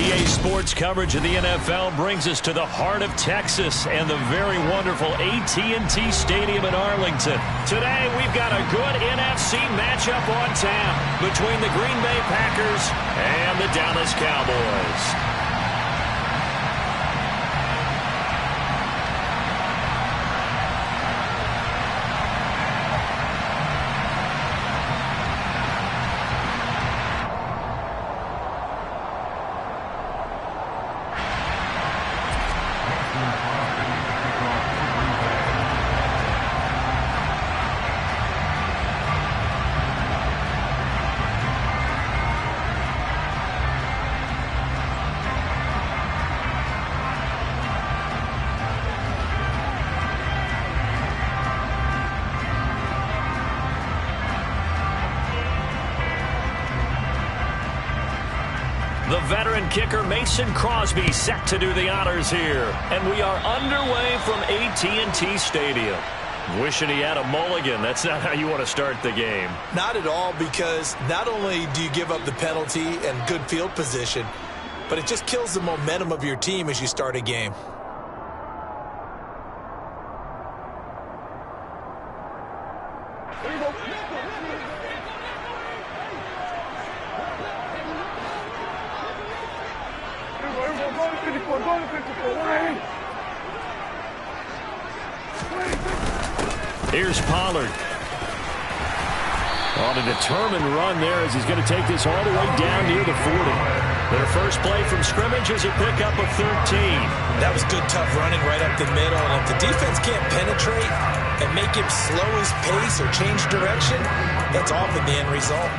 EA Sports coverage of the NFL brings us to the heart of Texas and the very wonderful AT&T Stadium in Arlington. Today, we've got a good NFC matchup on tap between the Green Bay Packers and the Dallas Cowboys. The veteran kicker Mason Crosby set to do the honors here. And we are underway from AT&T Stadium. Wishing he had a mulligan. That's not how you want to start the game. Not at all, because not only do you give up the penalty and good field position, but it just kills the momentum of your team as you start a game. Here's Pollard. On a determined run there as he's going to take this all the way down near the 40. Their first play from scrimmage is a pickup of 13. That was good, tough running right up the middle. And if the defense can't penetrate and make him slow his pace or change direction, that's often the end result.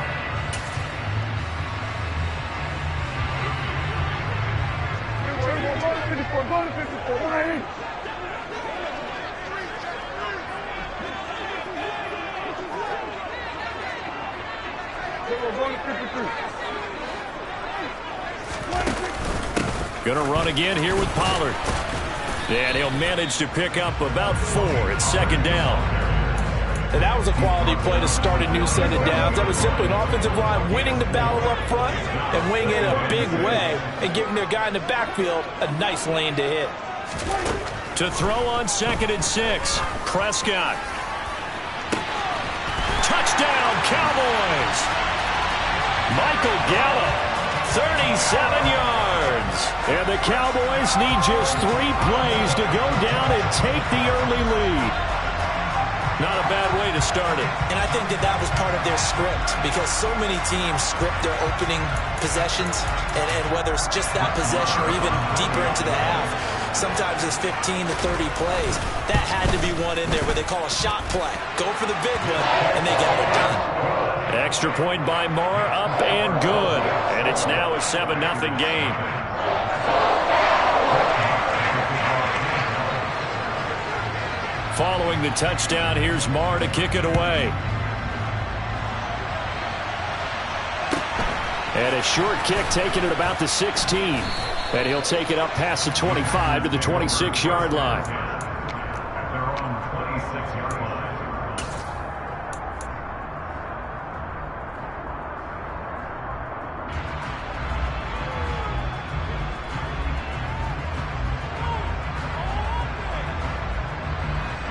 Going to run again here with Pollard. And he'll manage to pick up about 4 at second down. And that was a quality play to start a new set of downs. That was simply an offensive line winning the battle up front and winning it in a big way and giving their guy in the backfield a nice lane to hit. To throw on 2nd and 6, Prescott. Touchdown, Cowboys! Michael Gallup, 37 yards. And the Cowboys need just 3 plays to go down and take the early lead. Not a bad way to start it. And I think that was part of their script, because so many teams script their opening possessions, and whether it's just that possession or even deeper into the half, sometimes it's 15 to 30 plays. That had to be one in there where they call a shot play. Go for the big one, and they got it done. Extra point by Moore, up and good. And it's now a 7-0 game. Following the touchdown, here's Marr to kick it away. And a short kick taken at about the 16. And he'll take it up past the 25 to the 26-yard line.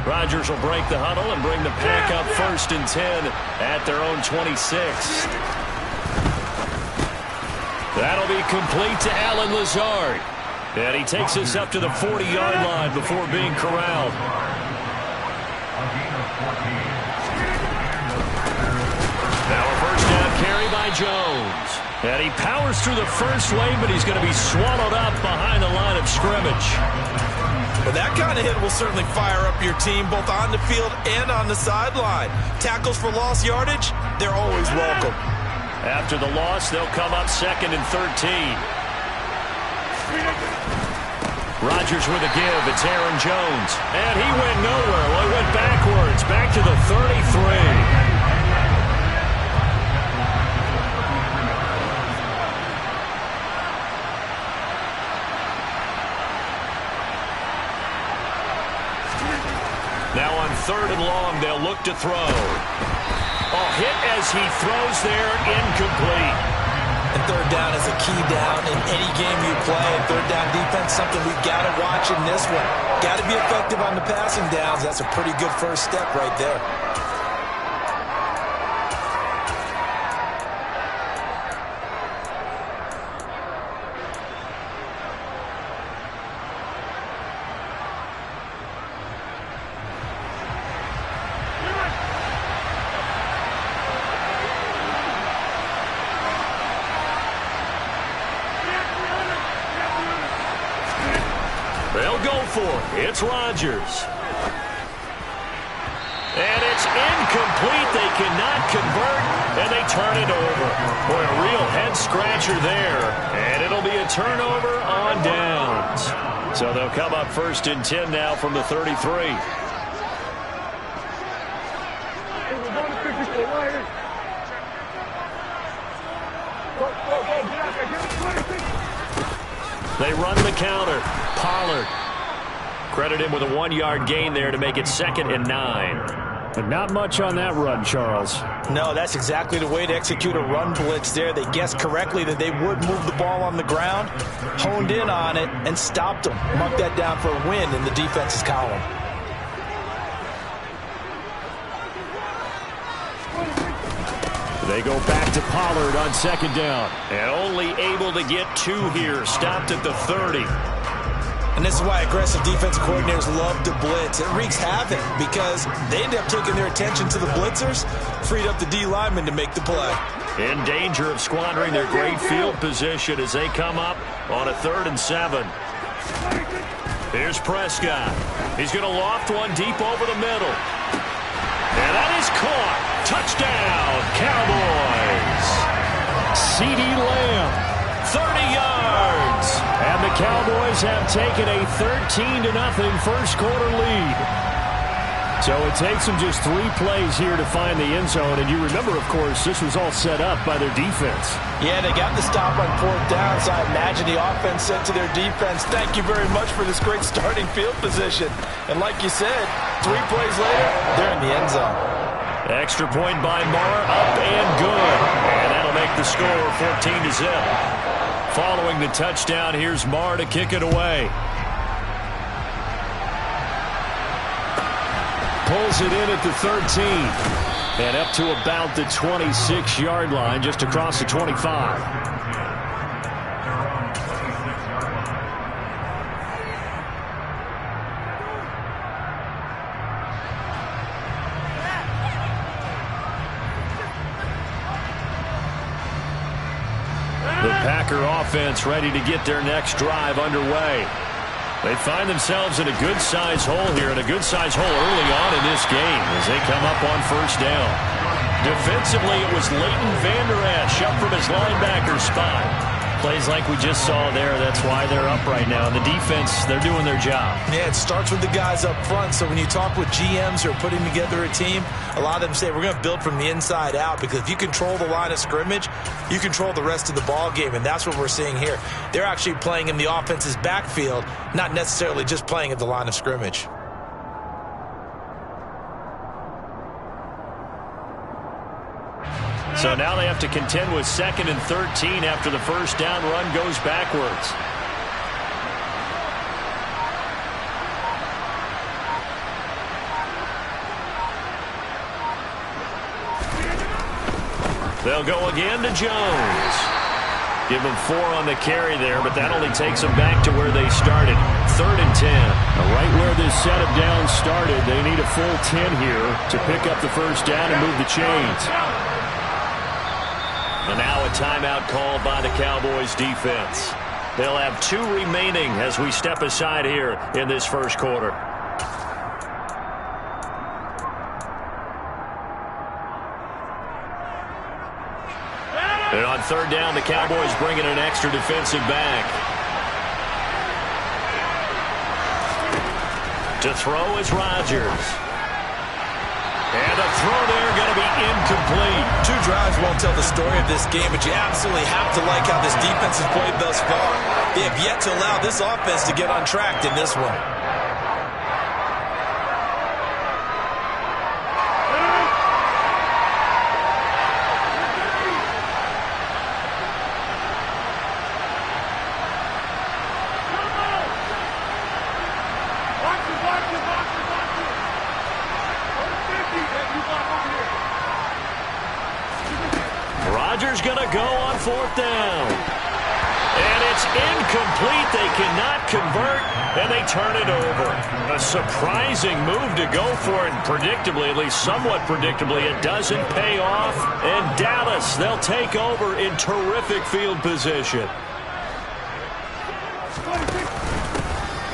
Rodgers will break the huddle and bring the pack up 1st and 10 at their own 26. That'll be complete to Allen Lazard. And he takes us up to the 40-yard line before being corralled. Now a first down carry by Jones. And he powers through the first wave, but he's going to be swallowed up behind the line of scrimmage. Well, that kind of hit will certainly fire up your team, both on the field and on the sideline. Tackles for lost yardage, they're always welcome. After the loss, they'll come up 2nd and 13. Rodgers with a give. It's Aaron Jones. And he went nowhere. Well, he went backwards, back to the 33. Now on 3rd and long, they'll look to throw. A hit as he throws there, incomplete. And third down is a key down in any game you play. And third down defense, something we've got to watch in this one. Got to be effective on the passing downs. That's a pretty good first step right there. They'll go for it. It's Rodgers. And it's incomplete. They cannot convert, and they turn it over. Boy, a real head-scratcher there. And it'll be a turnover on downs. So they'll come up 1st and 10 now from the 33. They run the counter. Pollard. Credit him with a 1-yard gain there to make it 2nd and 9. But not much on that run, Charles. No, that's exactly the way to execute a run blitz there. They guessed correctly that they would move the ball on the ground, honed in on it, and stopped them. Mark that down for a win in the defense's column. They go back to Pollard on 2nd down. And only able to get 2 here. Stopped at the 30. And this is why aggressive defensive coordinators love to blitz. It wreaks havoc because they end up taking their attention to the blitzers, freed up the D linemen to make the play. In danger of squandering their great field position as they come up on a 3rd and 7. Here's Prescott. He's going to loft one deep over the middle. And that is caught. Touchdown, Cowboys. CeeDee Lamb. 30 yards. And the Cowboys have taken a 13-0 first-quarter lead. So it takes them just 3 plays here to find the end zone. And you remember, of course, this was all set up by their defense. Yeah, they got the stop on 4th down, so I imagine the offense said to their defense, thank you very much for this great starting field position. And like you said, 3 plays later, they're in the end zone. Extra point by Marr, up and good. And that'll make the score 14-0. Following the touchdown, here's Marr to kick it away. Pulls it in at the 13. And up to about the 26-yard line, just across the 25. The Packer offense ready to get their next drive underway. They find themselves in a good-sized hole here, and a good-sized hole early on in this game as they come up on 1st down. Defensively, it was Leighton Vander Esch up from his linebacker spot. Plays like we just saw there. That's why they're up right now. The defense, they're doing their job. Yeah, it starts with the guys up front. So when you talk with GMs who are putting together a team, a lot of them say we're going to build from the inside out, because if you control the line of scrimmage, you control the rest of the ball game, and that's what we're seeing here. They're actually playing in the offense's backfield, not necessarily just playing at the line of scrimmage. So now they have to contend with 2nd and 13 after the first down run goes backwards. They'll go again to Jones. Give them 4 on the carry there, but that only takes them back to where they started. 3rd and 10. Right where this set of downs started, they need a full 10 here to pick up the first down and move the chains. And now a timeout called by the Cowboys defense. They'll have 2 remaining as we step aside here in this first quarter. And on 3rd down, the Cowboys bring in an extra defensive back. To throw is Rodgers. And the throw there going to be incomplete. 2 drives won't tell the story of this game, but you absolutely have to like how this defense has played thus far. They have yet to allow this offense to get untracked in this one. Packers going to go on 4th down. And it's incomplete. They cannot convert, and they turn it over. A surprising move to go for it. Predictably, at least somewhat predictably, it doesn't pay off. And Dallas, they'll take over in terrific field position.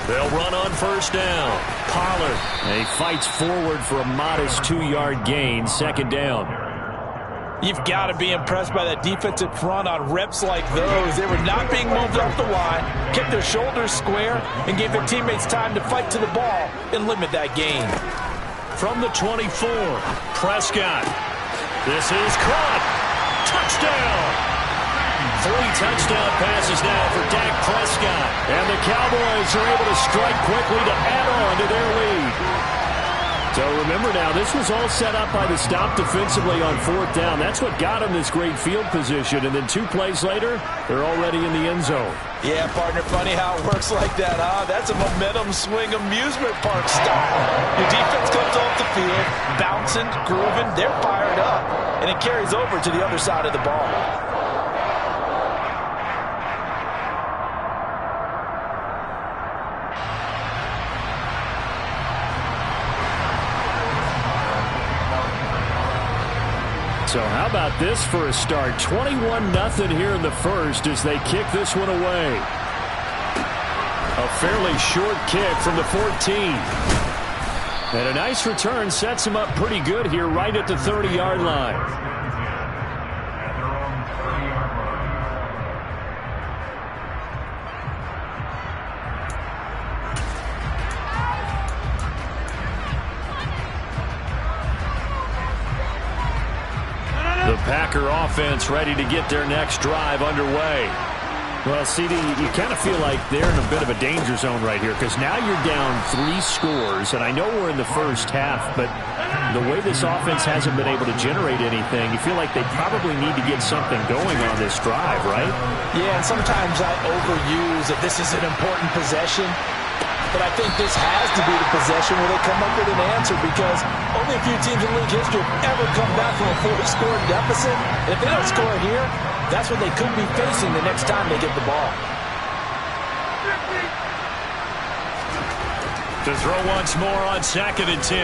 They'll run on 1st down. Pollard. And he fights forward for a modest 2-yard gain. 2nd down. You've got to be impressed by that defensive front on reps like those. They were not being moved off the line, kept their shoulders square, and gave their teammates time to fight to the ball and limit that gain. From the 24, Prescott. This is caught. Touchdown. 3 touchdown passes now for Dak Prescott. And the Cowboys are able to strike quickly to add on to their lead. So remember now, this was all set up by the stop defensively on 4th down. That's what got them this great field position. And then 2 plays later, they're already in the end zone. Yeah, partner, funny how it works like that, huh? That's a momentum swing amusement park style. Your defense comes off the field, bouncing, grooving, they're fired up, and it carries over to the other side of the ball. So how about this for a start? 21-0 here in the first as they kick this one away. A fairly short kick from the 14. And a nice return sets him up pretty good here right at the 30-yard line. The Packer offense ready to get their next drive underway. Well, CD, you kind of feel like they're in a bit of a danger zone right here because now you're down 3 scores, and I know we're in the first half, but the way this offense hasn't been able to generate anything, you feel like they probably need to get something going on this drive, right? Yeah, and sometimes I overuse that this is an important possession. But I think this has to be the possession where they come up with an answer because only a few teams in league history have ever come back from a 4-score deficit. And if they don't score here, that's what they could be facing the next time they get the ball. To throw once more on 2nd and 10.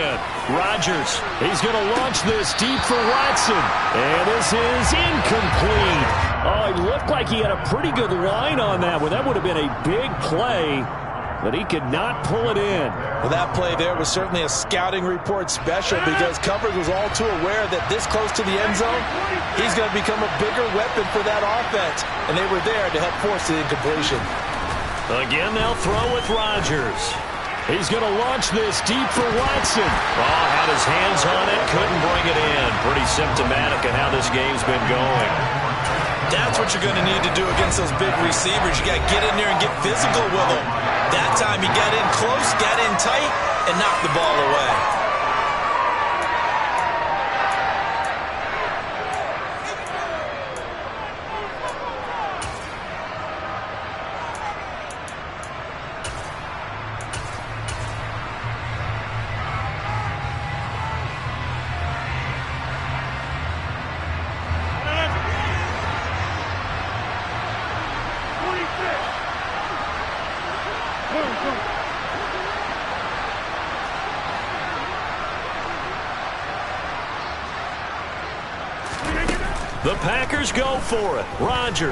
Rodgers, he's going to launch this deep for Watson. And this is incomplete. Oh, it looked like he had a pretty good line on that one. That would have been a big play. But he could not pull it in. Well, that play there was certainly a scouting report special because coverage was all too aware that this close to the end zone, he's going to become a bigger weapon for that offense. And they were there to help force the incompletion. Again, they'll throw with Rodgers. He's going to launch this deep for Watson. Oh, had his hands on it, couldn't bring it in. Pretty symptomatic of how this game's been going. That's what you're going to need to do against those big receivers. You got to get in there and get physical with them. That time he got in close, got in tight, and knocked the ball away. The Packers go for it. Rodgers.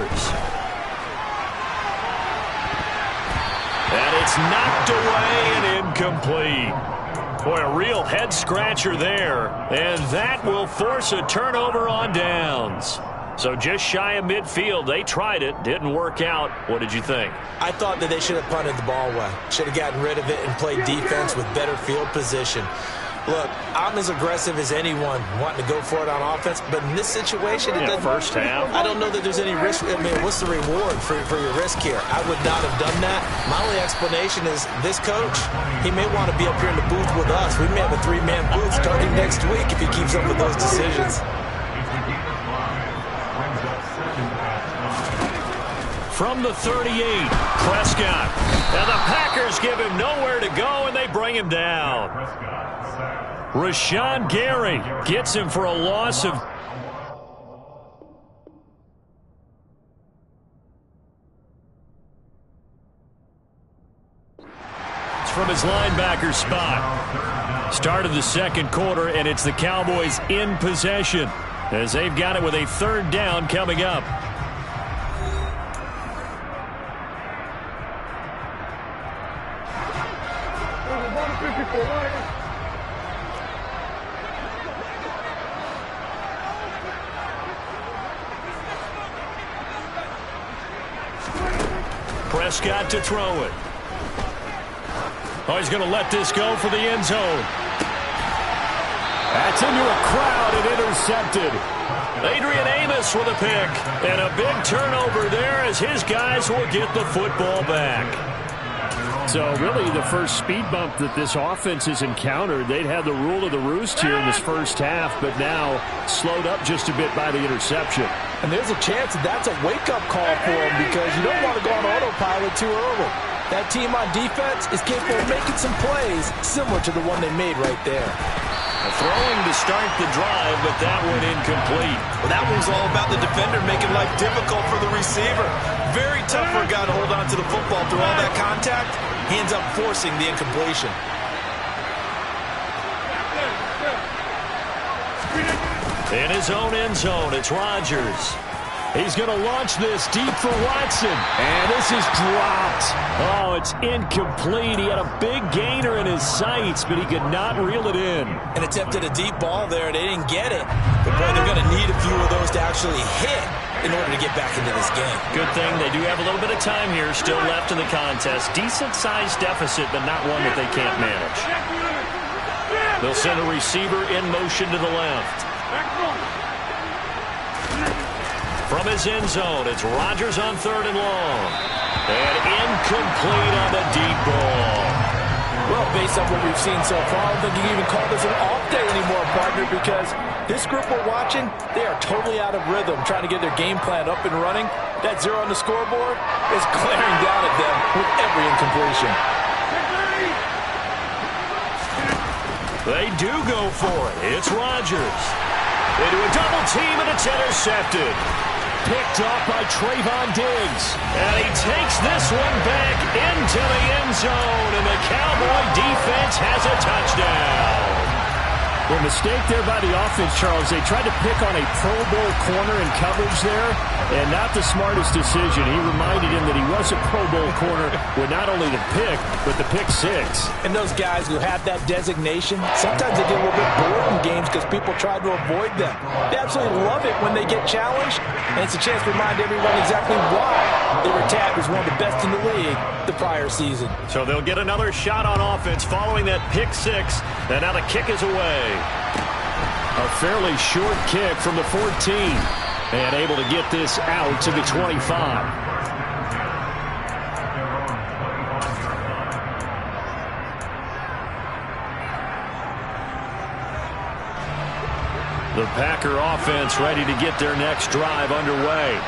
And it's knocked away and incomplete. Boy, a real head-scratcher there. And that will force a turnover on downs. So just shy of midfield. They tried it. Didn't work out. What did you think? I thought that they should have punted the ball away. Should have gotten rid of it and played defense with better field position. Look, I'm as aggressive as anyone wanting to go for it on offense, but in this situation, it doesn't. First half. I don't know that there's any risk. I mean, what's the reward for your risk here? I would not have done that. My only explanation is this coach, he may want to be up here in the booth with us. We may have a 3-man booth starting next week if he keeps up with those decisions. From the 38, Prescott. And the Packers give him nowhere to go, and they bring him down. Rashawn Gary gets him for a loss of from his linebacker spot. Start of the second quarter, and it's the Cowboys in possession as they've got it with a third down coming up. Prescott to throw it. Oh, he's going to let this go for the end zone. That's into a crowd and intercepted. Adrian Amos with a pick. And a big turnover there as his guys will get the football back. So really the first speed bump that this offense has encountered, they'd had the rule of the roost here in this first half, but now slowed up just a bit by the interception. And there's a chance that that's a wake-up call for them because you don't want to go on autopilot too early. That team on defense is capable of making some plays similar to the one they made right there. Throwing to start the drive, but that one incomplete. Well, that one's all about the defender making life difficult for the receiver. Very tough for a guy to hold on to the football through all that contact. He ends up forcing the incompletion. In his own end zone, it's Rodgers. He's going to launch this deep for Watson. And this is dropped. Oh, it's incomplete. He had a big gainer in his sights, but he could not reel it in. And attempted a deep ball there. They didn't get it. But, boy, they're going to need a few of those to actually hit in order to get back into this game. Good thing they do have a little bit of time here still left in the contest. Decent-sized deficit, but not one that they can't manage. They'll send a receiver in motion to the left. From his end zone, it's Rodgers on third and long. And incomplete on the deep ball. Well, based on what we've seen so far, I don't think you can even call this an off day anymore, partner, because this group we're watching, they are totally out of rhythm, trying to get their game plan up and running. That zero on the scoreboard is glaring down at them with every incompletion. They do go for it. It's Rodgers. They do a double team, and it's intercepted. Picked off by Trayvon Diggs. And he takes this one back into the end zone, and the Cowboy defense has a touchdown. Well, mistake there by the offense, Charles. They tried to pick on a Pro Bowl corner in coverage there, and not the smartest decision. He reminded him that he was a Pro Bowl corner with not only the pick, but the pick six. And those guys who have that designation, sometimes they get a little bit bored in games because people try to avoid them. They absolutely love it when they get challenged, and it's a chance to remind everyone exactly why they were tabbed as one of the best in the league the prior season. So they'll get another shot on offense following that pick six, and now the kick is away. A fairly short kick from the 14. And able to get this out to the 25. The Packer offense ready to get their next drive underway.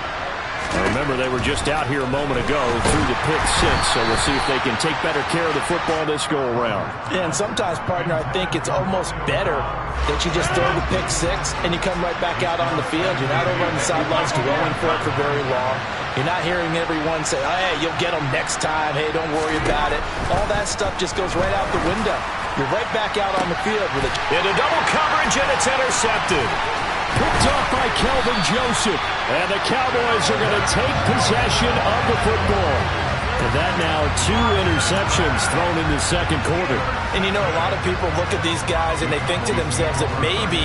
Remember, they were just out here a moment ago through the pick six, so we'll see if they can take better care of the football this go-around. Yeah, and sometimes, partner, I think it's almost better that you just throw the pick six and you come right back out on the field. You're not over on the sidelines dwelling for it for very long. You're not hearing everyone say, oh, hey, you'll get them next time. Hey, don't worry about it. All that stuff just goes right out the window. You're right back out on the field with it. Into double coverage, and it's intercepted. Picked off by Kelvin Joseph. And the Cowboys are going to take possession of the football. And that now 2 interceptions thrown in the second quarter. And you know, a lot of people look at these guys and they think to themselves that maybe,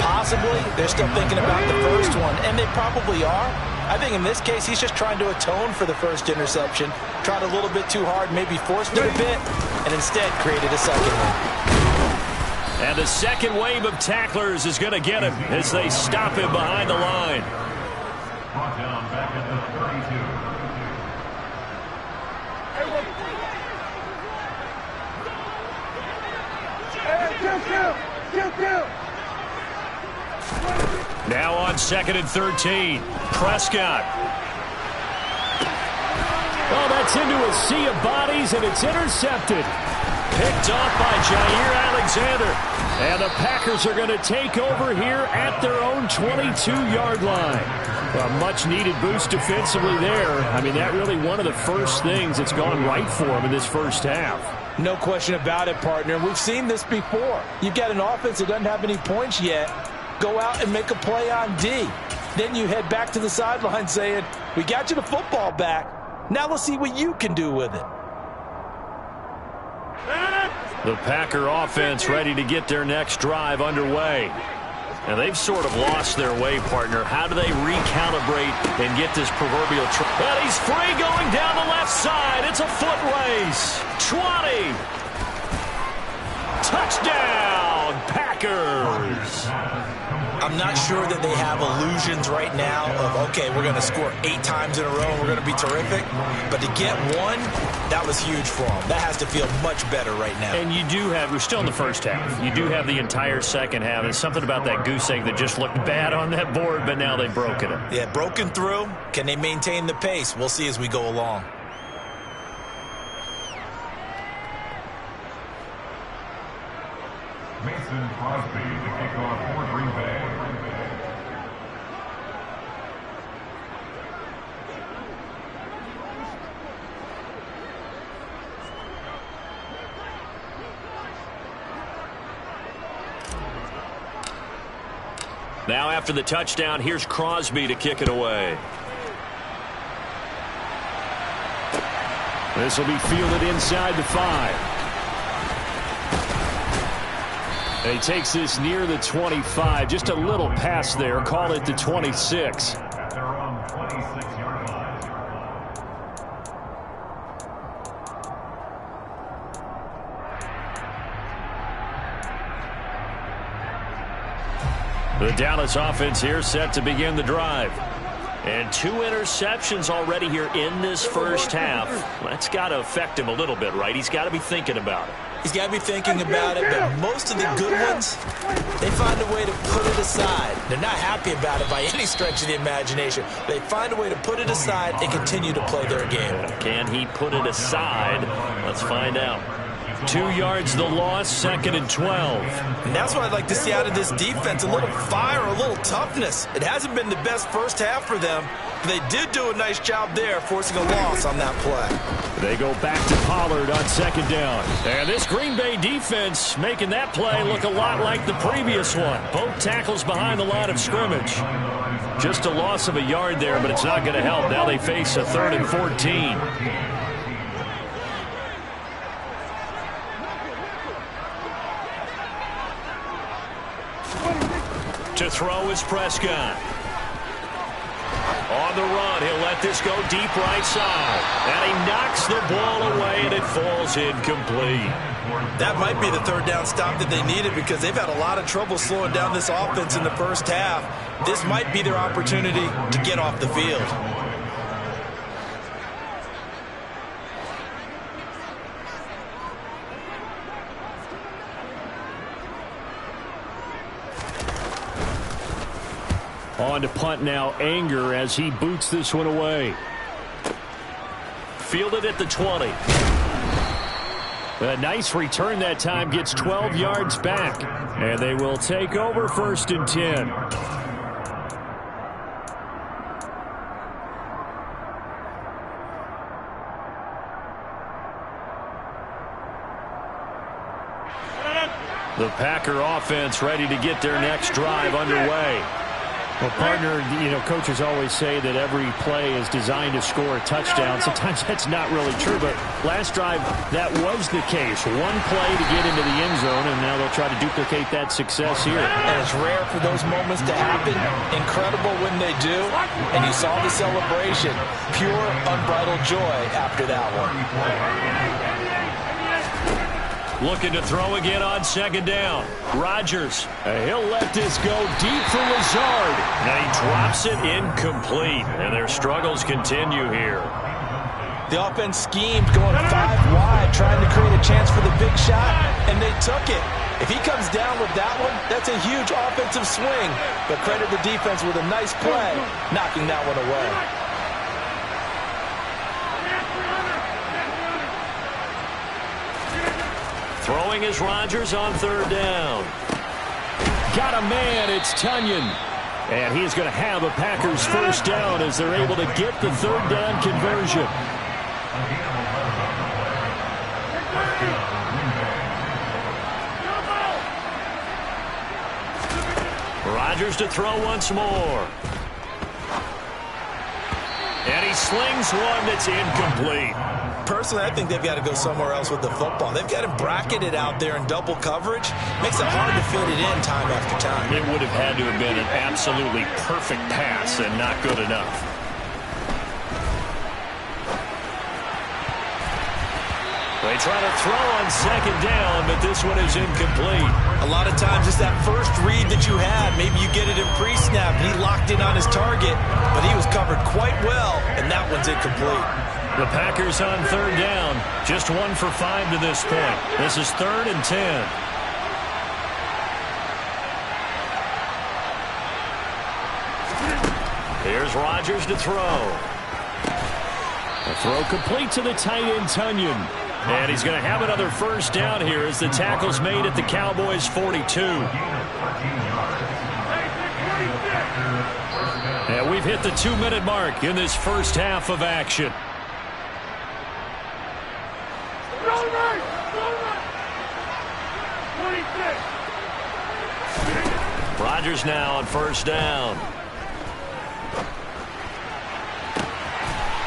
possibly, they're still thinking about the first one. And they probably are. I think in this case, he's just trying to atone for the first interception. Tried a little bit too hard, maybe forced it a bit, and instead created a second one. And the second wave of tacklers is going to get him as they stop him behind the line. Brought down back at the 32. Now on 2nd and 13. Prescott. Oh, that's into a sea of bodies, and it's intercepted. Picked off by Jair Alexander. And the Packers are going to take over here at their own 22-yard line. A much-needed boost defensively there. I mean, that really one of the first things that's gone right for them in this first half. No question about it, partner. We've seen this before. You've got an offense that doesn't have any points yet. Go out and make a play on D. Then you head back to the sideline saying, we got you the football back. Now let's see what you can do with it. The Packer offense ready to get their next drive underway. And they've sort of lost their way, partner. How do they recalibrate and get this proverbial and he's free going down the left side. It's a foot race. 20. Touchdown, Packers. I'm not sure that they have illusions right now of, okay, we're going to score 8 times in a row and we're going to be terrific. But to get one, that was huge for them. That has to feel much better right now. And you do have, we're still in the first half. You do have the entire second half. There's something about that goose egg that just looked bad on that board, but now they've broken it. Yeah, broken through. Can they maintain the pace? We'll see as we go along. Mason Crosby to kick off for Green Bay. Now after the touchdown, here's Crosby to kick it away. This will be fielded inside the 5. And he takes this near the 25. Just a little pass there. Call it the 26. At their own 26-yard line. The Dallas offense here set to begin the drive. And 2 interceptions already here in this first half. That's got to affect him a little bit, right? He's got to be thinking about it. He's got to be thinking about it, but most of the good ones, they find a way to put it aside. They're not happy about it by any stretch of the imagination. They find a way to put it aside and continue to play their game. Can he put it aside? Let's find out. 2 yards the loss, 2nd and 12. And that's what I'd like to see out of this defense, a little fire, a little toughness. It hasn't been the best first half for them. They did do a nice job there, forcing a loss on that play. They go back to Pollard on 2nd down. And this Green Bay defense making that play look a lot like the previous one. Both tackles behind the line of scrimmage. Just a loss of a yard there, but it's not going to help. Now they face a 3rd and 14. To throw is Prescott. On the run, he'll let this go deep right side. And he knocks the ball away, and it falls incomplete. That might be the 3rd down stop that they needed because they've had a lot of trouble slowing down this offense in the first half. This might be their opportunity to get off the field. On to punt now, Anger as he boots this one away. Fielded at the 20. A nice return that time, gets 12 yards back. And they will take over 1st and 10. The Packer offense ready to get their next drive underway. Well, partner, you know, coaches always say that every play is designed to score a touchdown. Sometimes that's not really true, but last drive, that was the case. One play to get into the end zone, and now they'll try to duplicate that success here. And it's rare for those moments to happen. Incredible when they do. And you saw the celebration. Pure, unbridled joy after that one. Looking to throw again on 2nd down. Rodgers, he'll let this go deep for Lazard. And he drops it incomplete. And their struggles continue here. The offense schemed going 5 wide, trying to create a chance for the big shot, and they took it. If he comes down with that one, that's a huge offensive swing. But credit the defense with a nice play, knocking that one away. Throwing is Rodgers on 3rd down. Got a man, it's Tunyon. And he's going to have a Packers 1st down as they're able to get the 3rd down conversion. Rodgers to throw once more. And he slings one that's incomplete. Personally, I think they've got to go somewhere else with the football. They've got him bracketed out there in double coverage. Makes it hard to fit it in time after time. It would have had to have been an absolutely perfect pass and not good enough. They try to throw on second down, but this one is incomplete. A lot of times it's that first read that you had. Maybe you get it in pre-snap, and he locked in on his target, but he was covered quite well, and that one's incomplete. The Packers on third down. Just 1 for 5 to this point. This is 3rd and 10. Here's Rodgers to throw. A throw complete to the tight end, Tunyon. And he's going to have another first down here as the tackle's made at the Cowboys' 42. And we've hit the 2-minute mark in this first half of action. Rodgers now on first down.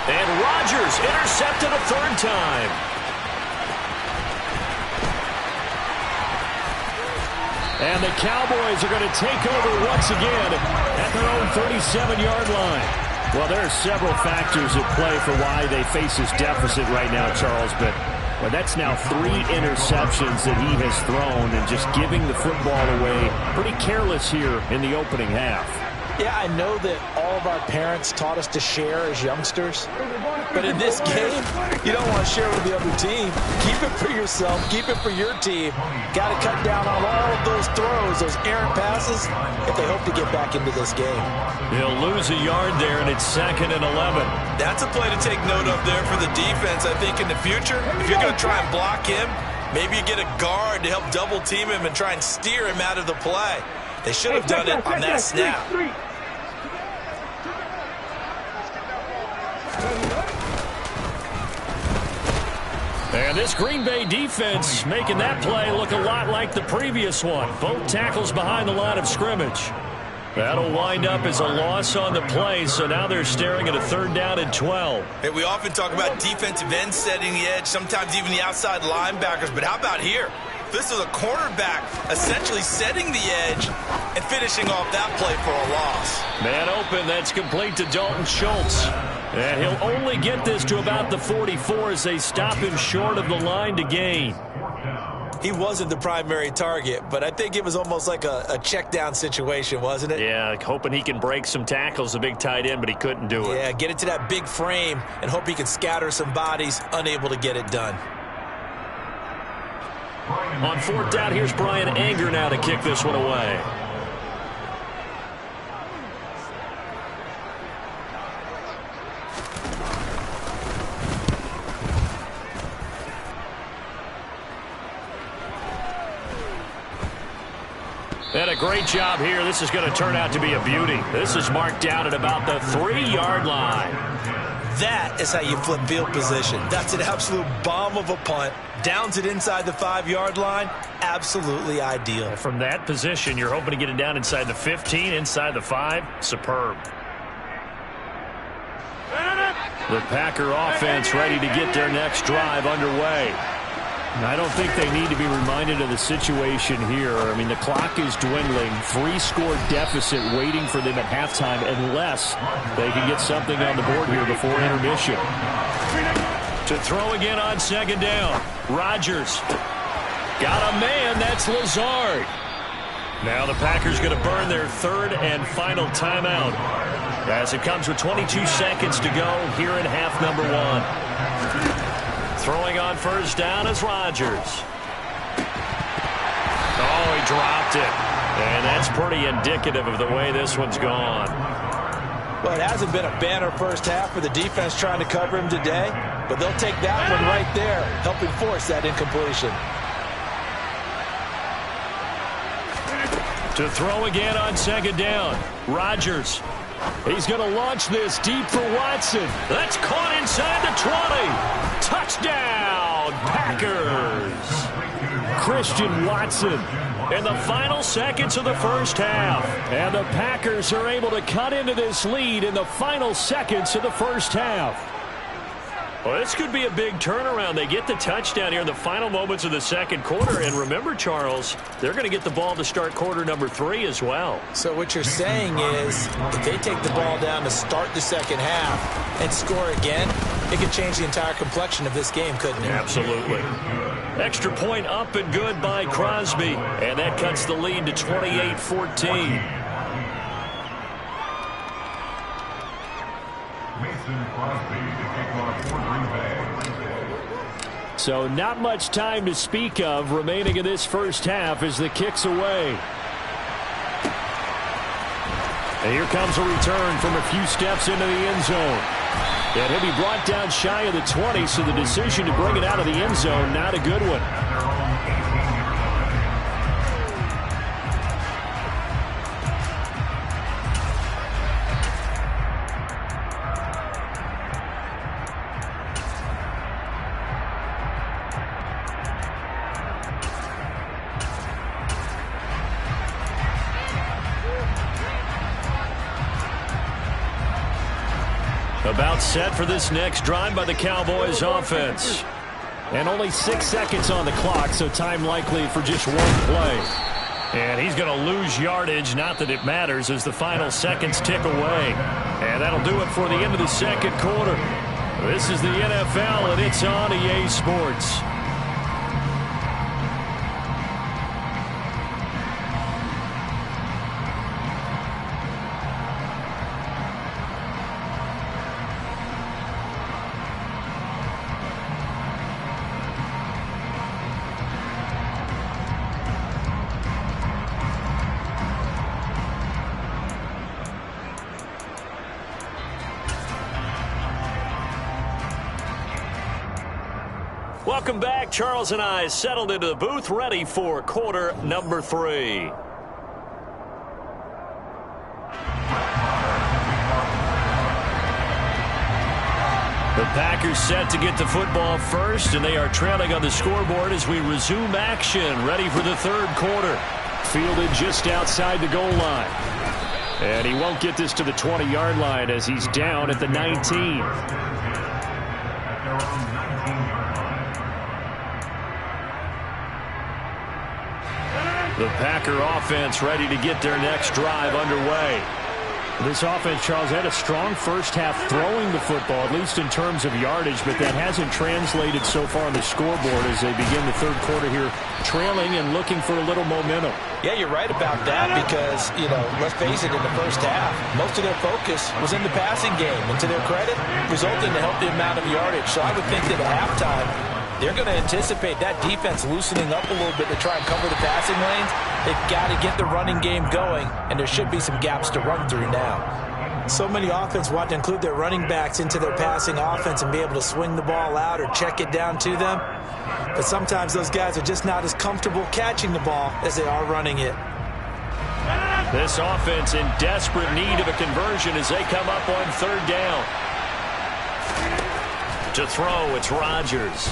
And Rodgers intercepted a third time. And the Cowboys are going to take over once again at their own 37-yard line. Well, there are several factors at play for why they face this deficit right now, Charles, but that's now 3 interceptions that he has thrown and just giving the football away pretty careless here in the opening half. Yeah, I know that all of our parents taught us to share as youngsters, but in this game, you don't want to share with the other team. Keep it for yourself. Keep it for your team. Got to cut down on all of those throws, those errant passes, if they hope to get back into this game. He'll lose a yard there, and it's 2nd and 11. That's a play to take note of there for the defense, I think, in the future. If you're going to try and block him, maybe you get a guard to help double team him and try and steer him out of the play. They should have done it on that snap. And this Green Bay defense making that play look a lot like the previous one. Both tackles behind the line of scrimmage. That'll wind up as a loss on the play, so now they're staring at a 3rd down and 12. Hey, we often talk about defensive ends setting the edge, sometimes even the outside linebackers, but how about here? This is a cornerback essentially setting the edge and finishing off that play for a loss. Man open, that's complete to Dalton Schultz. And he'll only get this to about the 44 as they stop him short of the line to gain. He wasn't the primary target, but I think it was almost like a check down situation, wasn't it? Yeah, hoping he can break some tackles, a big tight end, but he couldn't do it. Yeah, get it to that big frame and hope he can scatter some bodies, unable to get it done. On 4th down, here's Brian Anger now to kick this one away. And a great job here. This is going to turn out to be a beauty. This is marked down at about the 3-yard line. That is how you flip field position. That's an absolute bomb of a punt. Downs it inside the 5-yard line. Absolutely ideal. From that position, you're hoping to get it down inside the 15, inside the 5. Superb. The Packer offense ready to get their next drive underway. I don't think they need to be reminded of the situation here. I mean, the clock is dwindling. 3-score deficit waiting for them at halftime unless they can get something on the board here before intermission. To throw again on 2nd down. Rodgers. Got a man. That's Lazard. Now the Packers going to burn their 3rd and final timeout as it comes with 22 seconds to go here in half number 1. Throwing on first down is Rodgers. Oh, he dropped it. And that's pretty indicative of the way this one's gone. Well, it hasn't been a banner first half for the defense trying to cover him today, but they'll take that one right there, helping force that incompletion. To throw again on 2nd down, Rodgers. He's going to launch this deep for Watson. That's caught inside the 20. Touchdown, Packers. Christian Watson. In the final seconds of the first half. And the Packers are able to cut into this lead in the final seconds of the first half. Well, this could be a big turnaround. They get the touchdown here in the final moments of the second quarter. And remember, Charles, they're going to get the ball to start quarter number 3 as well. So what you're saying is if they take the ball down to start the second half and score again, it could change the entire complexion of this game, couldn't it? Absolutely. Extra point up and good by Crosby. And that cuts the lead to 28-14. So not much time to speak of remaining in this first half as the kick's away. And here comes a return from a few steps into the end zone. And he'll be brought down shy of the 20, so the decision to bring it out of the end zone, not a good one. About set for this next drive by the Cowboys offense. And only 6 seconds on the clock, so time likely for just one play. And he's going to lose yardage, not that it matters, as the final seconds tick away. And that'll do it for the end of the second quarter. This is the NFL, and it's on EA Sports. Welcome back. Charles and I settled into the booth, ready for quarter number 3. The Packers set to get the football first, and they are trailing on the scoreboard as we resume action, ready for the third quarter. Fielded just outside the goal line. And he won't get this to the 20-yard line as he's down at the 19. The Packer offense ready to get their next drive underway. This offense, Charles, had a strong first half throwing the football, at least in terms of yardage, but that hasn't translated so far on the scoreboard as they begin the third quarter here, trailing and looking for a little momentum. Yeah, you're right about that because, let's face it, in the first half, most of their focus was in the passing game, and to their credit, resulted in a healthy amount of yardage. So I would think that at halftime, they're going to anticipate that defense loosening up a little bit to try and cover the passing lanes. They've got to get the running game going, and there should be some gaps to run through now. So many offenses want to include their running backs into their passing offense and be able to swing the ball out or check it down to them. But sometimes those guys are just not as comfortable catching the ball as they are running it. This offense in desperate need of a conversion as they come up on third down. To throw, it's Rodgers.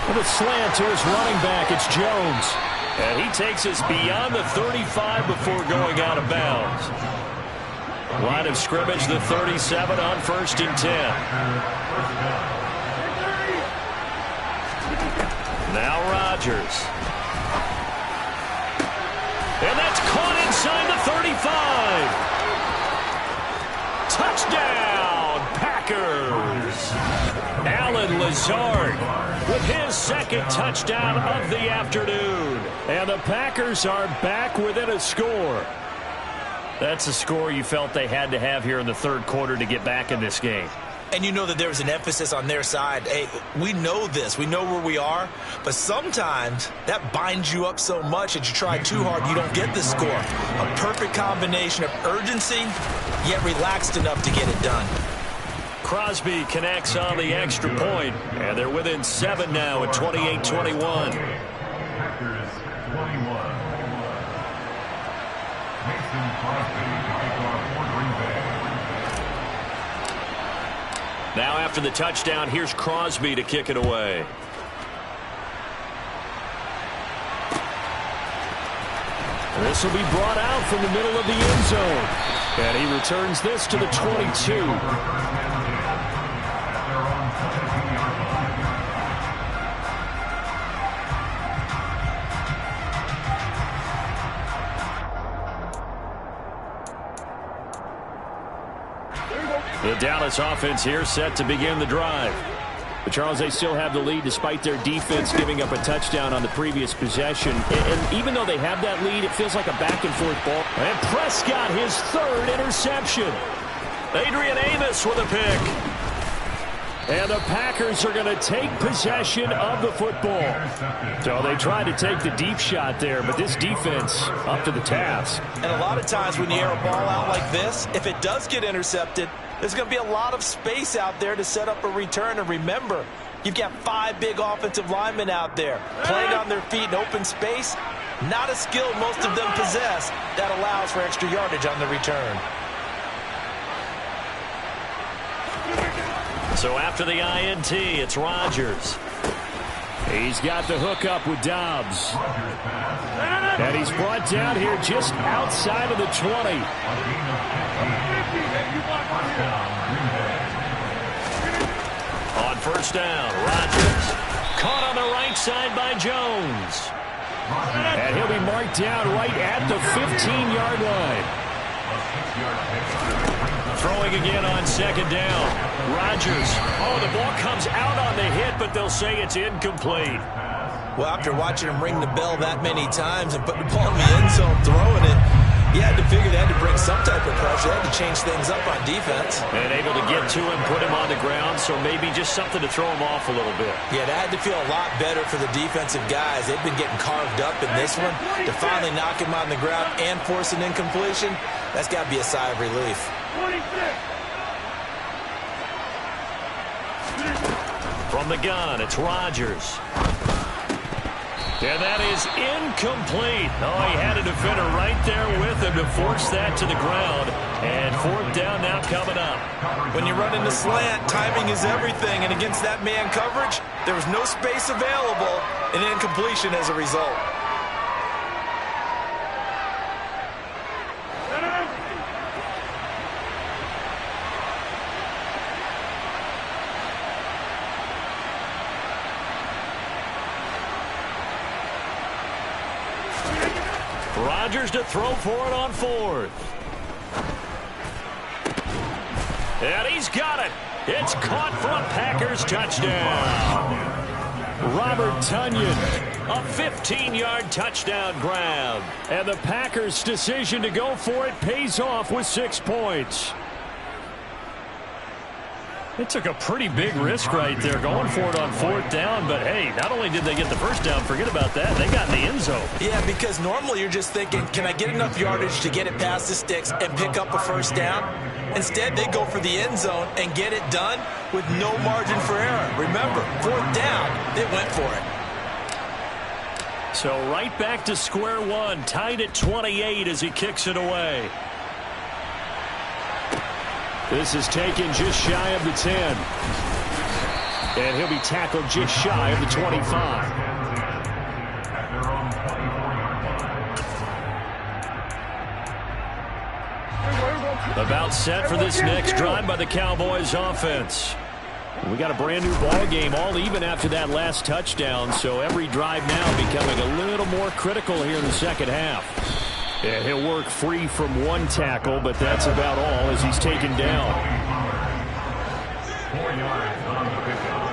With a slant to his running back, it's Jones. And he takes us beyond the 35 before going out of bounds. Line of scrimmage, the 37 on 1st and 10. Now Rodgers. And that's caught inside the 35. Touchdown, Packers. Allen Lazard with his second touchdown of the afternoon. And the Packers are back within a score. That's a score you felt they had to have here in the third quarter to get back in this game. And you know that there was an emphasis on their side. Hey, we know this. We know where we are. But sometimes that binds you up so much that you try too hard, you don't get the score. A perfect combination of urgency, yet relaxed enough to get it done. Crosby connects on the extra point, and they're within 7 now at 28-21. Packers 21. Mason Crosby to kick off for Green Bay. Now after the touchdown, here's Crosby to kick it away. This will be brought out from the middle of the end zone. And he returns this to the 22. The Dallas offense here set to begin the drive. But Charles, they still have the lead despite their defense giving up a touchdown on the previous possession. And even though they have that lead, it feels like a back-and-forth ball. And Prescott, his third interception. Adrian Amos with a pick. And the Packers are going to take possession of the football. So they tried to take the deep shot there, but this defense up to the task. And a lot of times when you air a ball out like this, if it does get intercepted, there's going to be a lot of space out there to set up a return. And remember, you've got 5 big offensive linemen out there playing on their feet in open space. Not a skill most of them possess that allows for extra yardage on the return. So after the INT, it's Rodgers. He's got the hook up with Dobbs. And he's brought down here just outside of the 20. On first down, Rodgers. Caught on the right side by Jones. And he'll be marked down right at the 15-yard line. Throwing again on second down. Rodgers. Oh, the ball comes out on the hit, but they'll say it's incomplete. Well, after watching him ring the bell that many times and putting the ball in the end zone, throwing it, you had to figure they had to bring some type of pressure. They had to change things up on defense. And able to get to him, put him on the ground, so maybe just something to throw him off a little bit. Yeah, that had to feel a lot better for the defensive guys. They've been getting carved up in this one. To finally knock him on the ground and force an incompletion, that's got to be a sigh of relief. From the gun, it's Rodgers. And that is incomplete. Oh, he had a defender right there with him to force that to the ground. And fourth down now coming up. When you run into slant, timing is everything. And against that man coverage, there was no space available. And incompletion as a result. Rodgers to throw for it on fourth. And he's got it. It's caught for a Packers touchdown. Robert Tonyan. A 15-yard touchdown grab. And the Packers' decision to go for it pays off with 6 points. They took a pretty big risk right there going for it on fourth down. But, hey, not only did they get the first down, forget about that, they got in the end zone. Yeah, because normally you're just thinking, can I get enough yardage to get it past the sticks and pick up a first down? Instead, they go for the end zone and get it done with no margin for error. Remember, fourth down, they went for it. So right back to square one, tied at 28 as he kicks it away. This is taken just shy of the 10. And he'll be tackled just shy of the 25. About set for this next drive by the Cowboys offense. We got a brand new ball game, all even after that last touchdown. So every drive now becoming a little more critical here in the second half. And he'll work free from one tackle, but that's about all as he's taken down. 4 yards on the pickup.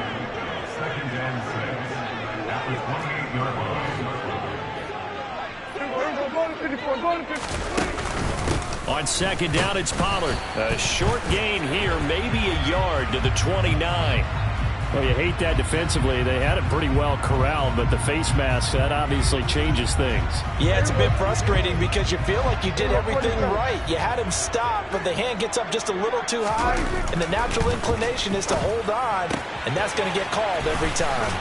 2nd and 6. At the 28-yard line. On second down, it's Pollard. A short gain here, maybe a yard to the 29. Well, you hate that defensively. They had it pretty well corralled, but the face mask, that obviously changes things. Yeah, it's a bit frustrating because you feel like you did everything right. You had him stop, but the hand gets up just a little too high, and the natural inclination is to hold on, and that's going to get called every time.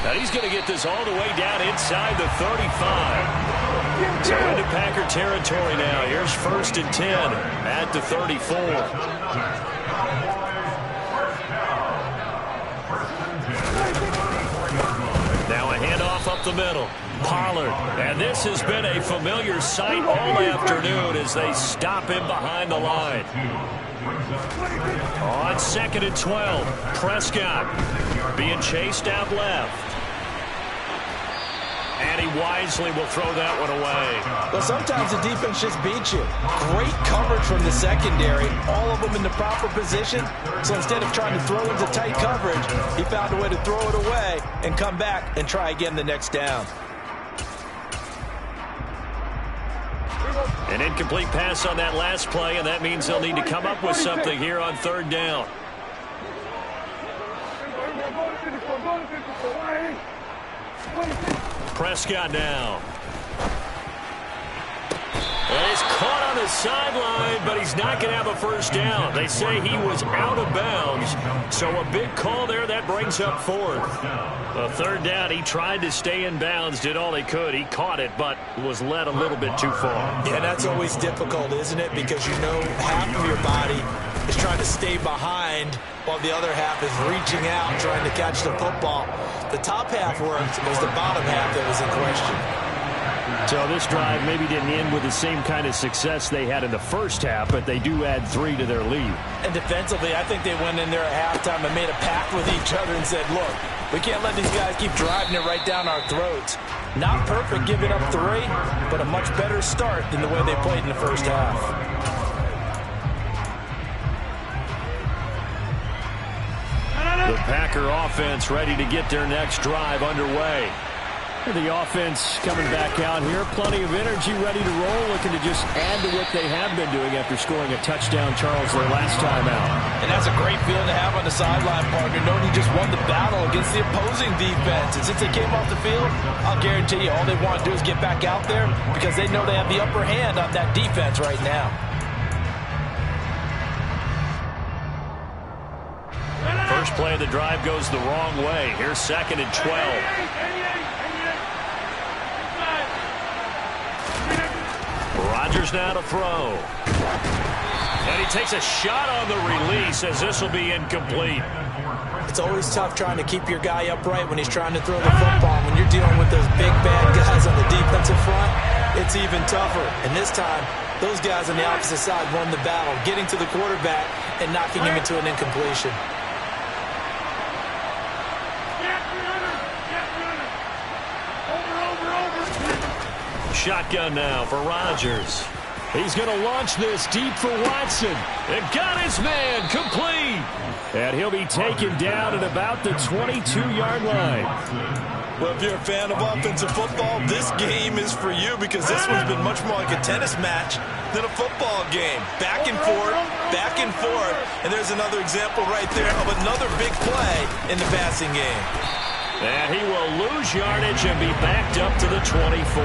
Now he's going to get this all the way down inside the 35. So into Packer territory now. Here's 1st and 10 at the 34. Now a handoff up the middle. Pollard. And this has been a familiar sight all afternoon as they stop him behind the line. On 2nd and 12, Prescott being chased out left. And he wisely will throw that one away. Well, sometimes the defense just beats you. Great coverage from the secondary, all of them in the proper position. So instead of trying to throw into tight coverage, he found a way to throw it away and come back and try again the next down. An incomplete pass on that last play, and that means they'll need to come up with something here on 3rd down. Prescott now. And he's caught on the sideline, but he's not going to have a first down. They say he was out of bounds, so a big call there. That brings up 4th. A 3rd down, he tried to stay in bounds, did all he could. He caught it, but was led a little bit too far. Yeah, that's always difficult, isn't it? Because you know half of your body is trying to stay behind while the other half is reaching out, trying to catch the football. The top half worked. It was the bottom half that was in question. So this drive maybe didn't end with the same kind of success they had in the first half, but they do add 3 to their lead. And defensively, I think they went in there at halftime and made a pact with each other and said, look, we can't let these guys keep driving it right down our throats. Not perfect giving up 3, but a much better start than the way they played in the first half. The Packer offense ready to get their next drive underway. The offense coming back out here. Plenty of energy, ready to roll, looking to just add to what they have been doing after scoring a touchdown, Charles, their last time out. And that's a great feeling to have on the sideline, partner, knowing you just won the battle against the opposing defense. And since they came off the field, I'll guarantee you all they want to do is get back out there because they know they have the upper hand on that defense right now. First play of the drive goes the wrong way. Here's 2nd and 12. Rodgers now to throw. And he takes a shot on the release as this will be incomplete. It's always tough trying to keep your guy upright when he's trying to throw the football. When you're dealing with those big, bad guys on the defensive front, it's even tougher. And this time, those guys on the opposite side won the battle, getting to the quarterback and knocking him into an incompletion. Shotgun now for Rodgers. He's going to launch this deep for Watson. And got his man complete. And he'll be taken down at about the 22-yard line. Well, if you're a fan of offensive football, this game is for you because this one's been much more like a tennis match than a football game. Back and forth, and there's another example right there of another big play in the passing game. And he will lose yardage and be backed up to the 24.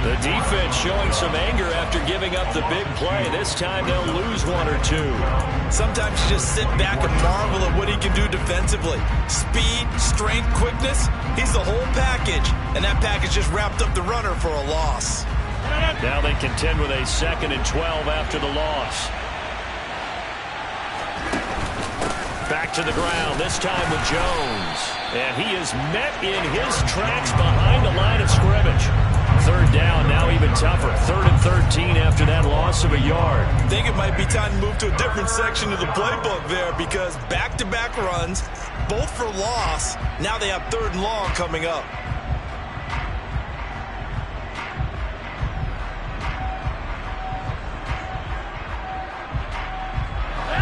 The defense showing some anger after giving up the big play. This time they'll lose 1 or 2. Sometimes you just sit back and marvel at what he can do defensively. Speed, strength, quickness, he's the whole package. And that package just wrapped up the runner for a loss. Now they contend with a 2nd and 12 after the loss. Back to the ground, this time with Jones. And he is met in his tracks behind the line of scrimmage. 3rd down, now even tougher. 3rd and 13 after that loss of a yard. I think it might be time to move to a different section of the playbook there because back-to-back runs, both for loss. Now they have 3rd and long coming up.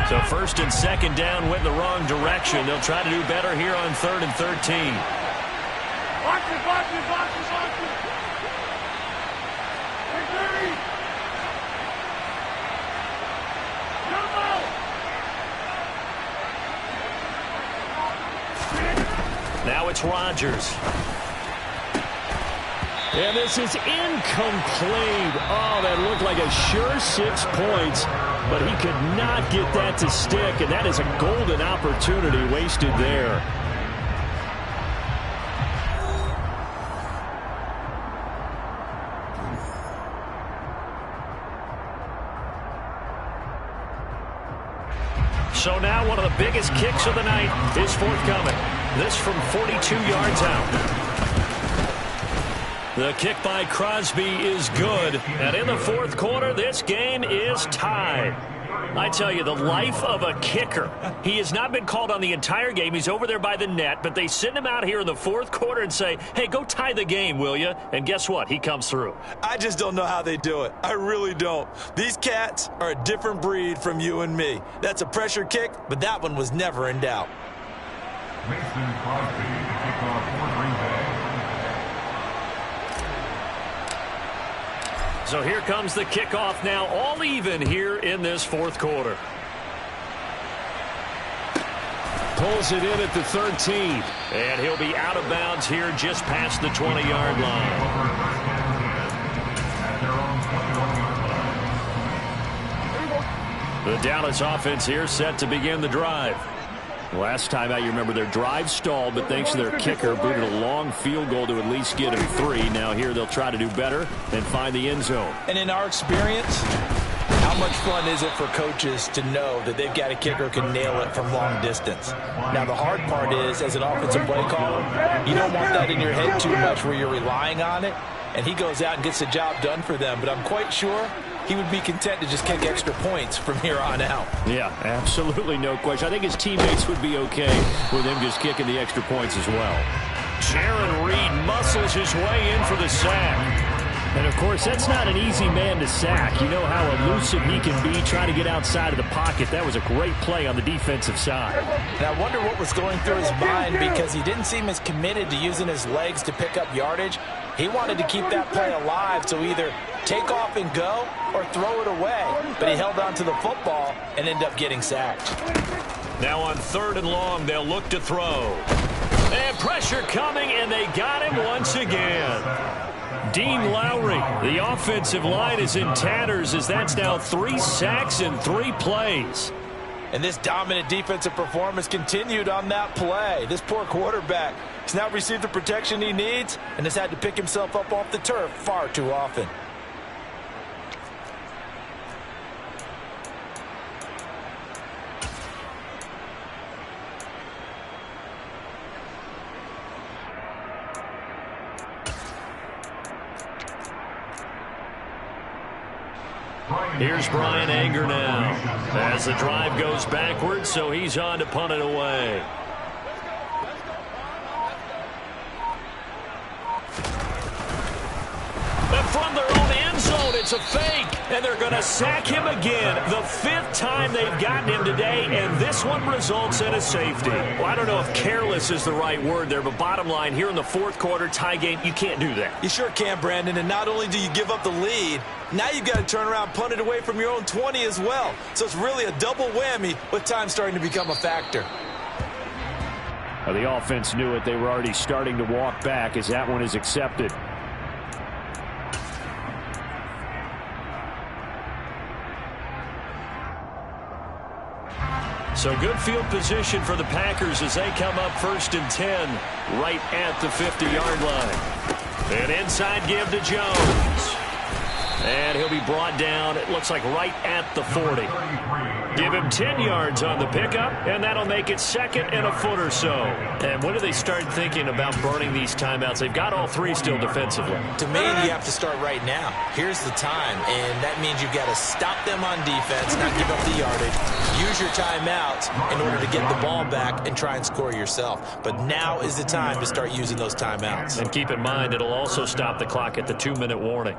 So 1st and 2nd down went in the wrong direction. They'll try to do better here on 3rd and 13. Watch it. Now it's Rodgers. And this is incomplete. Oh, that looked like a sure 6 points, but he could not get that to stick, and that is a golden opportunity wasted there. So now one of the biggest kicks of the night is forthcoming. This from 42 yards out. The kick by Crosby is good. And in the fourth quarter, this game is tied. I tell you, the life of a kicker. He has not been called on the entire game. He's over there by the net, but they send him out here in the fourth quarter and say, hey, go tie the game, will you? And guess what? He comes through. I just don't know how they do it. I really don't. These cats are a different breed from you and me. That's a pressure kick, but that one was never in doubt. Mason Crosby to kick off for Green Bay. So here comes the kickoff now, all even here in this fourth quarter. Pulls it in at the 13. And he'll be out of bounds here just past the 20-yard line. The Dallas offense here set to begin the drive. Last time out, you remember their drive stalled, but thanks to their kicker, booted a long field goal to at least get him 3. Now here they'll try to do better and find the end zone. And in our experience, how much fun is it for coaches to know that they've got a kicker who can nail it from long distance? Now, the hard part is, as an offensive play caller, you don't want that in your head too much where you're relying on it, and he goes out and gets the job done for them. But I'm quite sure he would be content to just kick extra points from here on out. Yeah, absolutely no question. I think his teammates would be okay with him just kicking the extra points as well. Jaron Reed muscles his way in for the sack. And, of course, that's not an easy man to sack. You know how elusive he can be trying to get outside of the pocket. That was a great play on the defensive side. And I wonder what was going through his mind, because he didn't seem as committed to using his legs to pick up yardage. He wanted to keep that play alive, so either take off and go or throw it away. But he held on to the football and ended up getting sacked. Now on 3rd and long, they'll look to throw. And pressure coming, and they got him once again. Dean Lowry, the offensive line is in tatters as that's now 3 sacks in 3 plays. And this dominant defensive performance continued on that play. This poor quarterback has now received the protection he needs and has had to pick himself up off the turf far too often. Here's Brian Anger now as the drive goes backwards, so he's on to punt it away. And from their own end zone, it's a fake, and they're going to sack him again. The 5th time they've gotten him today, and this one results in a safety. Well, I don't know if careless is the right word there, but bottom line, here in the 4th quarter, tie game, you can't do that. You sure can, Brandon, and not only do you give up the lead, now you've got to turn around, punt it away from your own 20 as well. So it's really a double whammy with time starting to become a factor. Well, the offense knew it. They were already starting to walk back as that one is accepted. So good field position for the Packers as they come up 1st and 10 right at the 50-yard line. An inside give to Jones. And he'll be brought down, it looks like right at the 40. Give him 10 yards on the pickup, and that'll make it 2nd and a foot or so. And when do they start thinking about burning these timeouts? They've got all 3 still defensively. To me, you have to start right now. Here's the time, and that means you've got to stop them on defense, not give up the yardage. Use your timeouts in order to get the ball back and try and score yourself. But now is the time to start using those timeouts. And keep in mind, it'll also stop the clock at the 2-minute warning.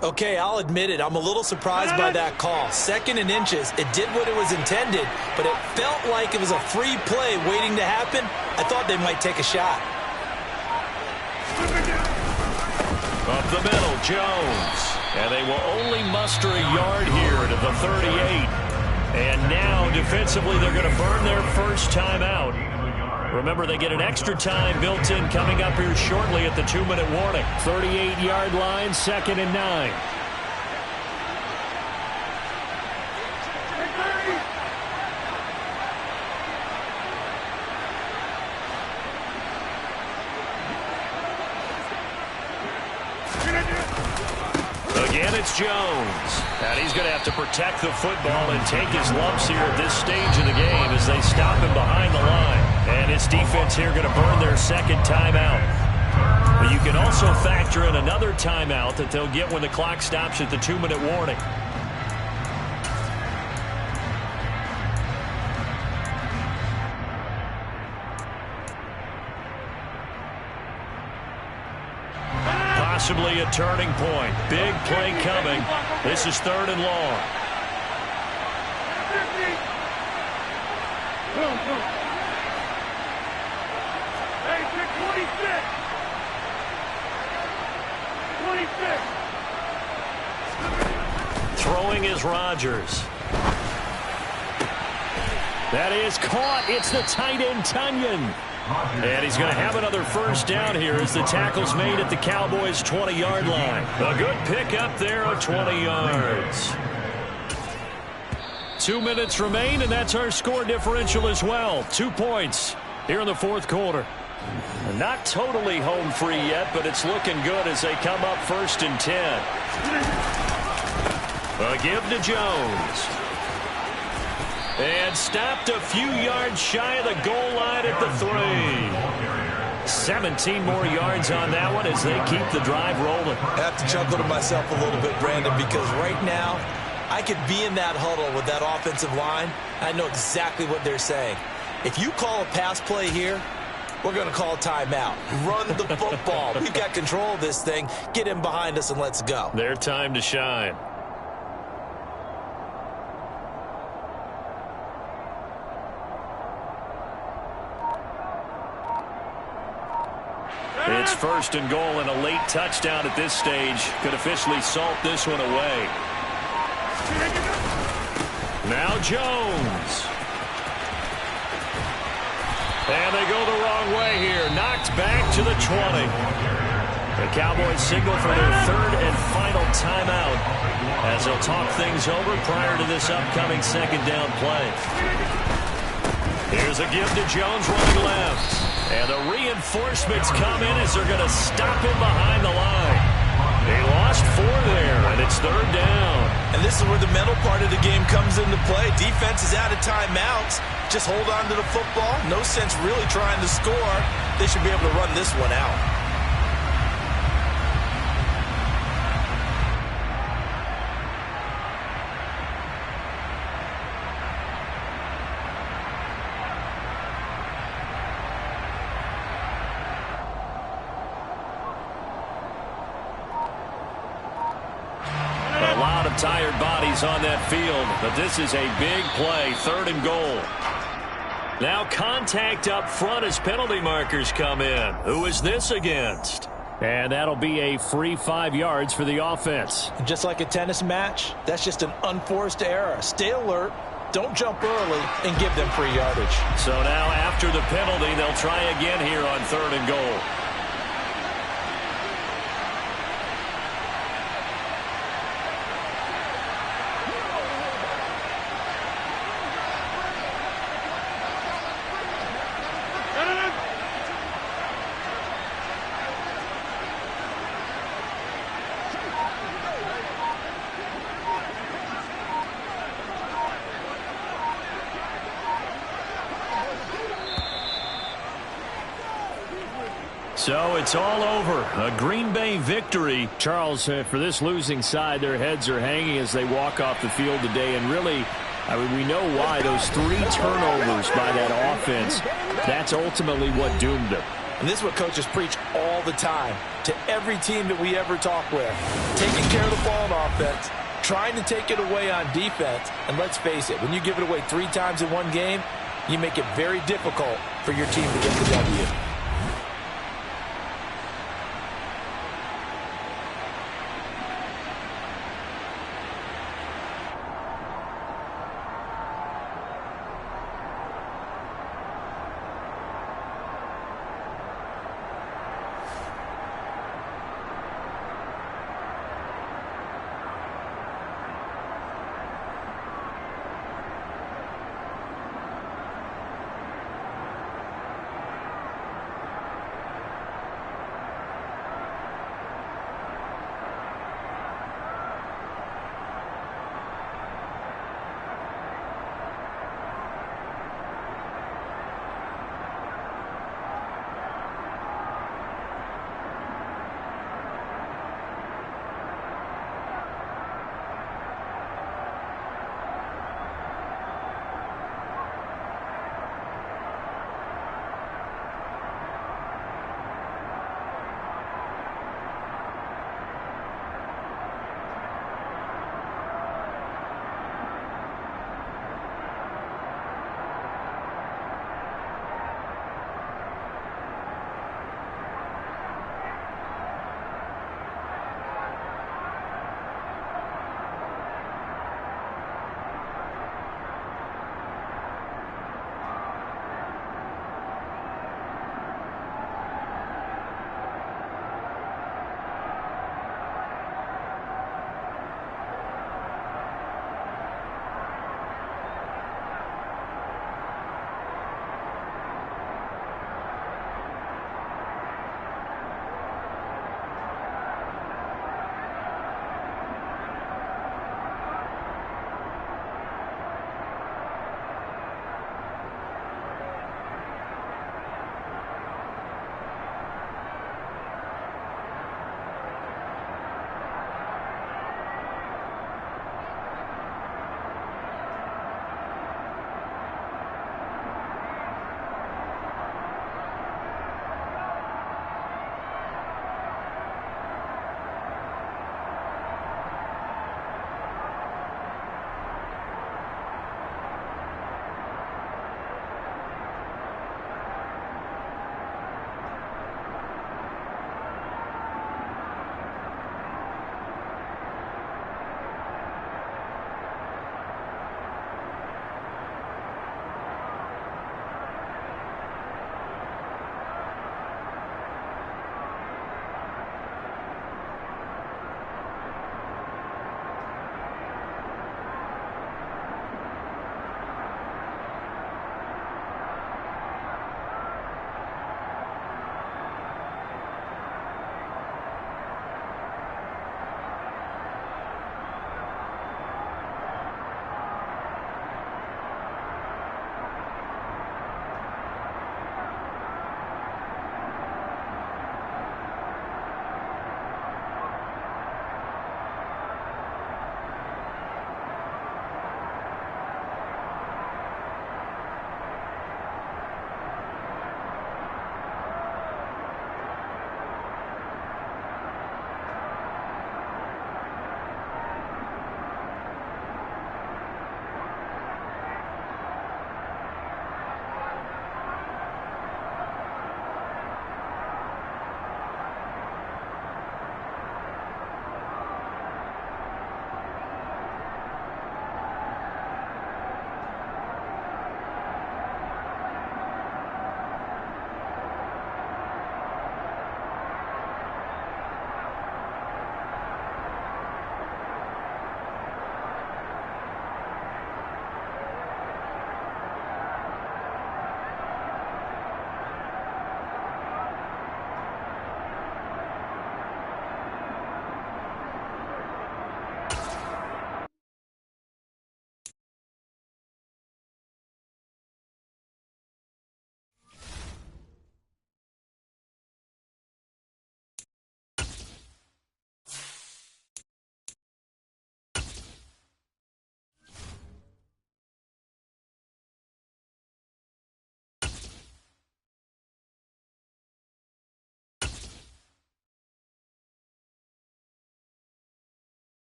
Okay, I'll admit it. I'm a little surprised by that call. 2nd and inches. It did what it was intended, but it felt like it was a free play waiting to happen. I thought they might take a shot. Up the middle, Jones. And they will only muster a yard here to the 38. And now, defensively, they're going to burn their first timeout. Remember, they get an extra time built in coming up here shortly at the 2-minute warning. 38-yard line, 2nd and 9. Again, it's Jones. And he's going to have to protect the football and take his lumps here at this stage of the game as they stop him behind the line. And his defense here going to burn their 2nd timeout. But you can also factor in another timeout that they'll get when the clock stops at the 2-minute warning. Possibly a turning point. Big play coming. This is 3rd and long. Throwing is Rodgers. That is caught. It's the tight end, Tunyon. And he's going to have another first down here as the tackle's made at the Cowboys' 20-yard line. A good pickup there of 20 yards. 2 minutes remain, and that's our score differential as well. 2 points here in the 4th quarter. Not totally home free yet, but it's looking good as they come up 1st and 10. A give to Jones. And stopped a few yards shy of the goal line at the 3. 17 more yards on that one as they keep the drive rolling. I have to chuckle to myself a little bit, Brandon, because right now I could be in that huddle with that offensive line. I know exactly what they're saying. If you call a pass play here, we're going to call a timeout. Run the football. We've got control of this thing. Get in behind us and let's go. Their time to shine. It's 1st and goal, and a late touchdown at this stage could officially salt this one away. Now Jones. And they go the wrong way here. Knocked back to the 20. The Cowboys signal for their 3rd and final timeout as they'll talk things over prior to this upcoming 2nd down play. Here's a give to Jones running left. And the reinforcements come in as they're going to stop him behind the line. They lost 4 there, and it's 3rd down. And this is where the mental part of the game comes into play. Defense is out of timeouts. Just hold on to the football. No sense really trying to score. They should be able to run this one out. Tired bodies on that field, but this is a big play. 3rd and goal. Now contact up front as penalty markers come in. Who is this against? And that'll be a free 5 yards for the offense. Just like a tennis match, that's just an unforced error. Stay alert, don't jump early, and give them free yardage. So now after the penalty, they'll try again here on 3rd and goal. So it's all over. A Green Bay victory. Charles, for this losing side, their heads are hanging as they walk off the field today. And really, I mean, we know why. Those 3 turnovers by that offense, that's ultimately what doomed them. And this is what coaches preach all the time to every team that we ever talk with. Taking care of the ball on offense, trying to take it away on defense. And let's face it, when you give it away 3 times in one game, you make it very difficult for your team to get the W.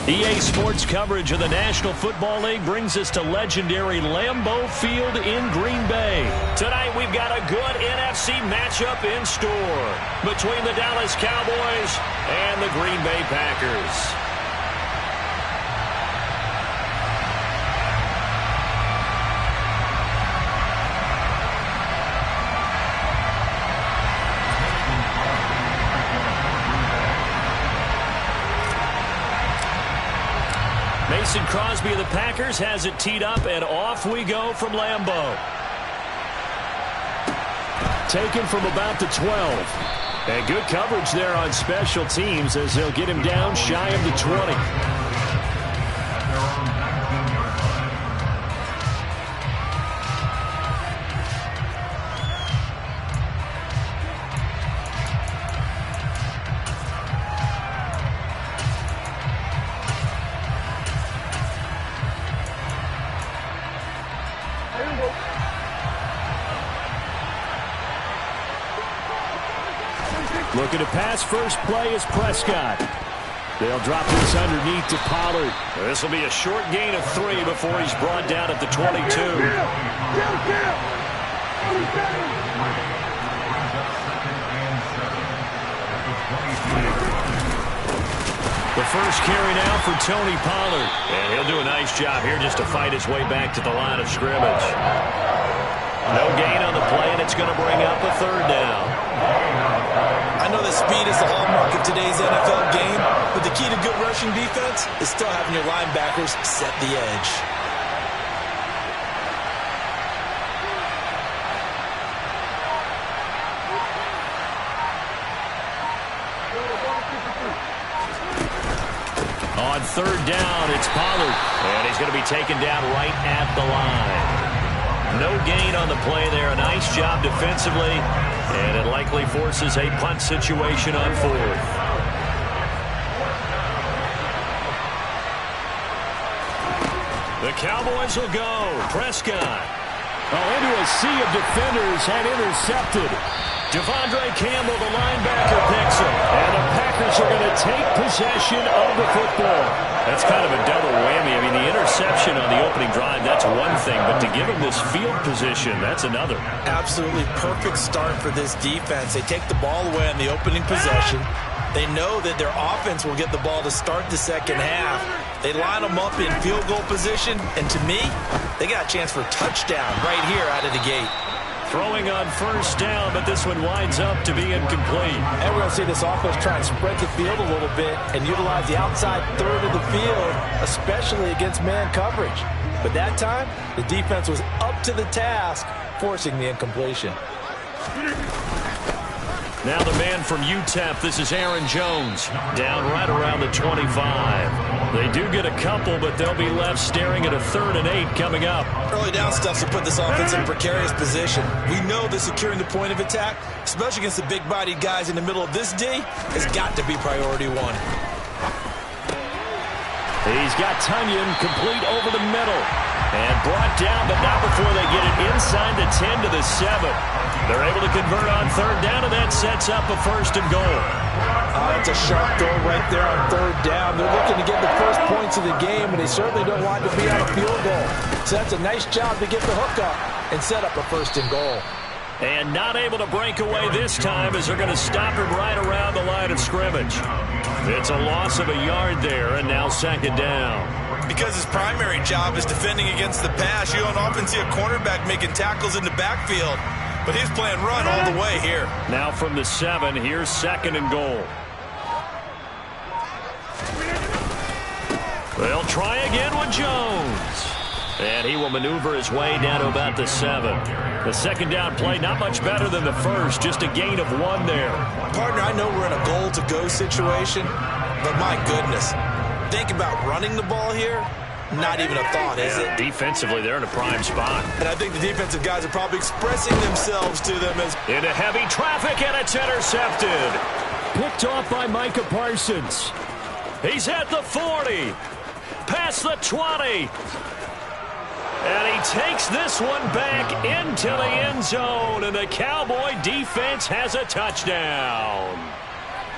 EA Sports coverage of the National Football League brings us to legendary Lambeau Field in Green Bay. Tonight we've got a good NFC matchup in store between the Dallas Cowboys and the Green Bay Packers. Mason Crosby of the Packers has it teed up, and off we go from Lambeau. Taken from about the 12. And good coverage there on special teams as they'll get him down shy of the 20. Looking to pass first play is Prescott. They'll drop this underneath to Pollard. This will be a short gain of 3 before he's brought down at the 22. The first carry now for Tony Pollard. And he'll do a nice job here just to fight his way back to the line of scrimmage. No gain on the play, and it's going to bring up a 3rd down. I know that speed is the hallmark of today's NFL game, but the key to good rushing defense is still having your linebackers set the edge. On 3rd down, it's Pollard, and he's going to be taken down right at the line. No gain on the play there. A nice job defensively, and it likely forces a punt situation on 4th. The Cowboys will go. Prescott. Into a sea of defenders and intercepted. Devondre Campbell, the linebacker, picks him. And the Packers are going to take possession of the football. That's kind of a double whammy. I mean, the interception on the opening drive, that's one thing. But to give him this field position, that's another. Absolutely perfect start for this defense. They take the ball away on the opening possession. They know that their offense will get the ball to start the second half. They line them up in field goal position. And to me, they got a chance for a touchdown right here out of the gate. Throwing on 1st down, but this one winds up to be incomplete. And we're going to see this offense try and spread the field a little bit and utilize the outside 3rd of the field, especially against man coverage. But that time, the defense was up to the task, forcing the incompletion. Now the man from UTEP, this is Aaron Jones, down right around the 25. They do get a couple, but they'll be left staring at a 3rd and 8 coming up. Early down stuff to put this offense in a precarious position. We know that securing the point of attack, especially against the big-bodied guys in the middle of this D, has got to be priority 1. He's got Tunyon complete over the middle. And brought down, but not before they get it inside the 10 to the 7. They're able to convert on 3rd down, and that sets up a 1st and goal. That's a sharp throw right there on 3rd down. They're looking to get the first points of the game, and they certainly don't want to be on a field goal. So that's a nice job to get the hook up and set up a 1st and goal. And not able to break away this time as they're going to stop him right around the line of scrimmage. It's a loss of a yard there, and now 2nd down. Because his primary job is defending against the pass, you don't often see a cornerback making tackles in the backfield. But he's playing run all the way here. Now from the 7, here's 2nd and goal. They'll try again with Jones. And he will maneuver his way down to about the 7. The 2nd down play, not much better than the first, just a gain of 1 there. Partner, I know we're in a goal-to-go situation, but my goodness, think about running the ball here. Not even a thought, is it? Defensively, they're in a prime spot. And I think the defensive guys are probably expressing themselves to them as... Into heavy traffic, and it's intercepted. Picked off by Micah Parsons. He's at the 40. Past the 20. And he takes this one back into the end zone, and the Cowboy defense has a touchdown.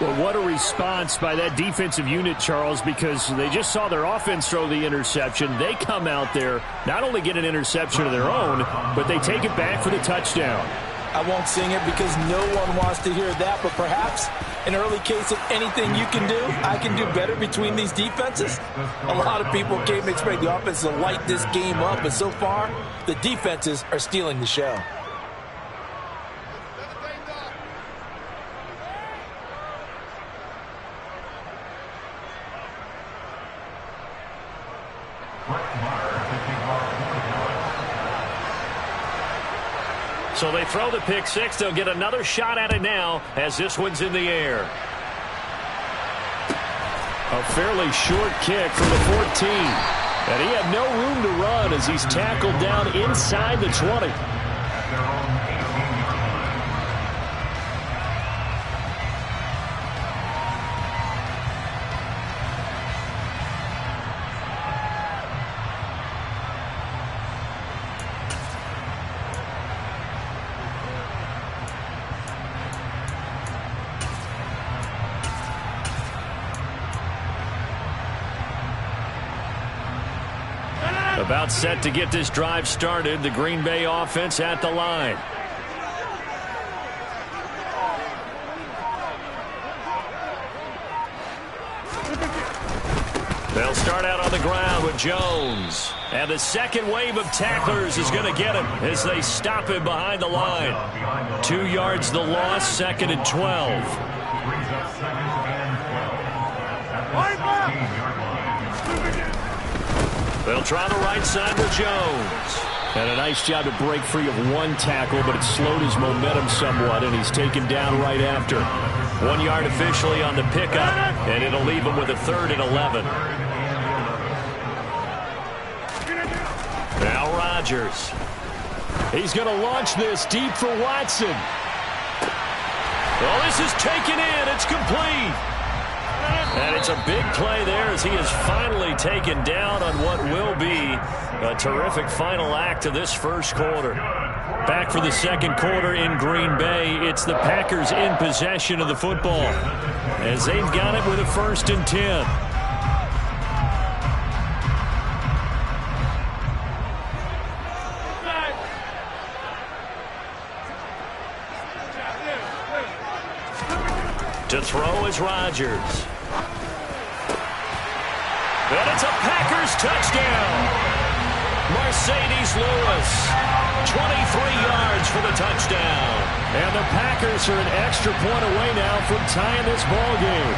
Well, what a response by that defensive unit, Charles, because they just saw their offense throw the interception. They come out there, not only get an interception of their own, but they take it back for the touchdown. I won't sing it because no one wants to hear that, but perhaps an early case of anything you can do, I can do better between these defenses. A lot of people came to expect the offense to light this game up, but so far, the defenses are stealing the show. So they throw the pick six. They'll get another shot at it now as this one's in the air. A fairly short kick from the 14. And he had no room to run as he's tackled down inside the 20. About set to get this drive started. The Green Bay offense at the line. They'll start out on the ground with Jones. And the second wave of tacklers is going to get him as they stop him behind the line. 2 yards the loss, 2nd and 12. They'll try the right side with Jones. And a nice job to break free of one tackle, but it slowed his momentum somewhat, and he's taken down right after. 1 yard officially on the pickup, and it'll leave him with a 3rd and 11. Now Rodgers. He's going to launch this deep for Watson. Well, this is taken in. It's complete. And it's a big play there as he is finally taken down on what will be a terrific final act of this first quarter. Back for the second quarter in Green Bay. It's the Packers in possession of the football as they've got it with a 1st and 10. To throw is Rodgers. And it's a Packers touchdown. Mercedes Lewis, 23 yards for the touchdown. And the Packers are an extra point away now from tying this ball game.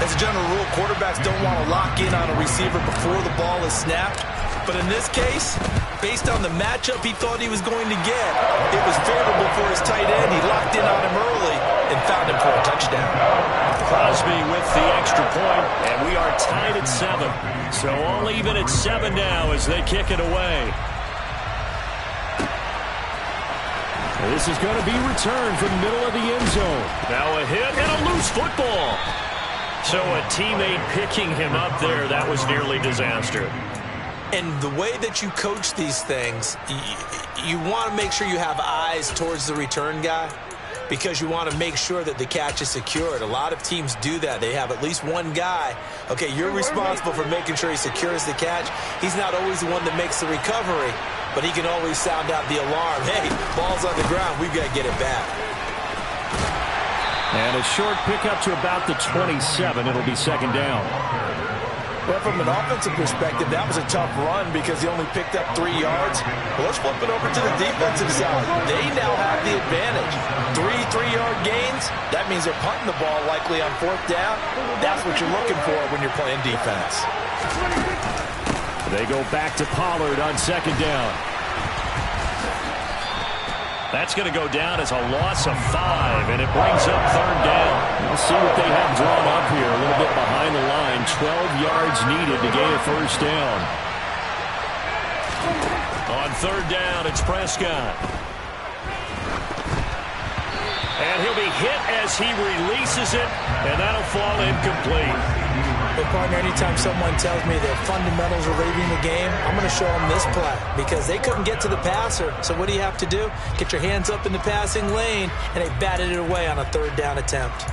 As a general rule, quarterbacks don't want to lock in on a receiver before the ball is snapped. But in this case, based on the matchup he thought he was going to get, it was favorable for his tight end. He locked in on him early and found him for a touchdown. Crosby with the extra point, and we are tied at 7. So all even at 7 now as they kick it away. This is going to be returned from the middle of the end zone. Now a hit and a loose football. So a teammate picking him up there, that was nearly disaster. And the way that you coach these things, you want to make sure you have eyes towards the return guy because you want to make sure that the catch is secured. A lot of teams do that. They have at least one guy. Okay, you're responsible for making sure he secures the catch. He's not always the one that makes the recovery, but he can always sound out the alarm. Hey, ball's on the ground. We've got to get it back. And a short pickup to about the 27. It'll be 2nd down. Well, from an offensive perspective, that was a tough run because he only picked up 3 yards. Well, let's flip it over to the defensive side. They now have the advantage. 3 3-yard gains, that means they're punting the ball likely on 4th down. That's what you're looking for when you're playing defense. They go back to Pollard on 2nd down. That's going to go down as a loss of 5, and it brings up 3rd down. We'll see what they have drawn up here. A little bit behind the line. 12 yards needed to gain a 1st down. On 3rd down, it's Prescott. And he'll be hit as he releases it, and that'll fall incomplete. But, partner, anytime someone tells me their fundamentals are leaving the game, I'm going to show them this play because they couldn't get to the passer. So what do you have to do? Get your hands up in the passing lane, and they batted it away on a 3rd down attempt.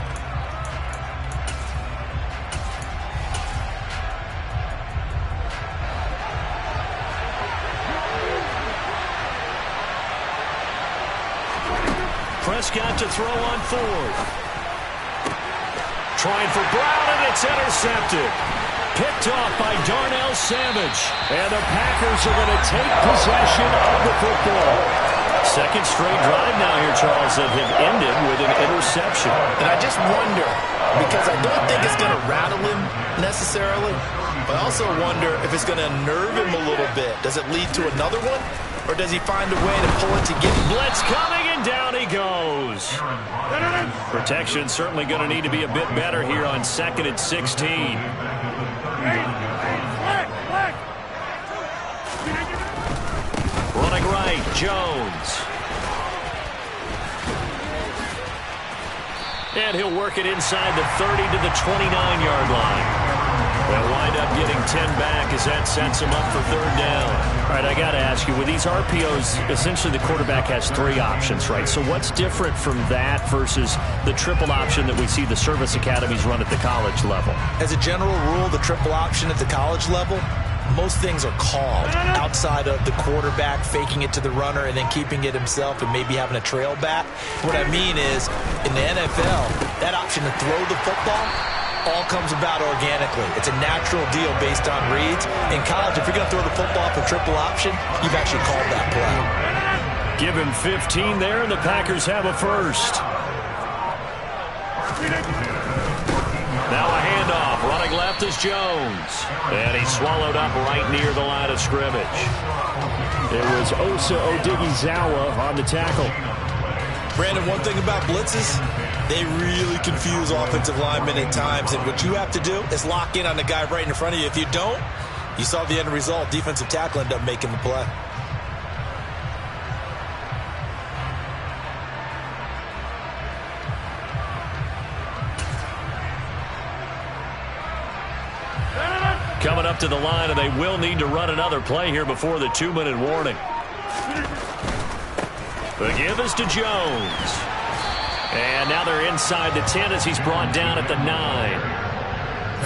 Prescott to throw on fourth. Trying for Brown, and it's intercepted. Picked off by Darnell Savage. And the Packers are going to take possession of the football. Second straight drive now here, Charles, that have ended with an interception. And I just wonder, because I don't think it's going to rattle him necessarily, but I also wonder if it's going to unnerve him a little bit. Does it lead to another one? Or does he find a way to pull it together? Blitz coming, and down he goes. Protection certainly going to need to be a bit better here on 2nd and 16. Running right, Jones. And he'll work it inside the 30 to the 29-yard line. They'll wind up getting 10 back as that sets him up for 3rd down. All right, I got to ask you, with these RPOs, essentially the quarterback has 3 options, right? So what's different from that versus the triple option that we see the service academies run at the college level? As a general rule, the triple option at the college level, most things are called outside of the quarterback faking it to the runner and then keeping it himself and maybe having a trail back. What I mean is, in the NFL, that option to throw the football all comes about organically. It's a natural deal based on reads. In college, if you're going to throw the football for triple option, you've actually called that play. Give him 15 there, and the Packers have a first. Now a handoff. Running left is Jones. And he's swallowed up right near the line of scrimmage. It was Osa Odighizuwa on the tackle. Brandon, one thing about blitzes, they really confuse offensive linemen at times, and what you have to do is lock in on the guy right in front of you. If you don't, you saw the end result. Defensive tackle ended up making the play. Coming up to the line, and they will need to run another play here before the 2-minute warning. The give is to Jones. And now they're inside the 10 as he's brought down at the 9.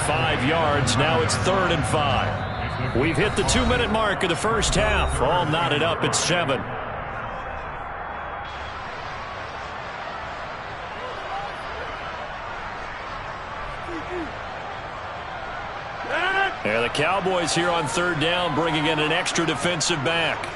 5 yards. Now it's 3rd and 5. We've hit the 2-minute mark of the first half. All knotted up at 7. And the Cowboys here on 3rd down, bringing in an extra defensive back.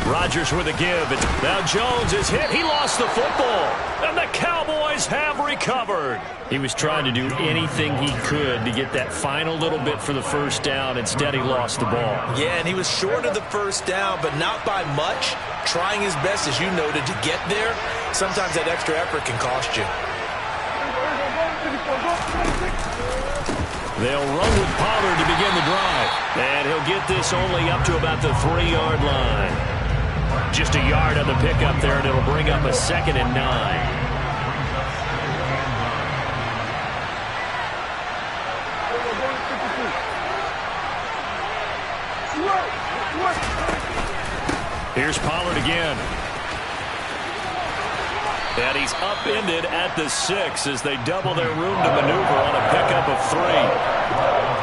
Rodgers with a give. Now Jones is hit. He lost the football. And the Cowboys have recovered. He was trying to do anything he could to get that final little bit for the first down. Instead, he lost the ball. Yeah, and he was short of the first down, but not by much. Trying his best, as you noted, to get there. Sometimes that extra effort can cost you. They'll run with Pollard to begin the drive. And he'll get this only up to about the 3-yard line. Just a yard on the pickup there, and it'll bring up a 2nd and 9. Here's Pollard again. And he's upended at the 6 as they double their room to maneuver on a pickup of 3.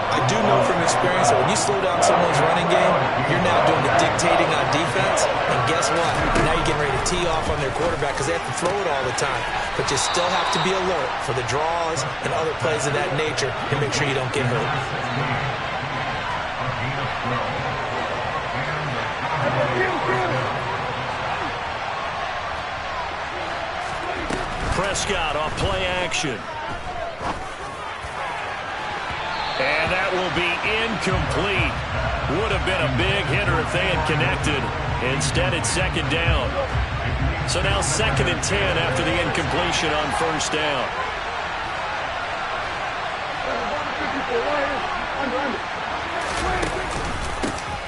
I do know from experience that when you slow down someone's running game, you're now doing the dictating on defense. And guess what? Now you're getting ready to tee off on their quarterback because they have to throw it all the time. But you still have to be alert for the draws and other plays of that nature and make sure you don't get hurt. Prescott off play action. And that will be incomplete. Would have been a big hitter if they had connected. Instead, it's 2nd down. So now 2nd and 10 after the incompletion on first down.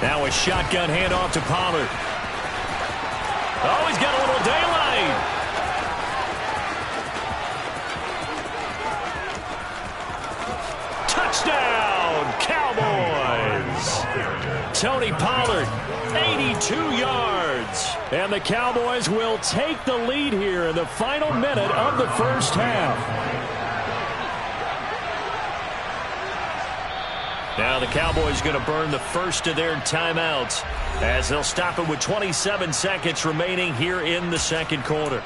Now a shotgun handoff to Pollard. Oh, he's got a little daylight. Touchdown, Cowboys! Tony Pollard, 82 yards. And the Cowboys will take the lead here in the final minute of the first half. Now the Cowboys going to burn the first of their timeouts as they'll stop it with 27 seconds remaining here in the second quarter.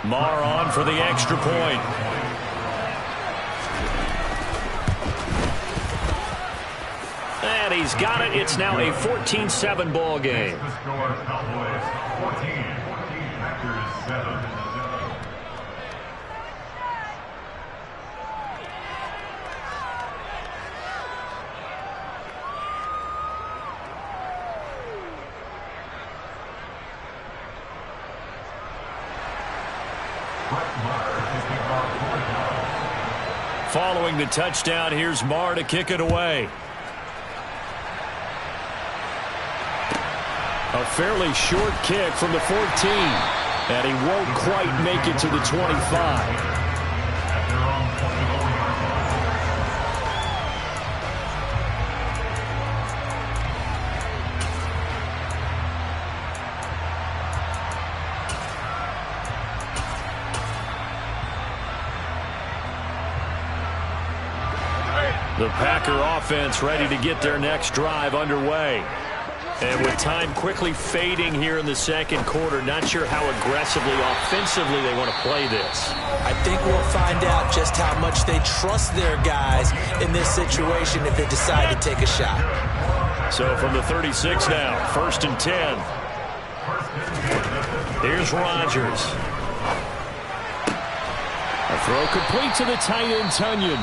Marr on for the extra point. And he's got it. It's now a 14-7 ball game. The score, Cowboys 14, Packers 7. Following the touchdown, here's Marr to kick it away. A fairly short kick from the 14. And he won't quite make it to the 25. The Packer offense ready to get their next drive underway. And with time quickly fading here in the second quarter, not sure how aggressively, offensively they want to play this. I think we'll find out just how much they trust their guys in this situation if they decide to take a shot. So from the 36 now, 1st and 10. Here's Rodgers. A throw complete to the tight end, Tunyon.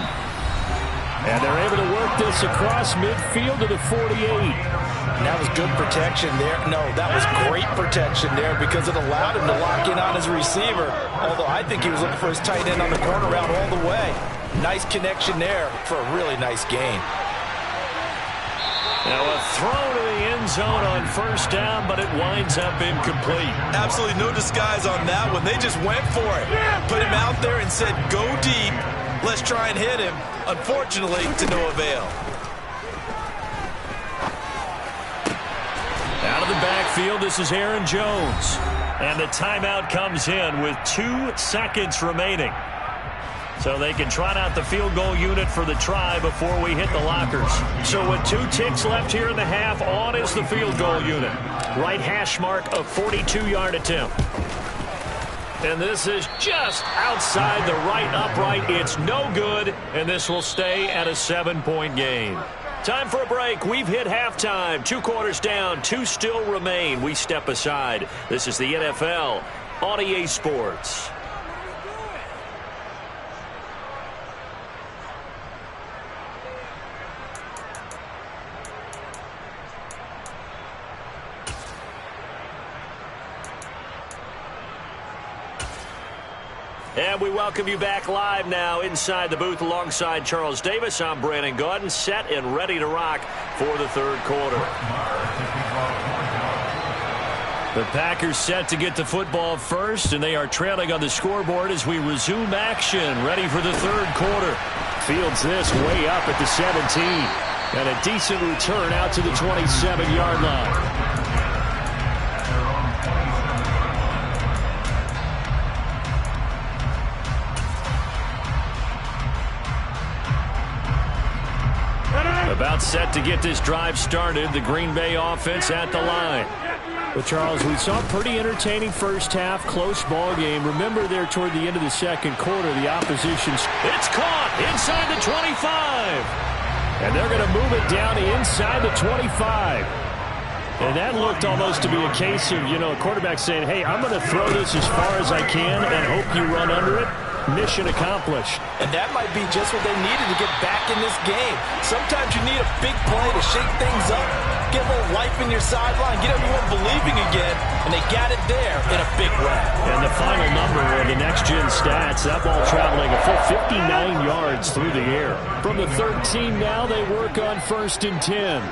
And they're able to work this across midfield to the 48. And that was good protection there. No, that was great protection there because it allowed him to lock in on his receiver. Although I think he was looking for his tight end on the corner route all the way. Nice connection there for a really nice gain. Now a throw to the end zone on first down, but it winds up incomplete. Absolutely no disguise on that one. They just went for it. Put him out there and said, go deep. Let's try and hit him. Unfortunately, to no avail. Out of the backfield, this is Aaron Jones. And the timeout comes in with 2 seconds remaining. So they can trot out the field goal unit for the try before we hit the lockers. So with 2 ticks left here in the half, on is the field goal unit. Right hash mark, a 42-yard attempt. And this is just outside the right upright. It's no good, and this will stay at a 7-point game. Time for a break. We've hit halftime. 2 quarters down, 2 still remain. We step aside. This is the NFL on EA Sports. And we welcome you back live now inside the booth alongside Charles Davis. I'm Brandon Gaudin, set and ready to rock for the third quarter. The Packers set to get the football first, and they are trailing on the scoreboard as we resume action, ready for the third quarter. Fields this way up at the 17, and a decent return out to the 27-yard line. About set to get this drive started, the Green Bay offense at the line. But, Charles, we saw a pretty entertaining first half, close ball game. Remember there toward the end of the second quarter, the opposition's... It's caught inside the 25. And they're going to move it down to inside the 25. And that looked almost to be a case of, a quarterback saying, hey, I'm going to throw this as far as I can and hope you run under it. Mission accomplished. And that might be just what they needed to get back in this game. Sometimes you need a big play to shake things up, get a little life in your sideline, get everyone believing again, and they got it there in a big way. And the final number of the next-gen stats, that ball traveling a full 59 yards through the air. From the 13 now, they work on 1st and 10.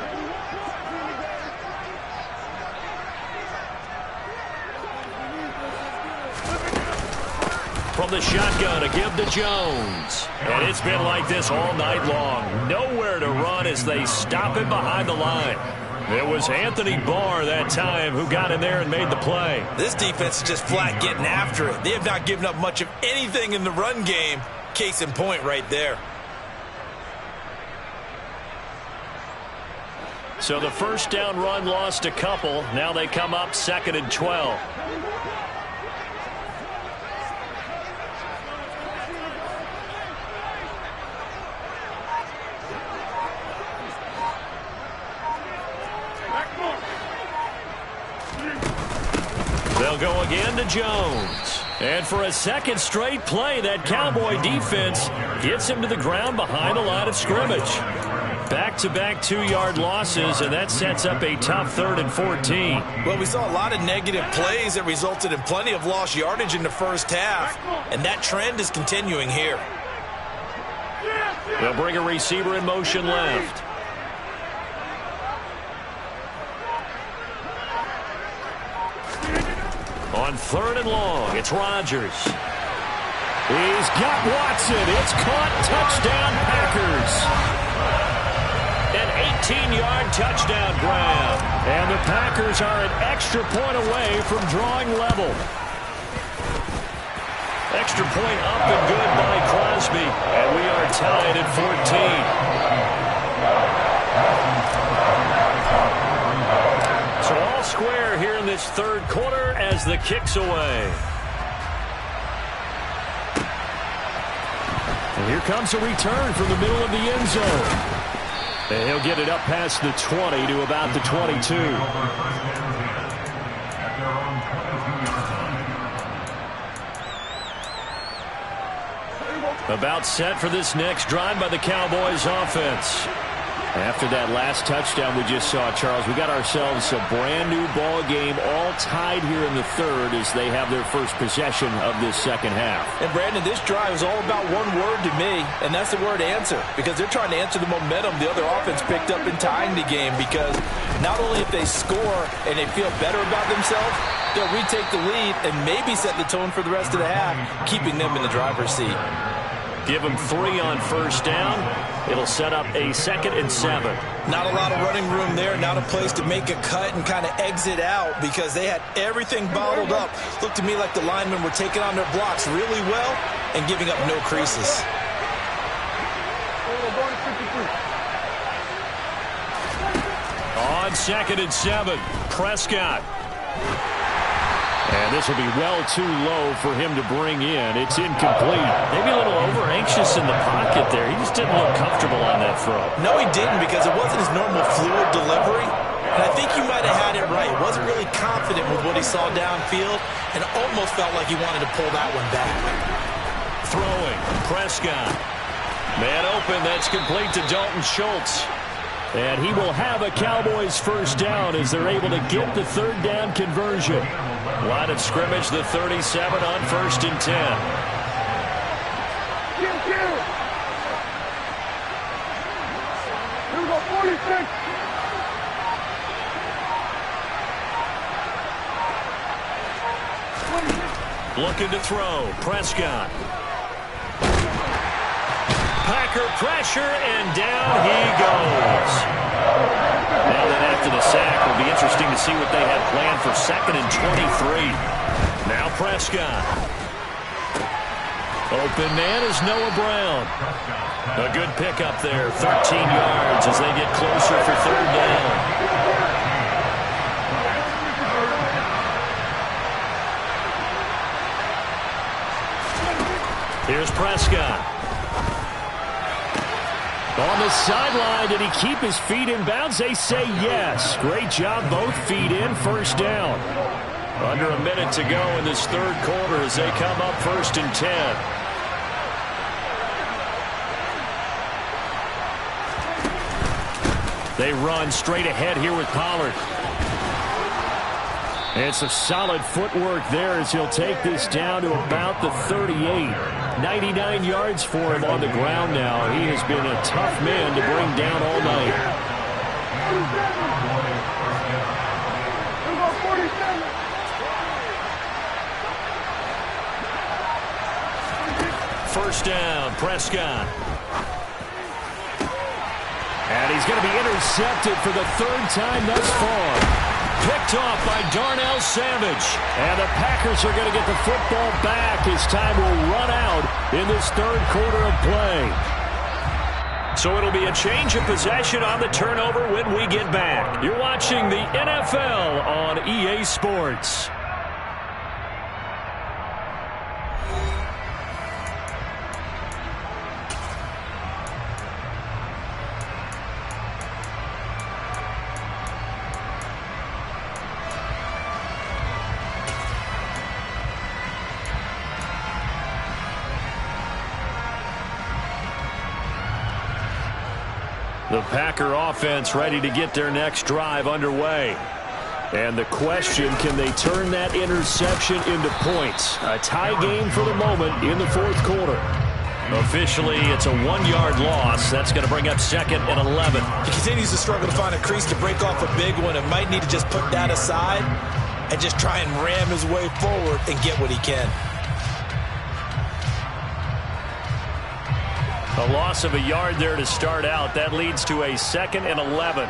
From the shotgun, a give to Jones. And it's been like this all night long. Nowhere to run as they stop him behind the line. It was Anthony Barr that time who got in there and made the play. This defense is just flat getting after it. They have not given up much of anything in the run game. Case in point right there. So the first down run lost a couple. Now they come up 2nd and 12. They'll go again to Jones. And for a second straight play, that Cowboy defense gets him to the ground behind the line of scrimmage. Back-to-back 2-yard losses, and that sets up a tough 3rd and 14. Well, we saw a lot of negative plays that resulted in plenty of lost yardage in the first half, and that trend is continuing here. They'll bring a receiver in motion left. On 3rd and long, it's Rodgers. He's got Watson. It's caught. Touchdown, Packers. An 18-yard touchdown grab. And the Packers are an extra point away from drawing level. Extra point up and good by Crosby. And we are tied at 14. So all square here in this 3rd quarter as the kick's away. And here comes a return from the middle of the end zone. And he'll get it up past the 20 to about the 22. About set for this next drive by the Cowboys offense. After that last touchdown we just saw, Charles, we got ourselves a brand new ball game, all tied here in the 3rd as they have their first possession of this second half. And Brandon, this drive is all about one word to me, and that's the word answer, because they're trying to answer the momentum the other offense picked up in tying the game, because not only if they score and they feel better about themselves, they'll retake the lead and maybe set the tone for the rest of the half, keeping them in the driver's seat. Give them 3 on first down. It'll set up a 2nd and 7. Not a lot of running room there. Not a place to make a cut and kind of exit out because they had everything bottled up. Looked to me like the linemen were taking on their blocks really well and giving up no creases. On 2nd and 7, Prescott. And this will be well too low for him to bring in. It's incomplete. Maybe a little over-anxious in the pocket there. He just didn't look comfortable on that throw. No, he didn't, because it wasn't his normal fluid delivery. And I think you might have had it right. Wasn't really confident with what he saw downfield and almost felt like he wanted to pull that one back. Throwing, Prescott. Man open, that's complete to Dalton Schultz. And he will have a Cowboys first down as they're able to get the 3rd down conversion. Line of scrimmage, the 37 on 1st and 10. Here we go, 46. Looking to throw, Prescott. Packer pressure, and down he goes. Now that after the sack, will be interesting to see what they have planned for 2nd and 23. Now Prescott. Open man is Noah Brown. A good pickup there, 13 yards as they get closer for 3rd down. Here's Prescott. On the sideline, did he keep his feet in bounds? They say yes. Great job, both feet in, first down. Under a minute to go in this 3rd quarter as they come up 1st and 10. They run straight ahead here with Pollard. It's a solid footwork there as he'll take this down to about the 38. 99 yards for him on the ground now. He has been a tough man to bring down all night. First down, Prescott. And he's going to be intercepted for the third time thus far. Picked off by Darnell Savage. And the Packers are going to get the football back as time will run out in this third quarter of play. So it'll be a change of possession on the turnover when we get back. You're watching the NFL on EA Sports. The Packer offense ready to get their next drive underway. And the question, can they turn that interception into points? A tie game for the moment in the fourth quarter. Officially, it's a 1-yard loss. That's going to bring up 2nd and 11. He continues to struggle to find a crease to break off a big one. It might need to just put that aside and just try and ram his way forward and get what he can. A loss of a yard there to start out. That leads to a 2nd and 11.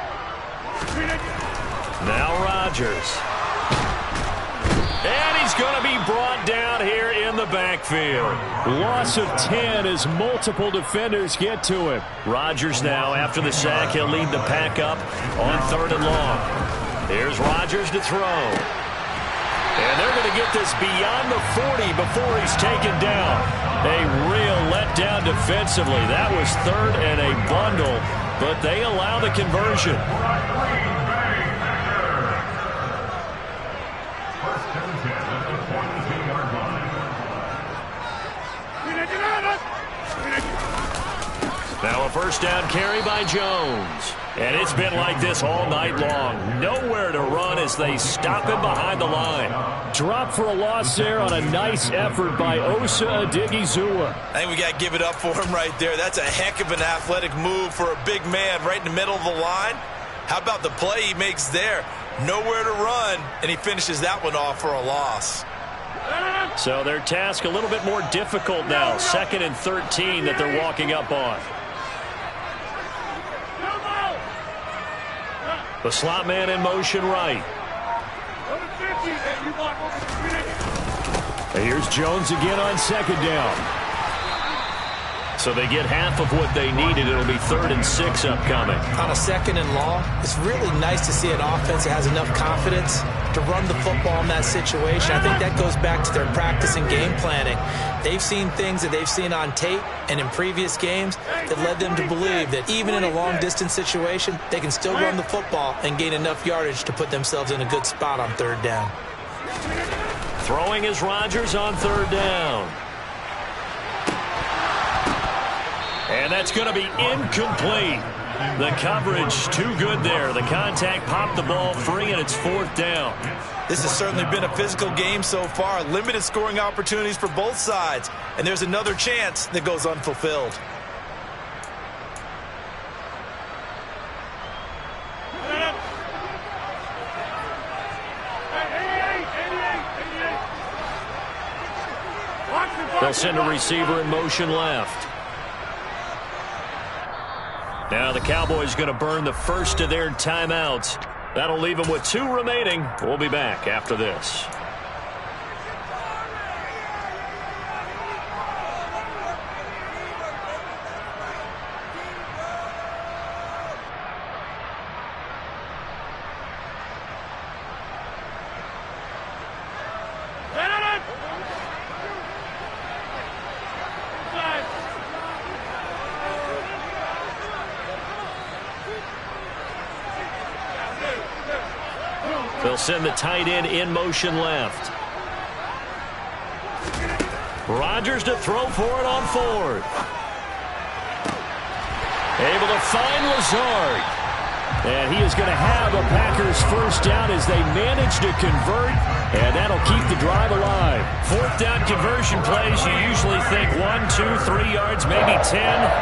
Now Rodgers. And he's going to be brought down here in the backfield. Loss of 10 as multiple defenders get to him. Rodgers now, after the sack, he'll lead the pack up on 3rd and long. Here's Rodgers to throw. And they're going to get this beyond the 40 before he's taken down. A real letdown defensively. That was 3rd and a bundle, but they allow the conversion. Now a first down carry by Jones. And it's been like this all night long. Nowhere to run as they stop him behind the line. Drop for a loss there on a nice effort by Osa Odighizuwa. I think we got to give it up for him right there. That's a heck of an athletic move for a big man right in the middle of the line. How about the play he makes there? Nowhere to run, and he finishes that one off for a loss. So their task a little bit more difficult now. 2nd and 13 that they're walking up on. The slot man in motion right. And here's Jones again on 2nd down. So they get half of what they needed. It'll be 3rd and 6 upcoming. On a 2nd and long, it's really nice to see an offense that has enough confidence to run the football in that situation. I think that goes back to their practice and game planning. They've seen things that they've seen on tape and in previous games that led them to believe that even in a long-distance situation, they can still run the football and gain enough yardage to put themselves in a good spot on 3rd down. Throwing is Rodgers on 3rd down. And that's going to be incomplete. The coverage too good there. The contact popped the ball free, and it's 4th down. This has certainly been a physical game so far. Limited scoring opportunities for both sides. And there's another chance that goes unfulfilled. They'll send a receiver in motion left. Now the Cowboys going to burn the first of their timeouts. That'll leave them with 2 remaining. We'll be back after this. They'll send the tight end in motion left. Rodgers to throw for it on 4th. Able to find Lazard. And he is going to have a Packers first down as they manage to convert, and that'll keep the drive alive. 4th down conversion plays, you usually think 1, 2, 3 yards, maybe 10.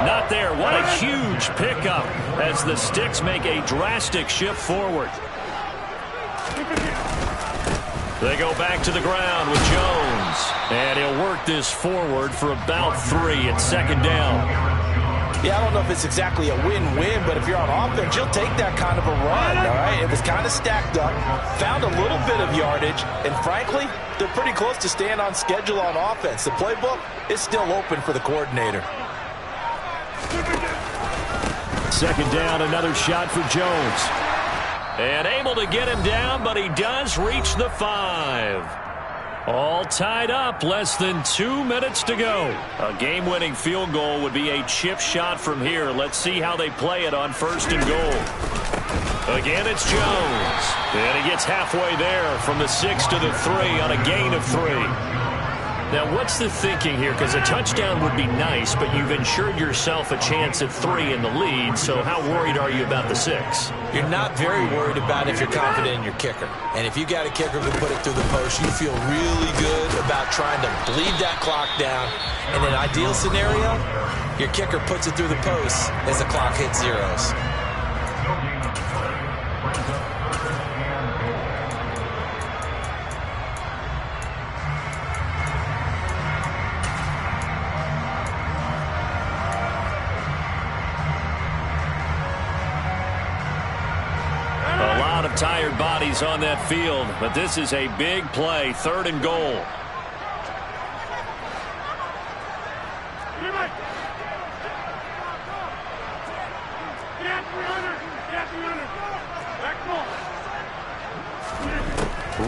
Not there. What a huge pickup as the Sticks make a drastic shift forward. They go back to the ground with Jones. And he'll work this forward for about 3 at 2nd down. Yeah, I don't know if it's exactly a win-win, but if you're on offense, you'll take that kind of a run, all right? It was kind of stacked up, found a little bit of yardage, and frankly, they're pretty close to staying on schedule on offense. The playbook is still open for the coordinator. Second down, another shot for Jones. And able to get him down, but he does reach the 5. All tied up, less than 2 minutes to go. A game-winning field goal would be a chip shot from here. Let's see how they play it on 1st and goal. Again, it's Jones. And he gets halfway there from the 6 to the 3 on a gain of 3. Now, what's the thinking here? Because a touchdown would be nice, but you've ensured yourself a chance at 3 in the lead, so how worried are you about the 6? You're not very worried about it if you're confident in your kicker. And if you got a kicker who can put it through the post, you feel really good about trying to bleed that clock down. In an ideal scenario, your kicker puts it through the post as the clock hits zeros. Tired bodies on that field, but this is a big play. 3rd and goal.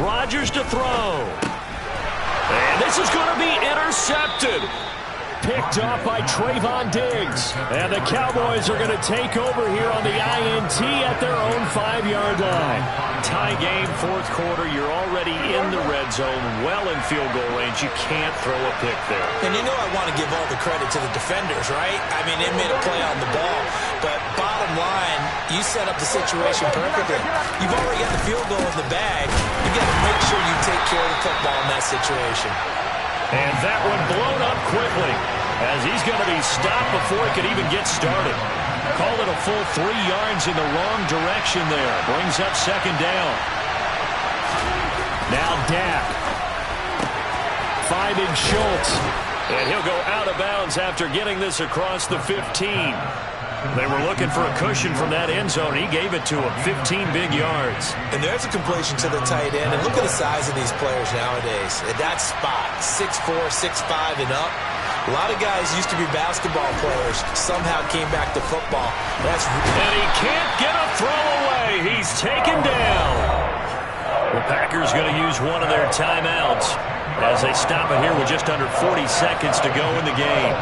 Rodgers to throw. And this is going to be intercepted. Picked off by Trayvon Diggs. And the Cowboys are going to take over here on the INT at their own 5-yard line. Tie game, 4th quarter. You're already in the red zone, well in field goal range. You can't throw a pick there. And you know I want to give all the credit to the defenders, right? I mean, they made a play on the ball. But bottom line, you set up the situation perfectly. You've already got the field goal in the bag. You got to make sure you take care of the football in that situation. And that one blown up quickly as he's going to be stopped before he could even get started. Call it a full 3 yards in the wrong direction there. Brings up 2nd down. Now Dak. Finding Schultz. And he'll go out of bounds after getting this across the 15. They were looking for a cushion from that end zone. He gave it to him. 15 big yards. And there's a completion to the tight end. And look at the size of these players nowadays. At that spot, 6'4", 6'5", and up. A lot of guys used to be basketball players. Somehow came back to football. And he can't get a throw away. He's taken down. The Packers going to use one of their timeouts as they stop it here with just under 40 seconds to go in the game.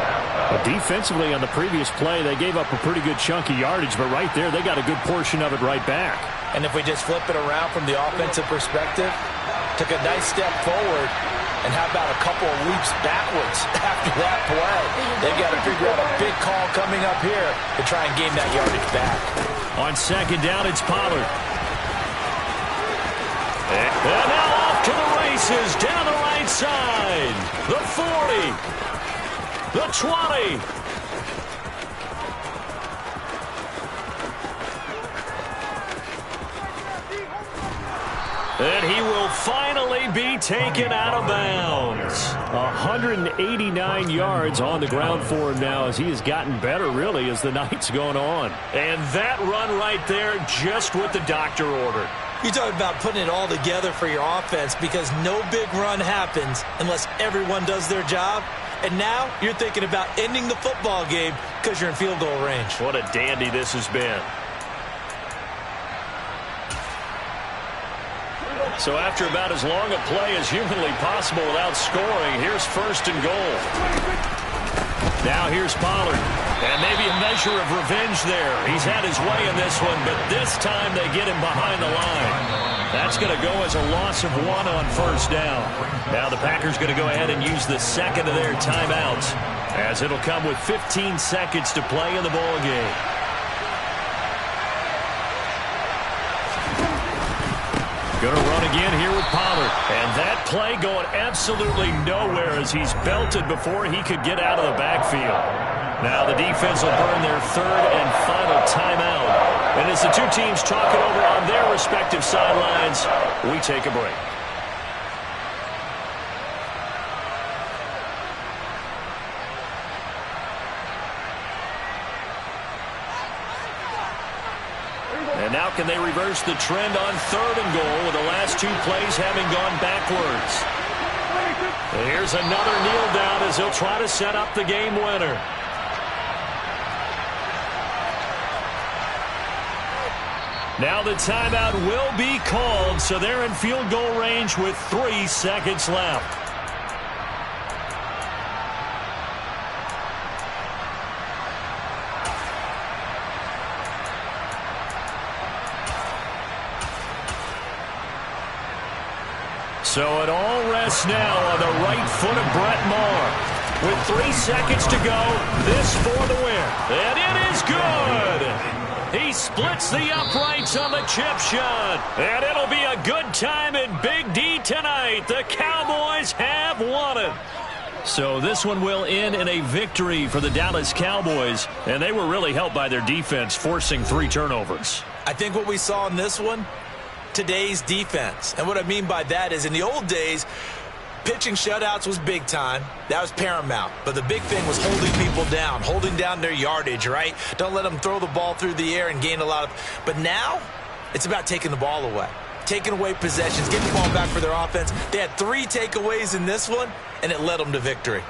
But defensively on the previous play, they gave up a pretty good chunk of yardage, but right there, they got a good portion of it right back. And if we just flip it around from the offensive perspective, took a nice step forward, and how about a couple of leaps backwards after that play? They've got to figure out a big call coming up here to try and gain that yardage back. On 2nd down, it's Pollard. And now off to the races, down the right side. The 40. The 20. And he will finally be taken out of bounds. 189 yards on the ground for him now as he has gotten better, really, as the night's gone on. And that run right there just what the doctor ordered. You talk about putting it all together for your offense because no big run happens unless everyone does their job. And now you're thinking about ending the football game because you're in field goal range. What a dandy this has been. So after about as long a play as humanly possible without scoring, here's 1st and goal. Now here's Pollard. And maybe a measure of revenge there. He's had his way in this one, but this time they get him behind the line. That's going to go as a loss of 1 on 1st down. Now the Packers going to go ahead and use the 2nd of their timeouts as it'll come with 15 seconds to play in the ball game. Going to run again here with Pollard. And that play going absolutely nowhere as he's belted before he could get out of the backfield. Now the defense will burn their 3rd and final timeout. And as the two teams talk it over on their respective sidelines, we take a break. And now can they reverse the trend on 3rd and goal with the last 2 plays having gone backwards? And here's another kneel down as he'll try to set up the game winner. Now the timeout will be called, so they're in field goal range with 3 seconds left. So it all rests now on the right foot of Brett Maher. With 3 seconds to go, this for the win. And it is good! He splits the uprights on the chip shot. And it'll be a good time in Big D tonight. The Cowboys have won it. So this one will end in a victory for the Dallas Cowboys. And they were really helped by their defense, forcing 3 turnovers. I think what we saw in this one, today's defense. And what I mean by that is in the old days, pitching shutouts was big time. That was paramount. But the big thing was holding people down, holding down their yardage, right? Don't let them throw the ball through the air and gain a lot of... But now, it's about taking the ball away. Taking away possessions, getting the ball back for their offense. They had 3 takeaways in this one, and it led them to victory.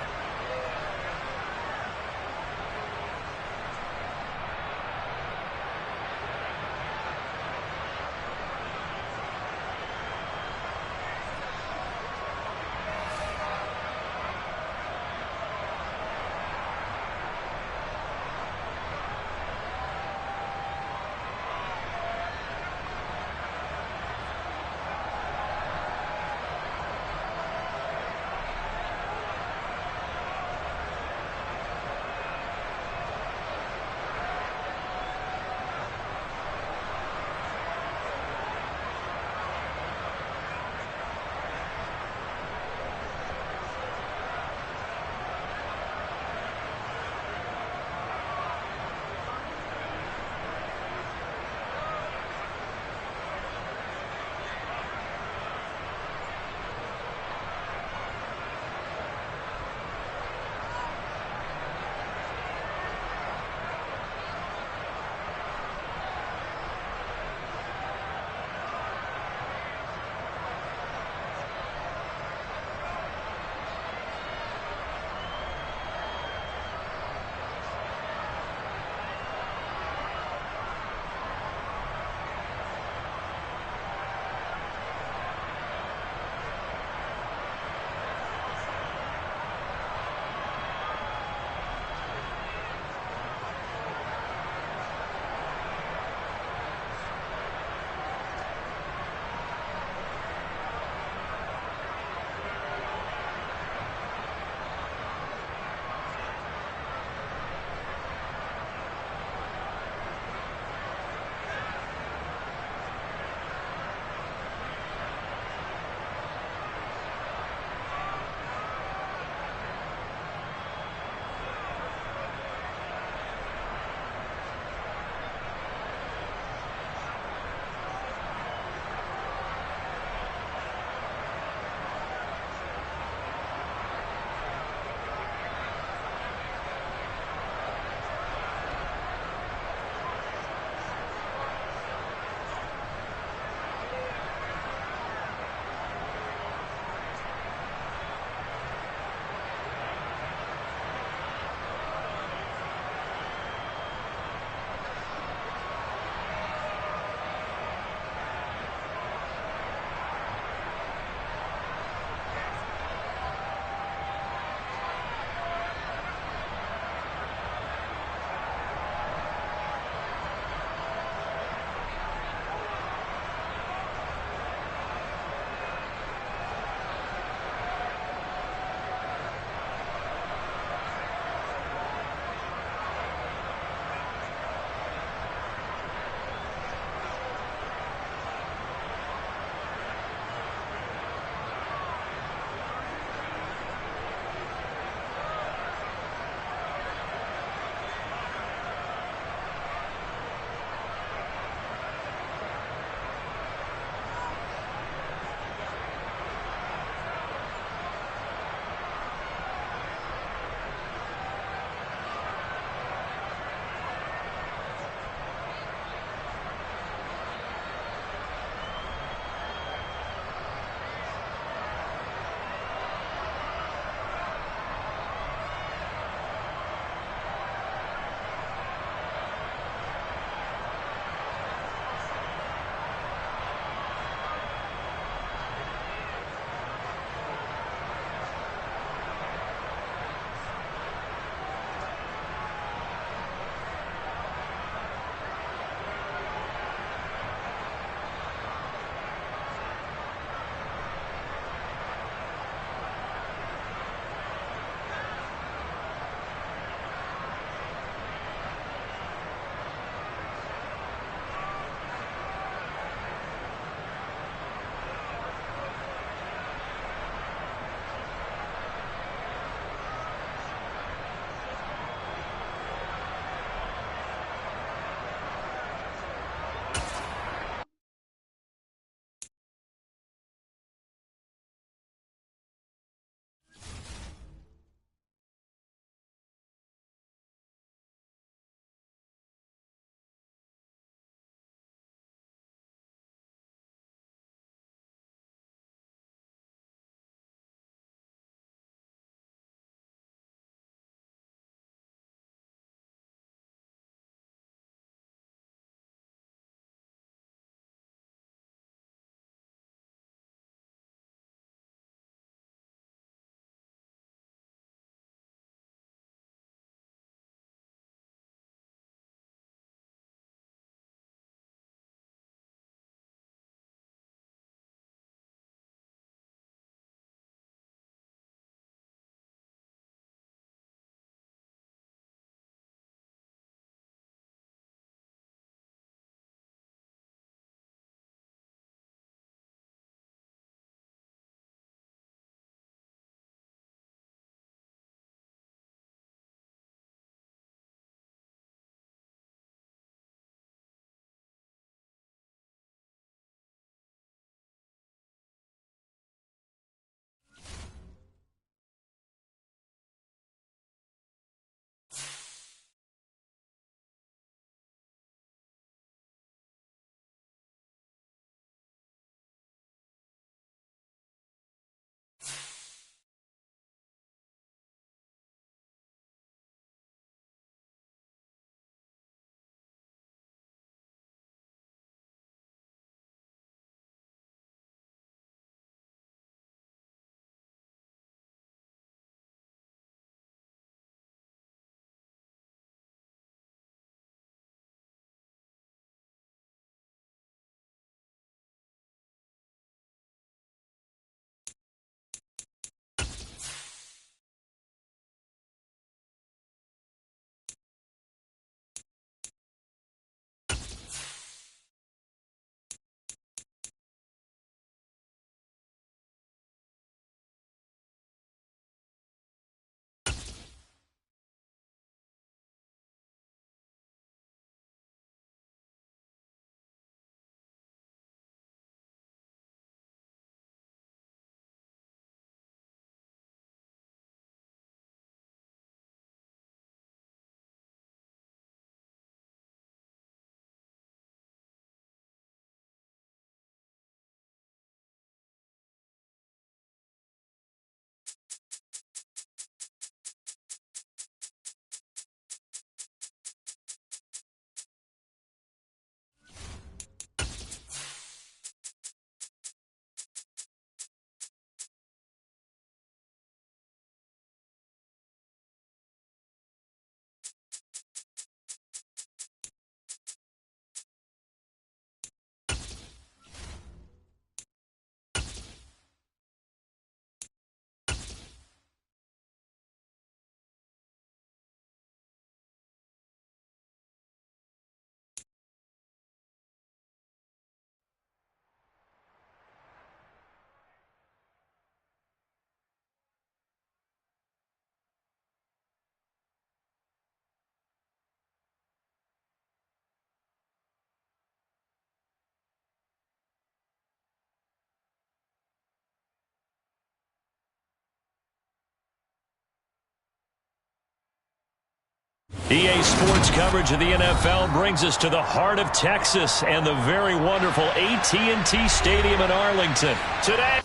EA Sports coverage of the NFL brings us to the heart of Texas and the very wonderful AT&T Stadium in Arlington. Today,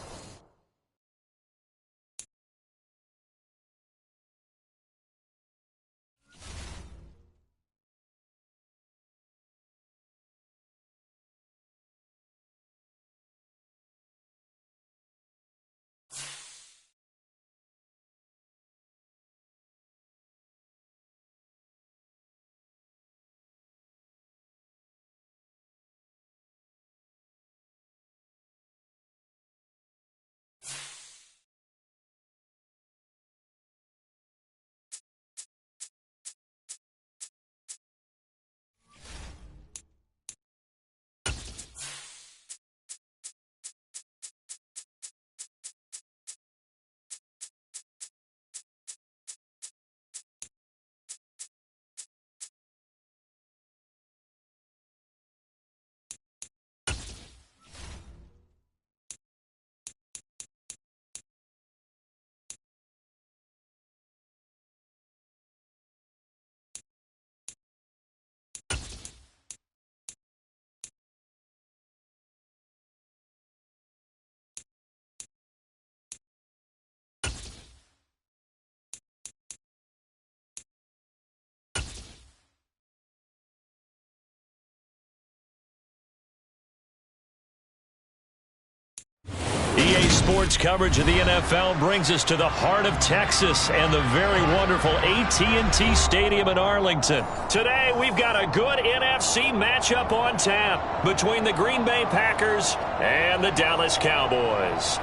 EA Sports coverage of the NFL brings us to the heart of Texas and the very wonderful AT&T Stadium in Arlington. Today, we've got a good NFC matchup on tap between the Green Bay Packers and the Dallas Cowboys.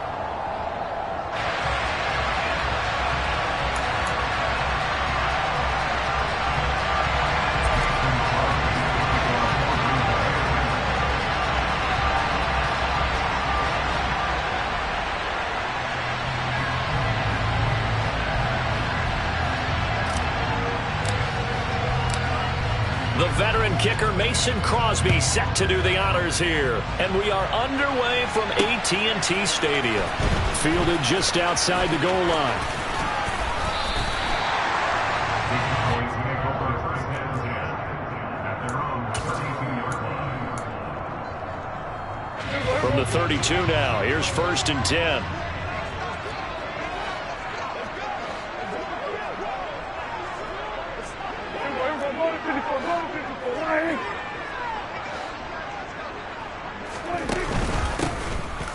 The veteran kicker Mason Crosby set to do the honors here. And we are underway from AT&T Stadium. Fielded just outside the goal line. Boys may go for the first down at their own 32-yard line. From the 32 now, here's 1st and 10.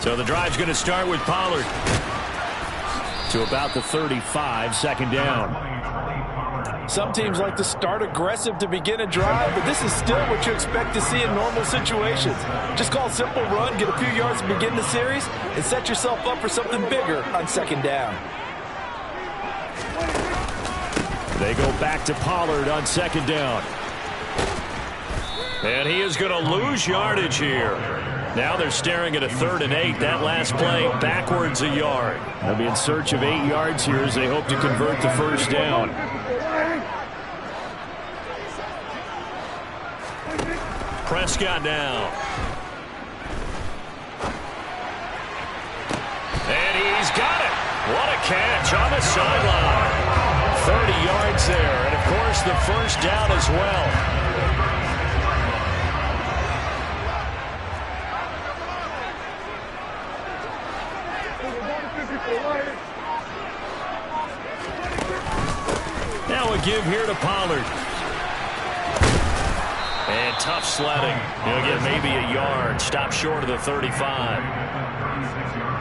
So the drive's going to start with Pollard. To about the 35, 2nd down. Some teams like to start aggressive to begin a drive, but this is still what you expect to see in normal situations. Just call a simple run, get a few yards to begin the series, and set yourself up for something bigger on 2nd down. They go back to Pollard on 2nd down. And he is going to lose yardage here. Now they're staring at a 3rd and 8. That last play backwards a yard. They'll be in search of 8 yards here as they hope to convert the 1st down. Prescott now. And he's got it. What a catch on the sideline. 30 yards there. And, of course, the 1st down as well. Now a give here to Pollard. And tough sledding. He'll get maybe a yard. Stop short of the 35.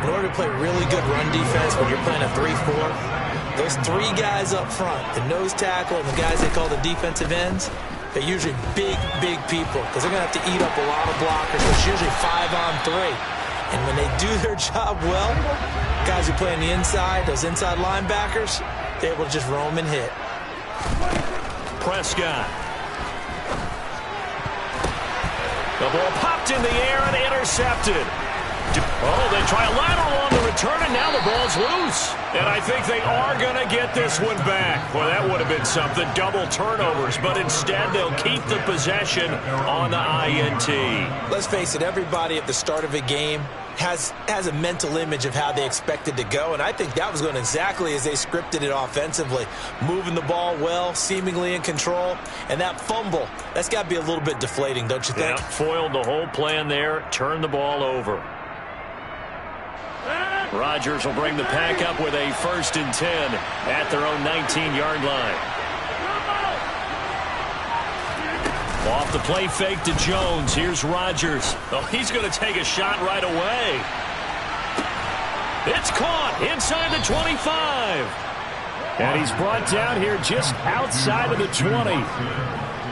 In order to play really good run defense when you're playing a 3-4, those 3 guys up front, the nose tackle and the guys they call the defensive ends, they're usually big, big people because they're going to have to eat up a lot of blockers. It's usually 5-on-3. And when they do their job well, guys who play on the inside, those inside linebackers, they're able to just roam and hit. Prescott. The ball popped in the air and intercepted. Oh, they try a lateral on the return, and now the ball's loose. And I think they are going to get this one back. Well, that would have been something, double turnovers, but instead they'll keep the possession on the INT. Let's face it, everybody at the start of a game has a mental image of how they expected to go, and I think that was going exactly as they scripted it offensively. Moving the ball well, seemingly in control, and that fumble, that's got to be a little bit deflating, don't you think? Yeah, foiled the whole plan there, turned the ball over. Rodgers will bring the pack up with a 1st and 10 at their own 19-yard line. Off the play fake to Jones. Here's Rodgers. Oh, he's going to take a shot right away. It's caught inside the 25. And he's brought down here just outside of the 20.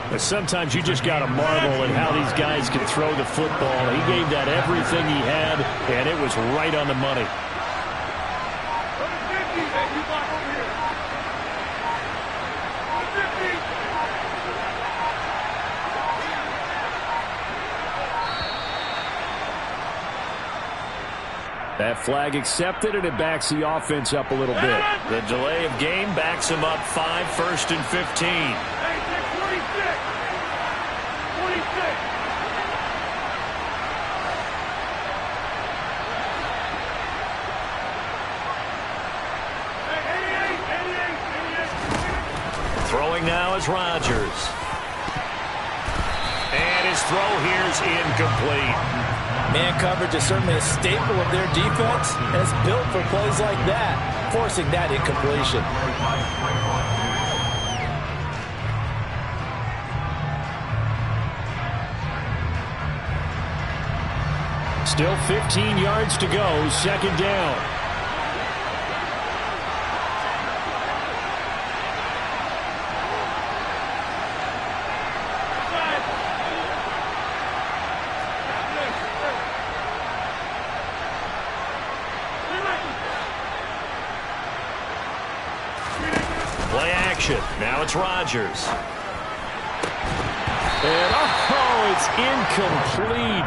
But sometimes you just got to marvel at how these guys can throw the football. He gave that everything he had, and it was right on the money. That flag accepted, and it backs the offense up a little bit. The delay of game backs him up 5, 1st and 15. Throwing now is Rodgers. And his throw here's incomplete. Man coverage is certainly a staple of their defense, and it's built for plays like that, forcing that incompletion. Still 15 yards to go, 2nd down. Now it's Rodgers. And, it's incomplete.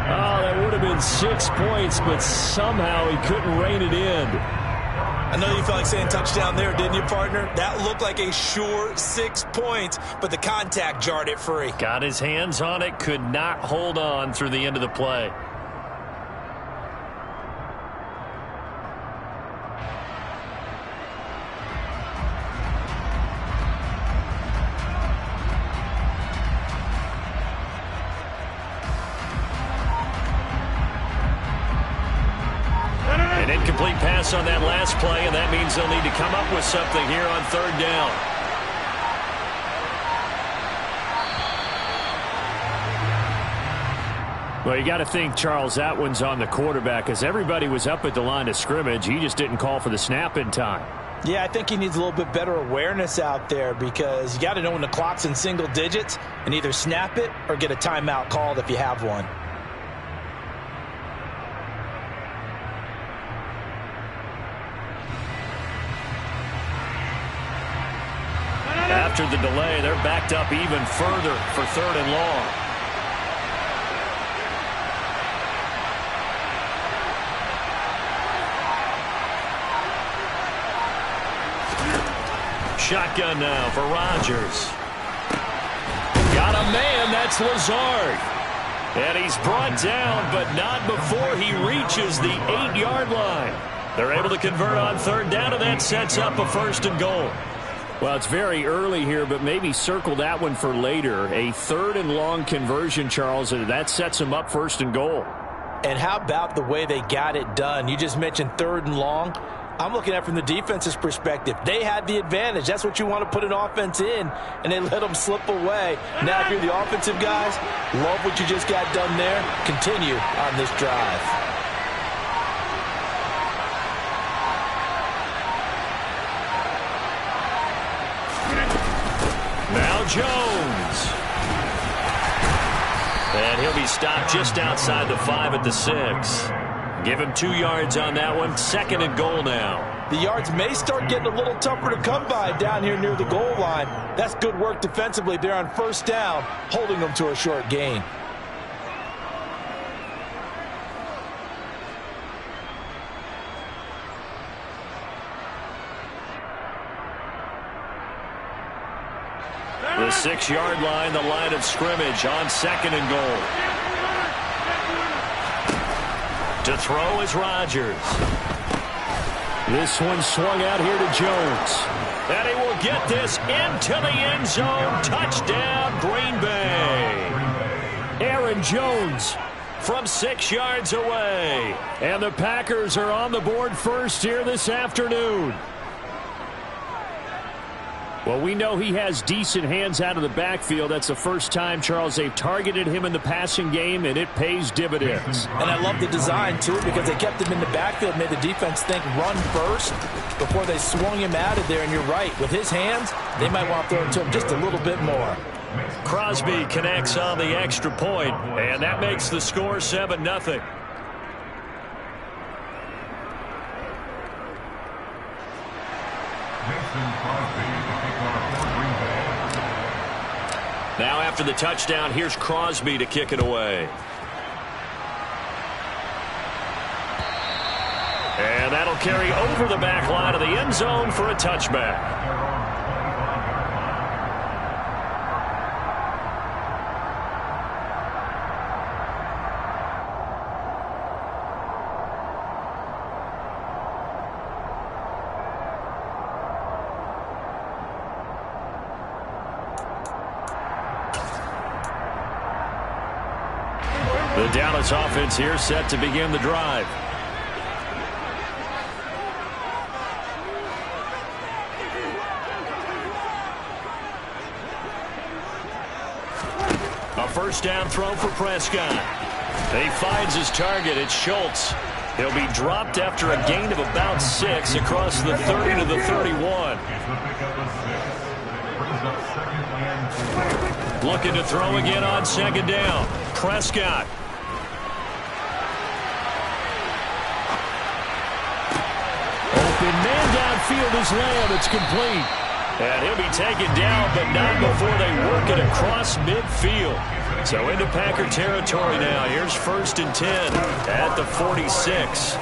Oh, that would have been 6 points, but somehow he couldn't rein it in. I know you felt like saying touchdown there, didn't you, partner? That looked like a sure 6 points, but the contact jarred it free. Got his hands on it, could not hold on through the end of the play. Incomplete pass on that last play, and that means they'll need to come up with something here on 3rd down. Well, you got to think, Charles, that one's on the quarterback, as everybody was up at the line of scrimmage. He just didn't call for the snap in time. Yeah, I think he needs a little bit better awareness out there, because you got to know when the clock's in single digits and either snap it or get a timeout called if you have one. After the delay, they're backed up even further for 3rd and long. Shotgun now for Rodgers. Got a man, that's Lazard. And he's brought down, but not before he reaches the 8-yard line. They're able to convert on 3rd down, and that sets up a 1st and goal. Well, it's very early here, but maybe circle that one for later. A 3rd and long conversion, Charles, and that sets them up 1st and goal. And how about the way they got it done? You just mentioned 3rd and long. I'm looking at it from the defense's perspective. They had the advantage. That's what you want to put an offense in, and they let them slip away. Now, if you're the offensive guys, love what you just got done there. Continue on this drive. Now Jones. And he'll be stopped just outside the 5 at the 6. Give him 2 yards on that one. 2nd and goal now. The yards may start getting a little tougher to come by down here near the goal line. That's good work defensively there on 1st down, holding them to a short gain. 6-yard line, the line of scrimmage on 2nd and goal. To throw is Rodgers. This one swung out here to Jones. And he will get this into the end zone. Touchdown, Green Bay. Aaron Jones from 6 yards away. And the Packers are on the board first here this afternoon. Well, we know he has decent hands out of the backfield. That's the first time, Charles, they've targeted him in the passing game, and it pays dividends. And I love the design, too, because they kept him in the backfield, made the defense think run first before they swung him out of there. And you're right, with his hands, they might want to throw it to him just a little bit more. Crosby connects on the extra point, and that makes the score 7-0. Now after the touchdown, here's Crosby to kick it away. And that'll carry over the back line of the end zone for a touchback. The Dallas offense here set to begin the drive. A first down throw for Prescott. He finds his target. It's Schultz. He'll be dropped after a gain of about 6 across the 30 to the 31. Looking to throw again on 2nd down. Prescott. Open man downfield is Lamb. It's complete. And he'll be taken down, but not before they work it across midfield. So into Packer territory now. Here's 1st and 10 at the 46.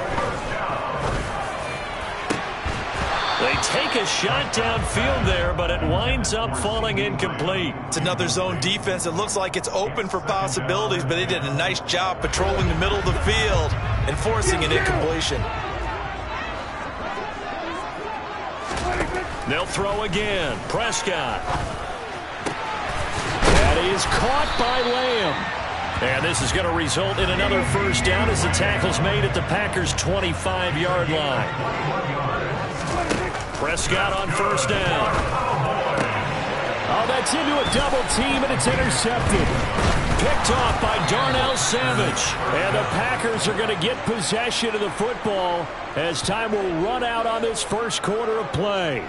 They take a shot downfield there, but it winds up falling incomplete. It's another zone defense. It looks like it's open for possibilities, but they did a nice job patrolling the middle of the field and forcing an incompletion. They'll throw again. Prescott. And he is caught by Lamb. And this is going to result in another first down as the tackle's made at the Packers' 25-yard line. Prescott on 1st down. Oh, that's into a double team, and it's intercepted. Picked off by Darnell Savage. And the Packers are going to get possession of the football as time will run out on this first quarter of play.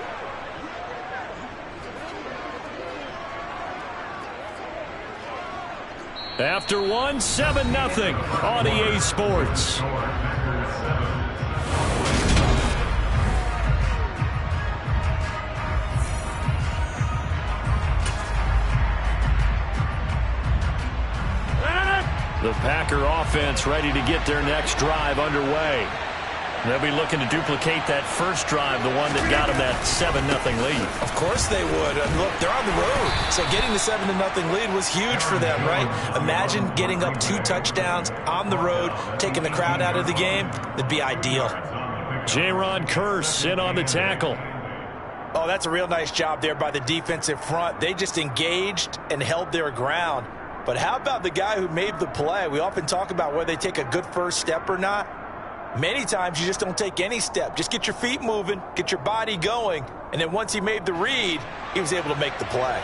After 1, 7-0 on EA Sports. The Packer offense ready to get their next drive underway. They'll be looking to duplicate that first drive, the one that got them that 7-0 lead. Of course they would. And look, they're on the road. So getting the 7-0 lead was huge for them, right? Imagine getting up 2 touchdowns on the road, taking the crowd out of the game. That'd be ideal. Jaron Kearse in on the tackle. Oh, that's a real nice job there by the defensive front. They just engaged and held their ground. But how about the guy who made the play? We often talk about whether they take a good first step or not. Many times you just don't take any step. Just get your feet moving, get your body going, and then once he made the read, he was able to make the play.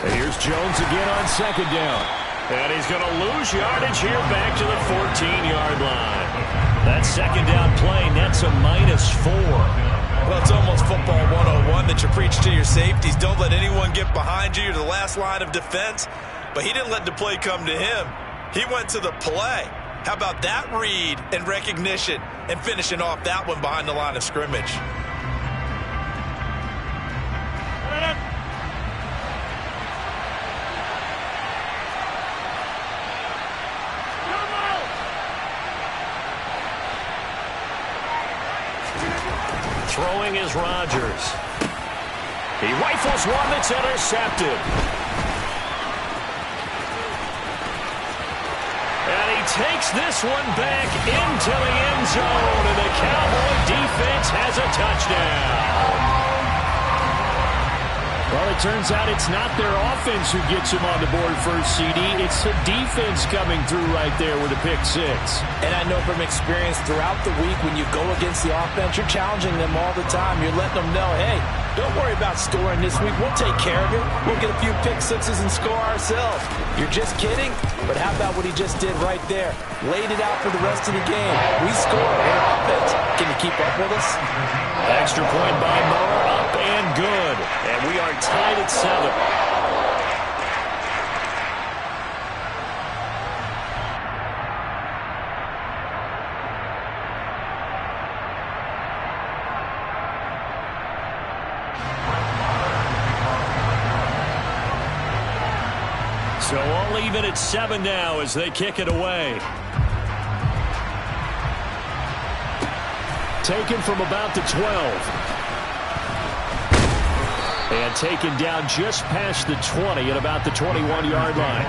And here's Jones again on 2nd down. And he's going to lose yardage here back to the 14-yard line. That 2nd down play nets a -4. Well, it's almost football 101 that you preach to your safeties. Don't let anyone get behind you. You're the last line of defense. But he didn't let the play come to him. He went to the play. How about that read and recognition and finishing off that one behind the line of scrimmage? Throwing is Rodgers. He rifles one that's intercepted. And he takes this one back into the end zone, and the Cowboy defense has a touchdown. Well, it turns out it's not their offense who gets him on the board first, CD. It's the defense coming through right there with a pick six. And I know from experience throughout the week when you go against the offense, you're challenging them all the time. You're letting them know, hey, don't worry about scoring this week. We'll take care of it. We'll get a few pick sixes and score ourselves. You're just kidding? But how about what he just did right there? Laid it out for the rest of the game. We score. Hey, offense, can you keep up with us? Extra point by Moore, up and good. And we are tied at 7. So all even at 7 now as they kick it away. Taken from about the 12. And taken down just past the 20 at about the 21-yard line.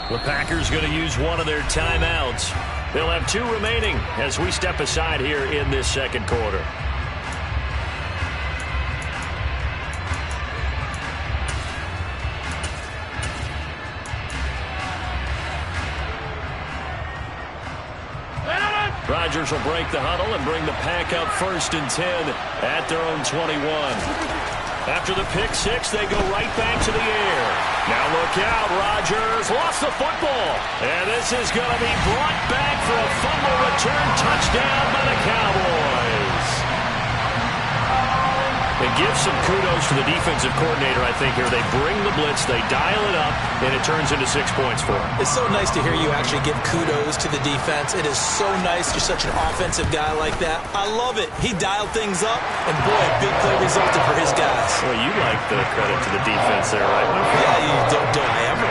The Packers going to use one of their timeouts. They'll have 2 remaining as we step aside here in this second quarter. Rodgers will break the huddle and bring the Pack up 1st and 10 at their own 21. After the pick six, they go right back to the air. Now look out, Rodgers lost the football. And this is going to be brought back for a fumble return touchdown by the Cowboys. It gives some kudos to the defensive coordinator, I think, here. They bring the blitz, they dial it up, and it turns into 6 points for them. It's so nice to hear you actually give kudos to the defense. It is so nice. You're such an offensive guy like that. I love it. He dialed things up, and boy, a big play resulted for his guys. Well, you like the credit to the defense there, right? Yeah, you don't I ever.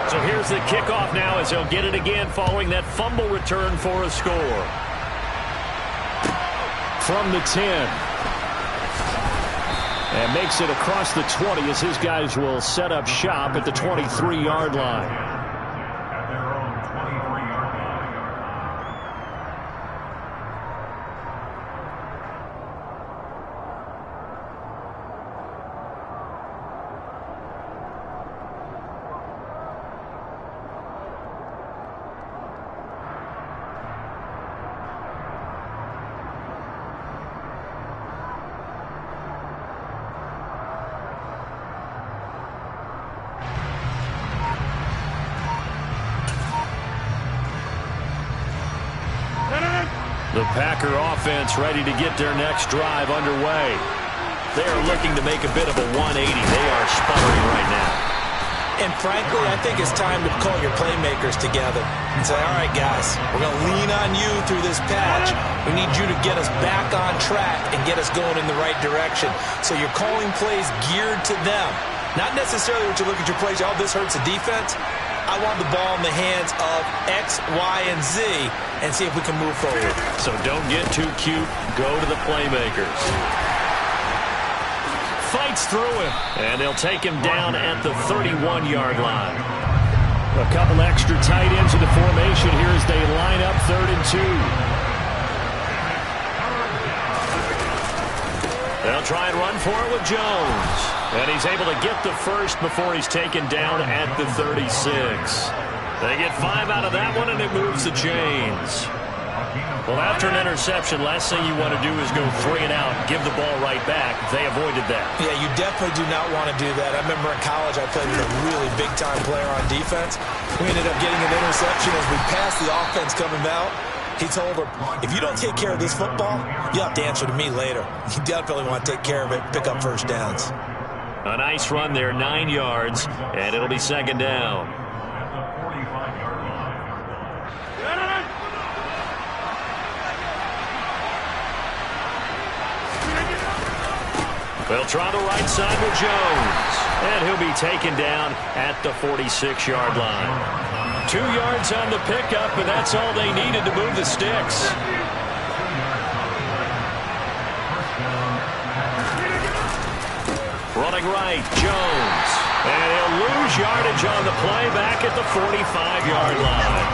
So here's the kickoff now as they'll get it again following that fumble return for a score. From the 10. And makes it across the 20 as his guys will set up shop at the 23-yard line. The Packer offense ready to get their next drive underway. They are looking to make a bit of a 180. They are sputtering right now. And frankly, I think it's time to call your playmakers together and say, all right, guys, we're going to lean on you through this patch. We need you to get us back on track and get us going in the right direction. So you're calling plays geared to them. Not necessarily what you look at your plays, oh, this hurts the defense. I want the ball in the hands of X, Y, and Z and see if we can move forward. So don't get too cute. Go to the playmakers. Fights through him. And they'll take him down at the 31-yard line. A couple extra tight ends in the formation here as they line up 3rd and 2. They'll try and run for it with Jones. And he's able to get the first before he's taken down at the 36. They get 5 out of that one, and it moves the chains. Well, after an interception, last thing you want to do is go 3 and out, give the ball right back. They avoided that. Yeah, you definitely do not want to do that. I remember in college I played with a really big-time player on defense. We ended up getting an interception as we passed the offense coming out. He told him, if you don't take care of this football, you'll have to answer to me later. You definitely want to take care of it, pick up first downs. A nice run there, 9 yards, and it'll be second down. They'll try the right side with Jones, and he'll be taken down at the 46-yard line. 2 yards on the pickup, and that's all they needed to move the sticks. Running right, Jones. And he'll lose yardage on the play back at the 45-yard line.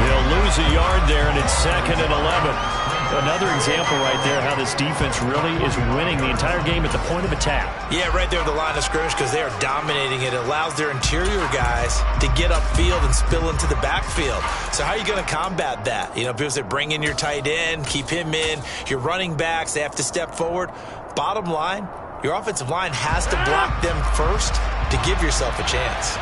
They'll lose a yard there, and it's 2nd and 11. Another example right there how this defense really is winning the entire game at the point of attack. Yeah, right there at the line of scrimmage because they are dominating it. It allows their interior guys to get upfield and spill into the backfield. So how are you going to combat that? You know, people say bring in your tight end, keep him in. Your running backs, they have to step forward. Bottom line, your offensive line has to block them first to give yourself a chance.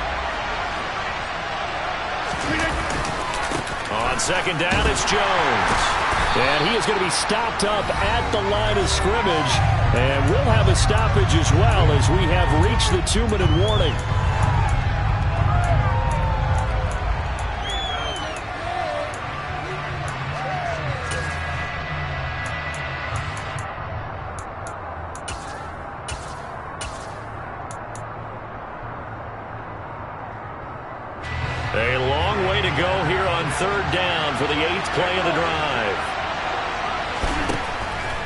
On second down, it's Jones. And he is going to be stopped up at the line of scrimmage. And we'll have a stoppage as well as we have reached the 2-minute warning. A long way to go here on 3rd down for the 8th play of the drive.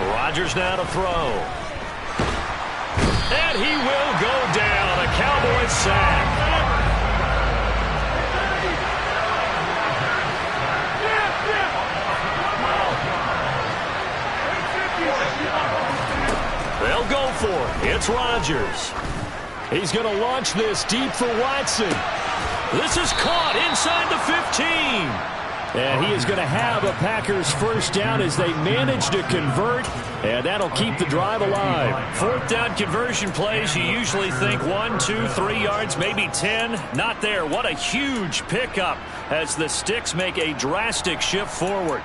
Rodgers now to throw. And he will go down. A Cowboys sack. They'll go for it. It's Rodgers. He's going to launch this deep for Watson. This is caught inside the 15. And he is going to have a Packers first down as they manage to convert, and that'll keep the drive alive. 4th down conversion plays, you usually think 1, 2, 3 yards, maybe 10. Not there. What a huge pickup as the sticks make a drastic shift forward.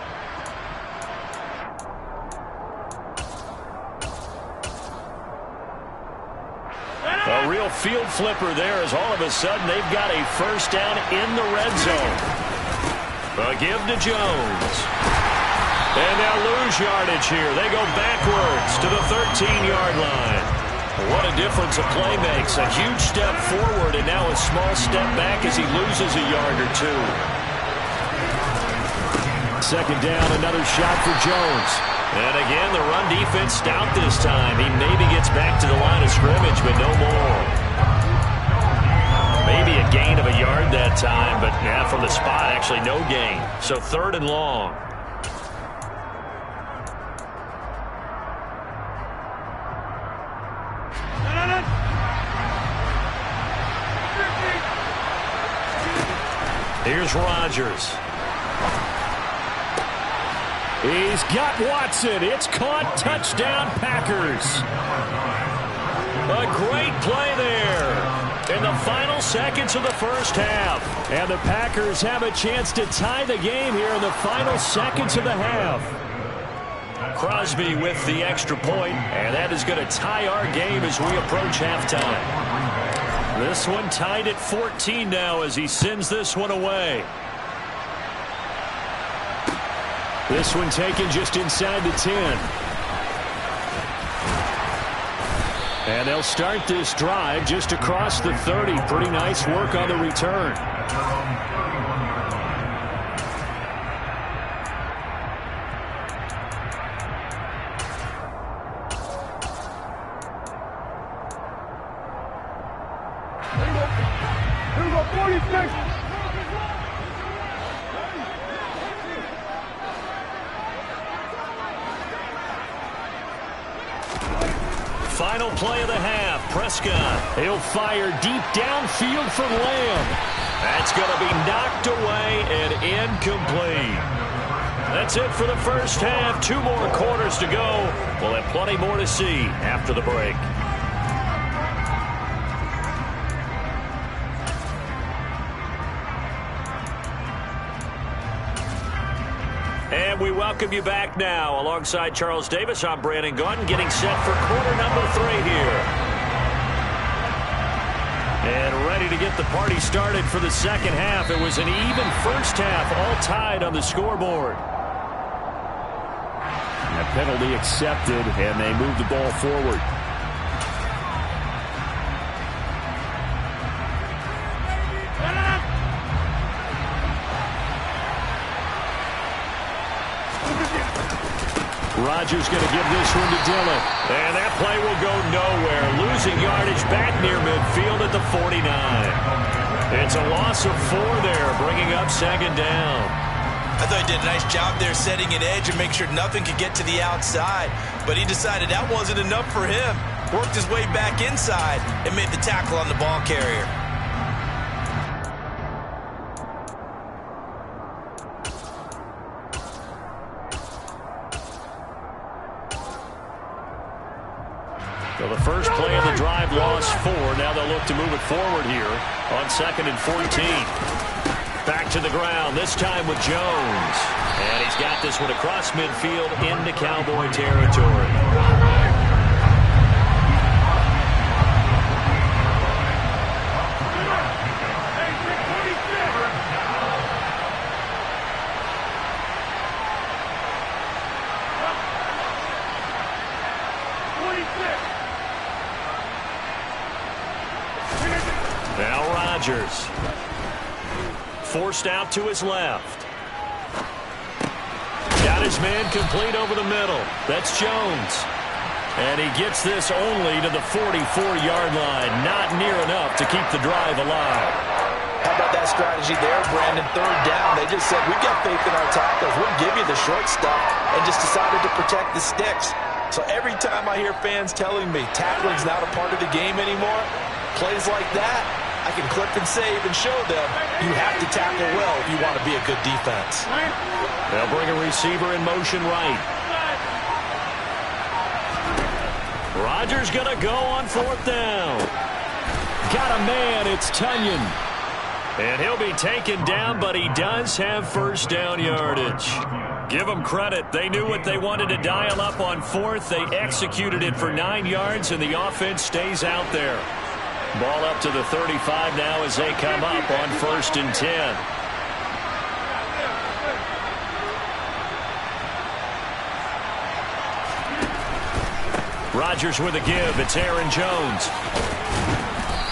A real field flipper there as all of a sudden they've got a first down in the red zone. A give to Jones. And they'll lose yardage here. They go backwards to the 13-yard line. What a difference a play makes. A huge step forward and now a small step back as he loses a yard or 2. Second down, another shot for Jones. And again, the run defense stout this time. He maybe gets back to the line of scrimmage, but no more. Maybe a gain of a yard that time, but yeah, from the spot, actually no gain. So 3rd and long. Here's Rodgers. He's got Watson. It's caught. Touchdown, Packers. A great play there in the final seconds of the first half. And the Packers have a chance to tie the game here in the final seconds of the half. Crosby with the extra point, and that is going to tie our game as we approach halftime. This one tied at 14 now as he sends this one away. This one taken just inside the 10. And they'll start this drive just across the 30. Pretty nice work on the return. Here we go, 46. Final play of the half. Prescott. He'll fire deep downfield for Lamb. That's going to be knocked away and incomplete. That's it for the first half. 2 more quarters to go. We'll have plenty more to see after the break. And we welcome you back now. Alongside Charles Davis, I'm Brandon Gaudin, getting set for quarter number 3 here. And ready to get the party started for the second half. It was an even first half, all tied on the scoreboard. A penalty accepted, and they move the ball forward. Rodgers going to give this one to Dillon. And that play will go nowhere. Losing yardage back near midfield at the 49. It's a loss of 4 there, bringing up second down. I thought he did a nice job there setting an edge and make sure nothing could get to the outside. But he decided that wasn't enough for him. Worked his way back inside and made the tackle on the ball carrier. So the first play of the drive lost 4. Now they'll look to move it forward here on 2nd and 14. Back to the ground, this time with Jones. And he's got this one across midfield into Cowboy territory. Now Rodgers. Forced out to his left. Got his man complete over the middle. That's Jones. And he gets this only to the 44-yard line. Not near enough to keep the drive alive. How about that strategy there, Brandon? 3rd down. They just said, we got faith in our tackles. We'll give you the short stuff, and just decided to protect the sticks. So every time I hear fans telling me tackling's not a part of the game anymore, plays like that, I can clip and save and show them you have to tackle well if you want to be a good defense. They'll bring a receiver in motion right. Rodgers going to go on 4th down. Got a man, it's Tunyon. And he'll be taken down, but he does have first down yardage. Give them credit. They knew what they wanted to dial up on 4th. They executed it for 9 yards, and the offense stays out there. Ball up to the 35 now as they come up on 1st and 10. Rodgers with a give. It's Aaron Jones.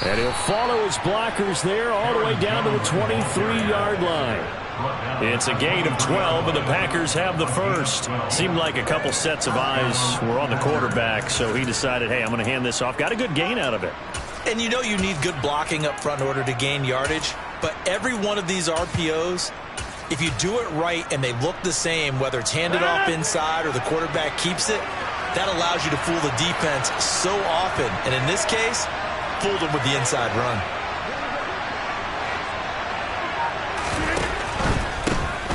And he'll follow his blockers there all the way down to the 23-yard line. It's a gain of 12, and the Packers have the first. Seemed like a couple sets of eyes were on the quarterback, so he decided, hey, I'm going to hand this off. Got a good gain out of it. And you know you need good blocking up front in order to gain yardage, but every one of these RPOs, if you do it right and they look the same, whether it's handed off inside or the quarterback keeps it, that allows you to fool the defense so often. And in this case, fooled them with the inside run.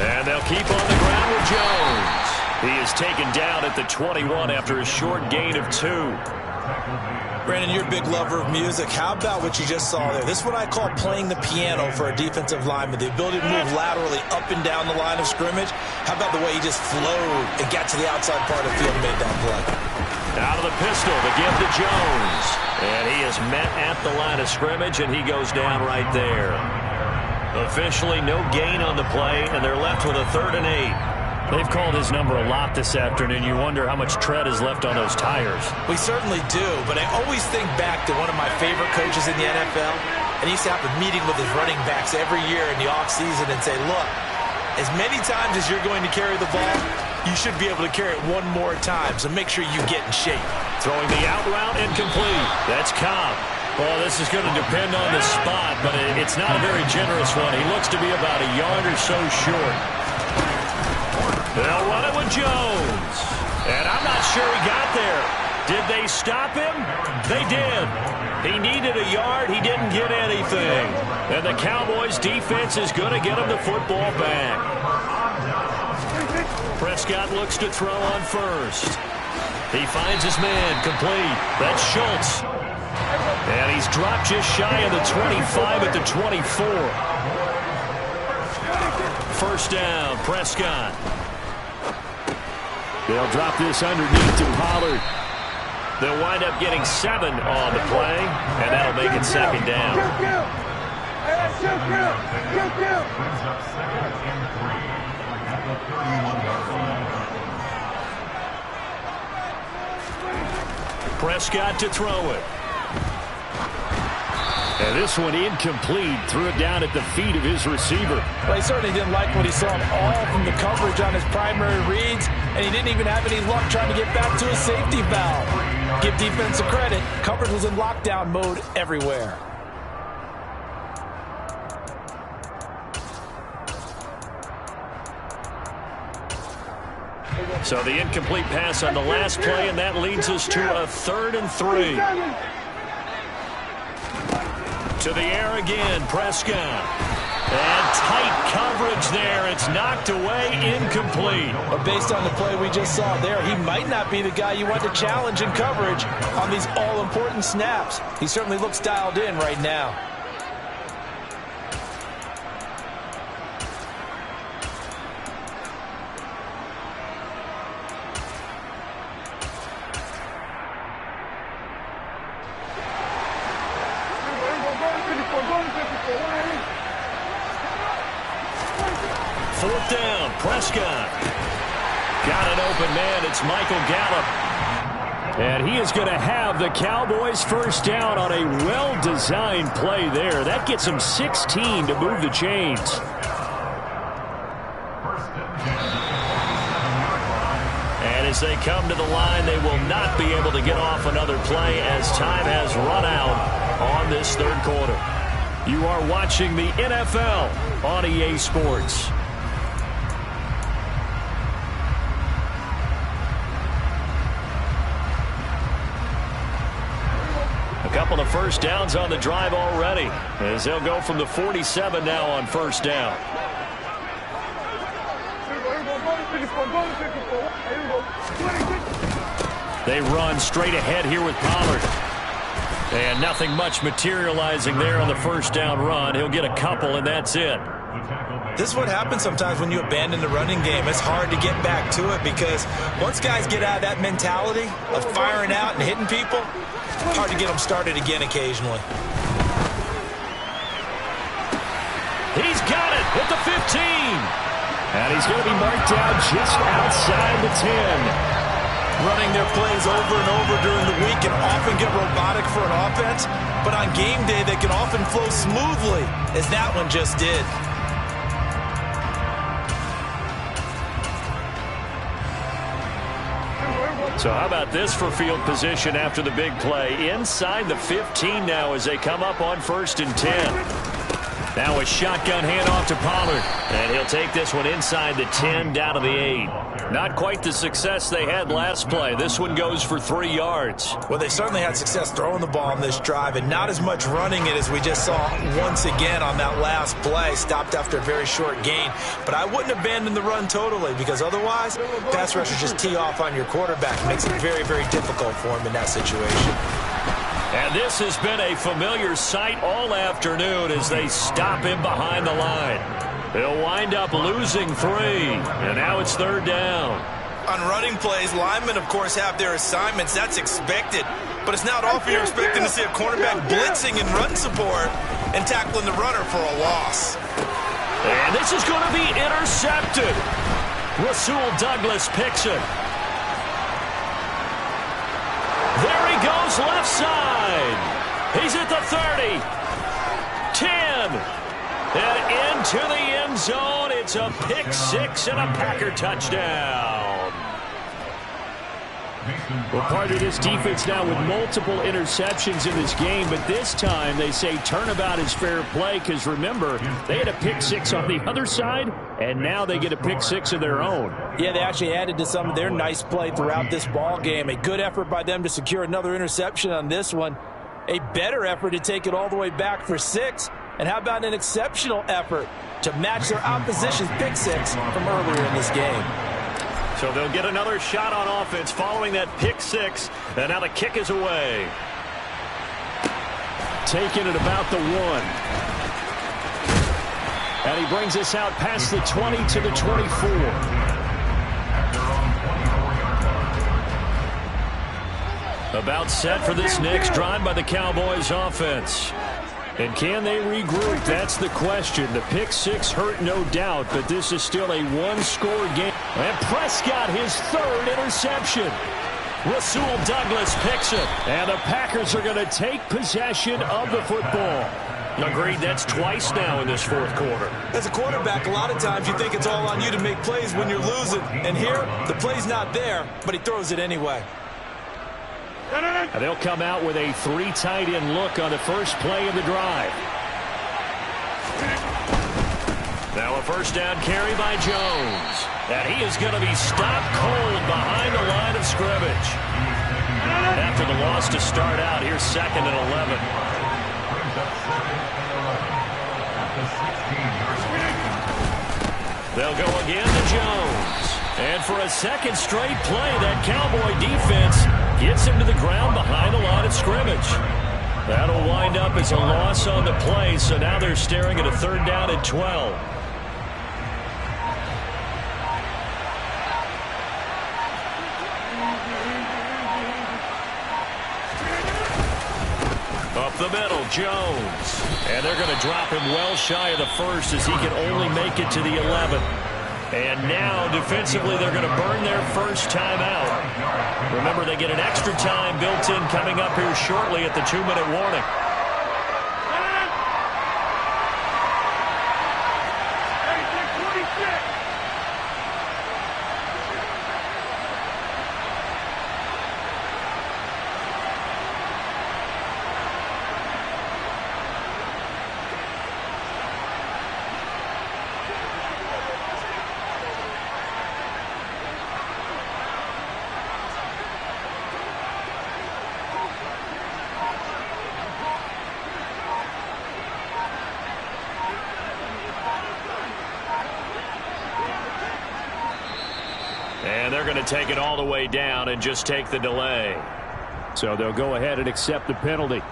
And they'll keep on the ground with Jones. He is taken down at the 21 after a short gain of 2. Brandon, you're a big lover of music. How about what you just saw there? This is what I call playing the piano for a defensive lineman, the ability to move laterally up and down the line of scrimmage. How about the way he just flowed and got to the outside part of the field and made that play? Out of the pistol, the give to Jones. And he is met at the line of scrimmage, and he goes down right there. Officially no gain on the play, and they're left with a 3rd and 8. They've called his number a lot this afternoon. You wonder how much tread is left on those tires. We certainly do, but I always think back to one of my favorite coaches in the NFL, and he used to have a meeting with his running backs every year in the offseason and say, look, as many times as you're going to carry the ball, you should be able to carry it one more time, so make sure you get in shape. Throwing the out route incomplete. That's Cobb. Well, this is going to depend on the spot, but it's not a very generous one. He looks to be about a yard or so short. They'll run it with Jones. And I'm not sure he got there. Did they stop him? They did. He needed a yard. He didn't get anything. And the Cowboys defense is going to get him the football back. Prescott looks to throw on first. He finds his man, complete. That's Schultz. And he's dropped just shy of the 25 at the 24. First down, Prescott. They'll drop this underneath to Pollard. They'll wind up getting 7 on the play, and that'll make it second down. Brings up 2nd and 3 at the 31-yard line. Prescott to throw it. And this one incomplete. Threw it down at the feet of his receiver. Well, he certainly didn't like what he saw at all from the coverage on his primary reads, and he didn't even have any luck trying to get back to his safety valve. Give defense a credit. Coverage was in lockdown mode everywhere. So the incomplete pass on the last play, and that leads us to a 3rd and 3. To the air again, Prescott. And tight coverage there. It's knocked away, incomplete. But based on the play we just saw there, he might not be the guy you want to challenge in coverage on these all-important snaps. He certainly looks dialed in right now. Fourth down, Prescott. Got an open man. It's Michael Gallup. And he is going to have the Cowboys first down on a well-designed play there. That gets him 16 to move the chains. And as they come to the line, they will not be able to get off another play as time has run out on this 3rd quarter. You are watching the NFL on EA Sports. A couple of first downs on the drive already, as they'll go from the 47 now on first down. They run straight ahead here with Pollard. And nothing much materializing there on the first down run. He'll get a couple, and that's it. This is what happens sometimes when you abandon the running game. It's hard to get back to it because once guys get out of that mentality of firing out and hitting people, hard to get them started again occasionally. He's got it at the 15. And he's going to be marked down just outside the 10. Running their plays over and over during the week can often get robotic for an offense, but on game day they can often flow smoothly, as that one just did. So how about this for field position after the big play? Inside the 15 now as they come up on 1st and 10. Now a shotgun handoff to Pollard. And he'll take this one inside the 10 down to the 8. Not quite the success they had last play. This one goes for 3 yards. Well, they certainly had success throwing the ball on this drive and not as much running it as we just saw once again on that last play. Stopped after a very short gain. But I wouldn't abandon the run totally because otherwise pass rushers just tee off on your quarterback. It makes it very, very difficult for him in that situation. And this has been a familiar sight all afternoon as they stop him behind the line. They'll wind up losing 3, and now it's 3rd down. On running plays, linemen, of course, have their assignments. That's expected. But it's not often you're expecting to see a cornerback blitzing in run support and tackling the runner for a loss. And this is going to be intercepted. Rasul Douglas picks it. There he goes, left side. He's at the 30. 10. And into the end zone. It's a pick 6 and a Packer touchdown. Well, part of this defense now with multiple interceptions in this game, but this time they say turnabout is fair play because, remember, they had a pick 6 on the other side, and now they get a pick 6 of their own. Yeah, they actually added to some of their nice play throughout this ball game. A good effort by them to secure another interception on this one. A better effort to take it all the way back for 6. And how about an exceptional effort to match their opposition's pick 6 from earlier in this game? So they'll get another shot on offense following that pick six. And now the kick is away. Taken at about the 1. And he brings us out past the 20 to the 24. About set for this next drive by the Cowboys offense. And can they regroup? That's the question. The pick six hurt, no doubt, but this is still a one-score game. And Prescott, his third interception. Rasul Douglas picks it. And the Packers are going to take possession of the football. Agreed, that's twice now in this fourth quarter. As a quarterback, a lot of times you think it's all on you to make plays when you're losing. And here, the play's not there, but he throws it anyway. And they'll come out with a 3 tight end look on the first play of the drive. Now a first down carry by Jones. And he is going to be stopped cold behind the line of scrimmage. After the loss to start out, here's 2nd and 11. They'll go again to Jones. And for a second straight play, that Cowboy defense gets him to the ground behind the line of scrimmage. That'll wind up as a loss on the play, so now they're staring at a 3rd down and 12. Up the middle, Jones. And they're going to drop him well shy of the first as he can only make it to the 11th. And now, defensively, they're going to burn their first timeout. Remember, they get an extra time built in coming up here shortly at the 2-minute warning. And they're going to take it all the way down and just take the delay. So they'll go ahead and accept the penalty.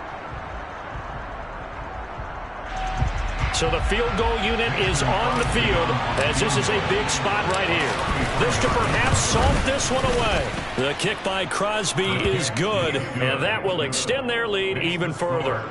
So the field goal unit is on the field as this is a big spot right here. This to perhaps salt this one away. The kick by Crosby is good, and that will extend their lead even further.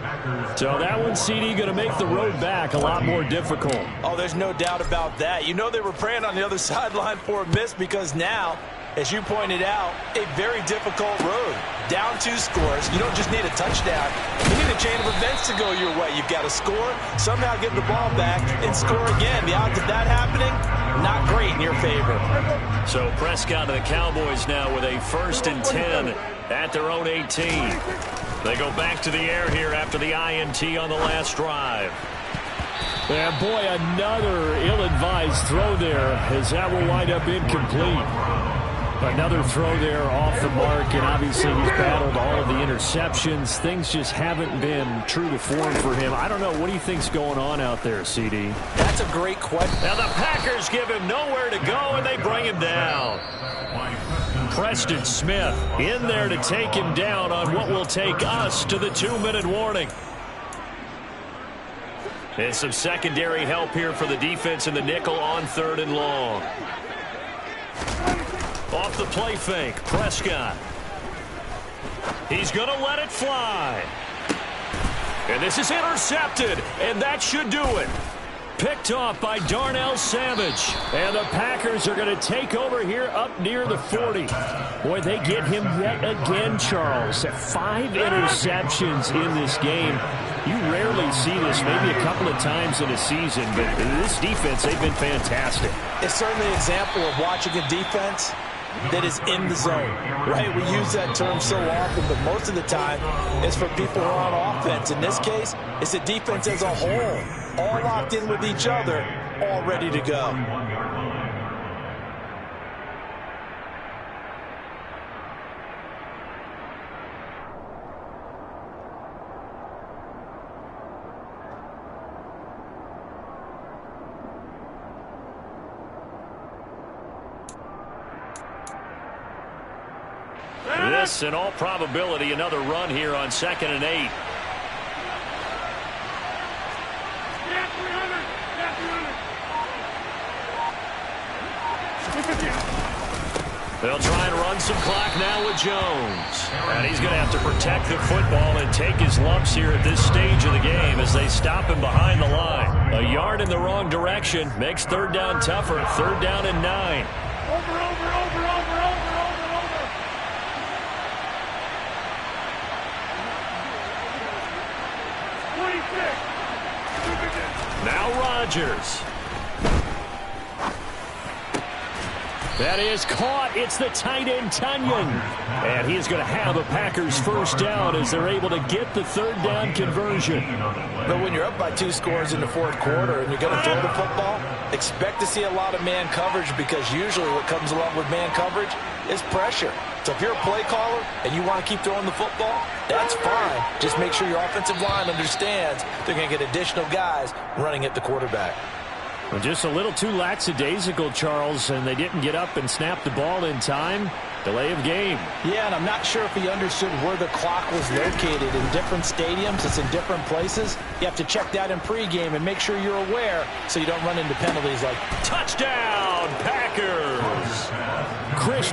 So that one, CD, going to make the road back a lot more difficult. Oh, there's no doubt about that. You know they were praying on the other sideline for a miss because now, as you pointed out, a very difficult road. Down 2 scores. You don't just need a touchdown. You need a chain of events to go your way. You've got to score, somehow get the ball back, and score again. The odds of that happening, not great in your favor. So Prescott and the Cowboys now with a 1st and 10 at their own 18. They go back to the air here after the INT on the last drive. And boy, another ill-advised throw there as that will wind up incomplete. Another throw there off the mark, and obviously he's battled all of the interceptions. Things just haven't been true to form for him. I don't know. What do you think's going on out there, CD? That's a great question. Now the Packers give him nowhere to go, and they bring him down. Preston Smith in there to take him down on what will take us to the 2-minute warning. And some secondary help here for the defense in the nickel on 3rd and long. Off the play fake, Prescott. He's going to let it fly. And this is intercepted, and that should do it. Picked off by Darnell Savage. And the Packers are going to take over here up near the 40. Boy, they get him yet again, Charles. 5 interceptions in this game. You rarely see this, maybe a couple of times in a season, but this defense, they've been fantastic. It's certainly an example of watching a defense that is in the zone, right? We use that term so often, but most of the time it's for people who are on offense. In this case, it's a defense as a whole, all locked in with each other, all ready to go. Yes, in all probability, another run here on 2nd and 8. They'll try and run some clock now with Jones. And he's going to have to protect the football and take his lumps here at this stage of the game as they stop him behind the line. A yard in the wrong direction makes 3rd down tougher. 3rd down and 9. Now Rodgers. That is caught. It's the tight end, Tunyon. And he is going to have a Packers 1st down as they're able to get the 3rd down conversion. But when you're up by 2 scores in the 4th quarter and you're going to throw the football, expect to see a lot of man coverage because usually what comes along with man coverage is pressure. So if you're a play caller and you want to keep throwing the football, that's fine. Just make sure your offensive line understands they're going to get additional guys running at the quarterback. Well, just a little too lackadaisical, Charles, and they didn't get up and snap the ball in time. Delay of game. Yeah, and I'm not sure if he understood where the clock was located. In different stadiums, it's in different places. You have to check that in pregame and make sure you're aware so you don't run into penalties like Touchdown, Packers! Chris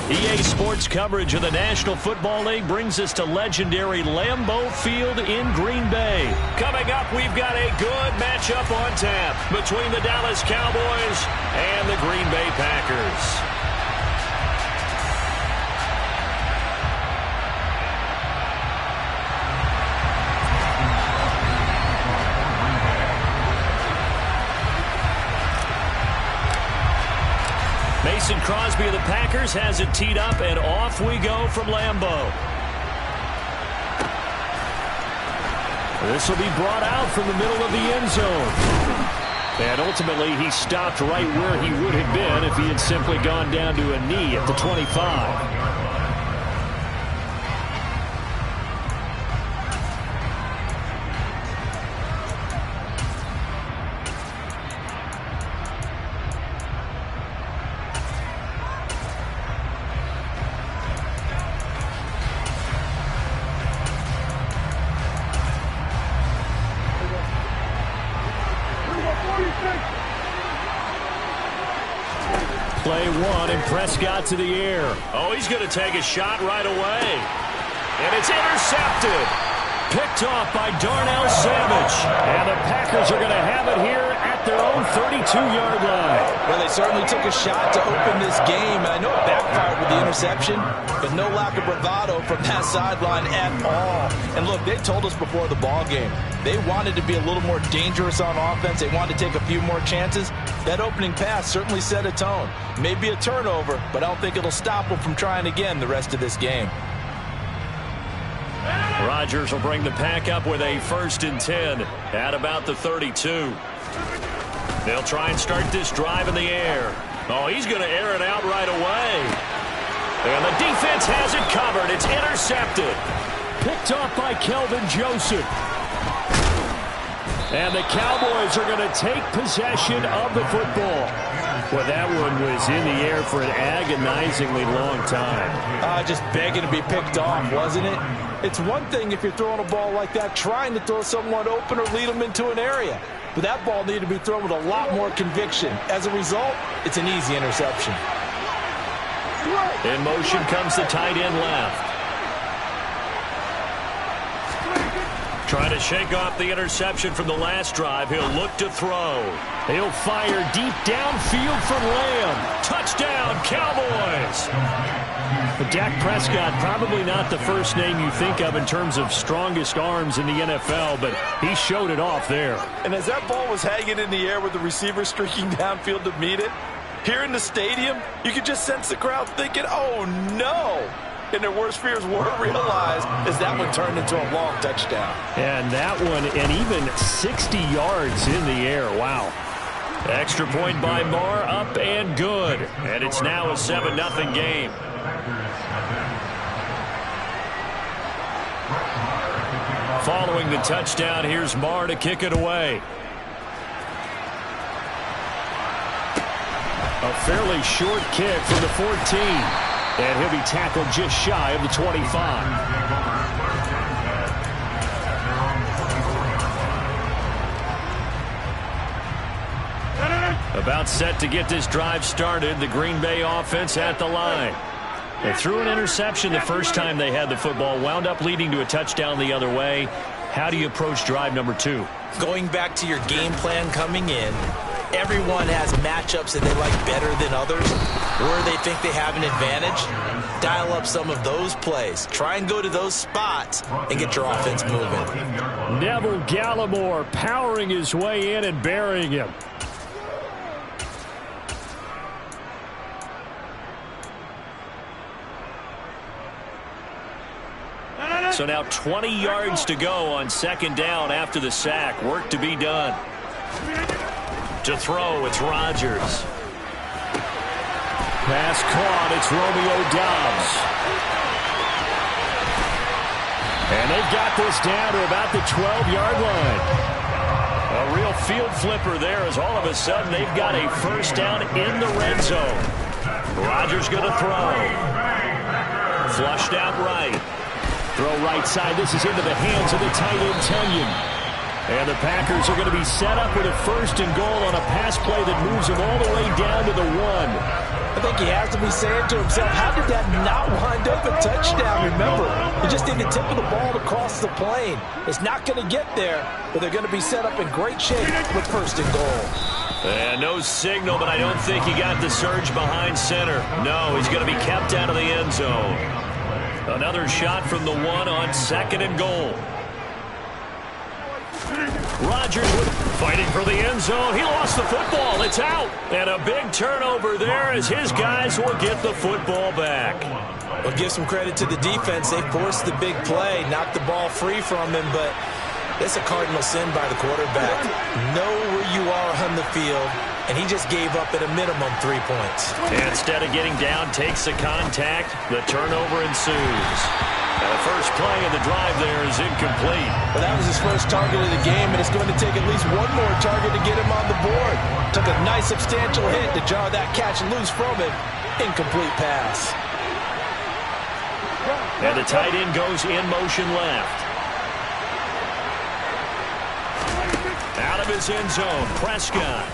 EA Sports coverage of the National Football League brings us to legendary Lambeau Field in Green Bay. Coming up, we've got a good matchup on tap between the Dallas Cowboys and the Green Bay Packers. Mason Crosby of the Packers has it teed up, and off we go from Lambeau. This will be brought out from the middle of the end zone. And ultimately, he stopped right where he would have been if he had simply gone down to a knee at the 25. Play one, and Prescott to the air. Oh, he's going to take a shot right away. And it's intercepted. Picked off by Darnell Savage. And the Packers are going to have it here at their own 32-yard line. Well, they certainly took a shot to open this game. And I know it backfired with the interception, but no lack of bravado from that sideline at all. And look, they told us before the ball game, they wanted to be a little more dangerous on offense. They wanted to take a few more chances. That opening pass certainly set a tone. Maybe a turnover, but I don't think it'll stop them from trying again the rest of this game. Rodgers will bring the pack up with a 1st and 10 at about the 32. They'll try and start this drive in the air. Oh, he's going to air it out right away. And the defense has it covered. It's intercepted. Picked off by Kelvin Joseph. And the Cowboys are going to take possession of the football. Well, that one was in the air for an agonizingly long time. Just begging to be picked off, wasn't it? It's one thing if you're throwing a ball like that, trying to throw someone open or lead them into an area. But that ball needed to be thrown with a lot more conviction. As a result, it's an easy interception. In motion comes the tight end left. Trying to shake off the interception from the last drive. He'll look to throw. He'll fire deep downfield from Lamb. Touchdown, Cowboys! But Dak Prescott, probably not the first name you think of in terms of strongest arms in the NFL, but he showed it off there. And as that ball was hanging in the air with the receiver streaking downfield to meet it, here in the stadium, you could just sense the crowd thinking, oh, no. And their worst fears were realized as that one turned into a long touchdown. And that one, and even 60 yards in the air. Wow. Extra point by Marr, up and good. And it's now a 7-0 game. Following the touchdown, here's Marr to kick it away. A fairly short kick from the 14. And he'll be tackled just shy of the 25. About set to get this drive started. The Green Bay offense at the line. They threw an interception the first time they had the football, wound up leading to a touchdown the other way. How do you approach drive number 2? Going back to your game plan coming in, everyone has matchups that they like better than others, where they think they have an advantage. Dial up some of those plays. Try and go to those spots and get your offense moving. Neville Gallimore powering his way in and burying him. So now 20 yards to go on 2nd down after the sack. Work to be done. To throw, it's Rodgers. Pass caught, it's Romeo Doubs. And they've got this down to about the 12-yard line. A real field flipper there as all of a sudden they've got a 1st down in the red zone. Rodgers going to throw. Flushed out right. Throw right side. This is into the hands of the tight end, Tunyon. And the Packers are going to be set up with a 1st and goal on a pass play that moves them all the way down to the 1. I think he has to be saying to himself, how did that not wind up a touchdown? Remember, he just did the tip of the ball across the plane. It's not going to get there, but they're going to be set up in great shape with 1st and goal. And no signal, but I don't think he got the surge behind center. No, he's going to be kept out of the end zone. Another shot from the 1 on 2nd and goal. Rodgers fighting for the end zone. He lost the football. It's out. And a big turnover there as his guys will get the football back. Well, give some credit to the defense. They forced the big play, knocked the ball free from him, but it's a cardinal sin by the quarterback. Know where you are on the field, and he just gave up at a minimum 3 points. And instead of getting down, takes the contact. The turnover ensues. And the first play of the drive there is incomplete. Well, that was his first target of the game, and it's going to take at least one more target to get him on the board. Took a nice substantial hit to jar that catch loose from him. Incomplete pass. And the tight end goes in motion left. Out of his end zone, Prescott.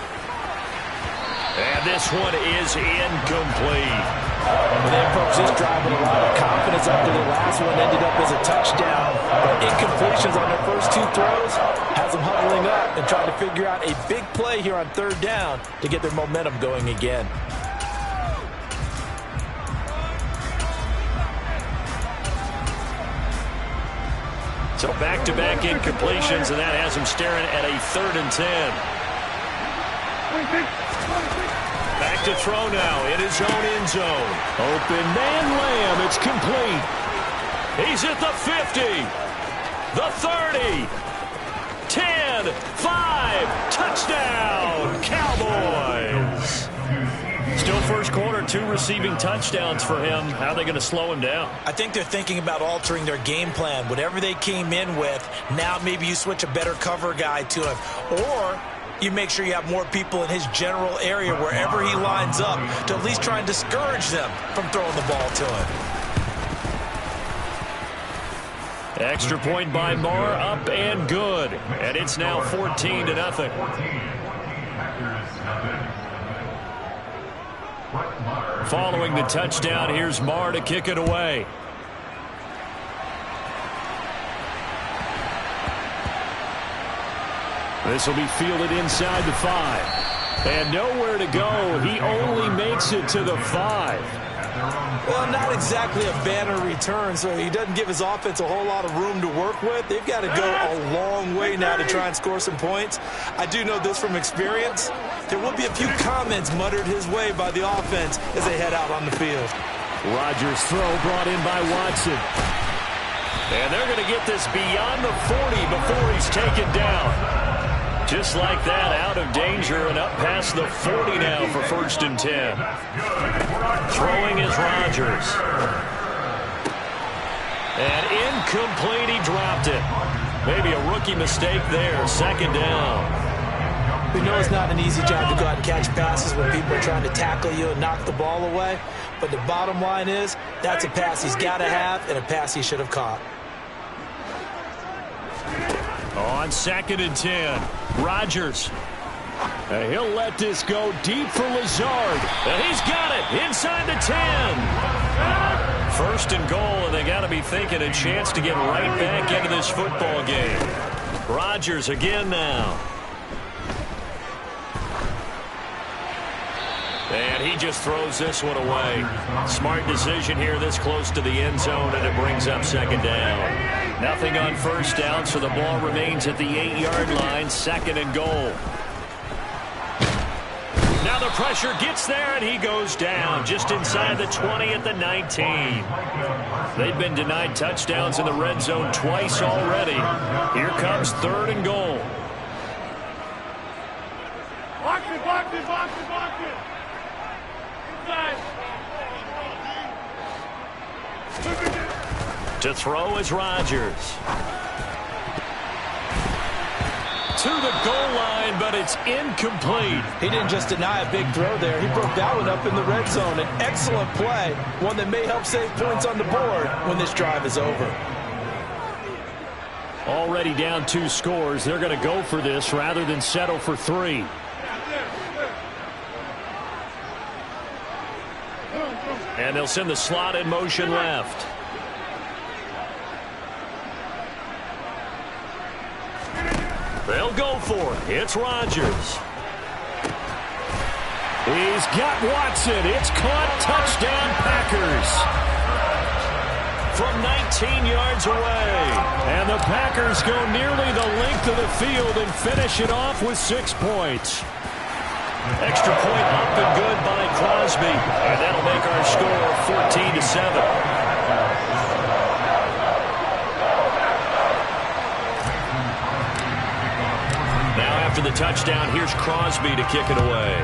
And this one is incomplete. Well, they approached this drive with a lot of confidence after the last one ended up as a touchdown. But incompletions on their first 2 throws has them huddling up and trying to figure out a big play here on 3rd down to get their momentum going again. So back-to-back incompletions, and that has him staring at a 3rd and 10. Back to throw now in his own end zone. Open man Lamb. It's complete. He's at the 50, the 30, 10, 5, touchdown, Cowboys. Still first quarter, 2 receiving touchdowns for him. How are they going to slow him down? I think they're thinking about altering their game plan. Whatever they came in with, now maybe you switch a better cover guy to him. Or you make sure you have more people in his general area wherever he lines up to at least try and discourage them from throwing the ball to him. Extra point by Marr, up and good. And it's now 14-0. Following the touchdown, here's Marr to kick it away. This will be fielded inside the 5. And nowhere to go. He only makes it to the 5. Well, not exactly a banner return, so he doesn't give his offense a whole lot of room to work with. They've got to go a long way now to try and score some points. I do know this from experience. There will be a few comments muttered his way by the offense as they head out on the field. Rodgers' throw brought in by Watson. And they're going to get this beyond the 40 before he's taken down. Just like that, out of danger and up past the 40 now for 1st and 10. Throwing is Rodgers. And incomplete, he dropped it. Maybe a rookie mistake there, 2nd down. We know it's not an easy job to go out and catch passes when people are trying to tackle you and knock the ball away. But the bottom line is, that's a pass he's got to have and a pass he should have caught. On 2nd and 10, Rodgers. And he'll let this go deep for Lazard. And he's got it inside the 10. 1st and goal, and they got to be thinking a chance to get right back into this football game. Rodgers again now. And he just throws this one away. Smart decision here this close to the end zone, and it brings up 2nd down. Nothing on 1st down, so the ball remains at the 8-yard line, 2nd and goal. Now the pressure gets there, and he goes down just inside the 20 at the 19. They've been denied touchdowns in the red zone twice already. Here comes 3rd and goal. Box it, box it, box it, box it. To throw is Rodgers. To the goal line, but it's incomplete. He didn't just deny a big throw there. He broke that one up in the red zone. An excellent play, one that may help save points on the board when this drive is over. Already down 2 scores. They're going to go for this rather than settle for 3. And they'll send the slot in motion left. They'll go for it. It's Rodgers. He's got Watson. It's caught. Touchdown, Packers. From 19 yards away. And the Packers go nearly the length of the field and finish it off with 6 points. Extra point up and good by Crosby. And that'll make our score 14-7. Now after the touchdown, here's Crosby to kick it away.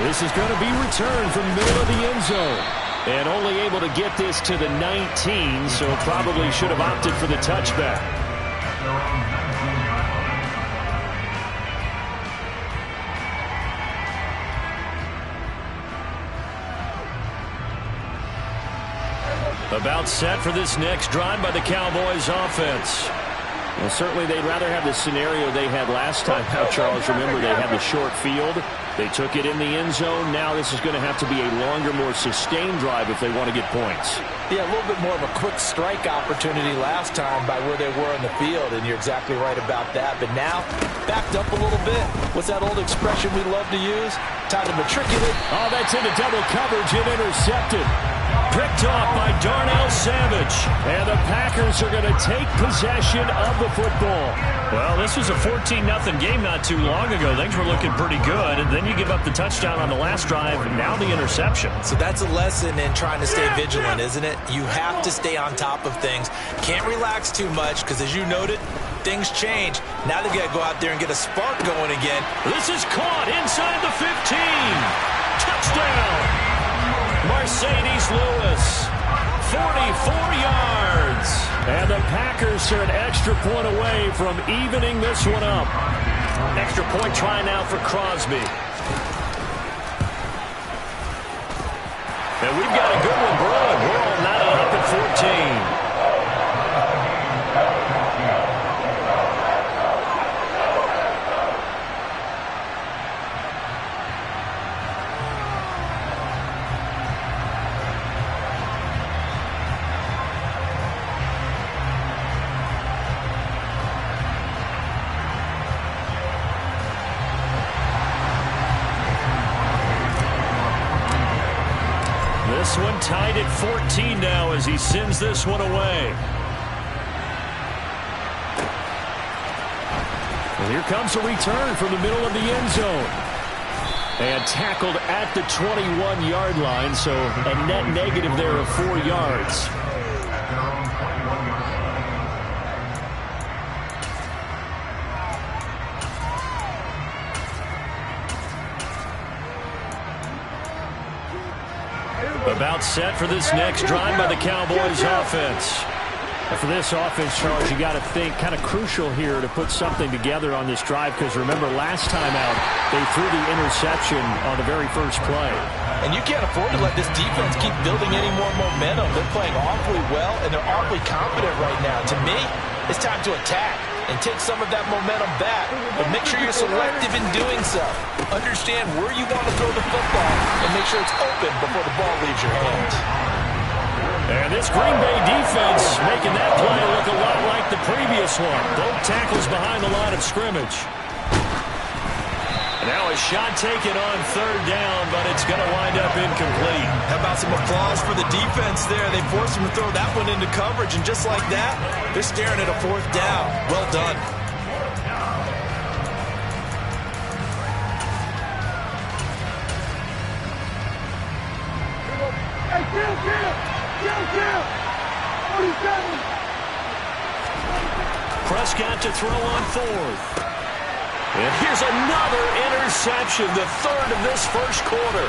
This is going to be returned from the middle of the end zone. And only able to get this to the 19, so probably should have opted for the touchback. About set for this next drive by the Cowboys offense. Well, certainly they'd rather have the scenario they had last time out, Charles. Remember, they had the short field. They took it in the end zone. Now this is going to have to be a longer, more sustained drive if they want to get points. Yeah, a little bit more of a quick strike opportunity last time by where they were on the field, and you're exactly right about that. But now, backed up a little bit. What's that old expression we love to use? Time to matriculate. Oh, that's into double coverage and intercepted. Picked off by Darnell Savage. And the Packers are going to take possession of the football. Well, this was a 14-0 game not too long ago. Things were looking pretty good, and then you give up the touchdown on the last drive, and now the interception. So that's a lesson in trying to stay vigilant, isn't it? You have to stay on top of things. Can't relax too much because, as you noted, things change. Now they've got to go out there and get a spark going again. This is caught inside the 15. Touchdown! Mercedes Lewis, 44 yards. And the Packers are an extra point away from evening this one up. Extra point try now for Crosby. And we've got a good one brewing. We're all knotted up at 14. This one tied at 14 now as he sends this one away. And here comes a return from the middle of the end zone. And tackled at the 21-yard line, so a net negative there of 4 yards. About set for this next drive by the Cowboys offense. And for this offense, Charles, you got to think kind of crucial here to put something together on this drive, because remember last time out they threw the interception on the very first play. And you can't afford to let this defense keep building any more momentum. They're playing awfully well, and they're awfully confident right now. To me, it's time to attack and take some of that momentum back. But make sure you're selective in doing so. Understand where you want to throw the football and make sure it's open before the ball leaves your hands. And this Green Bay defense making that play look a lot like the previous one. Both tackles behind the line of scrimmage. Now a shot taken on third down, but it's going to wind up incomplete. How about some applause for the defense there? They forced him to throw that one into coverage, and just like that, they're staring at a fourth down. Well done. Hey, kill! 47! Prescott to throw on fourth. And here's another interception, the third of this first quarter.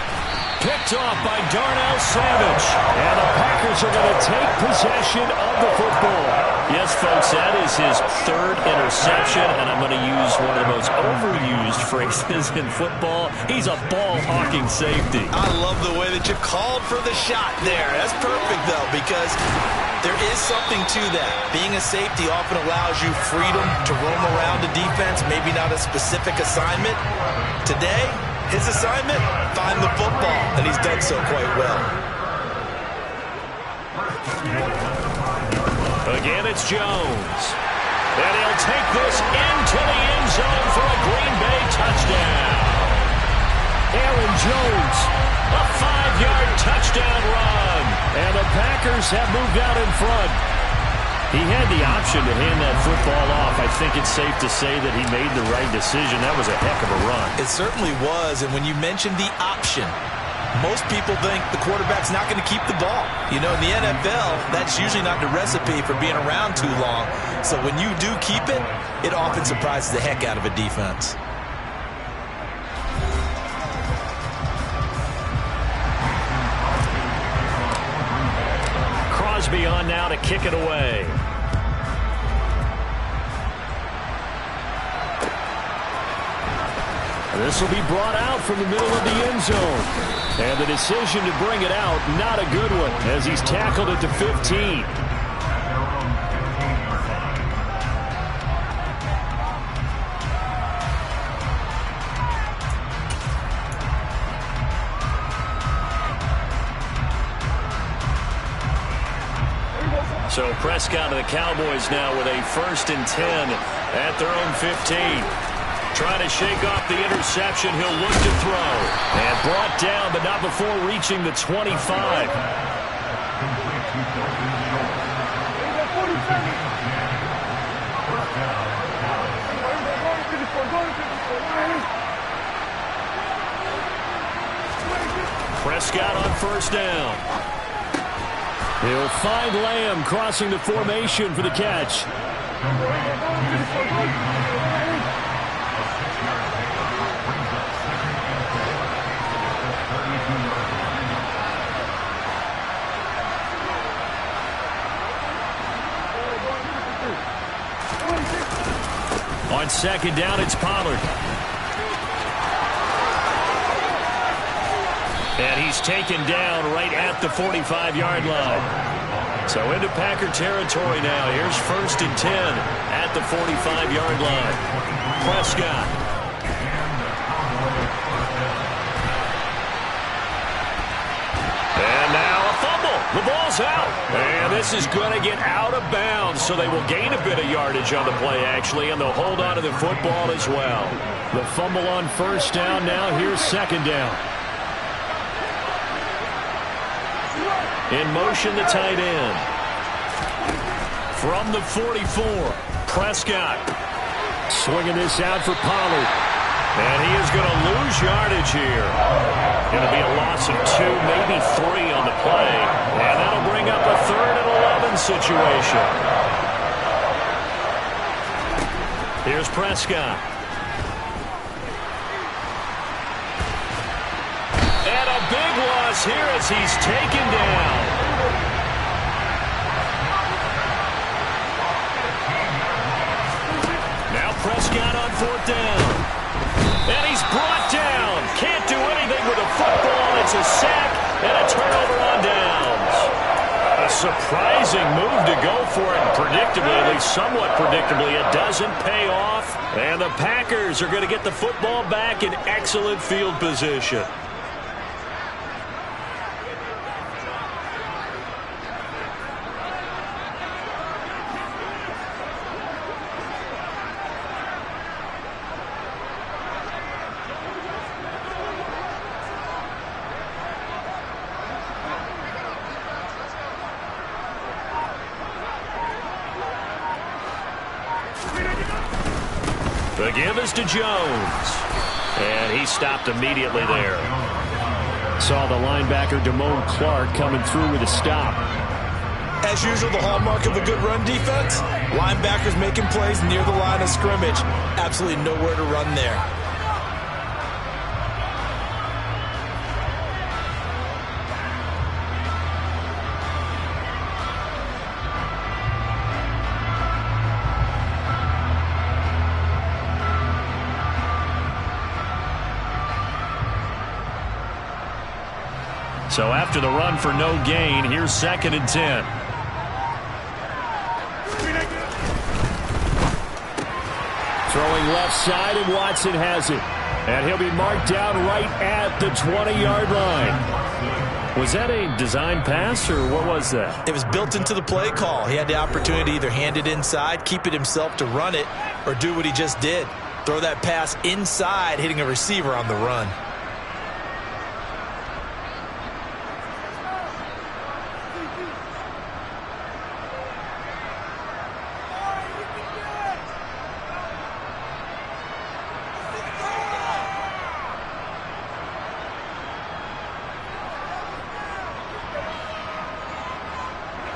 Picked off by Darnell Savage. And the Packers are going to take possession of the football. Yes, folks, that is his third interception, and I'm going to use one of the most overused phrases in football. He's a ball-hawking safety. I love the way that you called for the shot there. That's perfect, though, because there is something to that. Being a safety often allows you freedom to roam around the defense, maybe not a specific assignment. Today, his assignment, find the football, and he's done so quite well. Again, it's Jones. And he'll take this into the end zone for a Green Bay touchdown. Aaron Jones, a 5-yard touchdown run. And the Packers have moved out in front. He had the option to hand that football off. I think it's safe to say that he made the right decision. That was a heck of a run. It certainly was, and when you mentioned the option, most people think the quarterback's not going to keep the ball. You know, in the NFL, that's usually not the recipe for being around too long. So when you do keep it, it often surprises the heck out of a defense. Crosby on now to kick it away. This will be brought out from the middle of the end zone. And the decision to bring it out, not a good one, as he's tackled it to 15. So Prescott of the Cowboys now with a 1st and 10 at their own 15. Trying to shake off the interception. He'll look to throw. And brought down, but not before reaching the 25. Prescott on 1st down. He'll find Lamb crossing the formation for the catch. On 2nd down, it's Pollard. And he's taken down right at the 45-yard line. So into Packer territory now. Here's 1st and 10 at the 45-yard line. Prescott. And now a fumble. The ball's out. And this is going to get out of bounds, so they will gain a bit of yardage on the play, actually, and they'll hold on to the football as well. The fumble on 1st down now. Here's 2nd down. In motion, the tight end. From the 44, Prescott. Swinging this out for Pollard. And he is going to lose yardage here. Going to be a loss of 2, maybe 3 on the play. And that'll bring up a 3rd and 11 situation. Here's Prescott. And a big loss here as he's taken down. Now Prescott on 4th down. And he's brought down. Can't do anything with a football. It's a sack and a turnover on downs. A surprising move to go for it. Predictably, at least somewhat predictably, it doesn't pay off. And the Packers are going to get the football back in excellent field position. The give is to Jones. And he stopped immediately there. Saw the linebacker Damone Clark coming through with a stop. As usual, the hallmark of a good run defense, linebackers making plays near the line of scrimmage. Absolutely nowhere to run there. So after the run for no gain, here's 2nd and 10. Throwing left side, and Watson has it. And he'll be marked down right at the 20-yard line. Was that a design pass, or what was that? It was built into the play call. He had the opportunity to either hand it inside, keep it himself to run it, or do what he just did. Throw that pass inside, hitting a receiver on the run.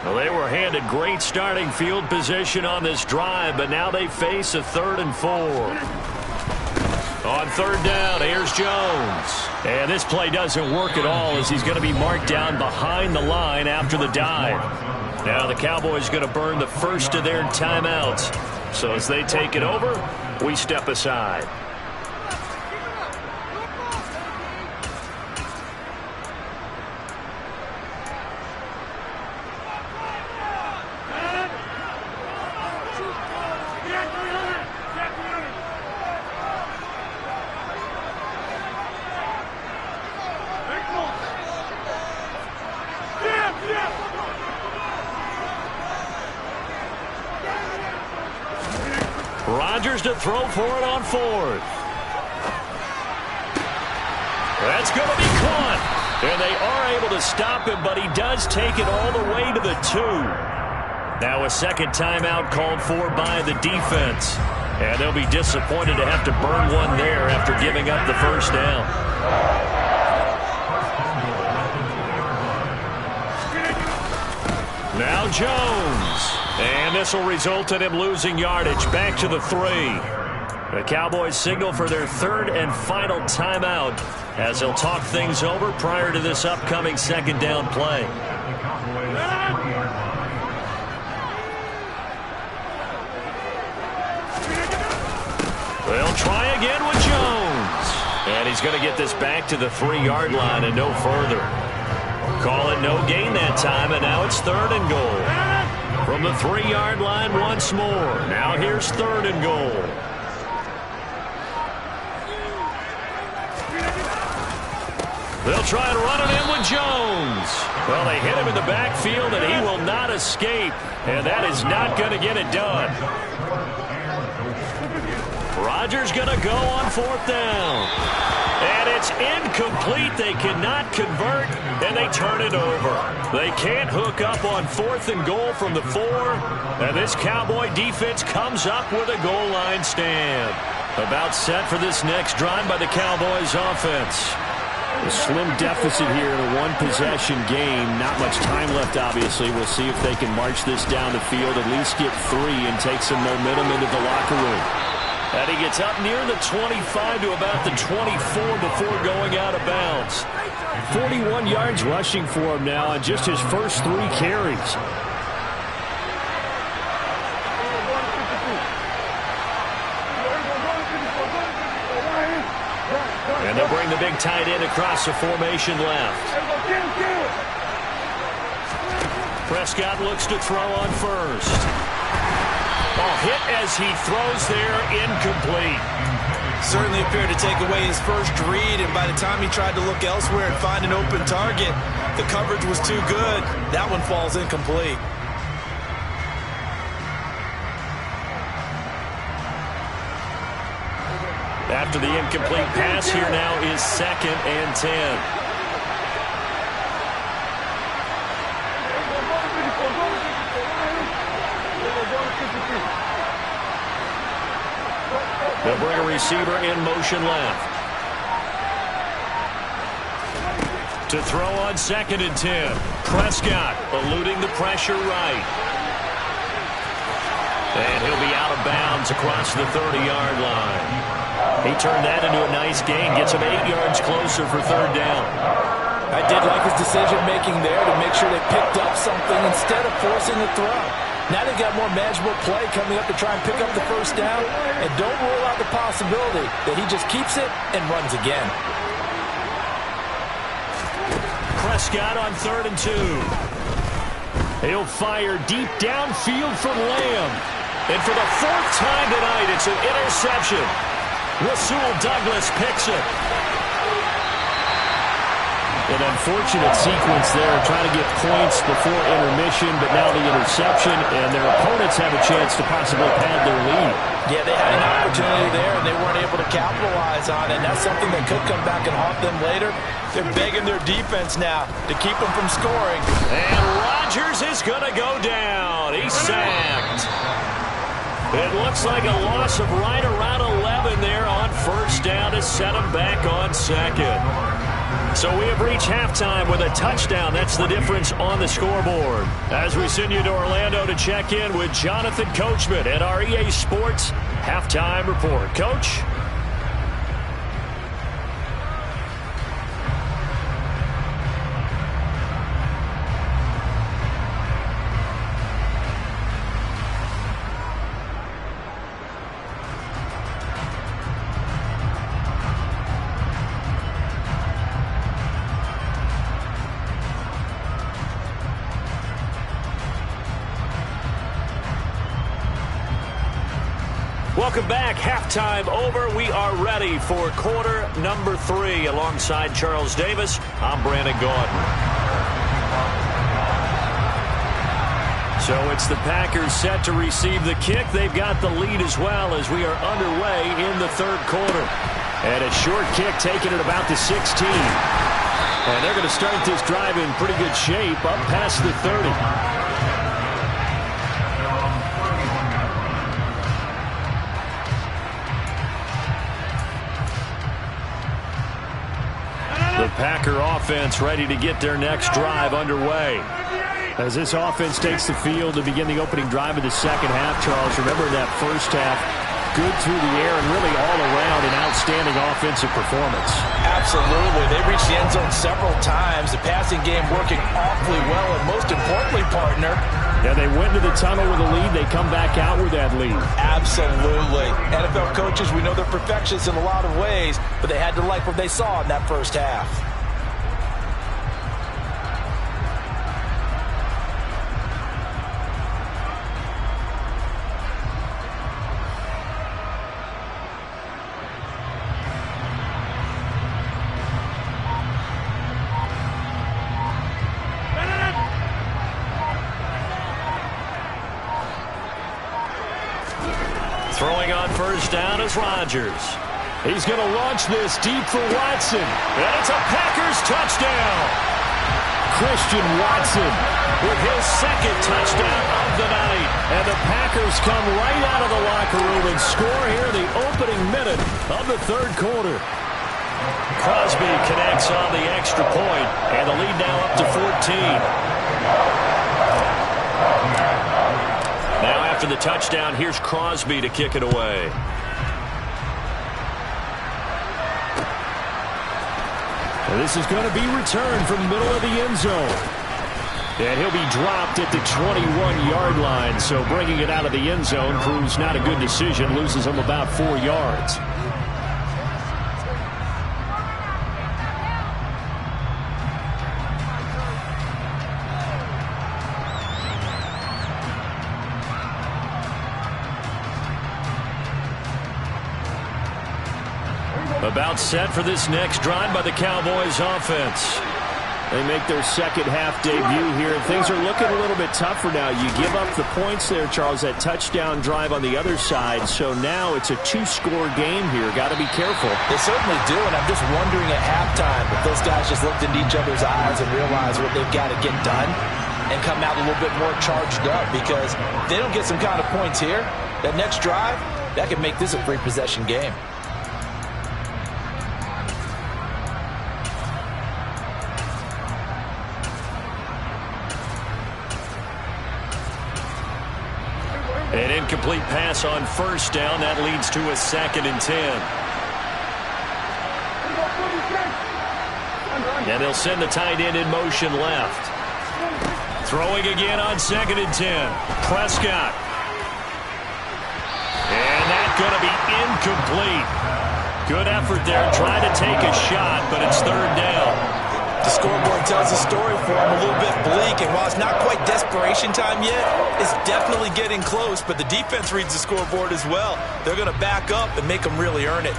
Well, they were handed great starting field position on this drive, but now they face a 3rd and 4. On 3rd down, here's Jones. And this play doesn't work at all as he's going to be marked down behind the line after the dive. Now the Cowboys going to burn the first of their timeouts. So as they take it over, we step aside. Rodgers to throw for it on 4th. That's going to be caught. And they are able to stop him, but he does take it all the way to the 2. Now a second timeout called for by the defense. And they'll be disappointed to have to burn one there after giving up the first down. Now Jones. And this will result in him losing yardage back to the 3. The Cowboys signal for their 3rd and final timeout as they'll talk things over prior to this upcoming 2nd down play. They'll try again with Jones. And he's going to get this back to the 3-yard line and no further. Call it no gain that time, and now it's 3rd and goal. From the 3-yard line once more. Now here's 3rd and goal. They'll try and run it in with Jones. Well, they hit him in the backfield, and he will not escape. And that is not going to get it done. Rodgers going to go on 4th down. And it's incomplete. They cannot convert, and they turn it over. They can't hook up on 4th and goal from the 4. And this Cowboy defense comes up with a goal line stand. About set for this next drive by the Cowboys offense. A slim deficit here in a one-possession game. Not much time left, obviously. We'll see if they can march this down the field, at least get 3, and take some momentum into the locker room. And he gets up near the 25 to about the 24 before going out of bounds. 41 yards rushing for him now on just his first 3 carries. And they'll bring the big tight end across the formation left. Prescott looks to throw on first. Ball hit as he throws there, incomplete. Certainly appeared to take away his first read, and by the time he tried to look elsewhere and find an open target, the coverage was too good. That one falls incomplete. After the incomplete pass, here now is 2nd and 10. They'll bring a receiver in motion left. To throw on 2nd and 10. Prescott eluding the pressure right. And he'll be out of bounds across the 30-yard line. He turned that into a nice gain. Gets him 8 yards closer for 3rd down. I did like his decision-making there to make sure they picked up something instead of forcing the throw. Now they've got more manageable play coming up to try and pick up the first down. And don't rule out the possibility that he just keeps it and runs again. Prescott on 3rd and 2. He'll fire deep downfield from Lamb. And for the 4th time tonight, it's an interception. Rasul Douglas picks it. An unfortunate sequence there, trying to get points before intermission, but now the interception, and their opponents have a chance to possibly pad their lead. Yeah, they had an opportunity there, and they weren't able to capitalize on it. And that's something that could come back and haunt them later. They're begging their defense now to keep them from scoring. And Rodgers is going to go down. He's sacked. It looks like a loss of right around 11 there on 1st down to set him back on 2nd. So we have reached halftime with a touchdown. That's the difference on the scoreboard. As we send you to Orlando to check in with Jonathan Coachman at our EA Sports Halftime Report. Coach? Welcome back. Halftime over. We are ready for quarter number 3. Alongside Charles Davis, I'm Brandon Gaudin. So it's the Packers set to receive the kick. They've got the lead as well as we are underway in the 3rd quarter. And a short kick taken at about the 16. And they're going to start this drive in pretty good shape up past the 30. The Packer offense ready to get their next drive underway. As this offense takes the field to begin the opening drive of the 2nd half, Charles, remember that 1st half, good through the air and really all around an outstanding offensive performance. Absolutely. They reached the end zone several times. The passing game working awfully well, and most importantly, partner, yeah, they went to the tunnel with a lead. They come back out with that lead. Absolutely. NFL coaches, we know they're perfectionists in a lot of ways, but they had to like what they saw in that 1st half. Throwing on 1st down is Rodgers. He's going to launch this deep for Watson. And it's a Packers touchdown. Christian Watson with his 2nd touchdown of the night. And the Packers come right out of the locker room and score here in the opening minute of the 3rd quarter. Crosby connects on the extra point, and the lead now up to 14. Now after the touchdown, here's Crosby to kick it away. And this is going to be returned from the middle of the end zone. And he'll be dropped at the 21-yard line. So bringing it out of the end zone proves not a good decision. Loses him about 4 yards. About set for this next drive by the Cowboys offense. They make their 2nd half debut here, and things are looking a little bit tougher now. You give up the points there, Charles, that touchdown drive on the other side. So now it's a 2-score game here. Got to be careful. They certainly do, and I'm just wondering at halftime if those guys just looked into each other's eyes and realized what they've got to get done and come out a little bit more charged up, because if they don't get some kind of points here, that next drive, that could make this a 3-possession game. An incomplete pass on 1st down. That leads to a 2nd and 10. And they'll send the tight end in motion left. Throwing again on 2nd and 10. Prescott. And that's going to be incomplete. Good effort there trying to take a shot, but it's 3rd down. The scoreboard tells a story for them, a little bit bleak, and while it's not quite desperation time yet, it's definitely getting close, but the defense reads the scoreboard as well. They're going to back up and make them really earn it.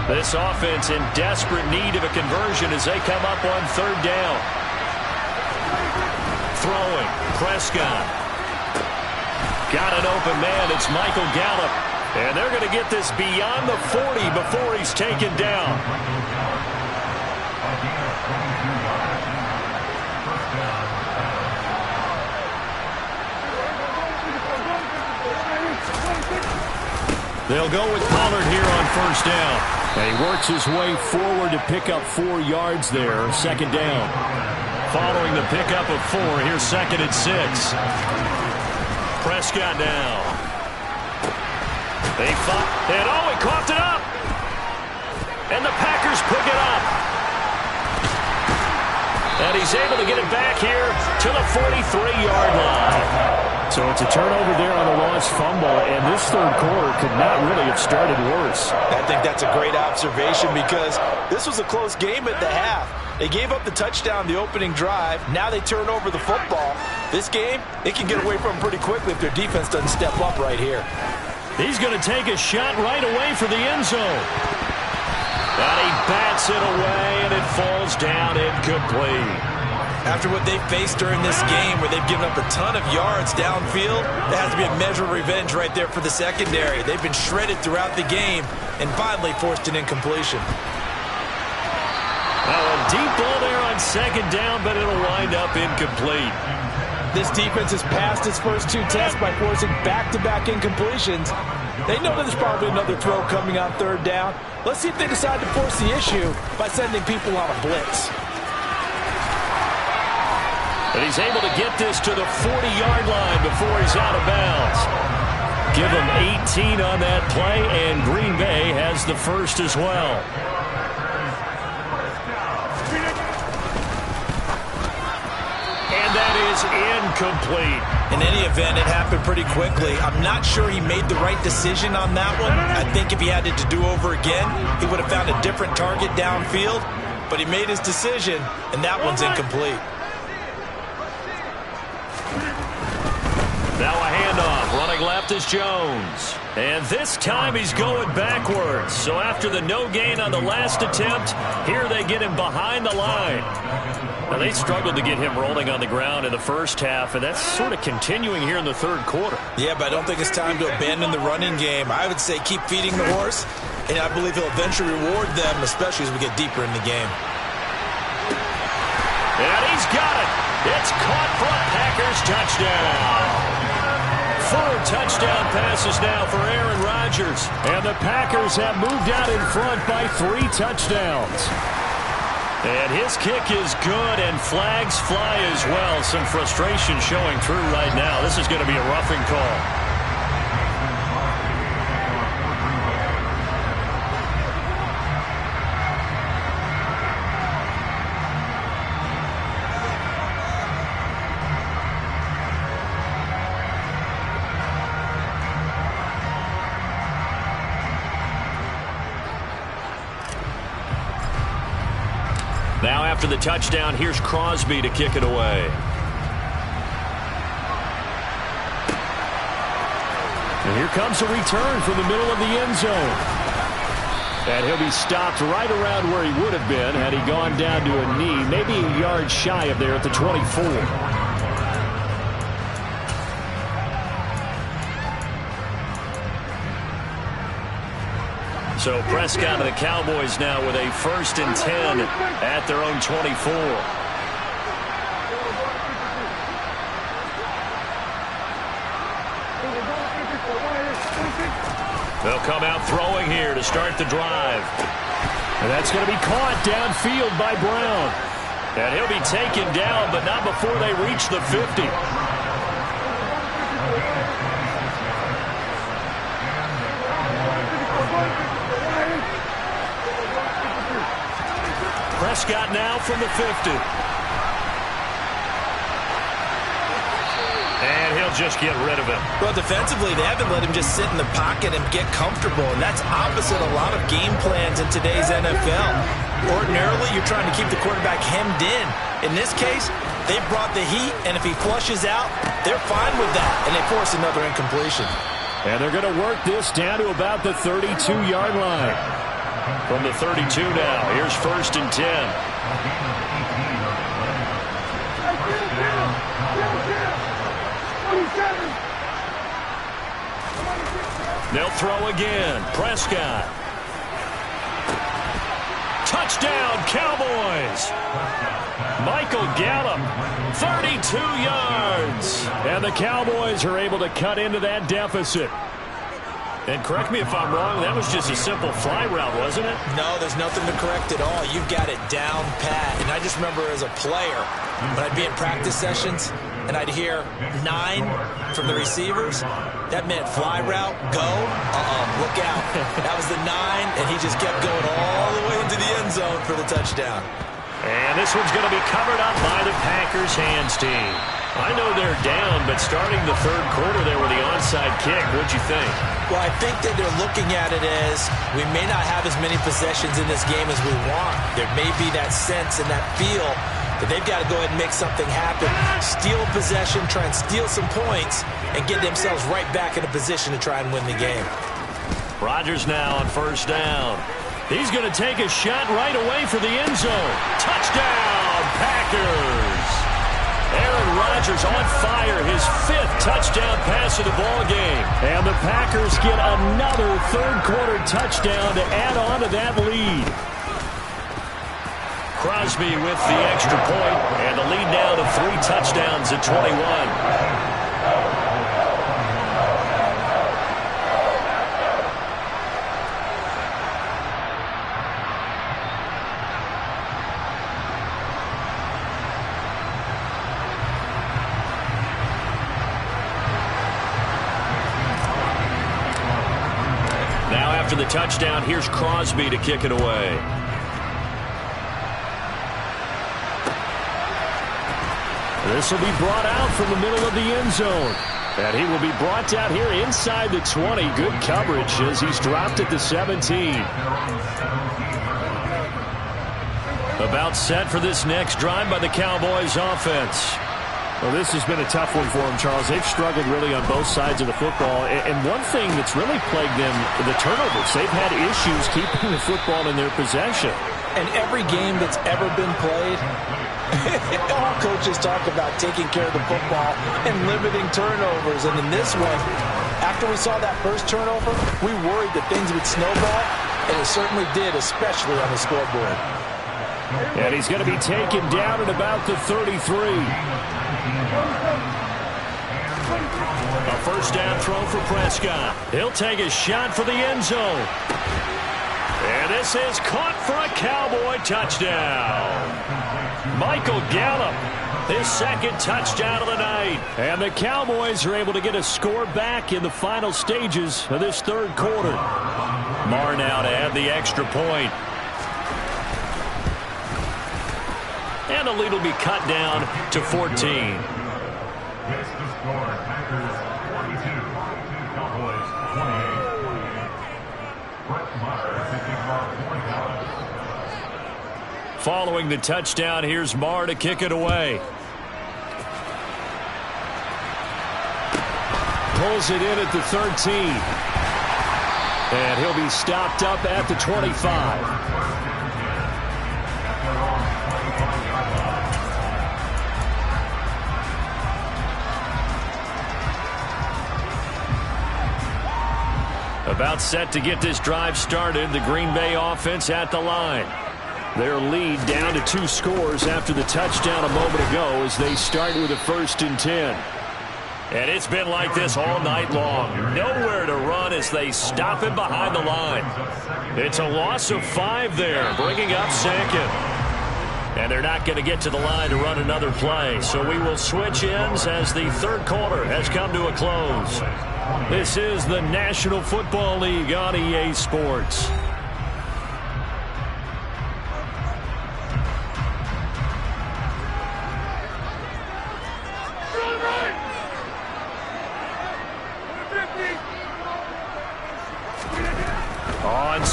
This offense in desperate need of a conversion as they come up on third down. Throwing, Prescott. Got an open man, it's Michael Gallup. And they're going to get this beyond the 40 before he's taken down. They'll go with Pollard here on first down. And he works his way forward to pick up 4 yards there, second down. Following the pickup of 4, here's 2nd and 6. Prescott now. They fought, and he coughed it up. And the Packers pick it up. And he's able to get it back here to the 43-yard line. So it's a turnover there on the lost fumble, and this third quarter could not really have started worse. I think that's a great observation because this was a close game at the half. They gave up the touchdown the opening drive. Now they turn over the football. This game, they can get away from them pretty quickly if their defense doesn't step up right here. He's going to take a shot right away for the end zone. And he bats it away, and it falls down incomplete. After what they faced during this game where they've given up a ton of yards downfield, there has to be a measure of revenge right there for the secondary. They've been shredded throughout the game and finally forced an incompletion. Now a deep ball there on second down, but it'll wind up incomplete. This defense has passed its first 2 tests by forcing back-to-back incompletions. They know that there's probably another throw coming on third down. Let's see if they decide to force the issue by sending people on a blitz. And he's able to get this to the 40-yard line before he's out of bounds. Give him 18 on that play, and Green Bay has the first as well. And that is incomplete. In any event, it happened pretty quickly. I'm not sure he made the right decision on that one. I think if he had it to do over again, he would have found a different target downfield. But he made his decision, and that one's incomplete. Now a handoff. Running left is Jones. And this time he's going backwards. So after the no gain on the last attempt, here they get him behind the line. Now they struggled to get him rolling on the ground in the first half, and that's sort of continuing here in the third quarter. Yeah, but I don't think it's time to abandon the running game. I would say keep feeding the horse, and I believe he'll eventually reward them, especially as we get deeper in the game. And he's got it. It's caught for a Packers touchdown. 4 touchdown passes now for Aaron Rodgers. And the Packers have moved out in front by 3 touchdowns. And his kick is good, and flags fly as well. Some frustration showing through right now. This is going to be a roughing call. Now after the touchdown, here's Crosby to kick it away. And here comes a return from the middle of the end zone. And he'll be stopped right around where he would have been had he gone down to a knee, maybe a yard shy of there at the 24. So Prescott and the Cowboys now with a 1st and 10 at their own 24. They'll come out throwing here to start the drive. And that's going to be caught downfield by Brown. And he'll be taken down, but not before they reach the 50. Prescott now from the 50. And he'll just get rid of him. Well, defensively, they haven't let him just sit in the pocket and get comfortable, and that's opposite a lot of game plans in today's NFL. Ordinarily, you're trying to keep the quarterback hemmed in. In this case, they brought the heat, and if he flushes out, they're fine with that, and they force another incompletion. And they're going to work this down to about the 32-yard line. From the 32 now, here's 1st and 10. They'll throw again. Prescott. Touchdown, Cowboys. Michael Gallup, 32 yards. And the Cowboys are able to cut into that deficit. And correct me if I'm wrong, that was just a simple fly route, wasn't it? No, there's nothing to correct at all. You've got it down pat. And I just remember as a player, when I'd be in practice sessions, and I'd hear 9 from the receivers, that meant fly route, go, look out. That was the 9, and he just kept going all the way into the end zone for the touchdown. And this one's going to be covered up by the Packers hands team. I know they're down, but starting the third quarter there with the onside kick, what'd you think? Well, I think that they're looking at it as we may not have as many possessions in this game as we want. There may be that sense and that feel that they've got to go ahead and make something happen, steal a possession, try and steal some points, and get themselves right back in a position to try and win the game. Rodgers now on 1st down. He's going to take a shot right away for the end zone. Touchdown, Packers! Aaron Rodgers on fire, his 5th touchdown pass of the ball game. And the Packers get another third-quarter touchdown to add on to that lead. Crosby with the extra point, and the lead now to 3 touchdowns at 21. After the touchdown, here's Crosby to kick it away. This will be brought out from the middle of the end zone. And he will be brought down here inside the 20. Good coverage as he's dropped at the 17. About set for this next drive by the Cowboys offense. Well, this has been a tough one for them, Charles. They've struggled really on both sides of the football. And one thing that's really plagued them, the turnovers. They've had issues keeping the football in their possession. And every game that's ever been played, all coaches talk about taking care of the football and limiting turnovers. And in this one, after we saw that first turnover, we worried that things would snowball, and it certainly did, especially on the scoreboard. And he's going to be taken down at about the 33. A 1st down throw for Prescott. He'll take a shot for the end zone. And this is caught for a Cowboy touchdown. Michael Gallup, his 2nd touchdown of the night. And the Cowboys are able to get a score back in the final stages of this third quarter. Marr now to add the extra point. And the lead will be cut down to 14. It's the score. Packers 42, Cowboys 28. Brett Maher taking off 20 yards. Following the touchdown, here's Marr to kick it away. Pulls it in at the 13. And he'll be stopped up at the 25. About set to get this drive started, the Green Bay offense at the line. Their lead down to 2 scores after the touchdown a moment ago as they start with a 1st and 10. And it's been like this all night long. Nowhere to run as they stop him behind the line. It's a loss of 5 there, bringing up 2nd. And they're not going to get to the line to run another play. So we will switch ends as the third quarter has come to a close. This is the National Football League on EA Sports.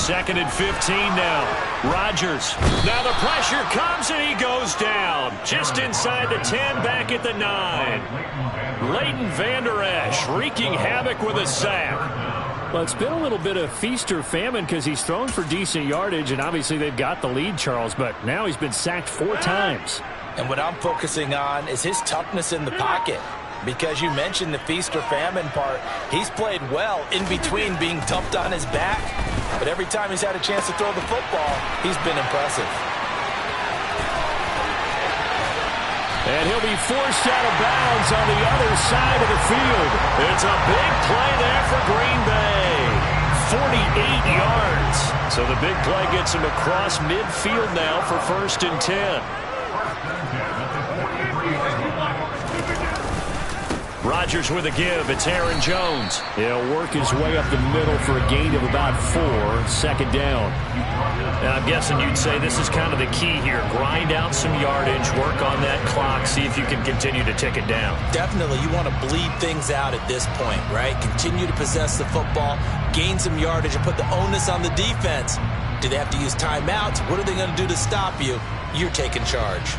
2nd and 15 now. Rodgers. Now the pressure comes and he goes down. Just inside the 10, back at the 9. Leighton Vander Esch wreaking havoc with a sack. Well, it's been a little bit of feast or famine because he's thrown for decent yardage, and obviously they've got the lead, Charles, but now he's been sacked 4 times. And what I'm focusing on is his toughness in the pocket. Because you mentioned the feast or famine part, he's played well in between being dumped on his back. But every time he's had a chance to throw the football, he's been impressive. And he'll be forced out of bounds on the other side of the field. It's a big play there for Green Bay. 48 yards. So the big play gets him across midfield now for 1st and 10. Rodgers with a give. It's Aaron Jones. He'll work his way up the middle for a gain of about 4. 2nd down. Now, I'm guessing you'd say this is kind of the key here. Grind out some yardage, work on that clock, see if you can continue to tick it down. Definitely, you want to bleed things out at this point, right? Continue to possess the football, gain some yardage, and put the onus on the defense. Do they have to use timeouts? What are they going to do to stop you? You're taking charge.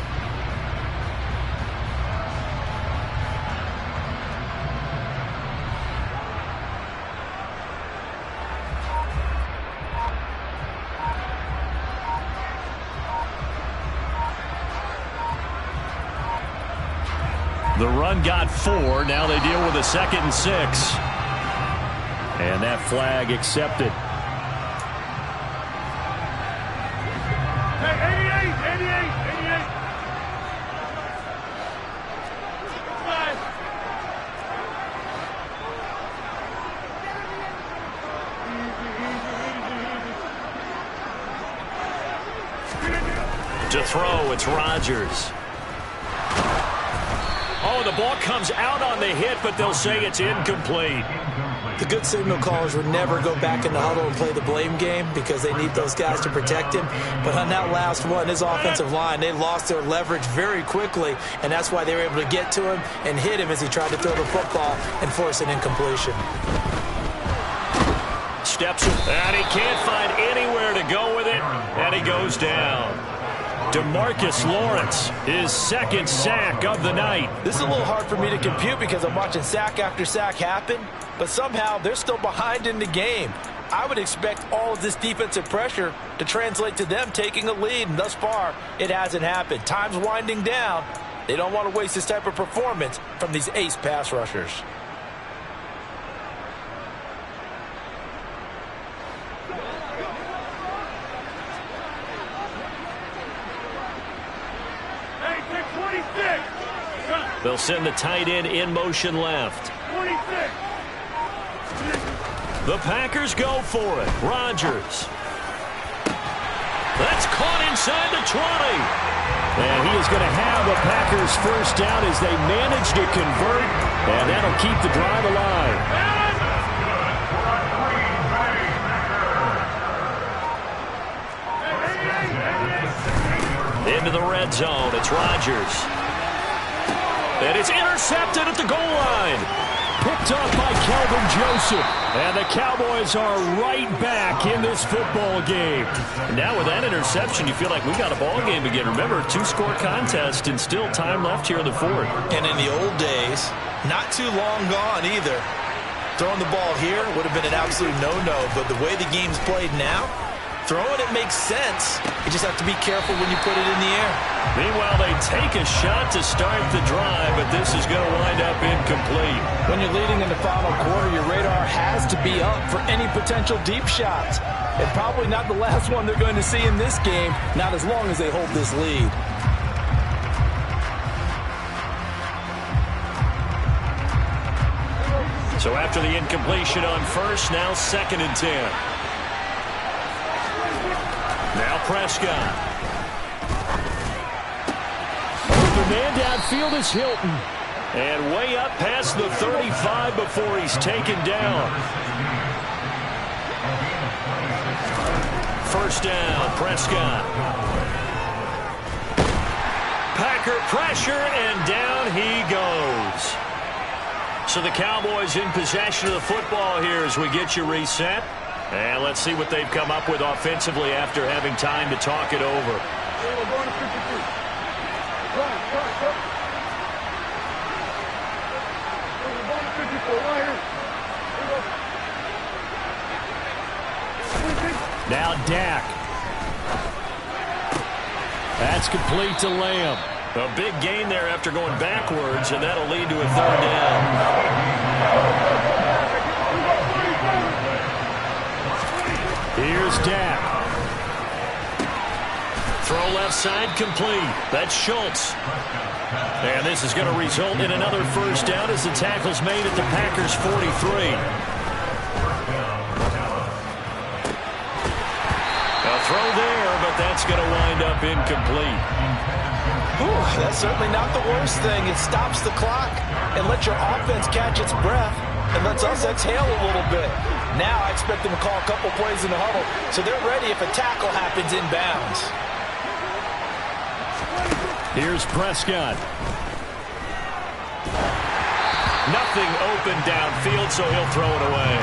The run got 4. Now they deal with a 2nd and 6. And that flag accepted. Hey, 88. To throw, it's Rodgers. Oh, the ball comes out on the hit, but they'll say it's incomplete. The good signal callers would never go back in the huddle and play the blame game because they need those guys to protect him. But on that last one, his offensive line, they lost their leverage very quickly, and that's why they were able to get to him and hit him as he tried to throw the football and force an incompletion. Steps, and he can't find anywhere to go with it, and he goes down. DeMarcus Lawrence, his 2nd sack of the night. This is a little hard for me to compute because I'm watching sack after sack happen, but somehow they're still behind in the game. I would expect all of this defensive pressure to translate to them taking a lead, and thus far, it hasn't happened. Time's winding down. They don't want to waste this type of performance from these ace pass rushers. They'll send the tight end in motion left. 26. The Packers go for it. Rodgers. That's caught inside the 20. And he is going to have the Packers 1st down as they manage to convert, and that'll keep the drive alive. Into the red zone. It's Rodgers. And it's intercepted at the goal line. Picked up by Kelvin Joseph. And the Cowboys are right back in this football game. And now with that interception, you feel like we got a ball game again. Remember, 2-score contest and still time left here in the 4th. And in the old days, not too long gone either. Throwing the ball here would have been an absolute no-no, but the way the game's played now, throwing it makes sense. You just have to be careful when you put it in the air. Meanwhile, they take a shot to start the drive, but this is going to wind up incomplete. When you're leading in the final quarter, your radar has to be up for any potential deep shots. And probably not the last one they're going to see in this game, not as long as they hold this lead. So after the incompletion on 1st, now 2nd and 10. Now Prescott. The man downfield is Hilton. And way up past the 35 before he's taken down. 1st down, Prescott. Packer pressure, and down he goes. So the Cowboys in possession of the football here as we get you reset. And let's see what they've come up with offensively after having time to talk it over. Now Dak. That's complete to Lamb. A big gain there after going backwards, and that'll lead to a third down. Here's Dak. Throw left side complete. That's Schultz. And this is going to result in another first down as the tackle's made at the Packers' 43. A throw there, but that's going to wind up incomplete. Ooh, that's certainly not the worst thing. It stops the clock and lets your offense catch its breath and lets us exhale a little bit. Now I expect them to call a couple plays in the huddle so they're ready if a tackle happens inbounds. Here's Prescott. Nothing open downfield, so he'll throw it away.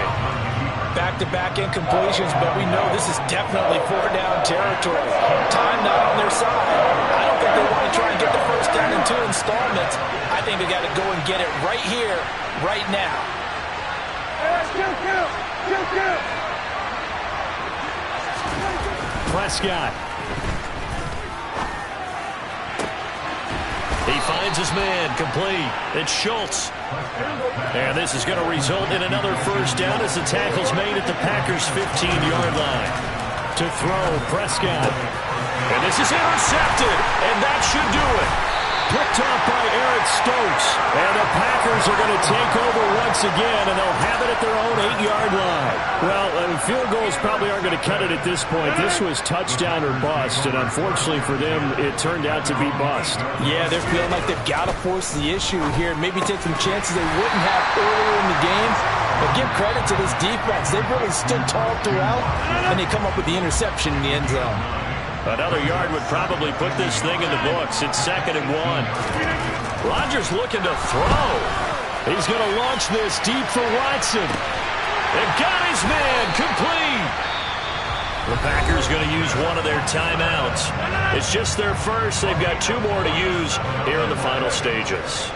Back-to-back incompletions, but we know this is definitely four-down territory. Time not on their side. I don't think they want to try and get the first down in 2 installments. I think they got to go and get it right here, right now. Prescott. He finds his man, complete. It's Schultz. And this is going to result in another first down as the tackle's made at the Packers' 15-yard line. To throw, Prescott. And this is intercepted, and that should do it. Picked off by Eric Stokes. And the Packers are going to take over once again, and they'll have it at their own 8-yard line. Well, field goals probably aren't going to cut it at this point. This was touchdown or bust, and unfortunately for them, it turned out to be bust. Yeah, they're feeling like they've got to force the issue here, maybe take some chances they wouldn't have earlier in the game. But give credit to this defense. They've really stood tall throughout, and they come up with the interception in the end zone. Another yard would probably put this thing in the books. It's 2nd and 1. Rodgers looking to throw. He's going to launch this deep for Watson. They've got his man complete. The Packers going to use one of their timeouts. It's just their first. They've got 2 more to use here in the final stages.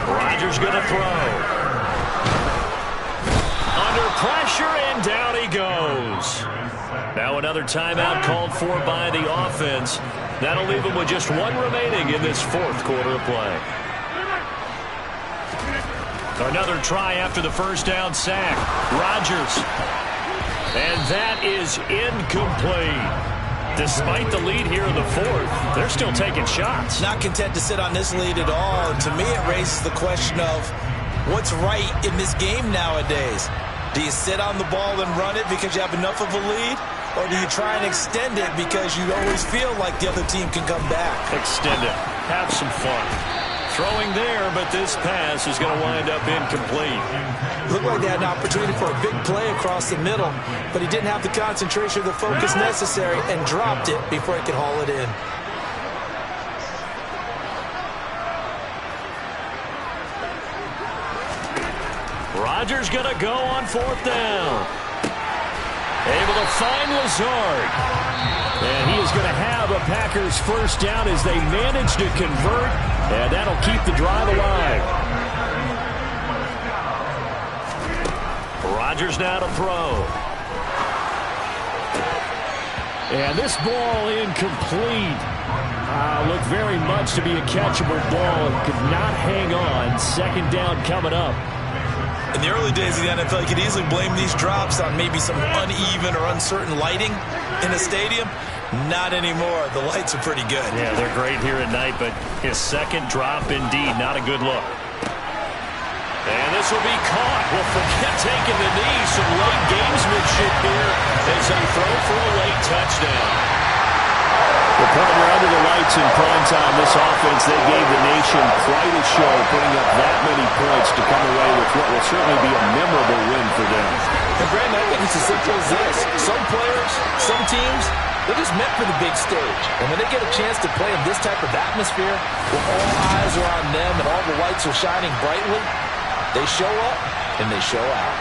Rodgers going to throw. Under pressure, and down he goes. Now another timeout called for by the offense. That'll leave them with just 1 remaining in this 4th quarter of play. Another try after the first down sack. Rodgers. And that is incomplete. Despite the lead here in the 4th, they're still taking shots. Not content to sit on this lead at all. And to me, it raises the question of what's right in this game nowadays. Do you sit on the ball and run it because you have enough of a lead? Or do you try and extend it because you always feel like the other team can come back? Extend it. Have some fun. Throwing there, but this pass is going to wind up incomplete. Looked like they had an opportunity for a big play across the middle, but he didn't have the concentration or the focus necessary and dropped it before he could haul it in. Rodgers going to go on 4th down. Able to find Lazard. And he is going to have a Packers first down as they manage to convert, and that'll keep the drive alive. Rodgers now to throw. And this ball incomplete. Looked very much to be a catchable ball and could not hang on. 2nd down coming up. In the early days of the NFL, you could easily blame these drops on maybe some uneven or uncertain lighting in a stadium. Not anymore. The lights are pretty good. Yeah, they're great here at night, but his 2nd drop, indeed, not a good look. And this will be caught. Well, forget taking the knee. Some late gamesmanship here as they throw for a late touchdown. The partner under the lights in prime time, this offense, they gave the nation quite a show, putting up that many points to come away with what will certainly be a memorable win for them. And Brandon, I think it's as simple as this. Some players, some teams, they're just meant for the big stage. And when they get a chance to play in this type of atmosphere, where all eyes are on them and all the lights are shining brightly, they show up and they show out.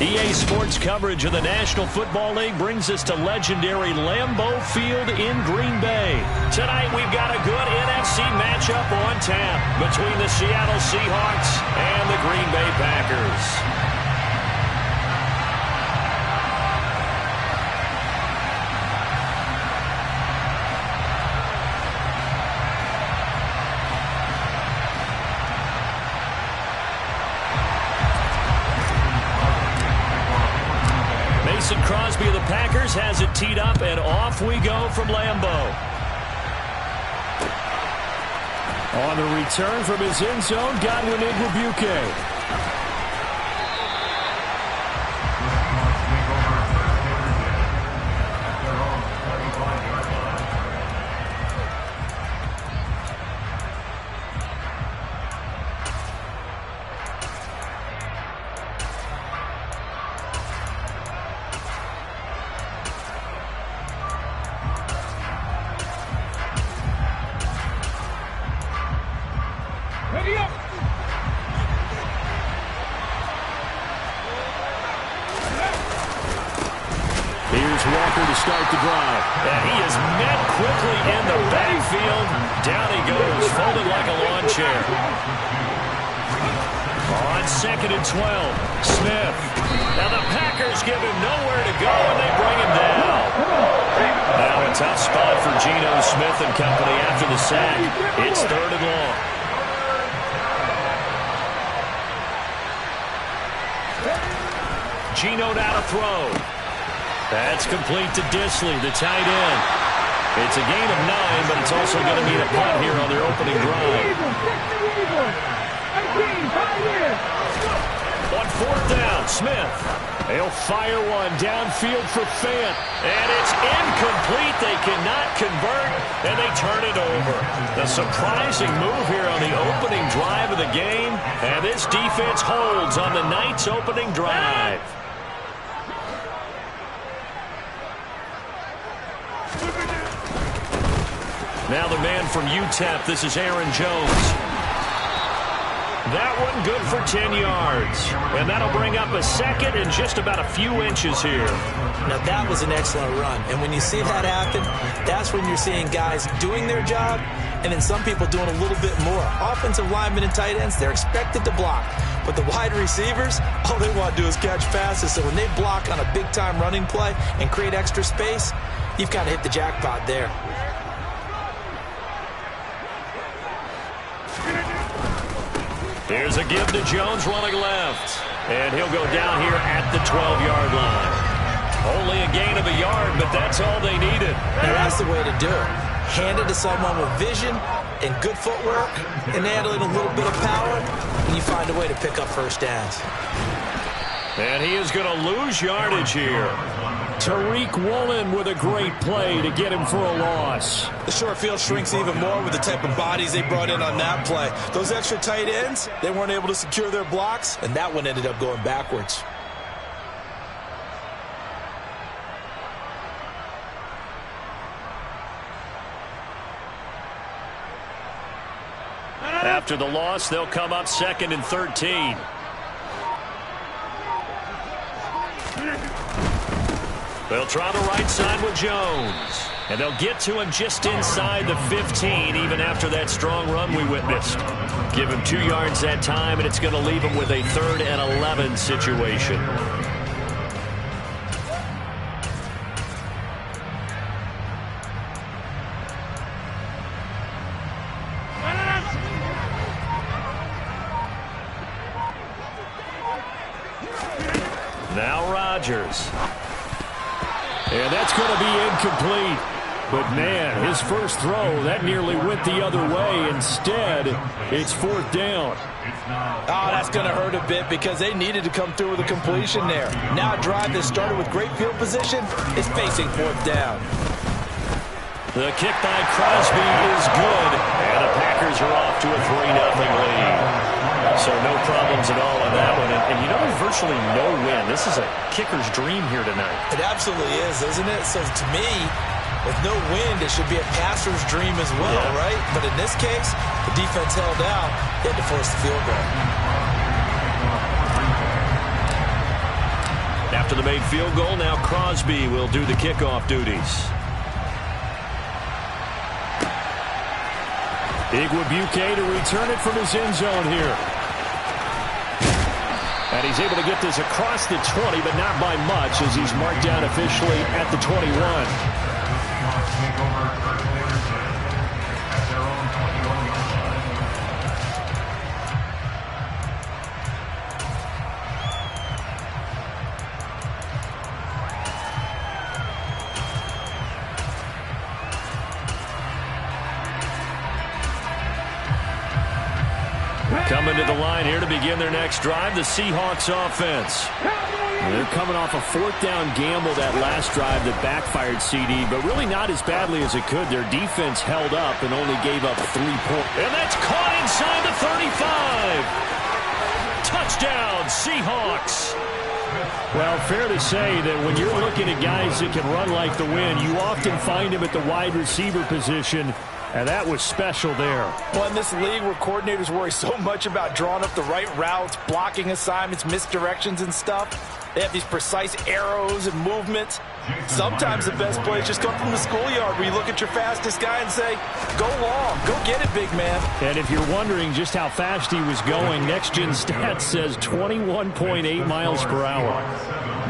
EA Sports coverage of the National Football League brings us to legendary Lambeau Field in Green Bay. Tonight we've got a good NFC matchup on tap between the Seattle Seahawks and the Green Bay Packers. Crosby of the Packers has it teed up, and off we go from Lambeau. On the return from his end zone, Godwin Igwebuike. To start the drive. And he is met quickly in the backfield. Down he goes, folded like a lawn chair. On 2nd and 12, Smith. Now the Packers give him nowhere to go, and they bring him down. Now a tough spot for Geno Smith and company after the sack. It's 3rd and long. Geno now to throw. That's complete to Disley, the tight end. It's a gain of 9, but it's also going to mean a punt here on their opening drive. On 4th down, Smith. They'll fire one downfield for Fant. And it's incomplete. They cannot convert, and they turn it over. The surprising move here on the opening drive of the game. And this defense holds on the night's opening drive. Now the man from UTEP, this is Aaron Jones. That one good for 10 yards. And that'll bring up a second and just about a few inches here. Now that was an excellent run. And when you see that happen, that's when you're seeing guys doing their job and then some people doing a little bit more. Offensive linemen and tight ends, they're expected to block. But the wide receivers, all they want to do is catch passes. So when they block on a big-time running play and create extra space, you've kind of hit the jackpot there. Here's a give to Jones running left. And he'll go down here at the 12-yard line. Only a gain of a yard, but that's all they needed. Now that's the way to do it. Hand it to someone with vision and good footwork and handling a little bit of power, and you find a way to pick up first downs. And he is going to lose yardage here. Tariq Woolen with a great play to get him for a loss. The short field shrinks even more with the type of bodies they brought in on that play. Those extra tight ends, they weren't able to secure their blocks, and that one ended up going backwards. After the loss, they'll come up 2nd and 13. They'll try the right side with Jones. And they'll get to him just inside the 15, even after that strong run we witnessed. Give him 2 yards that time, and it's going to leave him with a 3rd and 11 situation. Now Rodgers. And that's going to be incomplete. But, man, his first throw, that nearly went the other way. Instead, it's 4th down. Oh, that's going to hurt a bit because they needed to come through with a completion there. Now a drive that started with great field position is facing 4th down. The kick by Crosby is good. And the Packers are off to a 3-0 lead. So no problems at all on that one. And you know, there's virtually no win. This is a kicker's dream here tonight. It absolutely is, isn't it? So to me, with no wind, it should be a passer's dream as well, right? But in this case, the defense held out. They had to force the field goal. after the made field goal. Now Crosby will do the kickoff duties. Igwebuike to return it from his end zone here. And he's able to get this across the 20, but not by much as he's marked down officially at the 21. Take over first leadership at their own 21-yard line. Coming to the line here to begin their next drive, the Seahawks offense. They're coming off a fourth down gamble that last drive that backfired, CD, but really not as badly as it could. Their defense held up and only gave up 3 points. And that's caught inside the 35. Touchdown, Seahawks. Well, fair to say that when you're looking at guys that can run like the wind, you often find them at the wide receiver position. And that was special there. Well, in this league where coordinators worry so much about drawing up the right routes, blocking assignments, misdirections and stuff, they have these precise arrows and movements. Sometimes the best plays just come from the schoolyard where you look at your fastest guy and say, go long, go get it, big man. And if you're wondering just how fast he was going, Next Gen Stats says 21.8 miles per hour.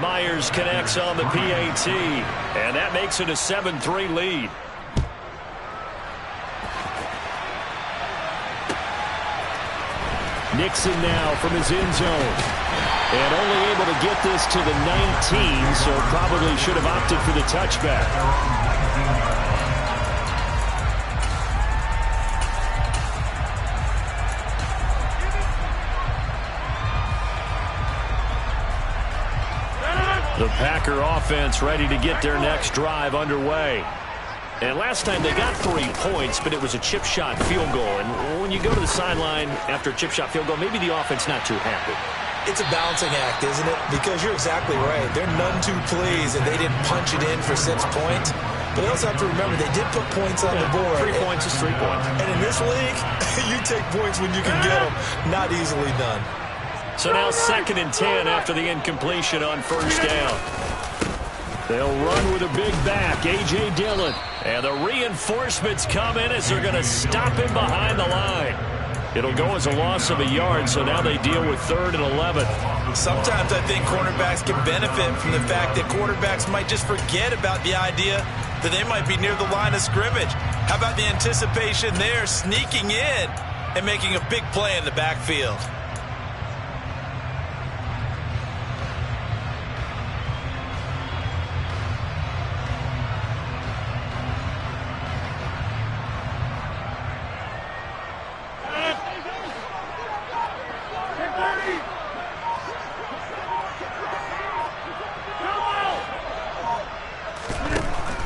Myers connects on the PAT, and that makes it a 7-3 lead. Nixon now from his end zone. And only able to get this to the 19, so probably should have opted for the touchback. The Packer offense ready to get their next drive underway. And last time they got 3 points, but it was a chip shot field goal. And when you go to the sideline after a chip shot field goal, maybe the offense not too happy. It's a balancing act, isn't it? Because you're exactly right. They're none too pleased, and they didn't punch it in for 6 points. But they also have to remember they did put points on the board. 3 points is 3 points. And in this league, you take points when you can get them. Not easily done. So now 2nd and 10 after the incompletion on first down. They'll run with a big back, A.J. Dillon. And the reinforcements come in as they're going to stop him behind the line. It'll go as a loss of a yard, so now they deal with 3rd and 11. Sometimes I think cornerbacks can benefit from the fact that quarterbacks might just forget about the idea that they might be near the line of scrimmage. How about the anticipation there, sneaking in and making a big play in the backfield?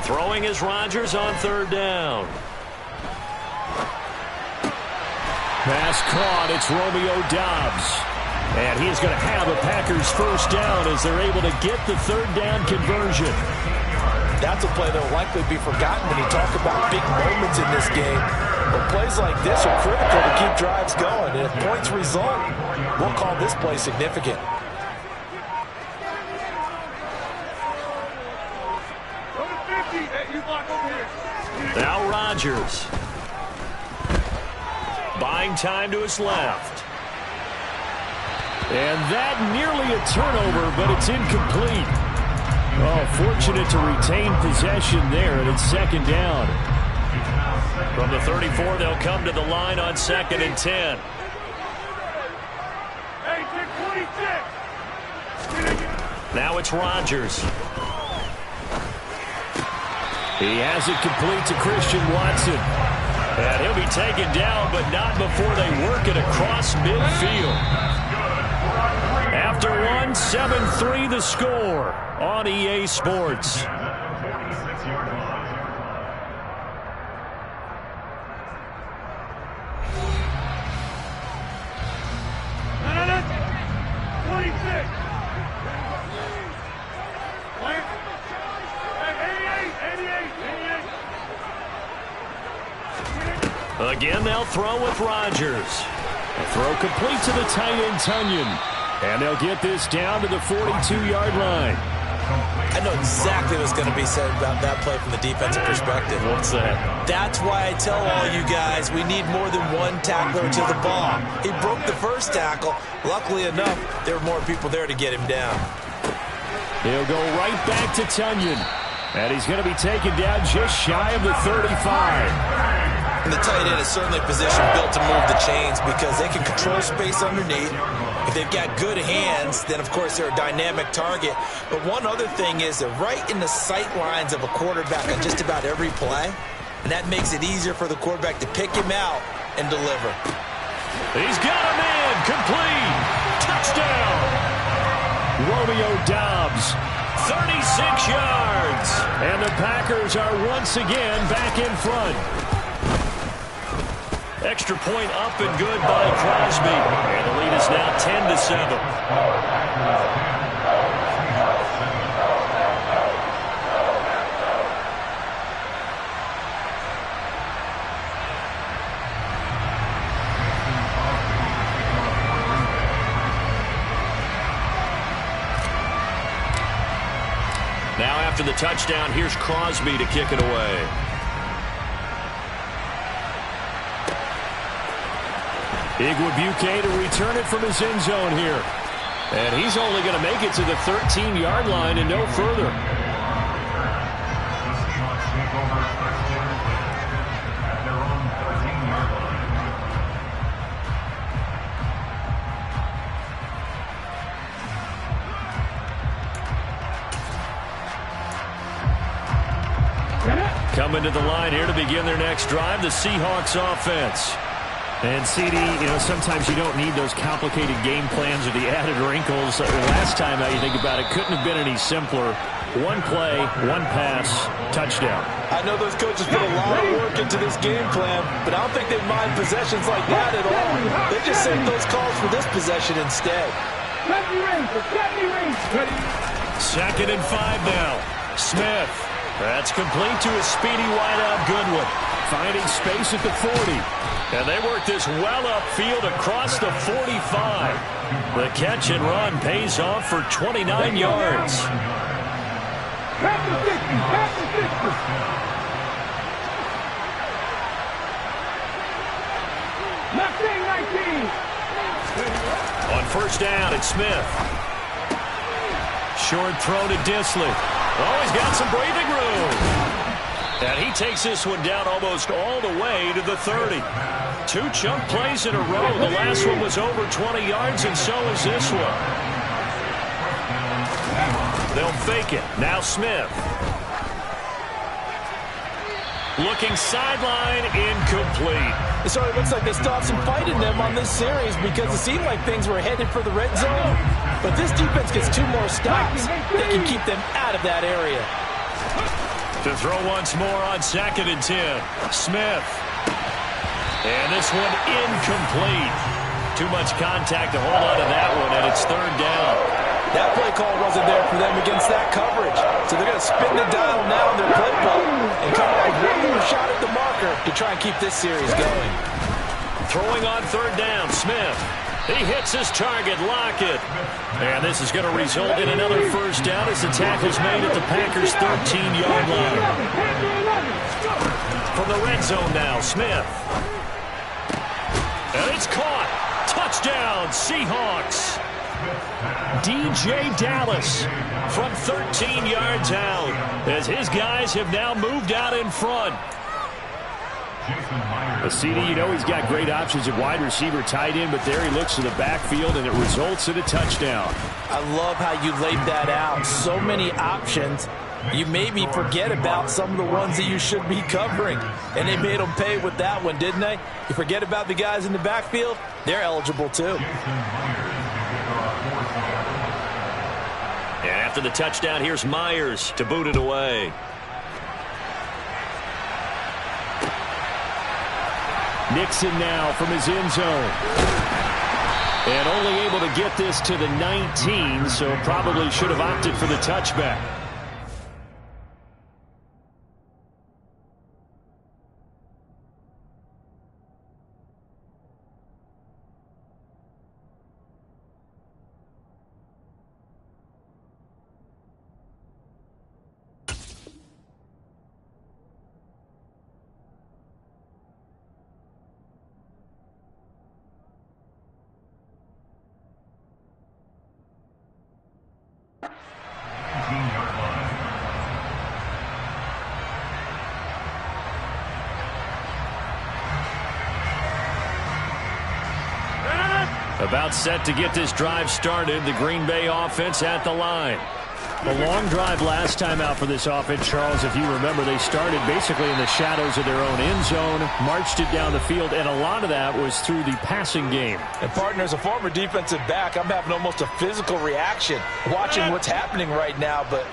Throwing is Rodgers on 3rd down. Pass caught. It's Romeo Doubs. And he's going to have a Packers first down as they're able to get the 3rd down conversion. That's a play that will likely be forgotten when you talk about big moments in this game. But plays like this are critical to keep drives going. And if points result, we'll call this play significant. Now Rodgers. Buying time to his left. And that nearly a turnover, but it's incomplete. Oh, fortunate to retain possession there, and it's 2nd down. From the 34, they'll come to the line on 2nd and 10. Now it's Rodgers. He has it complete to Christian Watson. And he'll be taken down, but not before they work it across midfield. After 1, 7-3 the score on EA Sports. Again, they'll throw with Rodgers. A throw complete to the tight end, Tunyon. And they'll get this down to the 42-yard line. I know exactly what's going to be said about that play from the defensive perspective. What's that? That's why I tell all you guys we need more than one tackler to the ball. He broke the first tackle. Luckily enough, there were more people there to get him down. He'll go right back to Tonyan. And he's going to be taken down just shy of the 35. And the tight end is certainly a position built to move the chains because they can control space underneath. If they've got good hands, then of course they're a dynamic target. But one other thing is they're right in the sight lines of a quarterback on just about every play. And that makes it easier for the quarterback to pick him out and deliver. He's got him in. Complete. Touchdown. Romeo Doubs, 36 yards. And the Packers are once again back in front. Extra point up and good by Crosby. And the lead is now 10-7. Now after the touchdown, here's Crosby to kick it away. Igwebuike to return it from his end zone here. And he's only going to make it to the 13-yard line and no further. The Seahawks take over first quarter play at their own 13-yard line. Coming to the line here to begin their next drive, the Seahawks offense. And, CD, sometimes you don't need those complicated game plans or the added wrinkles. Last time, now you think about it, couldn't have been any simpler. One play, one pass, touchdown. I know those coaches put a lot of work into this game plan, but I don't think they mind possessions like that at all. They just save those calls for this possession instead. 2nd and 5 now. Smith. That's complete to a speedy wideout Goodwin. Finding space at the 40. And they work this well upfield across the 45. The catch and run pays off for 29 yards. On first down, it's Smith. Short throw to Disley. Oh, he's got some breathing room. And he takes this one down almost all the way to the 30. 2 chunk plays in a row. The last one was over 20 yards, and so is this one. They'll fake it. Now Smith. Looking sideline, incomplete. It sort of looks like they still have some fight in them on this series because it seemed like things were headed for the red zone. But this defense gets 2 more stops. They can keep them out of that area. To throw once more on 2nd and 10. Smith. And this one incomplete. Too much contact to hold on to that one, and it's 3rd down. That play call wasn't there for them against that coverage. So they're going to spin the dial now in their playbook and come up with one more shot at the marker to try and keep this series going. Throwing on 3rd down, Smith. He hits his target, Lockett. And this is going to result in another first down as the tackle's made at the Packers' 13-yard line. From the red zone now, Smith. And it's caught. Touchdown, Seahawks. DJ Dallas from 13 yards out as his guys have now moved out in front. A CD, he's got great options at wide receiver, tight end, but there he looks to the backfield, and it results in a touchdown. I love how you laid that out. So many options. You made me forget about some of the ones that you should be covering. And they made them pay with that one, didn't they? You forget about the guys in the backfield, they're eligible too. And after the touchdown, here's Myers to boot it away. Nixon now from his end zone. And only able to get this to the 19, so probably should have opted for the touchback. 19-yard line. About set to get this drive started. The Green Bay offense at the line. A long drive last time out for this offense, Charles. If you remember, they started basically in the shadows of their own end zone, marched it down the field, and a lot of that was through the passing game. And, partner, as a former defensive back, I'm having almost a physical reaction watching what's happening right now. But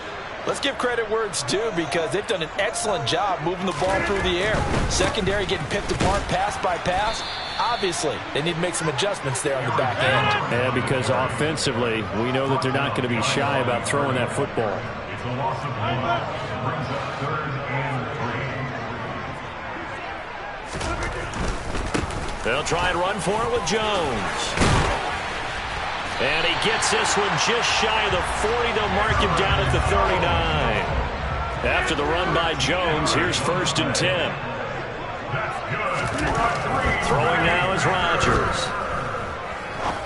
let's give credit where it's due, because they've done an excellent job moving the ball through the air. Secondary getting picked apart pass by pass. Obviously, they need to make some adjustments there on the back end. And because offensively, we know that they're not going to be shy about throwing that football. It's a loss of 1. Brings up 3rd and 3. They'll try and run for it with Jones. And he gets this one just shy of the 40. They'll mark him down at the 39. After the run by Jones, here's 1st and 10. Throwing now is Rodgers.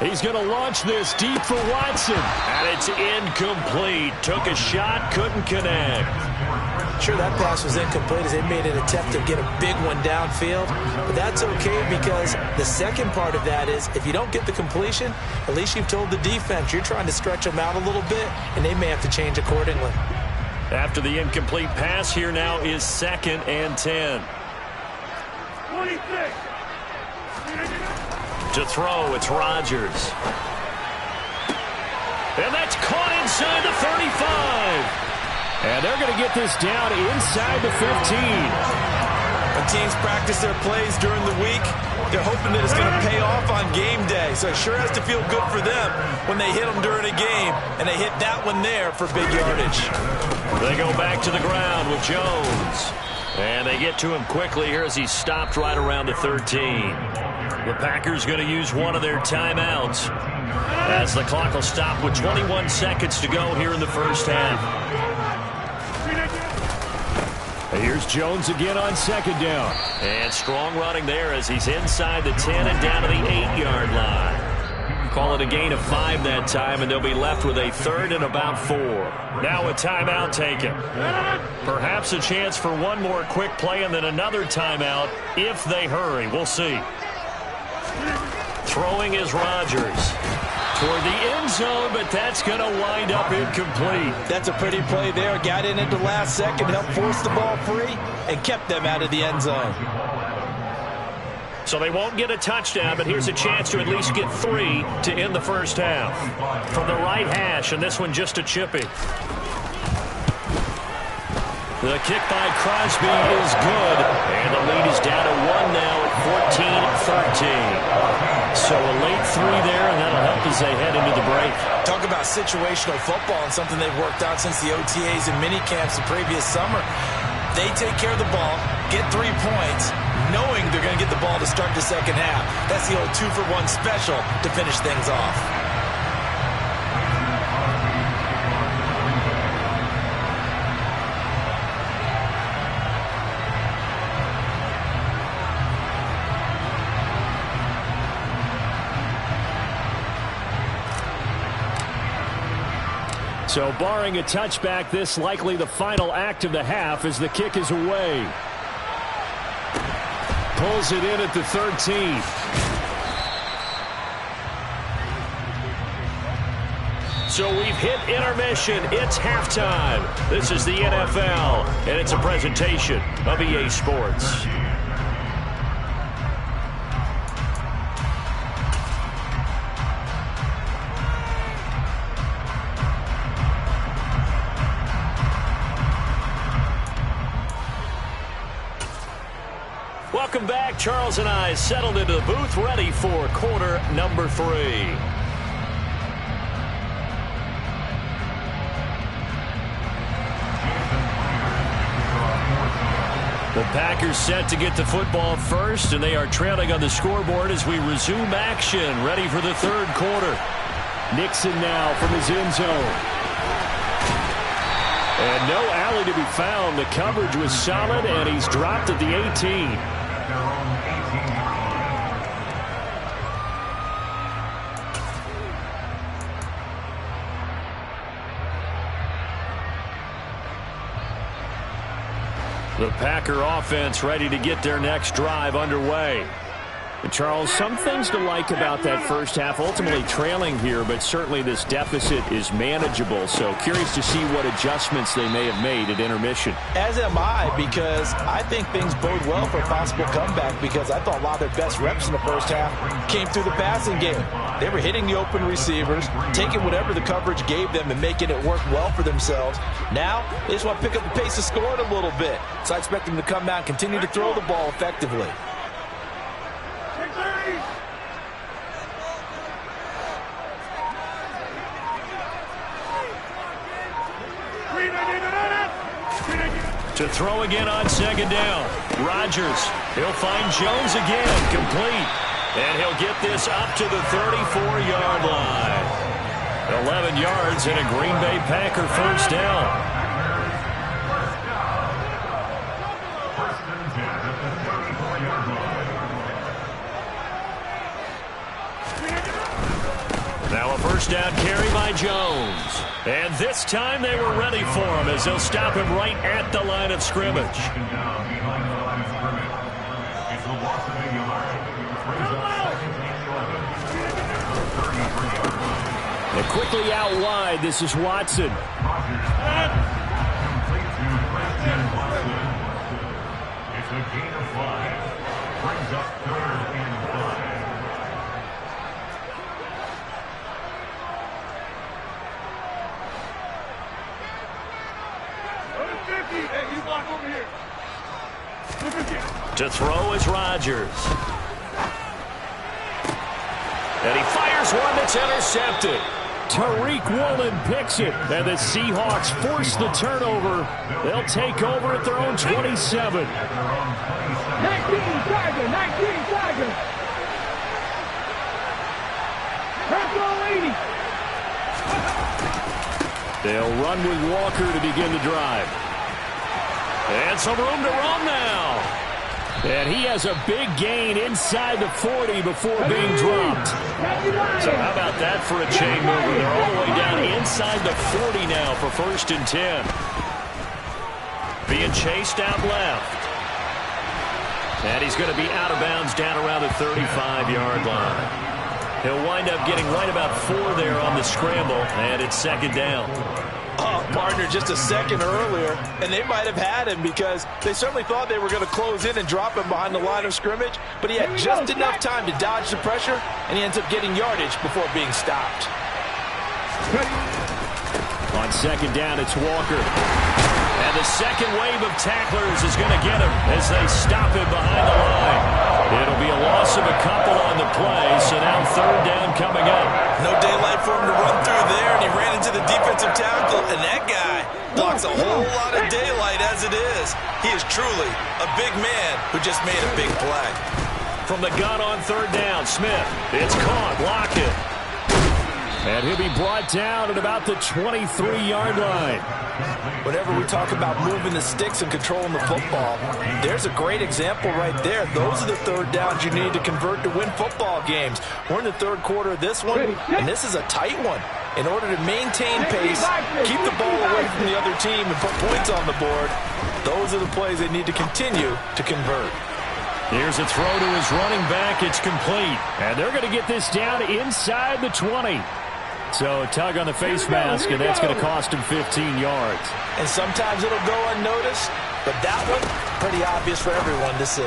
He's going to launch this deep for Watson. And it's incomplete. Took a shot, couldn't connect. Sure, that pass was incomplete as they made an attempt to get a big one downfield. But that's okay, because the second part of that is if you don't get the completion, at least you've told the defense you're trying to stretch them out a little bit, and they may have to change accordingly. After the incomplete pass, here now is 2nd and 10. 26. To throw, it's Rodgers. And that's caught inside the 35. And they're going to get this down inside the 15. When teams practice their plays during the week, they're hoping that it's going to pay off on game day. So it sure has to feel good for them when they hit them during a game, and they hit that one there for big yardage. They go back to the ground with Jones. And they get to him quickly here as he's stopped right around the 13. The Packers going to use one of their timeouts as the clock will stop with 21 seconds to go here in the first half. Here's Jones again on 2nd down. And strong running there as he's inside the 10 and down to the 8-yard line. Call it a gain of 5 that time, and they'll be left with a 3rd and about 4. Now a timeout taken. Perhaps a chance for one more quick play and then another timeout if they hurry. We'll see. Throwing is Rodgers. Toward the end zone, but that's going to wind up incomplete. That's a pretty play there. Got in at the last second, helped force the ball free, and kept them out of the end zone. So they won't get a touchdown, but here's a chance to at least get 3 to end the first half. From the right hash, and this one just a chippy. The kick by Crosby is good, and the lead is down to 1 now at 14-13. So a late 3 there, and that'll help as they head into the break. Talk about situational football and something they've worked on since the OTAs and mini camps the previous summer. They take care of the ball, get 3 points, knowing they're going to get the ball to start the second half. That's the old 2-for-1 special to finish things off. So barring a touchback, this likely the final act of the half as the kick is away. Pulls it in at the 13. So we've hit intermission. It's halftime. This is the NFL, and it's a presentation of EA Sports. Welcome back. Charles and I settled into the booth, ready for quarter number 3. The Packers set to get the football first, and they are trailing on the scoreboard as we resume action, ready for the third quarter. Nixon now from his end zone. And no alley to be found. The coverage was solid, and he's dropped at the 18. The Packer offense ready to get their next drive underway. And Charles, some things to like about that first half. Ultimately trailing here, but certainly this deficit is manageable. So curious to see what adjustments they may have made at intermission. As am I, because I think things bode well for a possible comeback, because I thought a lot of their best reps in the first half came through the passing game. They were hitting the open receivers, taking whatever the coverage gave them and making it work well for themselves. Now, they just want to pick up the pace of scoring a little bit. So I expect them to come out and continue to throw the ball effectively. To throw again on second down. Rodgers, he'll find Jones again, complete. And he'll get this up to the 34-yard line. 11 yards and a Green Bay Packer first down. Now a first down carry by Jones. And this time they were ready for him as they'll stop him right at the line of scrimmage. And quickly out wide, this is Watson. It's a gain of 5. Brings up 3rd and 5. To throw is Rodgers. And he fires one that's intercepted. Tariq Woolen picks it, and the Seahawks force the turnover. They'll take over at their own 27. 19 Tiger, 19 Tiger. They'll run with Walker to begin the drive. And some room to run now. And he has a big gain inside the 40 before being dropped. So how about that for a chain mover? They're all the way down inside the 40 now for 1st and 10. Being chased out left. And he's going to be out of bounds down around the 35-yard line. He'll wind up getting right about 4 there on the scramble, and it's 2nd down. Partner just a second earlier, and they might have had him because they certainly thought they were going to close in and drop him behind the line of scrimmage, but he had just enough time to dodge the pressure, and he ends up getting yardage before being stopped. On 2nd down, it's Walker. And the second wave of tacklers is going to get him as they stop him behind the line. It'll be a loss of a couple on the play, so now 3rd down coming up. No daylight for him to run through there, and he ran into the defensive tackle, and that guy blocks a whole lot of daylight as it is. He is truly a big man who just made a big play. From the gun on 3rd down, Smith. It's caught. Lockett. And he'll be brought down at about the 23-yard line. Whenever we talk about moving the sticks and controlling the football, there's a great example right there. Those are the 3rd downs you need to convert to win football games. We're in the 3rd quarter of this one, and this is a tight one. In order to maintain pace, keep the ball away from the other team, and put points on the board, those are the plays they need to continue to convert. Here's a throw to his running back. It's complete. And they're going to get this down inside the 20. So a tug on the face mask, and that's going to cost him 15 yards. And sometimes it'll go unnoticed, but that one, pretty obvious for everyone to see.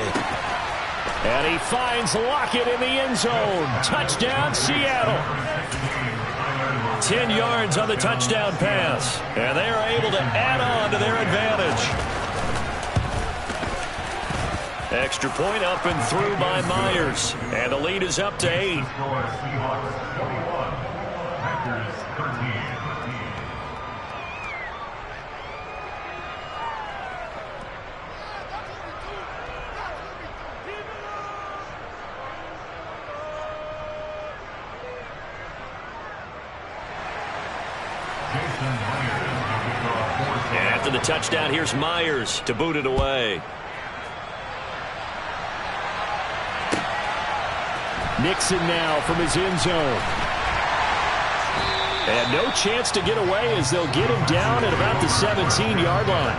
And he finds Lockett in the end zone. Touchdown, Seattle. 10 yards on the touchdown pass. And they are able to add on to their advantage. Extra point up and through by Myers. And the lead is up to 8. After the touchdown, here's Myers to boot it away. Nixon now from his end zone. And no chance to get away as they'll get him down at about the 17-yard line.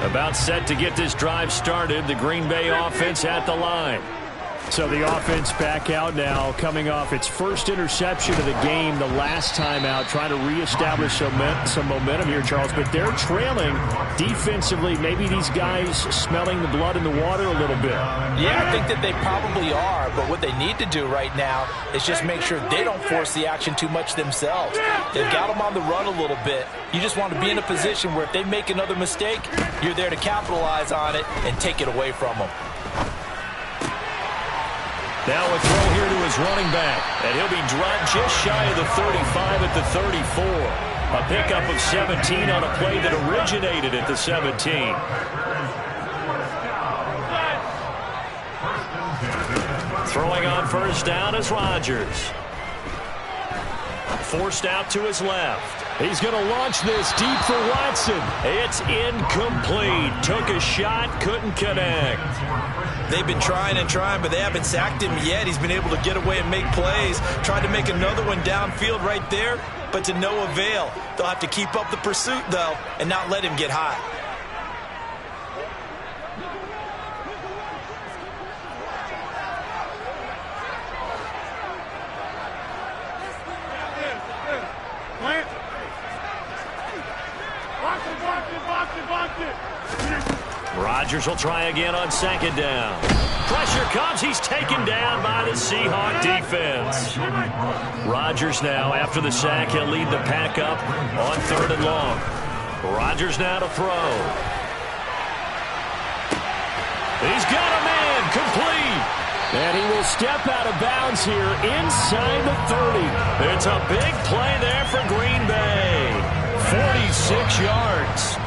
About set to get this drive started. The Green Bay offense at the line. So the offense back out now, coming off its first interception of the game the last time out, trying to reestablish some momentum here, Charles. But they're trailing defensively. Maybe these guys smelling the blood in the water a little bit. Yeah, I think that they probably are. But what they need to do right now is just make sure they don't force the action too much themselves. They've got them on the run a little bit. You just want to be in a position where if they make another mistake, you're there to capitalize on it and take it away from them. Now a throw here to his running back, and he'll be dropped just shy of the 35 at the 34. A pickup of 17 on a play that originated at the 17. Throwing on first down is Rodgers. Forced out to his left. He's going to launch this deep for Watson. It's incomplete. Took a shot, couldn't connect. They've been trying and trying, but they haven't sacked him yet. He's been able to get away and make plays. Tried to make another one downfield right there, but to no avail. They'll have to keep up the pursuit, though, and not let him get hot. Rodgers will try again on second down. Pressure comes. He's taken down by the Seahawk defense. Rodgers now, after the sack, he'll lead the pack up on 3rd and long. Rodgers now to throw. He's got a man complete. And he will step out of bounds here inside the 30. It's a big play there for Green Bay. 46 yards.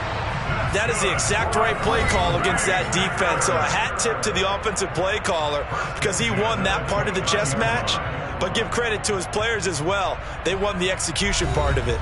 That is the exact right play call against that defense. So a hat tip to the offensive play caller because he won that part of the chess match. But give credit to his players as well. They won the execution part of it.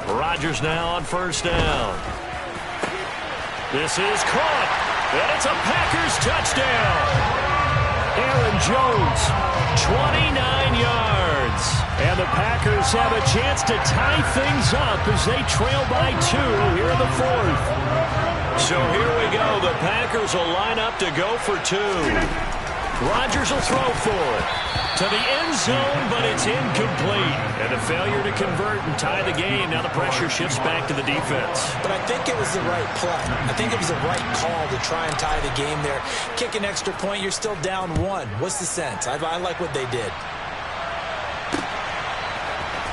Rodgers now on first down. This is caught, and it's a Packers touchdown. Aaron Jones, 29 yards. And the Packers have a chance to tie things up as they trail by 2 here in the 4th. So here we go. The Packers will line up to go for 2. Rodgers will throw for it. To the end zone, but it's incomplete. And a failure to convert and tie the game. Now the pressure shifts back to the defense. But I think it was the right play. I think it was the right call to try and tie the game there. Kick an extra point, you're still down 1. What's the sense? I like what they did.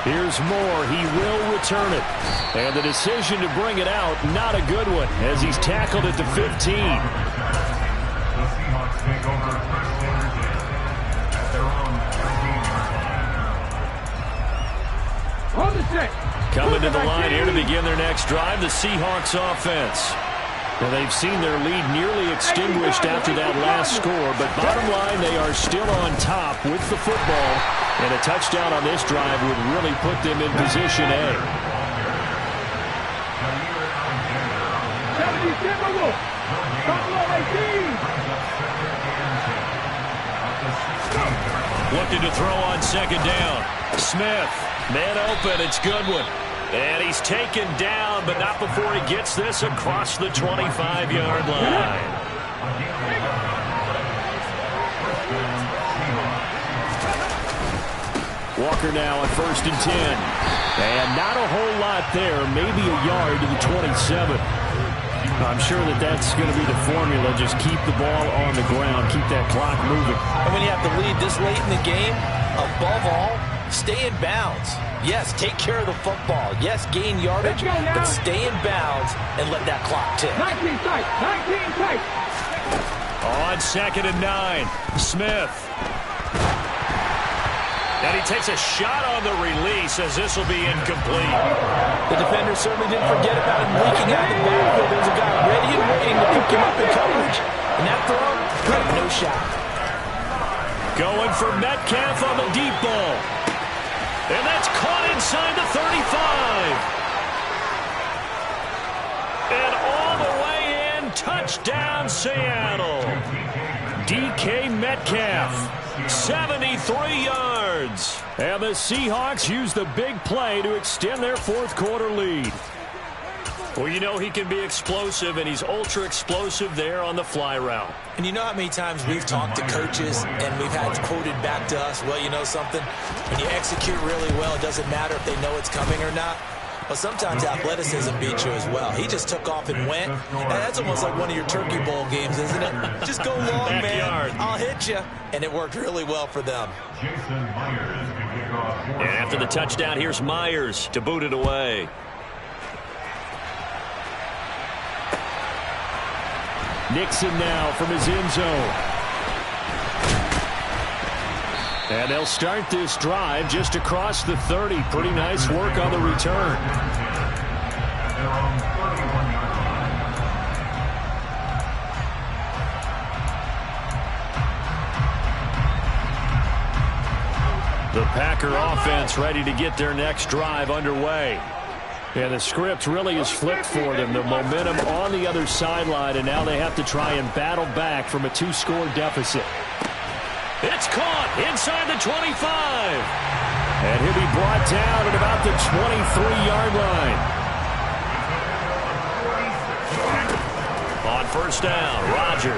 Here's Moore. He will return it. And the decision to bring it out, not a good one, as he's tackled at the 15. The Seahawks take over first and 10 at their own 13-yard line. Coming to the line here to begin their next drive, the Seahawks offense. Well, they've seen their lead nearly extinguished after that last score, but bottom line, they are still on top with the football, and a touchdown on this drive would really put them in position A. Looking to throw on second down. Smith, man open, it's Goodwin. And he's taken down, but not before he gets this across the 25-yard line. Walker now on 1st and 10. And not a whole lot there, maybe a yard to the 27. I'm sure that's going to be the formula. Just keep the ball on the ground, keep that clock moving. And when you have to lead this late in the game, above all, stay in bounds. Yes, take care of the football. Yes, gain yardage, but stay in bounds and let that clock tick. 19 tight. 19 tight. On 2nd and 9, Smith. And he takes a shot on the release as this will be incomplete. The defender certainly didn't forget about him leaking out of the backfield. There's a guy ready and waiting to pick him up in coverage. And that throw, got no shot. Going for Metcalf on the deep ball. And that's caught inside the 35. And all the way in, touchdown Seattle. DK Metcalf, 73 yards. And the Seahawks use the big play to extend their fourth quarter lead. Well, you know he can be explosive, and he's ultra explosive there on the fly route. And you know how many times we've talked to coaches and we've had quoted back to us, well, you know something? When you execute really well, it doesn't matter if they know it's coming or not. But sometimes athleticism beats you as well. He just took off and went. And that's almost like one of your Turkey Bowl games, isn't it? Just go long, Backyard. man. I'll hit you. And it worked really well for them. Jason Myers can kick off. And after the touchdown, here's Myers to boot it away. Nixon now from his end zone. And they'll start this drive just across the 30. Pretty nice work on the return. They're on 31-yard line. The Packer offense ready to get their next drive underway. And the script really is flipped for them. The momentum on the other sideline, and now they have to try and battle back from a 2-score deficit. It's caught inside the 25. And he'll be brought down at about the 23-yard line. On first down, Rodgers.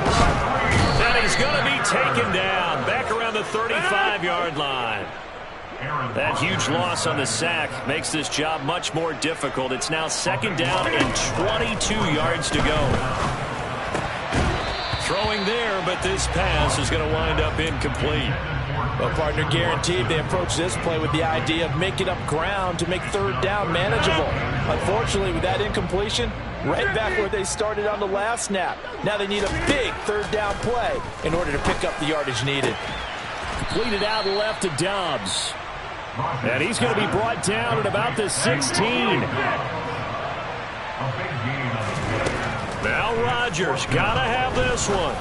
And he's going to be taken down back around the 35-yard line. That huge loss on the sack makes this job much more difficult. It's now second down and 22 yards to go. Throwing there, but this pass is going to wind up incomplete. Well, partner, guaranteed they approach this play with the idea of making up ground to make third down manageable. Unfortunately, with that incompletion, right back where they started on the last snap. Now they need a big third down play in order to pick up the yardage needed. Completed out left to Dobbs. And he's going to be brought down at about the 16. Now Rodgers got to have this one.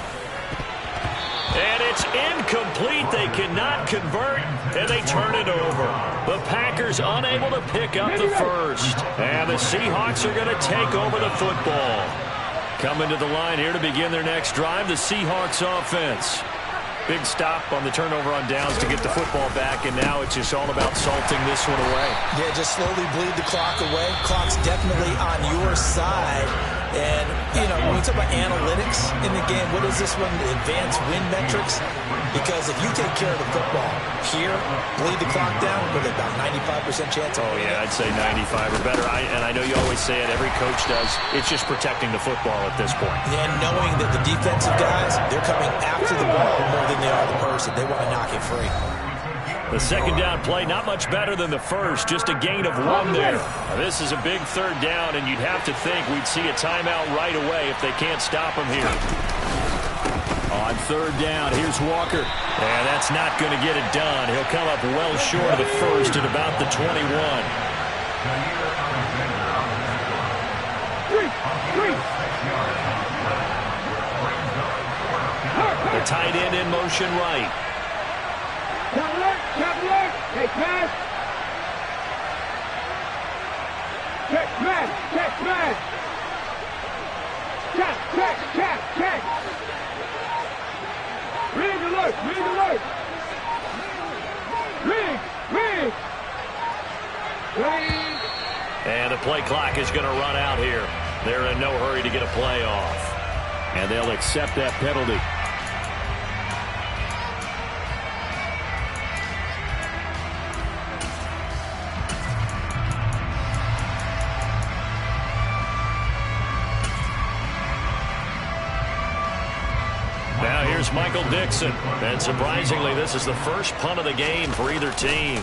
And it's incomplete. They cannot convert, and they turn it over. The Packers unable to pick up the first. And the Seahawks are going to take over the football. Coming to the line here to begin their next drive, the Seahawks offense. Big stop on the turnover on downs to get the football back, and now it's just all about salting this one away. Yeah, just slowly bleed the clock away. Clock's definitely on your side. And, you know, when we talk about analytics in the game, what is this one? Advanced win metrics? Because if you take care of the football here, bleed the clock down, with about 95% chance. Oh, yeah, I'd say 95 or better. And I know you always say it, every coach does. It's just protecting the football at this point. And knowing that the defensive guys, they're coming after the ball more than they are the person. They want to knock it free. The second down play, not much better than the first, just a gain of 1 there. Now, this is a big third down, and you'd have to think we'd see a timeout right away if they can't stop him here. On third down, here's Walker. And that's not going to get it done. He'll come up well short of the first at about the 21. The tight end in motion right. Take pass. Check man. Check man. Check. Rig alert. Rig. And the play clock is going to run out here. They're in no hurry to get a play off. And they'll accept that penalty. Now here's Michael Dixon. And surprisingly, this is the first punt of the game for either team.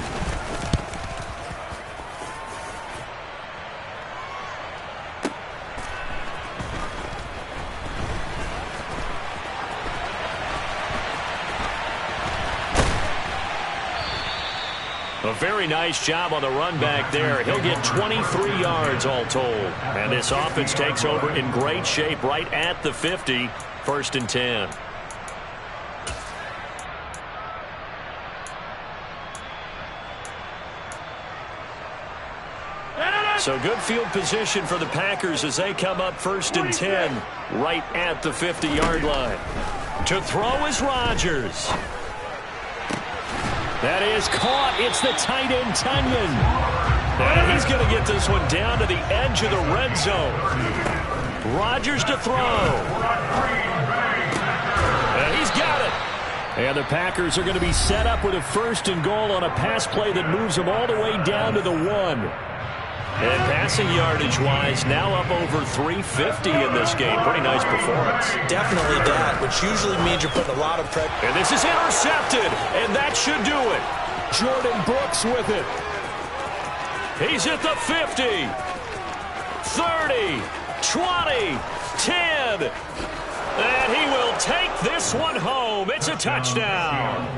A A very nice job on the run back there. He'll get 23 yards all told. And this offense takes over in great shape right at the 50, 1st and 10. So good field position for the Packers as they come up 1st and 10 right at the 50-yard line. To throw is Rodgers. That is caught. It's the tight end, Tunyon. And he's going to get this one down to the edge of the red zone. Rodgers to throw. And he's got it. And the Packers are going to be set up with a 1st and goal on a pass play that moves them all the way down to the 1. And passing yardage-wise, now up over 350 in this game. Pretty nice performance. Definitely that, which usually means you're putting a lot of pressure. And this is intercepted, and that should do it. Jordan Brooks with it. He's at the 50, 30, 20, 10. And he will take this one home. It's a touchdown.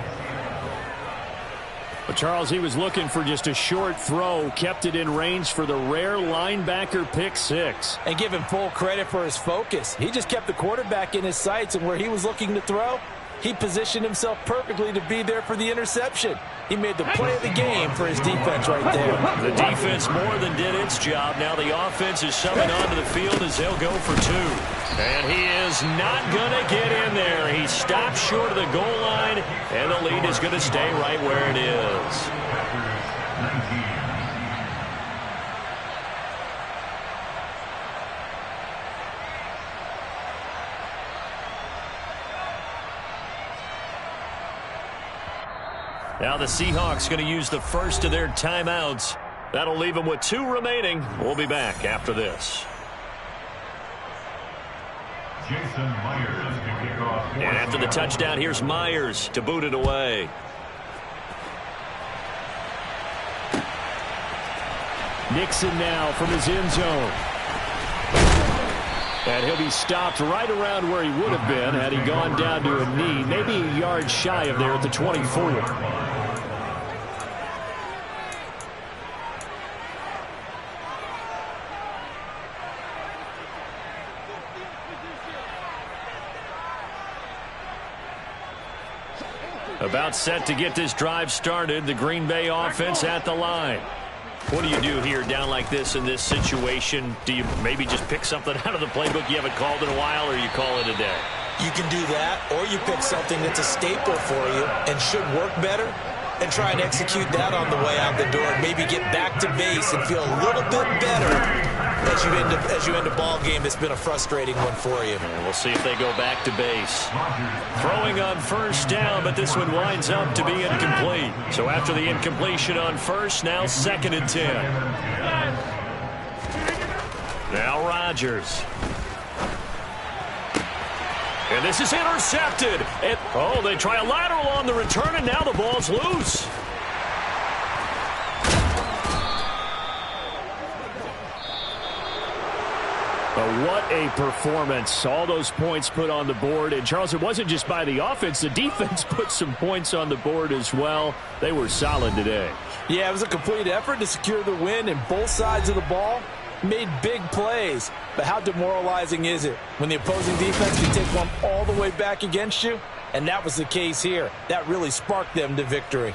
But Charles, he was looking for just a short throw, kept it in range for the rare linebacker pick 6. And give him full credit for his focus. He just kept the quarterback in his sights, and where he was looking to throw, he positioned himself perfectly to be there for the interception. He made the play of the game for his defense right there. The defense more than did its job. Now the offense is shoving onto the field as they'll go for 2. And he is not going to get in there. He stopped short of the goal line, and the lead is going to stay right where it is. Now the Seahawks going to use the first of their timeouts. That'll leave them with 2 remaining. We'll be back after this. Jason Myers to kick off. And after the touchdown, here's Myers to boot it away. Nixon now from his end zone. And he'll be stopped right around where he would have been had he gone down to a knee, maybe a yard shy of there at the 24. About set to get this drive started. The Green Bay offense at the line. What do you do here down like this in this situation? Do you maybe just pick something out of the playbook you haven't called in a while, or you call it a day? You can do that, or you pick something that's a staple for you and should work better and try and execute that on the way out the door and maybe get back to base and feel a little bit better as you end a ball game that's been a frustrating one for you. And we'll see if they go back to base. Throwing on 1st down, but this one winds up to be incomplete. So after the incompletion on 1st, now 2nd and 10. Now Rodgers. And this is intercepted. And, they try a lateral on the return, and now the ball's loose. But what a performance. All those points put on the board. And, Charles, it wasn't just by the offense. The defense put some points on the board as well. They were solid today. Yeah, it was a complete effort to secure the win, and both sides of the ball made big plays. But how demoralizing is it when the opposing defense can take one all the way back against you? And that was the case here. That really sparked them to victory.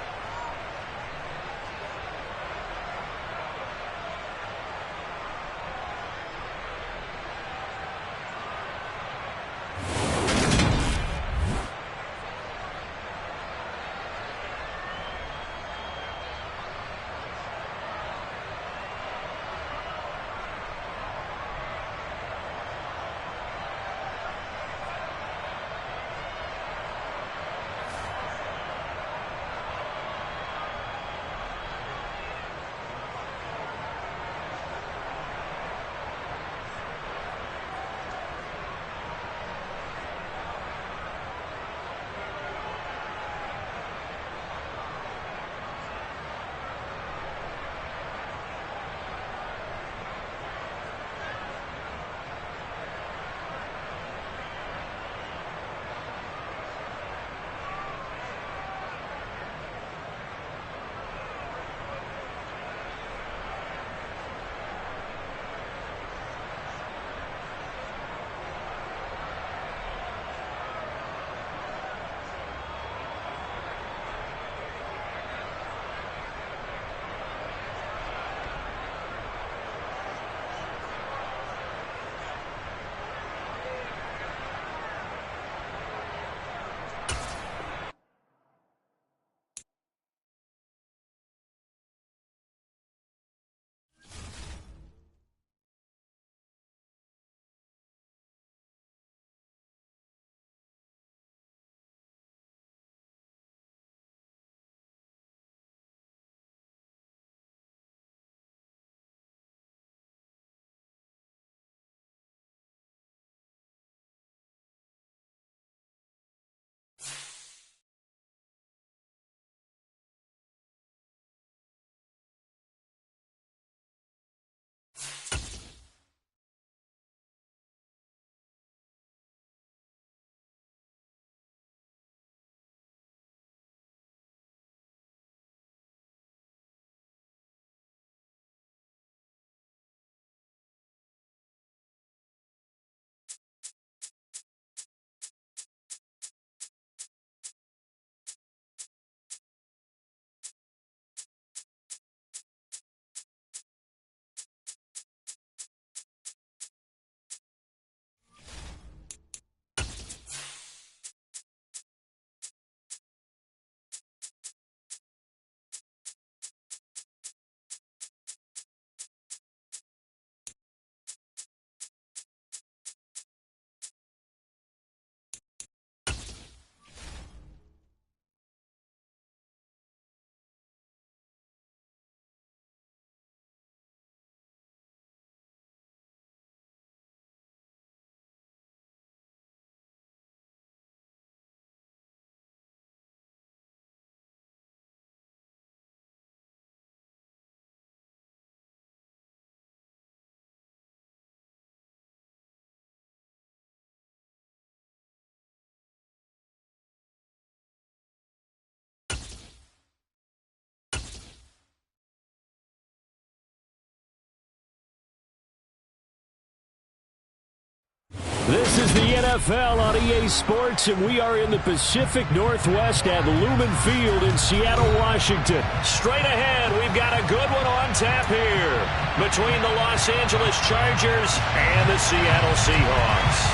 This is the NFL on EA Sports, and we are in the Pacific Northwest at Lumen Field in Seattle, Washington. Straight ahead, we've got a good one on tap here between the Los Angeles Chargers and the Seattle Seahawks.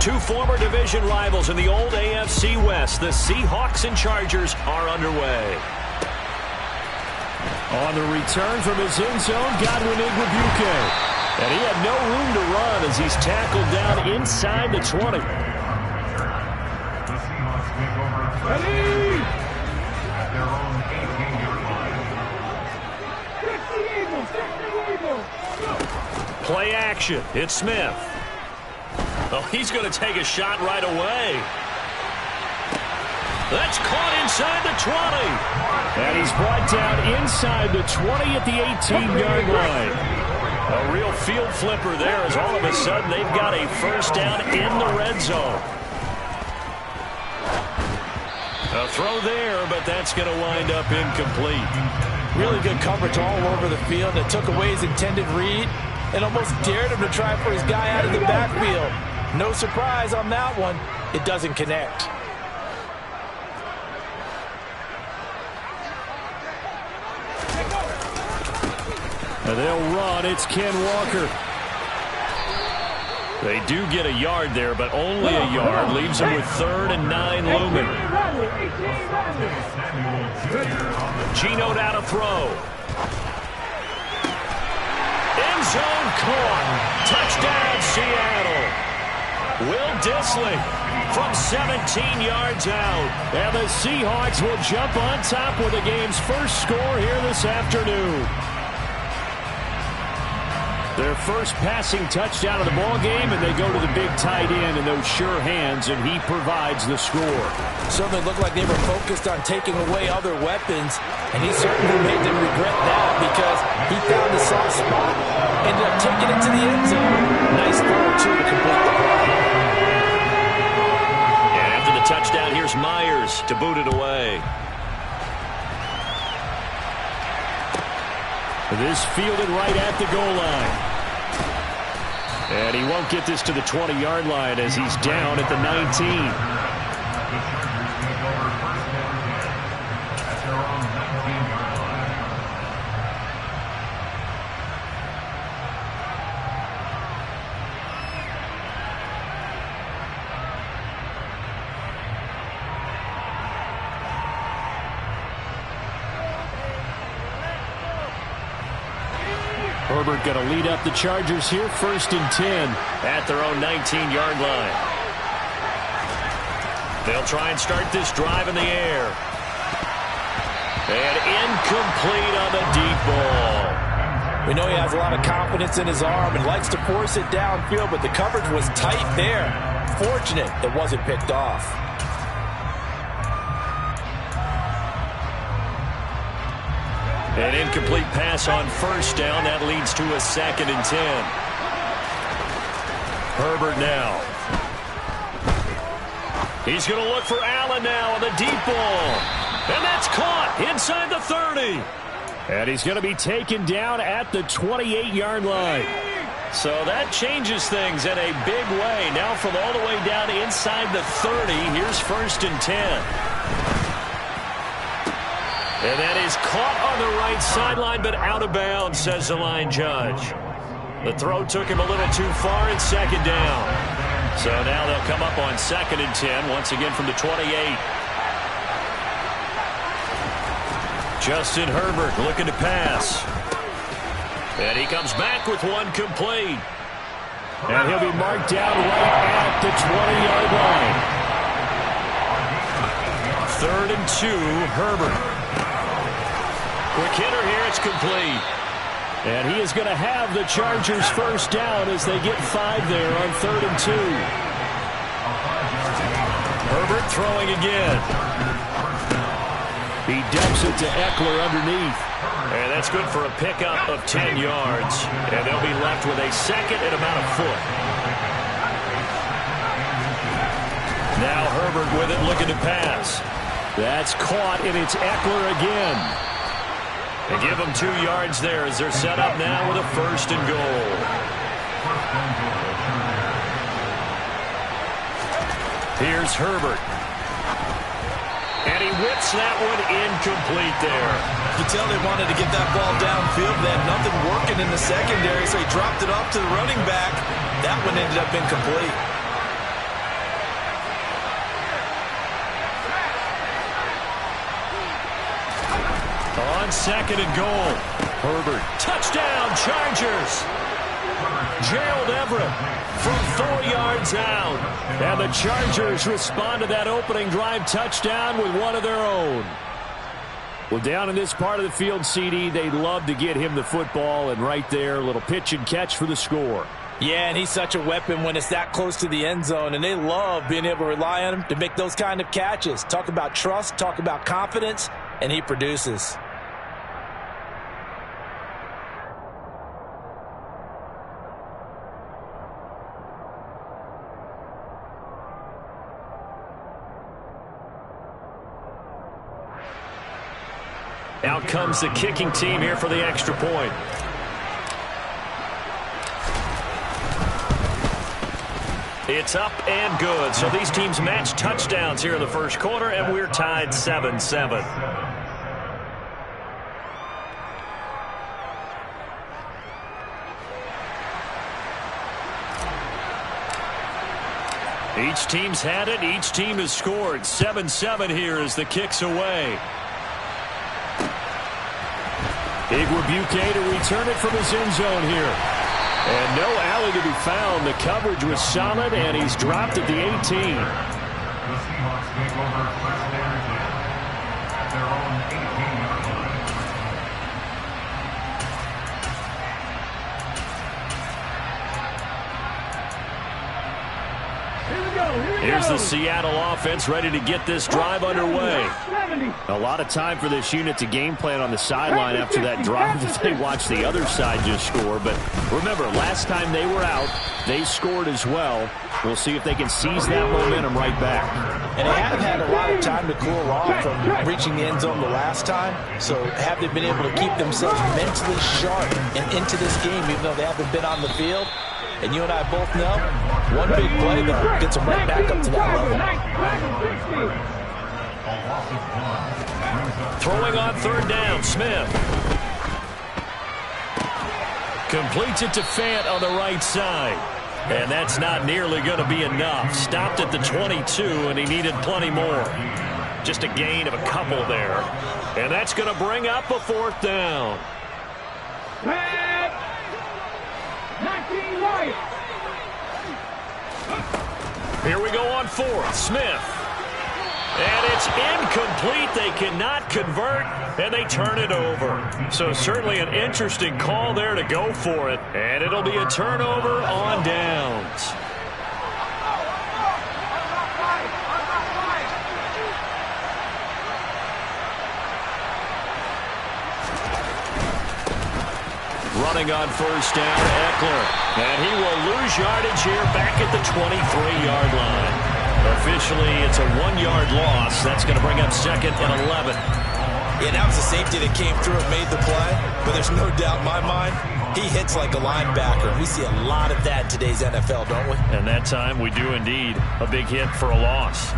Two former division rivals in the old AFC West, the Seahawks and Chargers, are underway. On the return from his end zone, Godwin Igwebuike. And he had no room to run as he's tackled down inside the 20. The Seahawks take over at their own 18-yard line. Play action. It's Smith. Oh, he's going to take a shot right away. That's caught inside the 20. And he's brought down inside the 20 at the 18-yard line. A real field flipper there as all of a sudden they've got a first down in the red zone. A throw there, but that's going to wind up incomplete. Really good coverage all over the field that took away his intended read and almost dared him to try for his guy out of the backfield. No surprise on that one. It doesn't connect. And they'll run. It's Ken Walker. They do get a yard there, but only a yard. Leaves them with 3rd and 9 Lumen. Geno down to throw. End zone caught. Touchdown, Seattle. Will Dissly from 17 yards out. And the Seahawks will jump on top with the game's first score here this afternoon. Their first passing touchdown of the ball game, and they go to the big tight end in those sure hands, and he provides the score. Certainly looked like they were focused on taking away other weapons, and he certainly made them regret that because he found the soft spot, ended up taking it to the end zone. Nice throw, too, to complete the play. And after the touchdown, here's Myers to boot it away. This fielded right at the goal line. And he won't get this to the 20-yard line as he's down at the 19. Herbert going to lead up the Chargers here, 1st and 10 at their own 19-yard line. They'll try and start this drive in the air. And incomplete on the deep ball. We know he has a lot of confidence in his arm and likes to force it downfield, but the coverage was tight there. Fortunate it wasn't picked off. An incomplete pass on 1st down. That leads to a 2nd and 10. Herbert now. He's going to look for Allen now on the deep ball. And that's caught inside the 30. And he's going to be taken down at the 28-yard line. So that changes things in a big way. Now from all the way down inside the 30, here's 1st and 10. And that is caught on the right sideline, but out of bounds, says the line judge. The throw took him a little too far in 2nd down. So now they'll come up on 2nd and 10, once again from the 28. Justin Herbert looking to pass. And he comes back with one complete. And he'll be marked down right at the 20-yard line. 3rd and 2, Herbert. Quick hitter here, it's complete. And he is going to have the Chargers first down as they get 5 there on 3rd and 2. Herbert throwing again. He dumps it to Eckler underneath. And that's good for a pickup of 10 yards. And they'll be left with a second and about a foot. Now Herbert with it, looking to pass. That's caught, and it's Eckler again. They give them 2 yards there as they're set up now with a 1st and goal. Here's Herbert. And he whips that one incomplete there. You can tell they wanted to get that ball downfield. They had nothing working in the secondary, so he dropped it off to the running back. That one ended up incomplete. On 2nd and goal, Herbert. Touchdown, Chargers. Gerald Everett from 4 yards out. And the Chargers respond to that opening drive touchdown with one of their own. Well, down in this part of the field, CD, they'd love to get him the football. And right there, a little pitch and catch for the score. Yeah, and he's such a weapon when it's that close to the end zone. And they love being able to rely on him to make those kind of catches. Talk about trust, talk about confidence, and he produces. Out comes the kicking team here for the extra point. It's up and good. So these teams match touchdowns here in the first quarter, and we're tied 7-7. Each team's had it. Each team has scored. 7-7 here as the kick's away. Igwebuike to return it from his end zone here. And no alley to be found. The coverage was solid, and he's dropped at the 18. The Seahawks take over 1st and 10 at their own 18-yard line. Here's the Seattle offense ready to get this drive underway. A lot of time for this unit to game plan on the sideline after that drive that they watched the other side just score. But remember, last time they were out, they scored as well. We'll see if they can seize that momentum right back. And they have had a lot of time to cool off from reaching the end zone the last time. So have they been able to keep themselves mentally sharp and into this game, even though they haven't been on the field? And you and I both know, one big play, though, gets them right back up to that level. Throwing on 3rd down, Smith. Completes it to Fant on the right side. And that's not nearly going to be enough. Stopped at the 22, and he needed plenty more. Just a gain of a couple there. And that's going to bring up a 4th down. Here we go on 4th. Smith. And it's incomplete. They cannot convert, and they turn it over. So certainly an interesting call there to go for it. And it'll be a turnover on downs. Running on 1st down, Eckler. And he will lose yardage here back at the 23-yard line. Officially, it's a 1-yard loss. That's going to bring up 2nd and 11. Yeah, that was the safety that came through and made the play. But there's no doubt in my mind, he hits like a linebacker. We see a lot of that in today's NFL, don't we? And that time we do indeed. A big hit for a loss.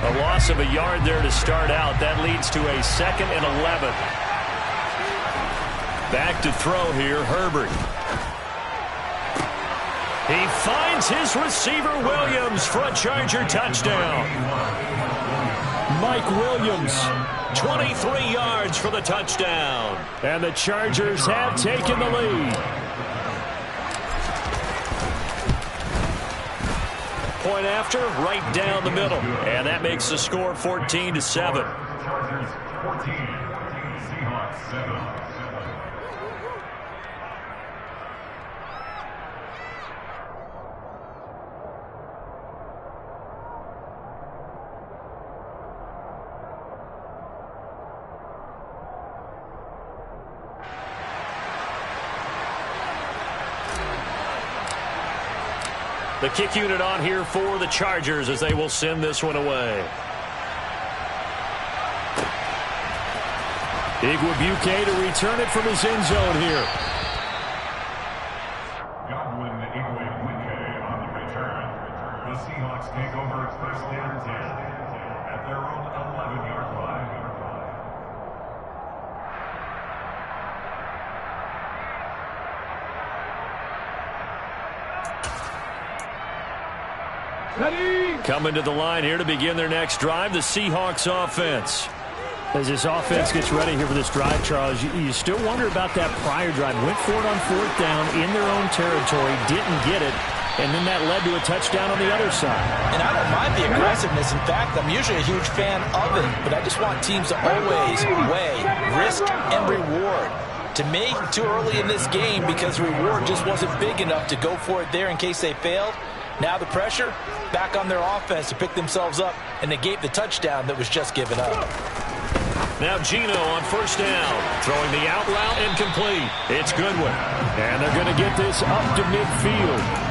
A loss of a yard there to start out. That leads to a 2nd and 11. Back to throw here, Herbert. He finds his receiver, Williams, for a Charger touchdown. Mike Williams, 23 yards for the touchdown. And the Chargers have taken the lead. Point after, right down the middle. And that makes the score 14-7. Chargers 14, Seahawks 7. The kick unit on here for the Chargers as they will send this one away. Igwebuike to return it from his end zone here. Godwin Igwebuike on the return. The Seahawks take over first and 10 at their own 11-yard line. Coming to the line here to begin their next drive, the Seahawks offense. As this offense gets ready here for this drive, Charles, you still wonder about that prior drive. Went for it on fourth down in their own territory, didn't get it, and then that led to a touchdown on the other side. And I don't mind the aggressiveness. In fact, I'm usually a huge fan of it, but I just want teams to always weigh risk and reward. To me, too early in this game because the reward just wasn't big enough to go for it there in case they failed. Now the pressure back on their offense to pick themselves up and negate the touchdown that was just given up. Now Geno on first down. Throwing the out route incomplete. It's Goodwin. And they're going to get this up to midfield.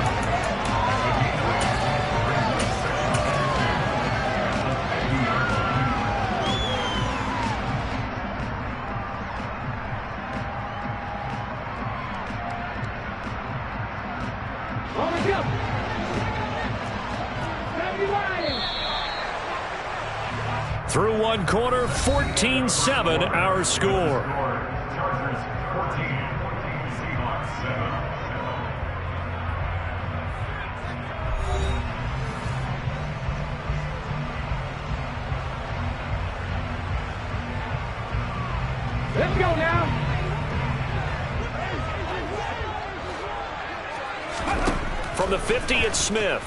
Through one quarter, 14-7 our score. Chargers 14, Seahawks 7. Let's go now. From the 50, it's Smith.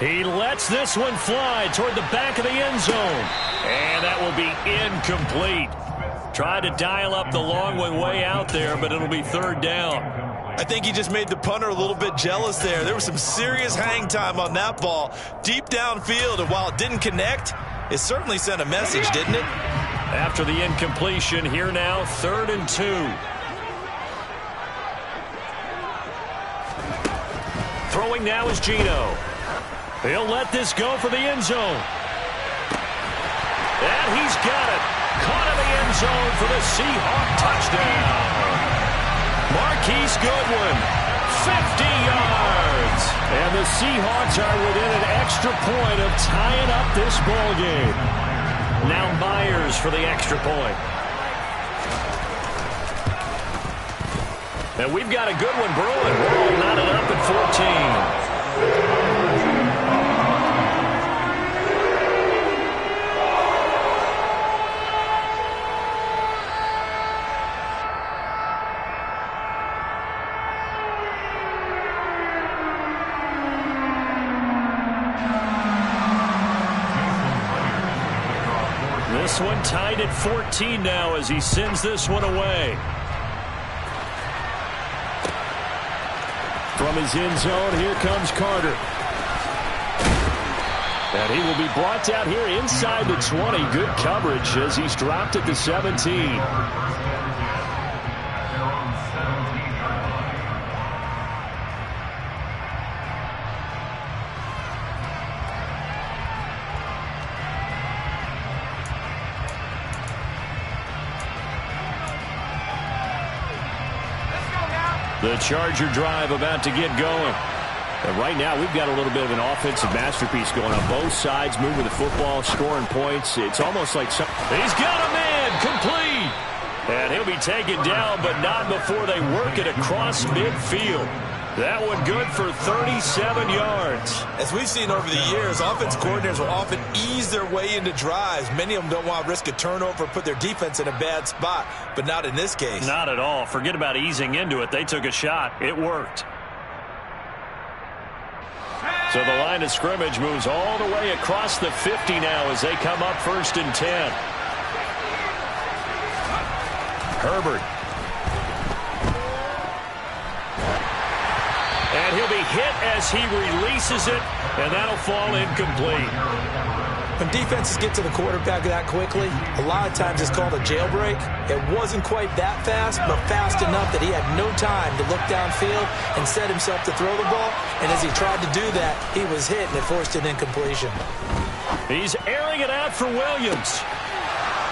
He lets this one fly toward the back of the end zone. And that will be incomplete. Tried to dial up the long one way out there, but it'll be third down. I think he just made the punter a little bit jealous there. There was some serious hang time on that ball deep downfield, and while it didn't connect, it certainly sent a message, didn't it? After the incompletion, here now, 3rd and 2. Throwing now is Geno. He'll let this go for the end zone. And he's got it. Caught in the end zone for the Seahawk touchdown. Marquise Goodwin, 50 yards. And the Seahawks are within an extra point of tying up this ball game. Now Myers for the extra point. And we've got a good one brewing. We're all knotted up at 14. This one tied at 14 now as he sends this one away. From his end zone, here comes Carter. And he will be brought down here inside the 20. Good coverage as he's dropped at the 17. The Charger drive about to get going. And right now, we've got a little bit of an offensive masterpiece going on. Both sides moving the football, scoring points. It's almost like some... He's got a man complete. And he'll be taken down, but not before they work it across midfield. That one good for 37 yards. As we've seen over the years, offense coordinators will often ease their way into drives. Many of them don't want to risk a turnover or put their defense in a bad spot, but not in this case. Not at all. Forget about easing into it. They took a shot. It worked. So the line of scrimmage moves all the way across the 50 now as they come up 1st and 10. Herbert. And he'll be hit as he releases it, and that'll fall incomplete. When defenses get to the quarterback that quickly, a lot of times it's called a jailbreak. It wasn't quite that fast, but fast enough that he had no time to look downfield and set himself to throw the ball. And as he tried to do that, he was hit, and it forced an incompletion. He's airing it out for Williams.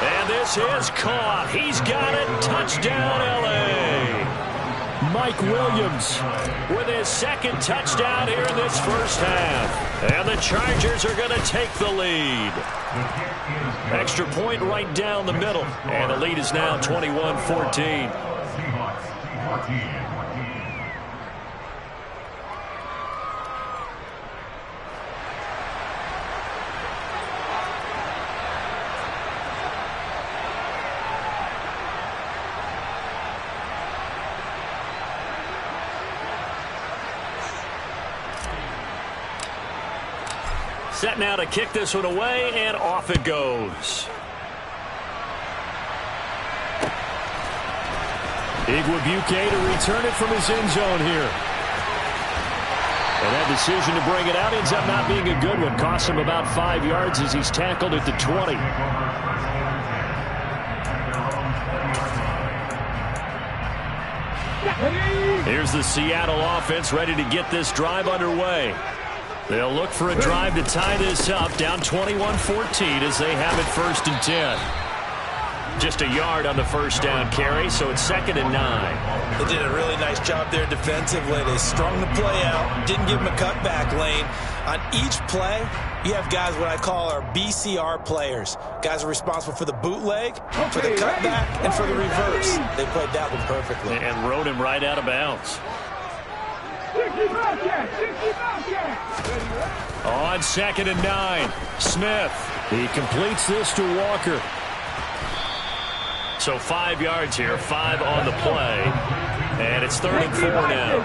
And this is caught. He's got it. Touchdown, L.A. Mike Williams with his second touchdown here in this first half. And the Chargers are going to take the lead. Extra point right down the middle. And the lead is now 21-14. Set now to kick this one away, and off it goes. Igwebuike to return it from his end zone here. And that decision to bring it out ends up not being a good one. Costs him about 5 yards as he's tackled at the 20. Here's the Seattle offense ready to get this drive underway. They'll look for a drive to tie this up, down 21-14 as they have it 1st and 10. Just a yard on the first down carry, so it's 2nd and 9. They did a really nice job there defensively. They strung the play out, didn't give him a cutback lane. On each play, you have guys what I call our BCR players. Guys are responsible for the bootleg, for the cutback, and for the reverse. They played that one perfectly. And rode him right out of bounds. On 2nd and 9, Smith. He completes this to Walker. So 5 yards here, 5 on the play. And it's 3rd and 4 now.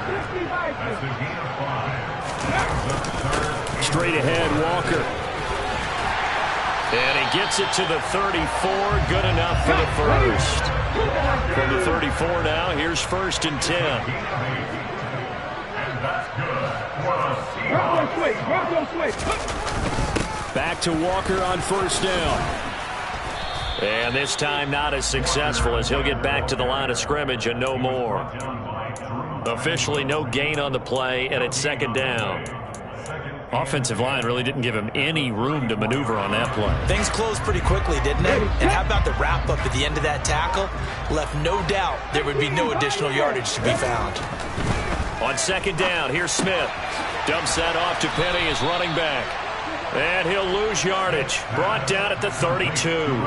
Straight ahead, Walker. And he gets it to the 34. Good enough for the first. From the 34 now, here's 1st and 10. Back to Walker on 1st down. And this time not as successful as he'll get back to the line of scrimmage and no more. Officially no gain on the play, and it's 2nd down. Offensive line really didn't give him any room to maneuver on that play. Things closed pretty quickly, didn't they? And how about the wrap-up at the end of that tackle? Left no doubt there would be no additional yardage to be found. On 2nd down, here's Smith. Dumps that off to Penny, his running back. And he'll lose yardage. Brought down at the 32.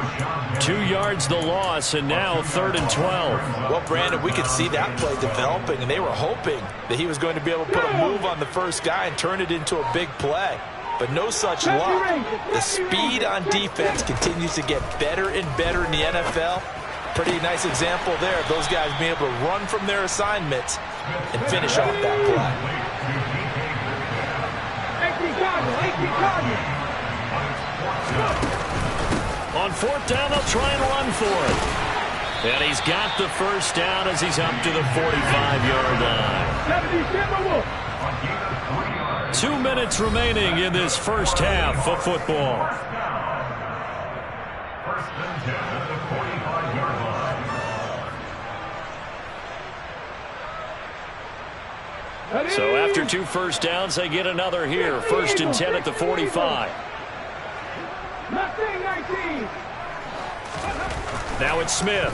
2 yards the loss, and now 3rd and 12. Well, Brandon, we could see that play developing, and they were hoping that he was going to be able to put a move on the first guy and turn it into a big play. But no such luck. The speed on defense continues to get better and better in the NFL. Pretty nice example there of those guys being able to run from their assignments and finish off that play. On 4th down, they'll try and run for it. And he's got the first down as he's up to the 45-yard line. 2 minutes remaining in this first half of football. 1st and 10 at the 45-yard line. So after 2 first downs, they get another here. 1st and 10 at the 45. Now it's Smith.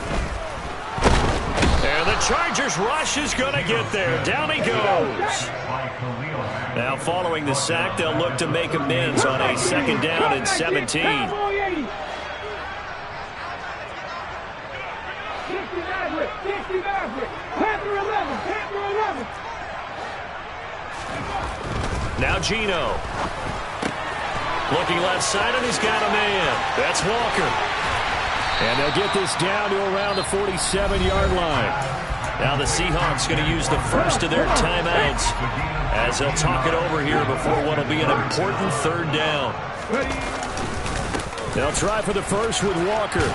And the Chargers rush is going to get there. Down he goes. Now following the sack, they'll look to make amends on a 2nd down and 17. Now Geno. Looking left side, and he's got a man. That's Walker. And they'll get this down to around the 47-yard line. Now the Seahawks going to use the first of their timeouts as they'll talk it over here before what will be an important 3rd down. They'll try for the first with Walker.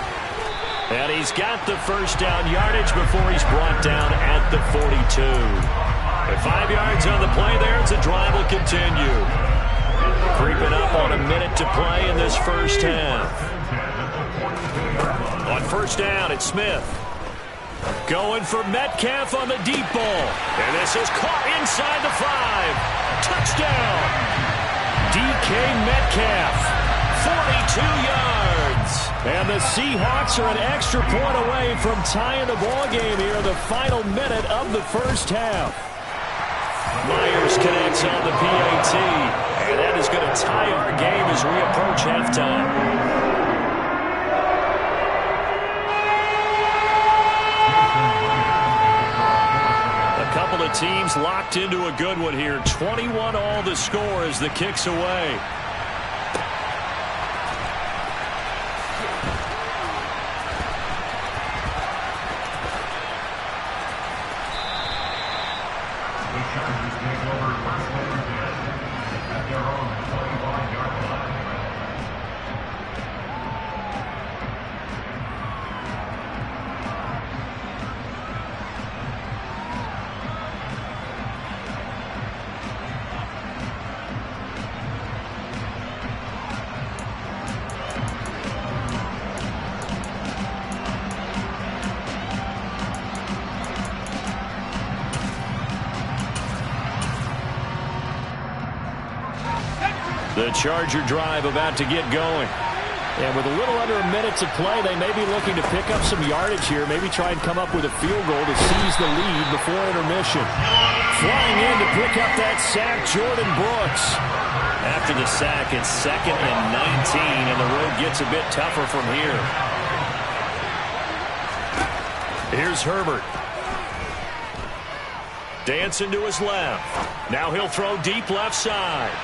And he's got the first down yardage before he's brought down at the 42. With 5 yards on the play there, the drive will continue. Creeping up on a minute to play in this first half. On first down, it's Smith. Going for Metcalf on the deep ball. And this is caught inside the 5. Touchdown. DK Metcalf, 42 yards. And the Seahawks are an extra point away from tying the ball game here in the final minute of the first half. Myers connects on the PAT. And that is going to tie our game as we approach halftime. Couple of teams locked into a good one here. 21 all the score as the kick's away. The Chargers take over first and 10 at their own 25-yard line. The Charger drive about to get going. And with a little under a minute to play, they may be looking to pick up some yardage here, maybe try and come up with a field goal to seize the lead before intermission. Flying in to pick up that sack, Jordan Brooks. After the sack, it's 2nd and 19, and the road gets a bit tougher from here. Here's Herbert. Dancing to his left. Now he'll throw deep left side.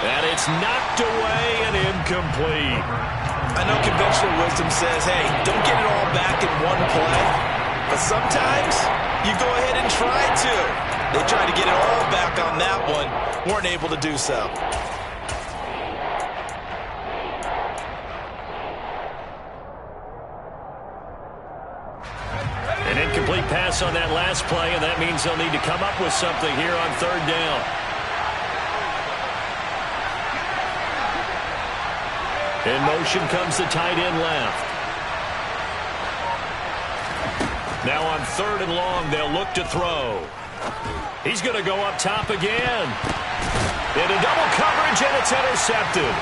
And it's knocked away and incomplete. I know conventional wisdom says, hey, don't get it all back in one play. But sometimes you go ahead and try to. They tried to get it all back on that one. Weren't able to do so. An incomplete pass on that last play, and that means they'll need to come up with something here on third down. In motion comes the tight end left. Now on 3rd and long, they'll look to throw. He's going to go up top again. Into double coverage, and it's intercepted.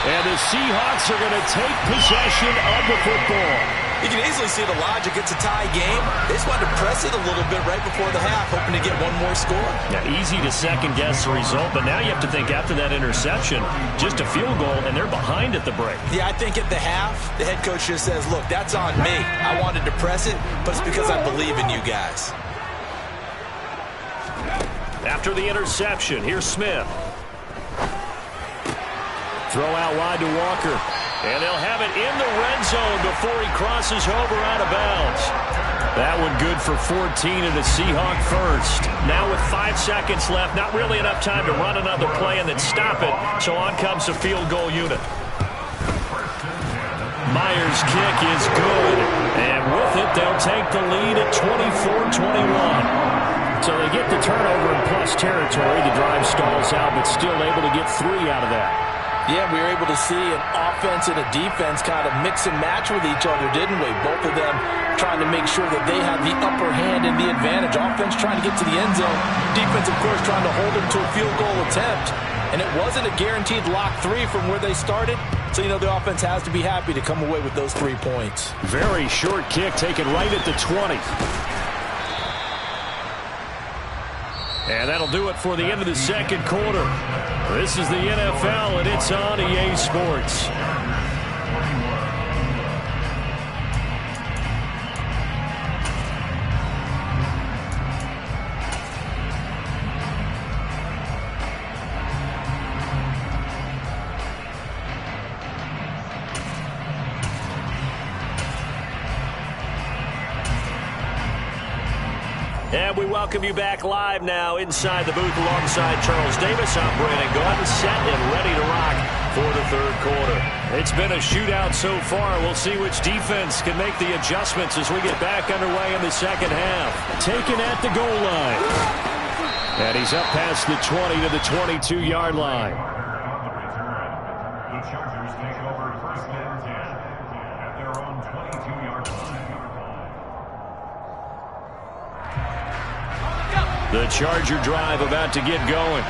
And the Seahawks are going to take possession of the football. You can easily see the logic. It's a tie game. They just wanted to press it a little bit right before the half, hoping to get one more score. Now, easy to second-guess the result, but now you have to think after that interception, just a field goal, and they're behind at the break. Yeah, I think at the half, the head coach just says, look, that's on me. I wanted to press it, but it's because I believe in you guys. After the interception, here's Smith. Throw out wide to Walker. And they'll have it in the red zone before he crosses over out of bounds. That one good for 14 and a Seahawk first. Now with 5 seconds left, not really enough time to run another play and then stop it. So on comes the field goal unit. Myers' kick is good. And with it, they'll take the lead at 24-21. So they get the turnover in plus territory. The drive stalls out, but still able to get 3 out of that. Yeah, we were able to see an offense and a defense kind of mix and match with each other, didn't we? Both of them trying to make sure that they have the upper hand and the advantage. Offense trying to get to the end zone. Defense, of course, trying to hold them to a field goal attempt. And it wasn't a guaranteed lock 3 from where they started. So, you know, the offense has to be happy to come away with those 3 points. Very short kick taken right at the 20. And that'll do it for the end of the second quarter. This is the NFL, and it's on EA Sports. And we welcome you back live now inside the booth alongside Charles Davis. I'm Brandon Gaudin, set and ready to rock for the third quarter. It's been a shootout so far. We'll see which defense can make the adjustments as we get back underway in the second half. Taken at the goal line. And he's up past the 20 to the 22-yard line. The Chargers take over first and 10 at their own 22-yard line. The Charger drive about to get going.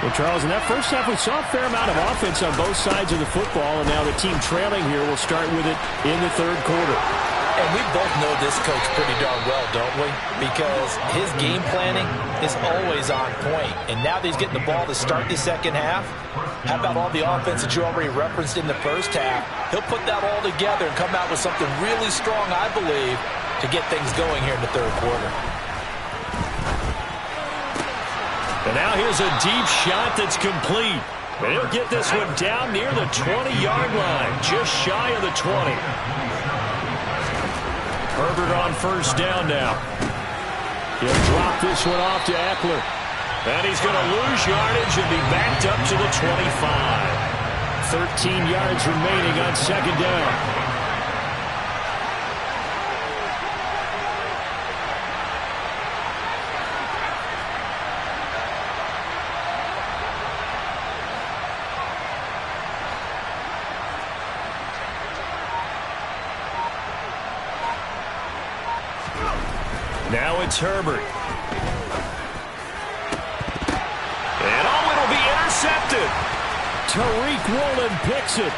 Well, Charles, in that first half, we saw a fair amount of offense on both sides of the football, and now the team trailing here will start with it in the third quarter. And we both know this coach pretty darn well, don't we? Because his game planning is always on point. And now that he's getting the ball to start the second half, how about all the offense that you already referenced in the first half? He'll put that all together and come out with something really strong, I believe, to get things going here in the third quarter. And now here's a deep shot that's complete. And he'll get this one down near the 20-yard line, just shy of the 20. Herbert on first down now. He'll drop this one off to Eckler. And he's going to lose yardage and be backed up to the 25. 13 yards remaining on second down. Now it's Herbert. And oh, it'll be intercepted. Tariq Woolen picks it.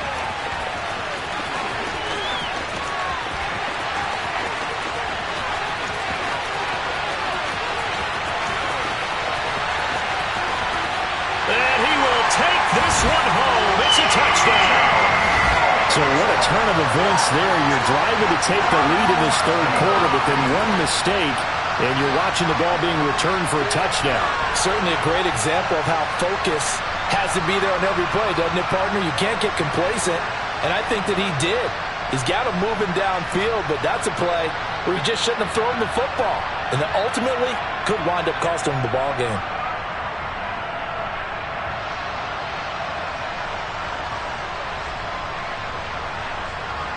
And he will take this one home. It's a touchdown. So what a turn of events there. You're driving to take the lead in this third quarter, but then one mistake, and you're watching the ball being returned for a touchdown. Certainly a great example of how focus has to be there on every play, doesn't it, partner? You can't get complacent, and I think that he did. He's got him moving downfield, but that's a play where he just shouldn't have thrown the football, and that ultimately could wind up costing him the ball game.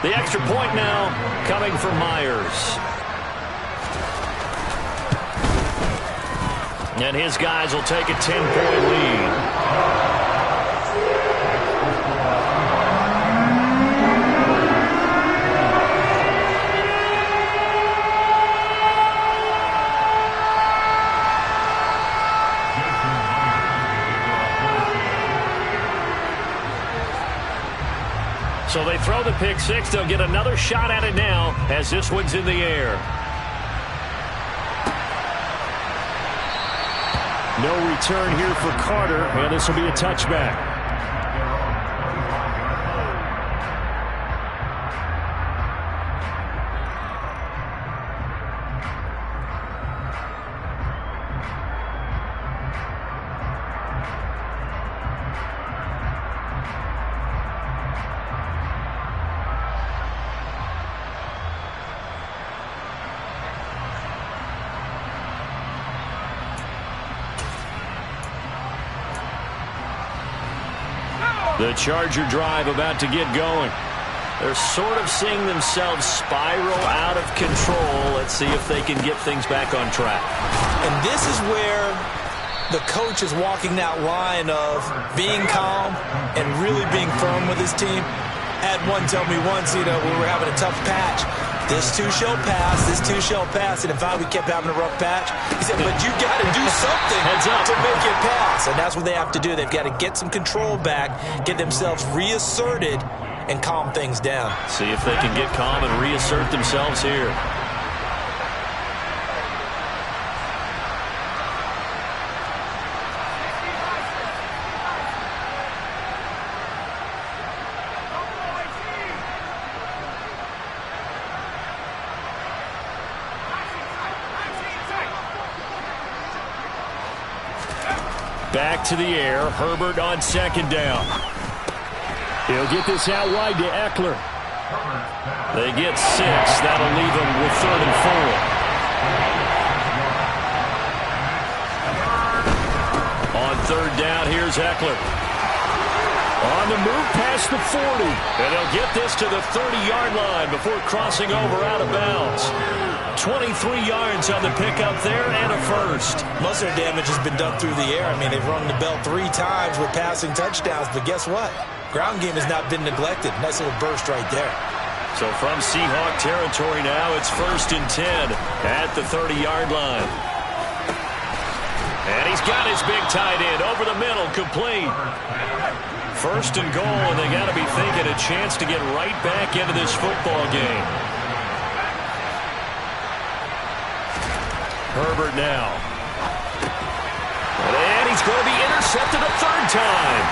The extra point now coming from Myers. And his guys will take a 10-point lead. So they throw the pick six. They'll get another shot at it now as this one's in the air. No return here for Carter, and this will be a touchback. The Charger drive about to get going. They're sort of seeing themselves spiral out of control. Let's see if they can get things back on track. And this is where the coach is walking that line of being calm and really being firm with his team. Had one tell me once, we were having a tough patch. This too shall pass, this too shall pass. And in fact, we kept having a rough patch. He said, but you got to do something to make it pass. And that's what they have to do. They've got to get some control back, get themselves reasserted, and calm things down. See if they can get calm and reassert themselves here. Back to the air. Herbert on second down. He'll get this out wide to Eckler. They get 6. That'll leave them with 3rd and 4. On 3rd down, here's Eckler. On the move past the 40. And they'll get this to the 30-yard line before crossing over out of bounds. 23 yards on the pickup there and a first. Most of their damage has been done through the air. I mean, they've rung the bell 3 times with passing touchdowns, but guess what? Ground game has not been neglected. Nice little burst right there. So from Seahawk territory now, it's 1st and 10 at the 30-yard line. And he's got his big tight end over the middle, complete. 1st and goal, and they got to be thinking a chance to get right back into this football game. Herbert now. And he's going to be intercepted a 3rd time.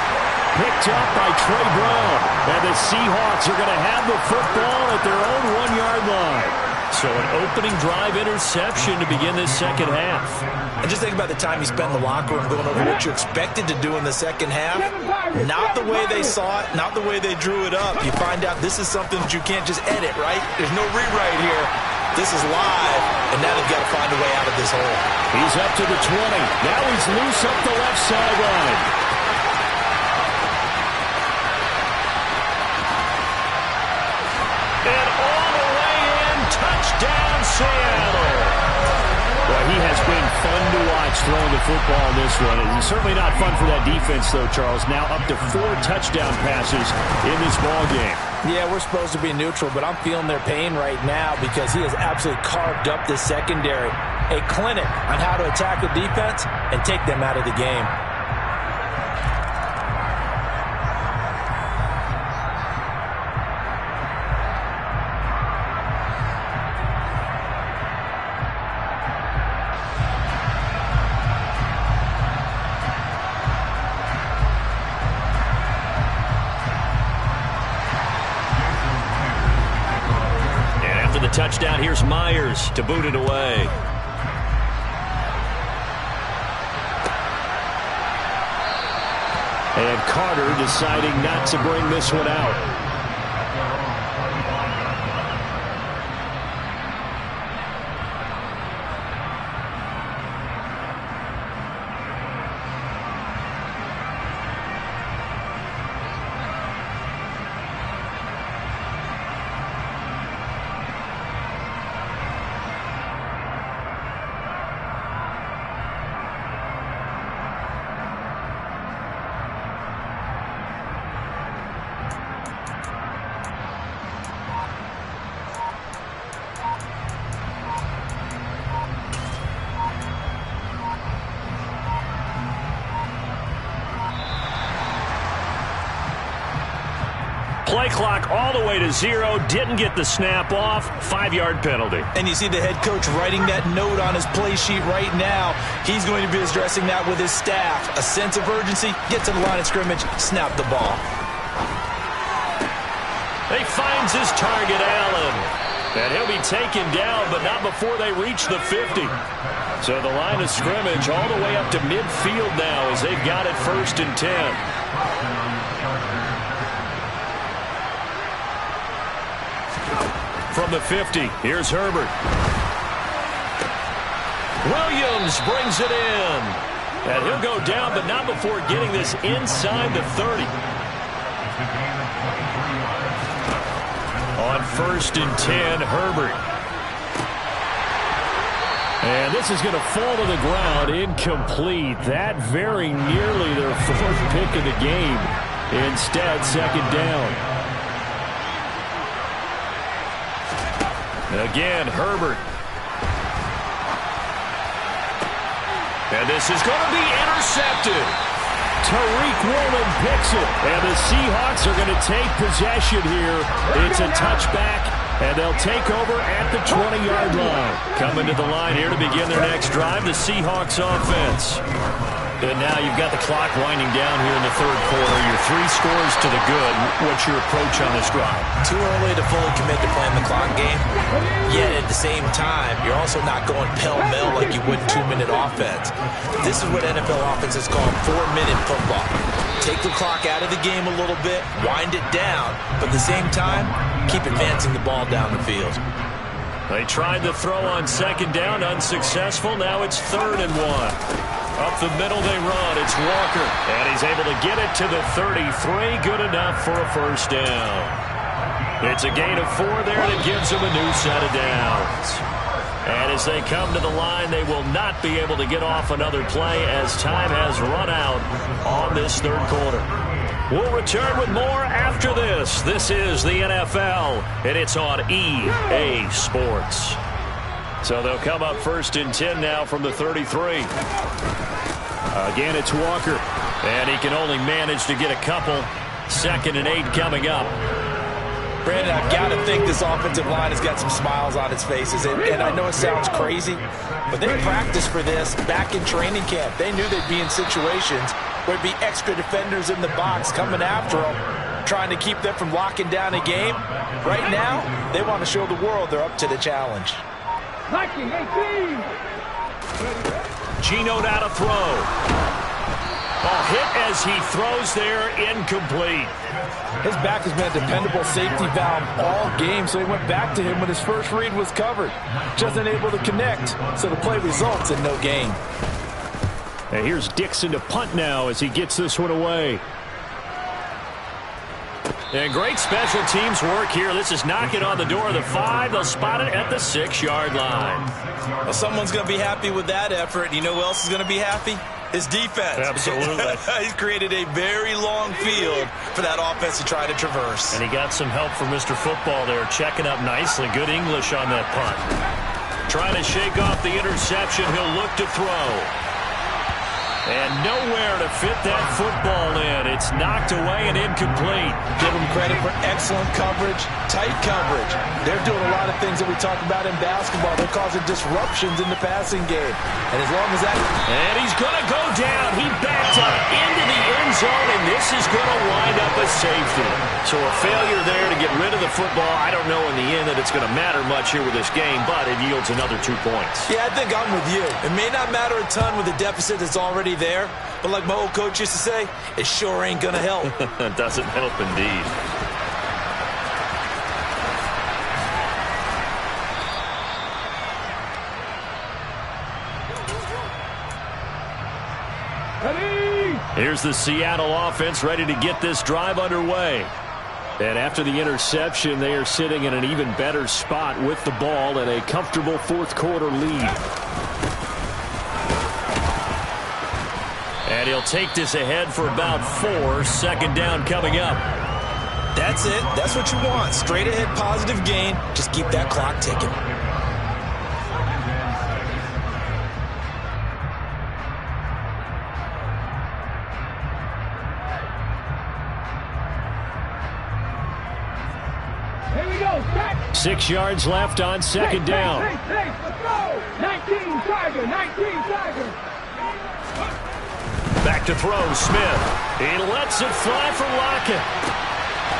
Picked up by Trey Brown. And the Seahawks are going to have the football at their own 1-yard line. So an opening drive interception to begin this second half. And just think about the time you spent in the locker room going over what you expected to do in the second half. Not the way they saw it, not the way they drew it up. You find out this is something that you can't just edit, right? There's no rewrite here. This is live, and now they've got to find a way out of this hole. He's up to the 20. Now he's loose up the left sideline. And all the way in, touchdown Seattle. Well, he has been fun to watch throwing the football in this one. It's certainly not fun for that defense, though, Charles. Now up to 4 touchdown passes in this ball game. Yeah, we're supposed to be neutral, but I'm feeling their pain right now because he has absolutely carved up this secondary. A clinic on how to attack the defense and take them out of the game. Touchdown, here's Myers to boot it away. And Carter deciding not to bring this one out. Play clock all the way to 0. Didn't get the snap off. 5-yard penalty. And you see the head coach writing that note on his play sheet right now. He's going to be addressing that with his staff. A sense of urgency. Get to the line of scrimmage. Snap the ball. He finds his target, Allen. And he'll be taken down, but not before they reach the 50. So the line of scrimmage all the way up to midfield now as they've got it 1st and 10. From the 50, here's Herbert. Williams brings it in. And he'll go down, but not before getting this inside the 30. On 1st and 10, Herbert. And this is going to fall to the ground, incomplete. That very nearly their 4th pick of the game. Instead, 2nd down. Again, Herbert. And this is going to be intercepted. Tariq Woolen picks it. And the Seahawks are going to take possession here. It's a touchback, and they'll take over at the 20-yard line. Coming to the line here to begin their next drive, the Seahawks offense. And now you've got the clock winding down here in the 3rd quarter. You're 3 scores to the good. What's your approach on this drive? Too early to fully commit to playing the clock game. Yet at the same time, you're also not going pell-mell like you would 2-minute offense. This is what NFL offenses call 4-minute football. Take the clock out of the game a little bit, wind it down, but at the same time, keep advancing the ball down the field. They tried the throw on 2nd down, unsuccessful. Now it's 3rd and 1. Up the middle they run. It's Walker. And he's able to get it to the 33. Good enough for a first down. It's a gain of 4 there that gives them a new set of downs. And as they come to the line, they will not be able to get off another play as time has run out on this third quarter. We'll return with more after this. This is the NFL, and it's on EA Sports. So they'll come up first and 10 now from the 33. Again, it's Walker, and he can only manage to get a couple. 2nd and 8 coming up. Brandon, I've got to think this offensive line has got some smiles on its faces. And I know it sounds crazy, but they practiced for this back in training camp. They knew they'd be in situations where there'd be extra defenders in the box coming after them, trying to keep them from locking down a game. Right now, they want to show the world they're up to the challenge. 19-18. Geno now to throw. Ball hit as he throws there, incomplete. His back has been a dependable safety valve all game, so he went back to him when his first read was covered. Just unable to connect, so the play results in no gain. And here's Dixon to punt now as he gets this one away. And great special teams work here. This is knocking on the door of the 5. They'll spot it at the 6-yard line. Well, someone's going to be happy with that effort. You know who else is going to be happy? His defense. Absolutely. He's created a very long field for that offense to try to traverse. And he got some help from Mr. Football there, checking up nicely. Good English on that punt. Trying to shake off the interception. He'll look to throw. And nowhere to fit that football in. It's knocked away and incomplete. Give them credit for excellent coverage, tight coverage. They're doing a lot of things that we talk about in basketball. They're causing disruptions in the passing game. And as long as that... And he's going to go down. He backed up into the end zone, and this is going to wind up a safety. So a failure there to get rid of the football. I don't know in the end that it's going to matter much here with this game, but it yields another 2 points. Yeah, I think I'm with you. It may not matter a ton with the deficit that's already there, but like my old coach used to say, it sure ain't gonna help. It doesn't help indeed. Here's the Seattle offense ready to get this drive underway. And after the interception, they are sitting in an even better spot with the ball and a comfortable 4th quarter lead. And he'll take this ahead for about 4. 2nd down coming up. That's it. That's what you want. Straight ahead positive gain. Just keep that clock ticking. Here we go. Back. 6 yards left on 2nd down. Let's go. 19 Tiger. 19 Tiger. Back to throw, Smith. He lets it fly for Lockett.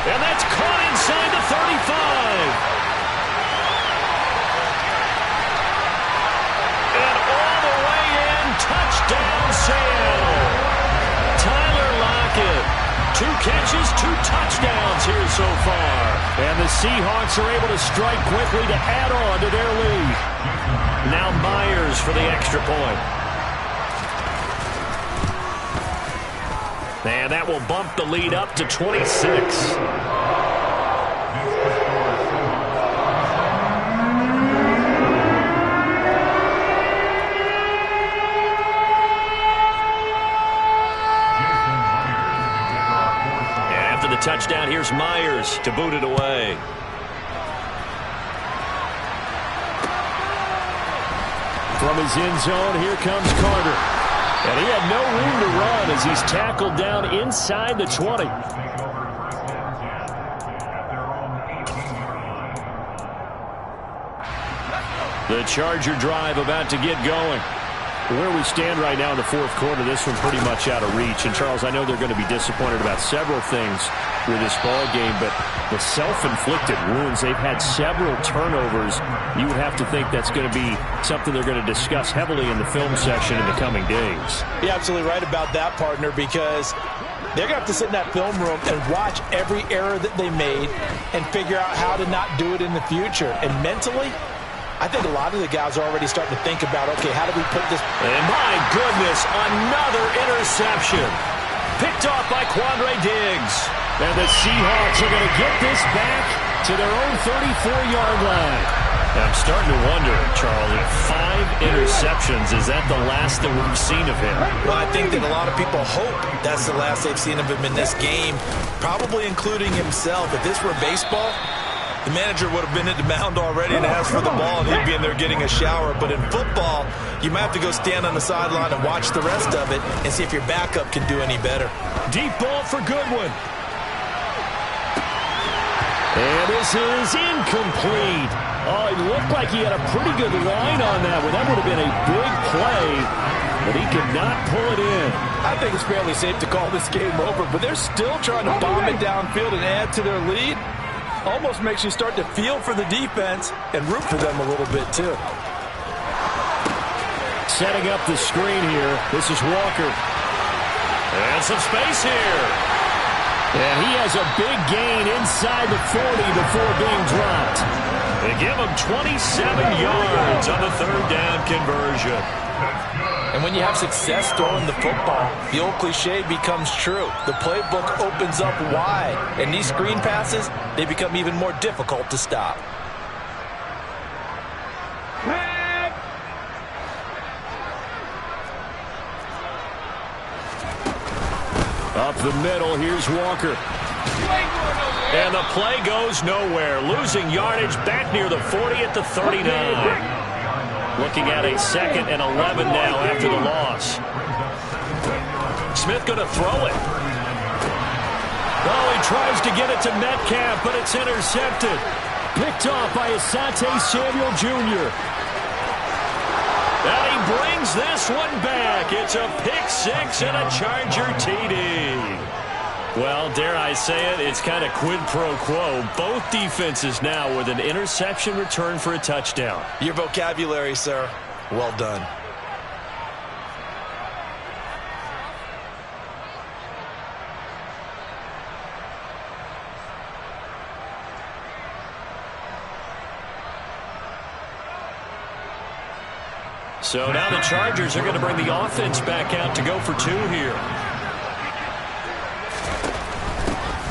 And that's caught inside the 35. And all the way in, touchdown Seattle. Tyler Lockett. 2 catches, 2 touchdowns here so far. And the Seahawks are able to strike quickly to add on to their lead. Now Myers for the extra point. And that will bump the lead up to 26. And after the touchdown, here's Myers to boot it away. From his end zone, here comes Carter. And he had no room to run as he's tackled down inside the 20. The Charger drive about to get going. Where we stand right now in the 4th quarter, this one pretty much out of reach. And, Charles, I know they're going to be disappointed about several things with this ball game, but the self-inflicted wounds, they've had several turnovers. You would have to think that's going to be something they're going to discuss heavily in the film section in the coming days. You're absolutely right about that, partner, because they're going to have to sit in that film room and watch every error that they made and figure out how to not do it in the future. And mentally, I think a lot of the guys are already starting to think about, okay, how do we put this? And my goodness, another interception. Picked off by Quandre Diggs. And the Seahawks are going to get this back to their own 34-yard line. I'm starting to wonder, Charlie, 5 interceptions, is that the last that we've seen of him? Well, I think that a lot of people hope that's the last they've seen of him in this game, probably including himself. If this were baseball, the manager would have been at the mound already and asked for the ball, and he'd be in there getting a shower. But in football, you might have to go stand on the sideline and watch the rest of it and see if your backup can do any better. Deep ball for Goodwin. And this is incomplete. Oh, it looked like he had a pretty good line on that one. That would have been a big play, but he could not pull it in. I think it's fairly safe to call this game over, but they're still trying to bomb it downfield and add to their lead. Almost makes you start to feel for the defense and root for them a little bit, too. Setting up the screen here. This is Walker. And some space here. And he has a big gain inside the 40 before being dropped. They give him 27 yards on the third down conversion. And when you have success throwing the football, the old cliche becomes true. The playbook opens up wide, and these screen passes, they become even more difficult to stop. Up the middle, here's Walker. And the play goes nowhere. Losing yardage back near the 40 at the 39. Looking at a 2nd and 11 now after the loss. Smith going to throw it. Oh, he tries to get it to Metcalf, but it's intercepted. Picked off by Asante Samuel Jr. And he brings this one back. It's a pick 6 and a Charger TD. Well, dare I say it, it's kind of quid pro quo. Both defenses now with an interception return for a touchdown. Your vocabulary, sir. Well done. So now the Chargers are going to bring the offense back out to go for 2 here.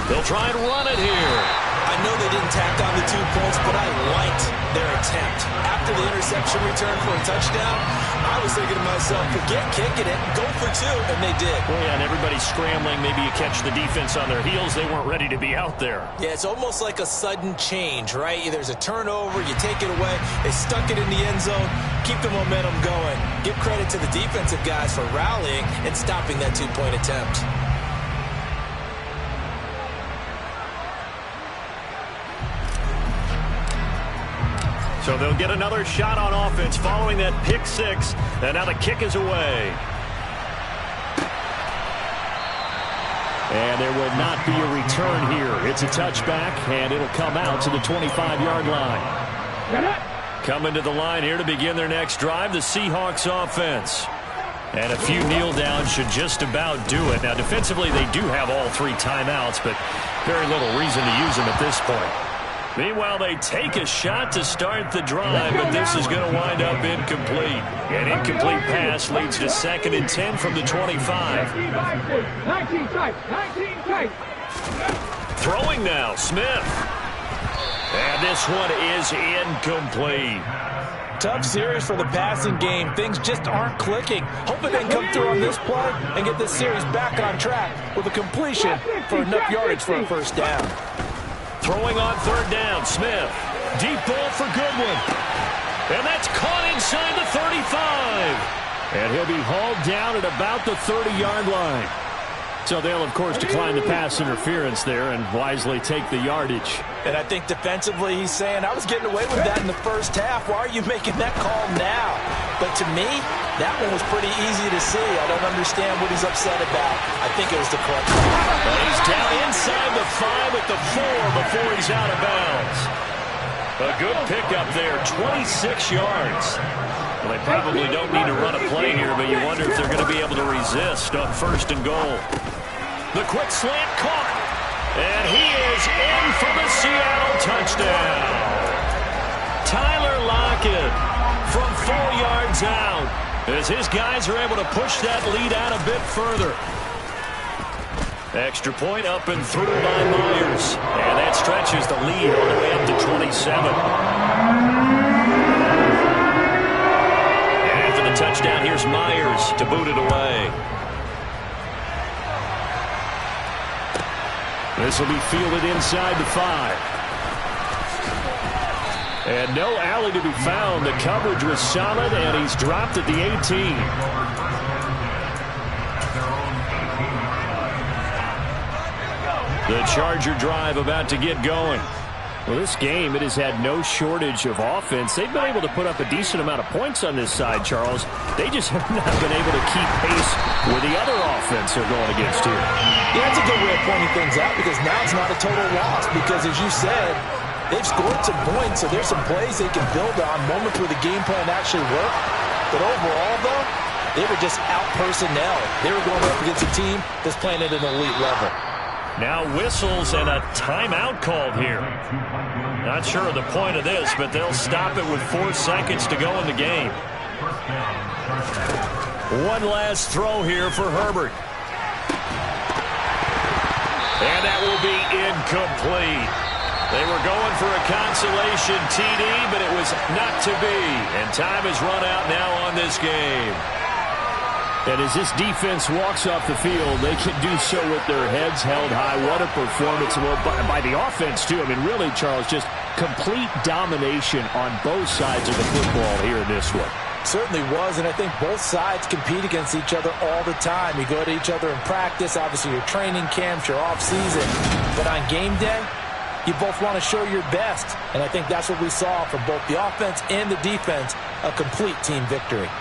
They'll try and run it here. I know they didn't tack on the 2 points, but I liked their attempt. After the interception return for a touchdown, I was thinking to myself, forget kicking it, go for 2, and they did. Well, yeah, and everybody's scrambling. Maybe you catch the defense on their heels. They weren't ready to be out there. Yeah, it's almost like a sudden change, right? There's a turnover, you take it away, they stuck it in the end zone, keep the momentum going. Give credit to the defensive guys for rallying and stopping that 2-point attempt. So they'll get another shot on offense following that pick 6. And now the kick is away. And there will not be a return here. It's a touchback, and it'll come out to the 25-yard line. Coming to the line here to begin their next drive, the Seahawks offense. And a few kneel downs should just about do it. Now, defensively, they do have all 3 timeouts, but very little reason to use them at this point. Meanwhile, they take a shot to start the drive, but this is going to wind up incomplete. An incomplete pass leads to 2nd and 10 from the 25. 19 tight. Throwing now, Smith. And this one is incomplete. Tough series for the passing game. Things just aren't clicking. Hoping they can come through on this play and get this series back on track with a completion for enough yardage for a first down. Throwing on 3rd down, Smith. Deep ball for Goodwin. And that's caught inside the 35. And he'll be hauled down at about the 30-yard line. So they'll, of course, decline the pass interference there and wisely take the yardage. And I think defensively he's saying, I was getting away with that in the first half. Why are you making that call now? But to me, that one was pretty easy to see. I don't understand what he's upset about. I think it was the correct call. Well, he's down inside the 5 at the 4 before he's out of bounds. A good pickup there, 26 yards. Well, they probably don't need to run a play here, but you wonder if they're going to be able to resist on 1st and goal. The quick slant caught. And he is in for the Seattle touchdown. Tyler Lockett from 4 yards out as his guys are able to push that lead out a bit further. Extra point up and through by Myers. And that stretches the lead all the way up to 27. And after the touchdown, here's Myers to boot it away. This will be fielded inside the 5. And no alley to be found. The coverage was solid, and he's dropped at the 18. The Charger drive about to get going. Well, this game, it has had no shortage of offense. They've been able to put up a decent amount of points on this side, Charles. They just have not been able to keep pace with the other offense they're going against here. Yeah, that's a good way of pointing things out because now it's not a total loss because, as you said, they've scored some points, so there's some plays they can build on, moments where the game plan actually worked. But overall, though, they were just out personnel. They were going up against a team that's playing at an elite level. Now whistles and a timeout called here. Not sure of the point of this, but they'll stop it with 4 seconds to go in the game. One last throw here for Herbert. And that will be incomplete. They were going for a consolation TD, but it was not to be. And time has run out now on this game. And as this defense walks off the field, they can do so with their heads held high. What a performance by the offense, too. I mean, really, Charles, just complete domination on both sides of the football here in this one. Certainly was, and I think both sides compete against each other all the time. You go to each other in practice, obviously your training camps, your off-season. But on game day, you both want to show your best. And I think that's what we saw from both the offense and the defense, a complete team victory.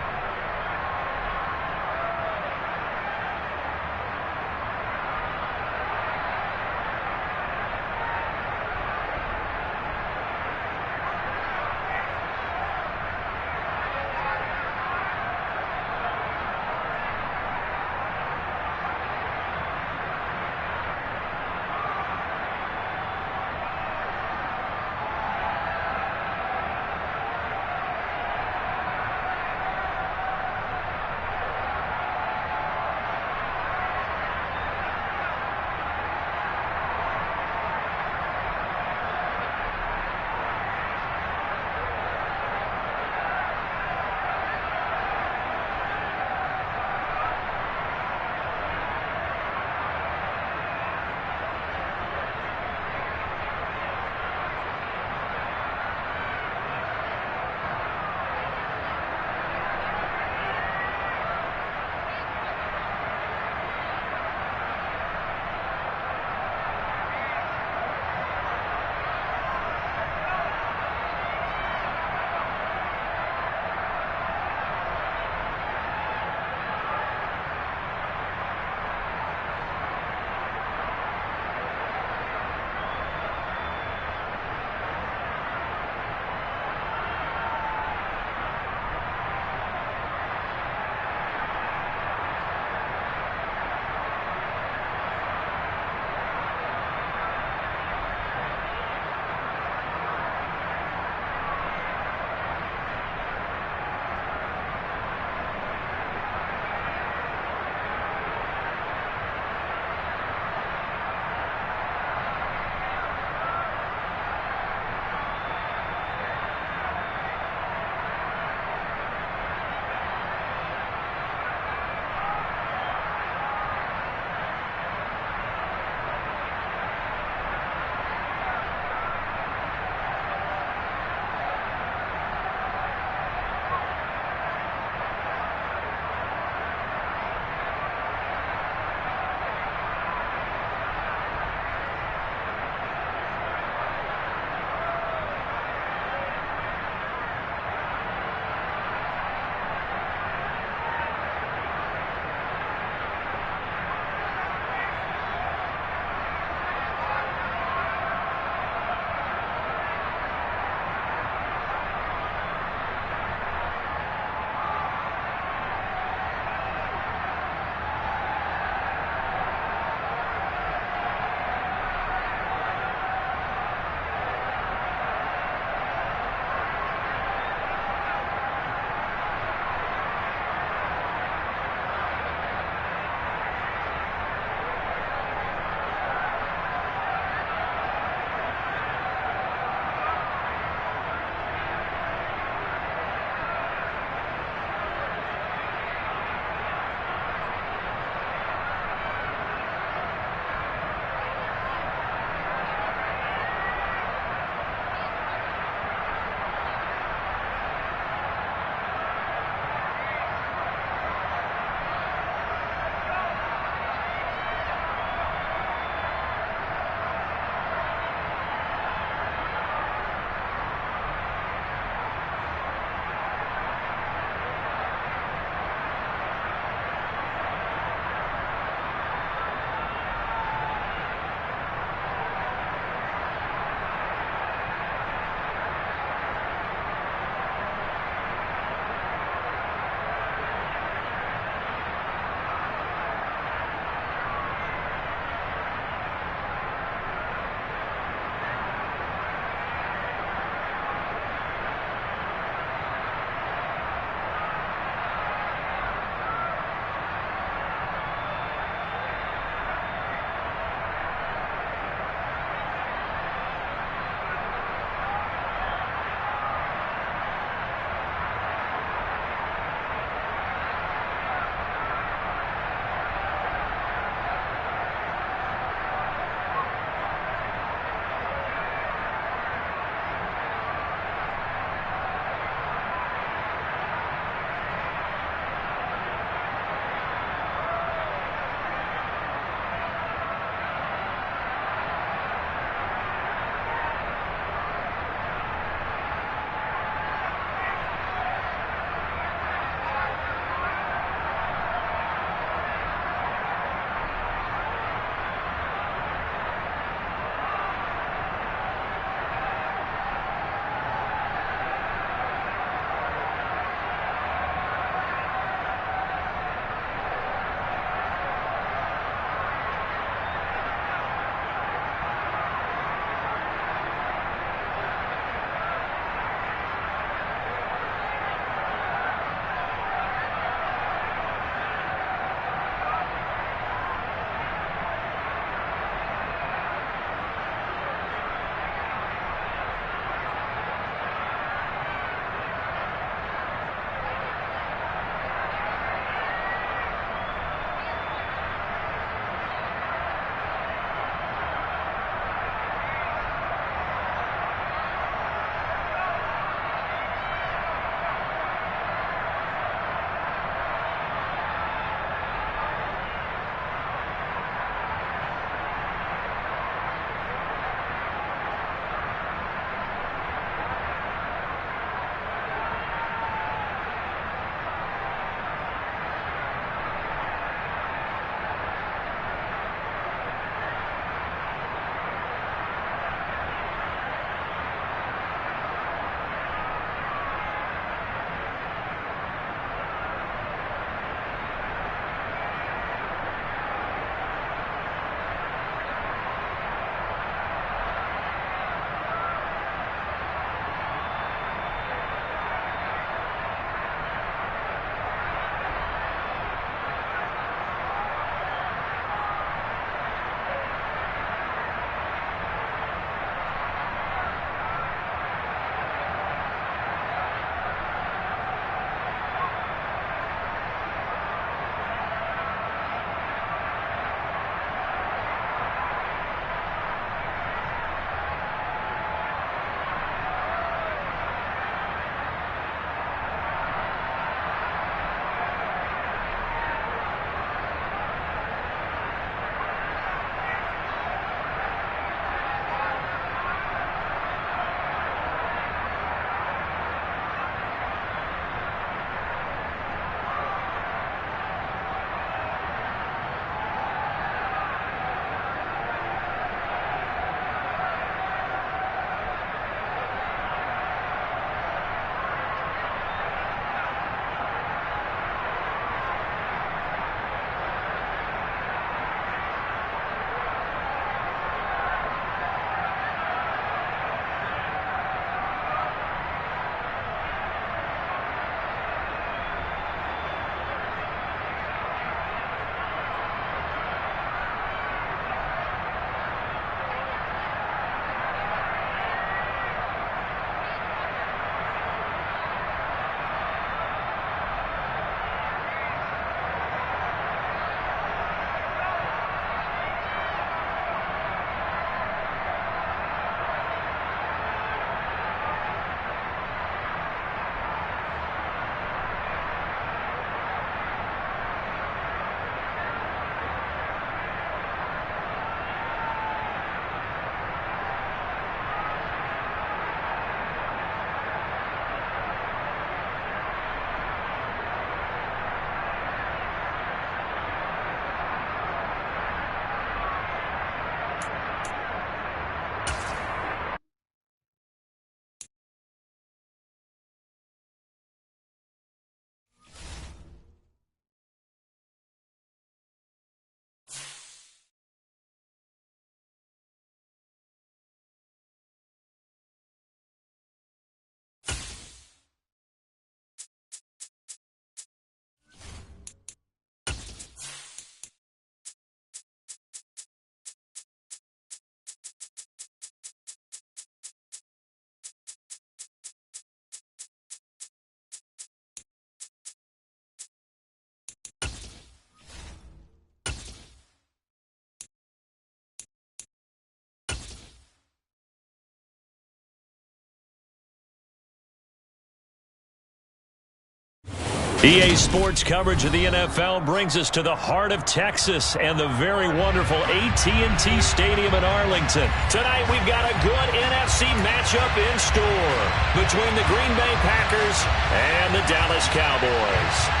EA Sports coverage of the NFL brings us to the heart of Texas and the very wonderful AT&T Stadium in Arlington. Tonight we've got a good NFC matchup in store between the Green Bay Packers and the Dallas Cowboys.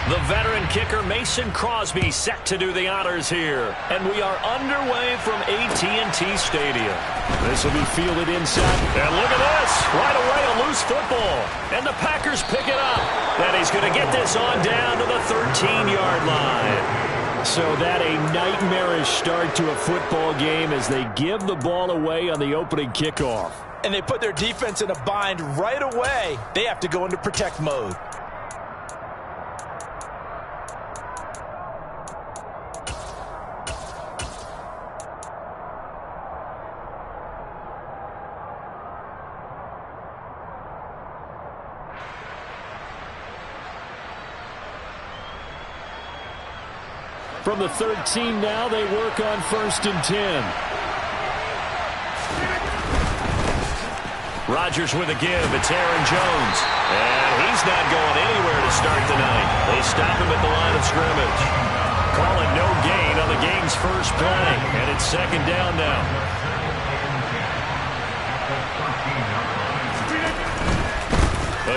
The veteran kicker Mason Crosby set to do the honors here. And we are underway from AT&T Stadium. This will be fielded inside. And look at this. Right away, a loose football. And the Packers pick it up. And he's going to get this on down to the 13-yard line. So that a nightmarish start to a football game as they give the ball away on the opening kickoff. And they put their defense in a bind right away. They have to go into protect mode. From the 13 now, they work on 1st and 10. Rodgers with a give. It's Aaron Jones. And he's not going anywhere to start the night. They stop him at the line of scrimmage. Calling no gain on the game's first play. And it's 2nd down now.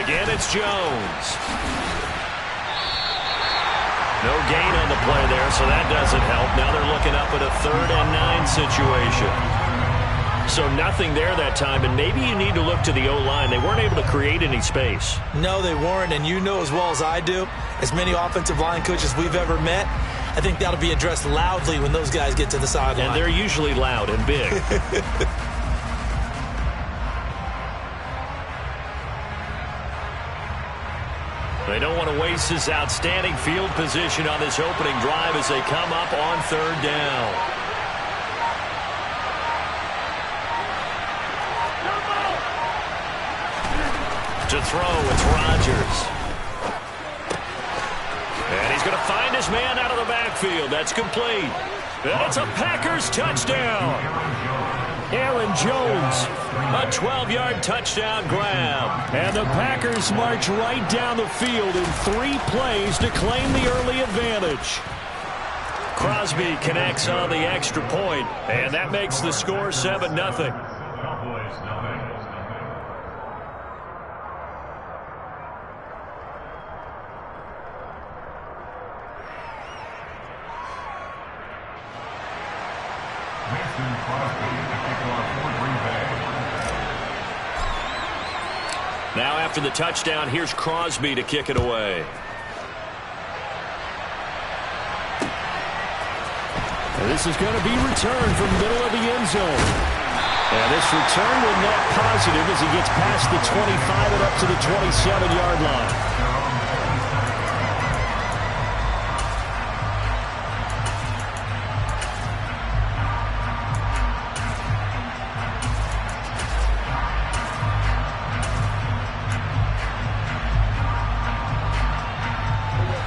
Again, it's Jones. No gain on the play there, so that doesn't help. Now they're looking up at a 3rd and 9 situation. So nothing there that time, and maybe you need to look to the O-line. They weren't able to create any space. No, they weren't, and you know as well as I do, as many offensive line coaches we've ever met, I think that'll be addressed loudly when those guys get to the sideline. And they're usually loud and big. They don't want to waste this outstanding field position on this opening drive as they come up on 3rd down. To throw, it's Rodgers. And he's going to find his man out of the backfield. That's complete. And it's a Packers touchdown. Aaron Jones, a 12-yard touchdown grab. And the Packers march right down the field in 3 plays to claim the early advantage. Crosby connects on the extra point, and that makes the score 7-0. Now after the touchdown, here's Crosby to kick it away. And this is going to be returned from the middle of the end zone. And this return will net positive as he gets past the 25 and up to the 27-yard line.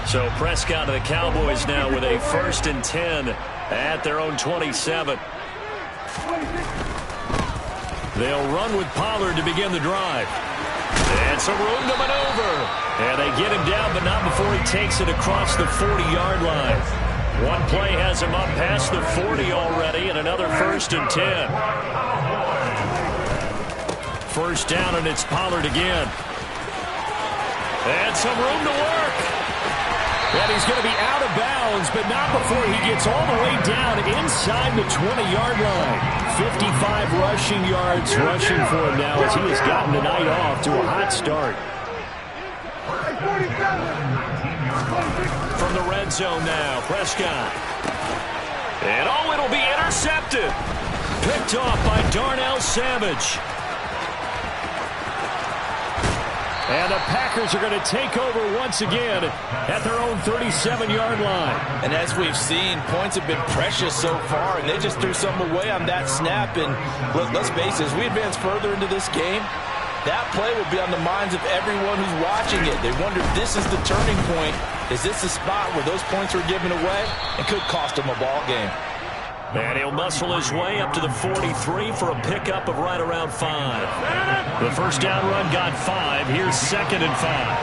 So Prescott and the Cowboys now with a 1st and 10 at their own 27. They'll run with Pollard to begin the drive. And some room to maneuver. And they get him down, but not before he takes it across the 40-yard line. One play has him up past the 40 already, and another 1st and 10. 1st down, and it's Pollard again. And some room to work. And he's going to be out of bounds, but not before he gets all the way down inside the 20-yard line. 55 rushing yards rushing for him now as he has gotten the night off to a hot start. From the red zone now, Prescott. And it'll be intercepted. Picked off by Darnell Savage. And the Packers are going to take over once again at their own 37-yard line. And as we've seen, points have been precious so far, and they just threw something away on that snap. And let's face it, as we advance further into this game, that play will be on the minds of everyone who's watching it. They wonder if this is the turning point Is this the spot where those points were given away and could cost him a ball game? And he'll muscle his way up to the 43 for a pickup of right around 5. The first down run got 5. Here's 2nd and 5.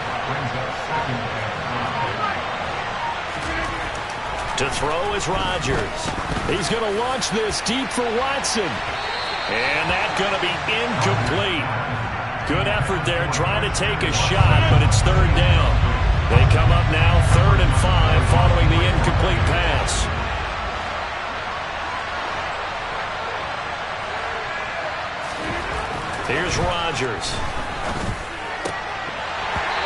To throw is Rodgers. He's going to launch this deep for Watson. And that's going to be incomplete. Good effort there trying to take a shot, but it's 3rd down. They come up now 3rd and 5 following the incomplete pass. Here's Rodgers.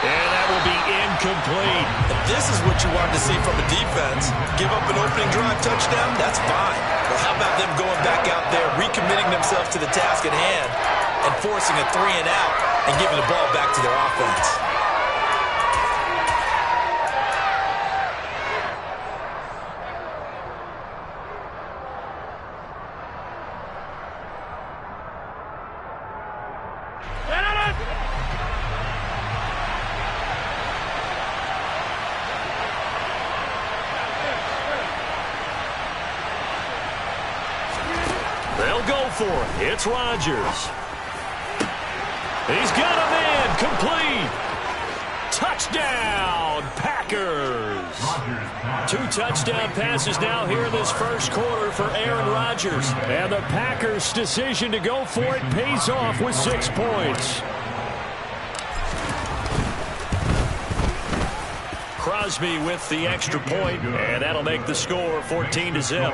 And that will be incomplete. This is what you wanted to see from a defense. Give up an opening drive touchdown, that's fine. But how about them going back out there, recommitting themselves to the task at hand, and forcing a 3 and out and giving the ball back to their offense? It's Rodgers. He's got a man complete. Touchdown, Packers. 2 touchdown passes now here in this first quarter for Aaron Rodgers. And the Packers' decision to go for it pays off with 6 points. Crosby with the extra point, and that'll make the score 14-0.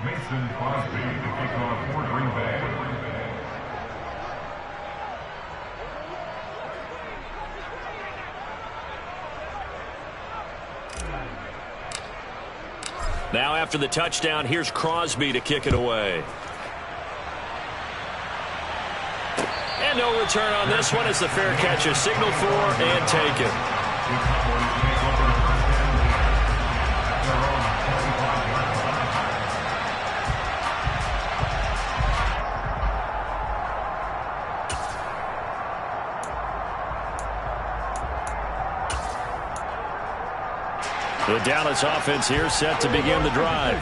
Mason Crosby to kick off for Green Bay. Now after the touchdown, here's Crosby to kick it away. And no return on this one as the fair catch is signaled for and taken. The Dallas offense here set to begin the drive.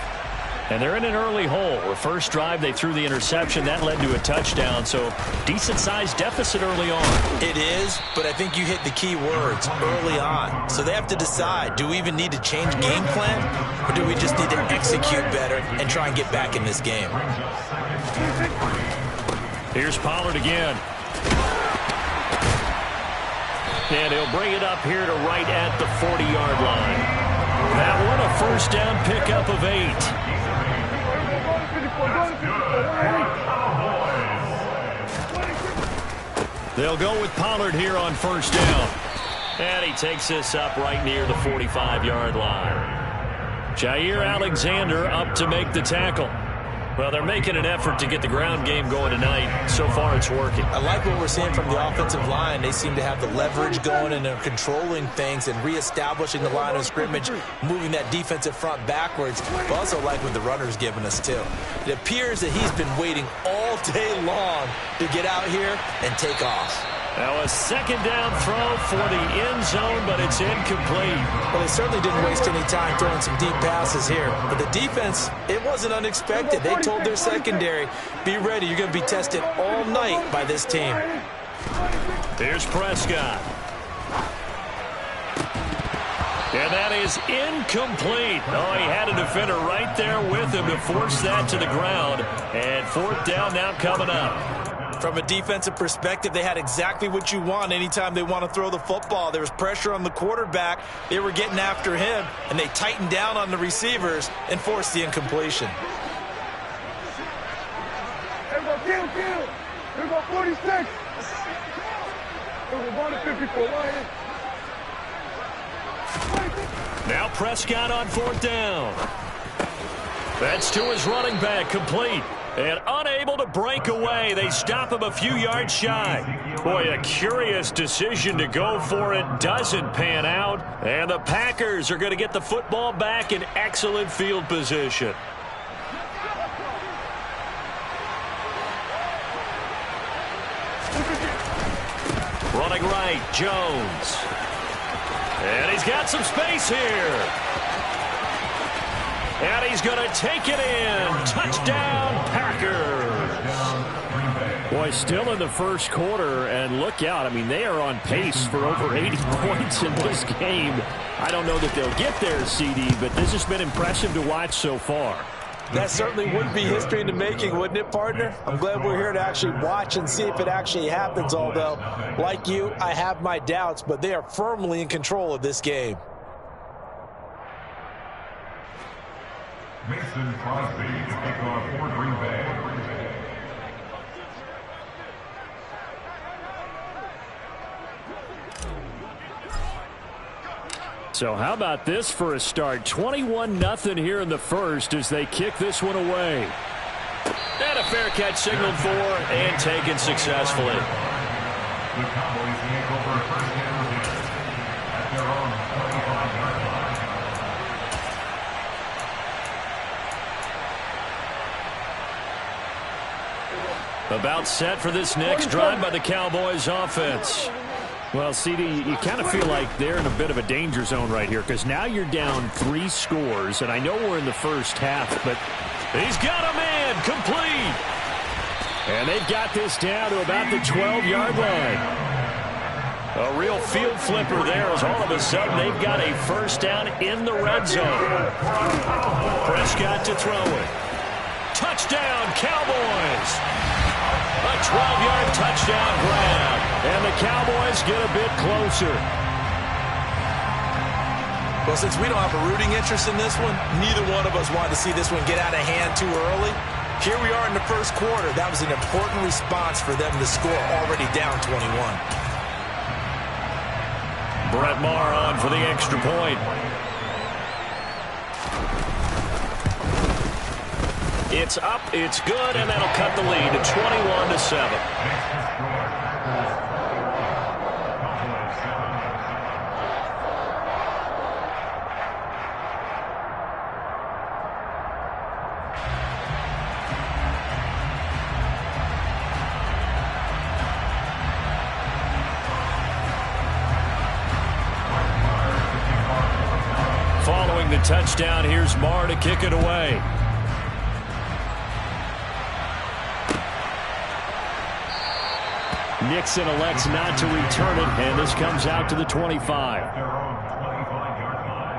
And they're in an early hole. The first drive, they threw the interception. That led to a touchdown, so decent-sized deficit early on. It is, but I think you hit the key words, early on. So they have to decide, do we even need to change game plan, or do we just need to execute better and try and get back in this game? Here's Pollard again. And he'll bring it up here to right at the 40-yard line. That one a first down pickup of 8. They'll go with Pollard here on first down. And he takes this up right near the 45-yard line. Jair Alexander up to make the tackle. Well, they're making an effort to get the ground game going tonight. So far, it's working. I like what we're seeing from the offensive line. They seem to have the leverage going and they're controlling things and reestablishing the line of scrimmage, moving that defensive front backwards. But also like what the runner's giving us, too. It appears that he's been waiting all day long to get out here and take off. Now a second down throw for the end zone, but it's incomplete. Well, they certainly didn't waste any time throwing some deep passes here. But the defense, it wasn't unexpected. They told their secondary, be ready. You're going to be tested all night by this team. Here's Prescott. And that is incomplete. Oh, he had a defender right there with him to force that to the ground. And 4th down now coming up. From a defensive perspective, they had exactly what you want anytime they want to throw the football. There was pressure on the quarterback. They were getting after him, and they tightened down on the receivers and forced the incompletion. Here we go 46. Here we go 54. Now Prescott on 4th down. That's to his running back, complete. And unable to break away. They stop him a few yards shy. Boy, a curious decision to go for it. Doesn't pan out. And the Packers are going to get the football back in excellent field position. Running right, Jones. And he's got some space here. And he's going to take it in. Touchdown, Packers. Boy, still in the first quarter, and look out. I mean, they are on pace for over 80 points in this game. I don't know that they'll get there, CD, but this has been impressive to watch so far. That certainly would be history in the making, wouldn't it, partner? I'm glad we're here to actually watch and see if it actually happens, although, like you, I have my doubts, but they are firmly in control of this game. Mason Crosby to kick off for Green Bay. So how about this for a start? 21-0 here in the first as they kick this one away. And a fair catch signaled for and taken successfully. The Cowboys take over first and 10 at their own 25-yard line. About set for this next drive by the Cowboys offense. Well, CD, you kind of feel like they're in a bit of a danger zone right here because now you're down 3 scores, and I know we're in the first half, but he's got a man complete. And they've got this down to about the 12-yard line. A real field flipper there as all of a sudden they've got a first down in the red zone. Prescott to throw it. Touchdown, Cowboys. A 12-yard touchdown grab. And the Cowboys get a bit closer. Well, since we don't have a rooting interest in this one, neither one of us wanted to see this one get out of hand too early. Here we are in the first quarter. That was an important response for them to score, already down 21. Brett Maher on for the extra point. It's up, it's good, and that'll cut the lead to 21-7. Following the touchdown, here's Maher to kick it away. Nixon elects not to return it, and this comes out to the 25. Their own 25-yard line.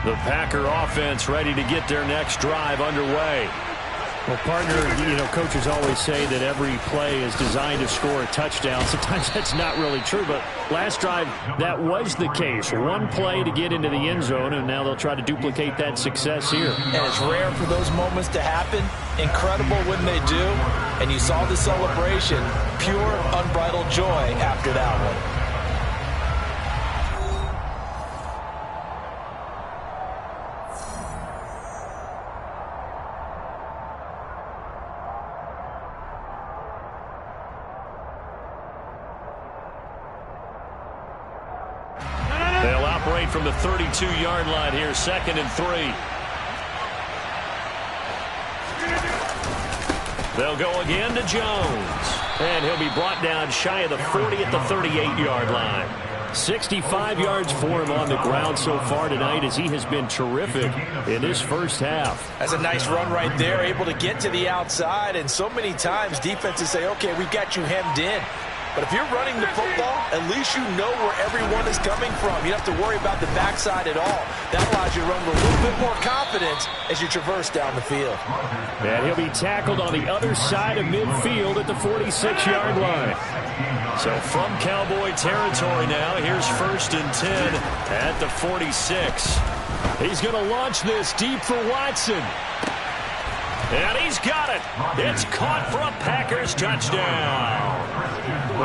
The Packer offense ready to get their next drive underway. Well, partner, coaches always say that every play is designed to score a touchdown. Sometimes that's not really true, but last drive, that was the case. One play to get into the end zone, and now they'll try to duplicate that success here. And it's rare for those moments to happen. Incredible when they do. And you saw the celebration. Pure, unbridled joy after that one. From the 32-yard line here, 2nd and 3. They'll go again to Jones. And he'll be brought down shy of the 40 at the 38-yard line. 65 yards for him on the ground so far tonight as he has been terrific in this first half. That's a nice run right there, able to get to the outside. And so many times defenses say, okay, we've got you hemmed in. But if you're running the football, at least you know where everyone is coming from. You don't have to worry about the backside at all. That allows you to run with a little bit more confidence as you traverse down the field. And he'll be tackled on the other side of midfield at the 46-yard line. So from Cowboy territory now, here's 1st and 10 at the 46. He's going to launch this deep for Watson. And he's got it. It's caught for a Packers touchdown.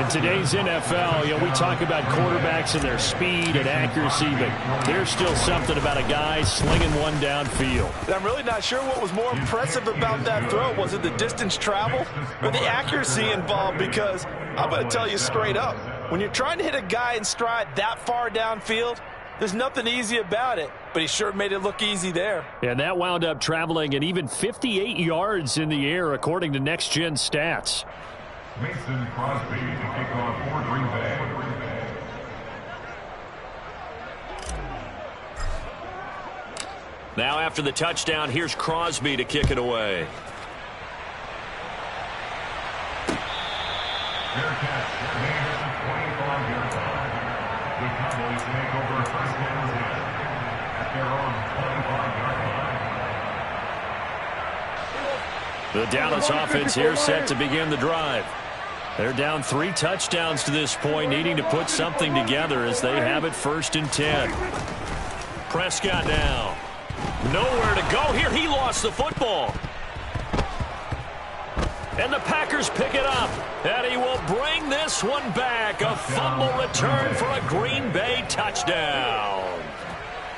In today's NFL, we talk about quarterbacks and their speed and accuracy, but there's still something about a guy slinging one downfield. And I'm really not sure what was more impressive about that throw. Was it the distance traveled or the accuracy involved? Because I'm going to tell you straight up, when you're trying to hit a guy in stride that far downfield, there's nothing easy about it, but he sure made it look easy there. And that wound up traveling and even 58 yards in the air, according to Next Gen Stats. Mason Crosby to kick off for Green Bay. Now after the touchdown, here's Crosby to kick it away. Fair catch made at the 25-yard line. The Cowboys take over 1st and 10 at their own 25-yard line. The Dallas offense here set to begin the drive. They're down 3 touchdowns to this point, needing to put something together as they have it 1st and 10. Prescott now. Nowhere to go here. He lost the football. And the Packers pick it up. And he will bring this one back. A fumble return for a Green Bay touchdown.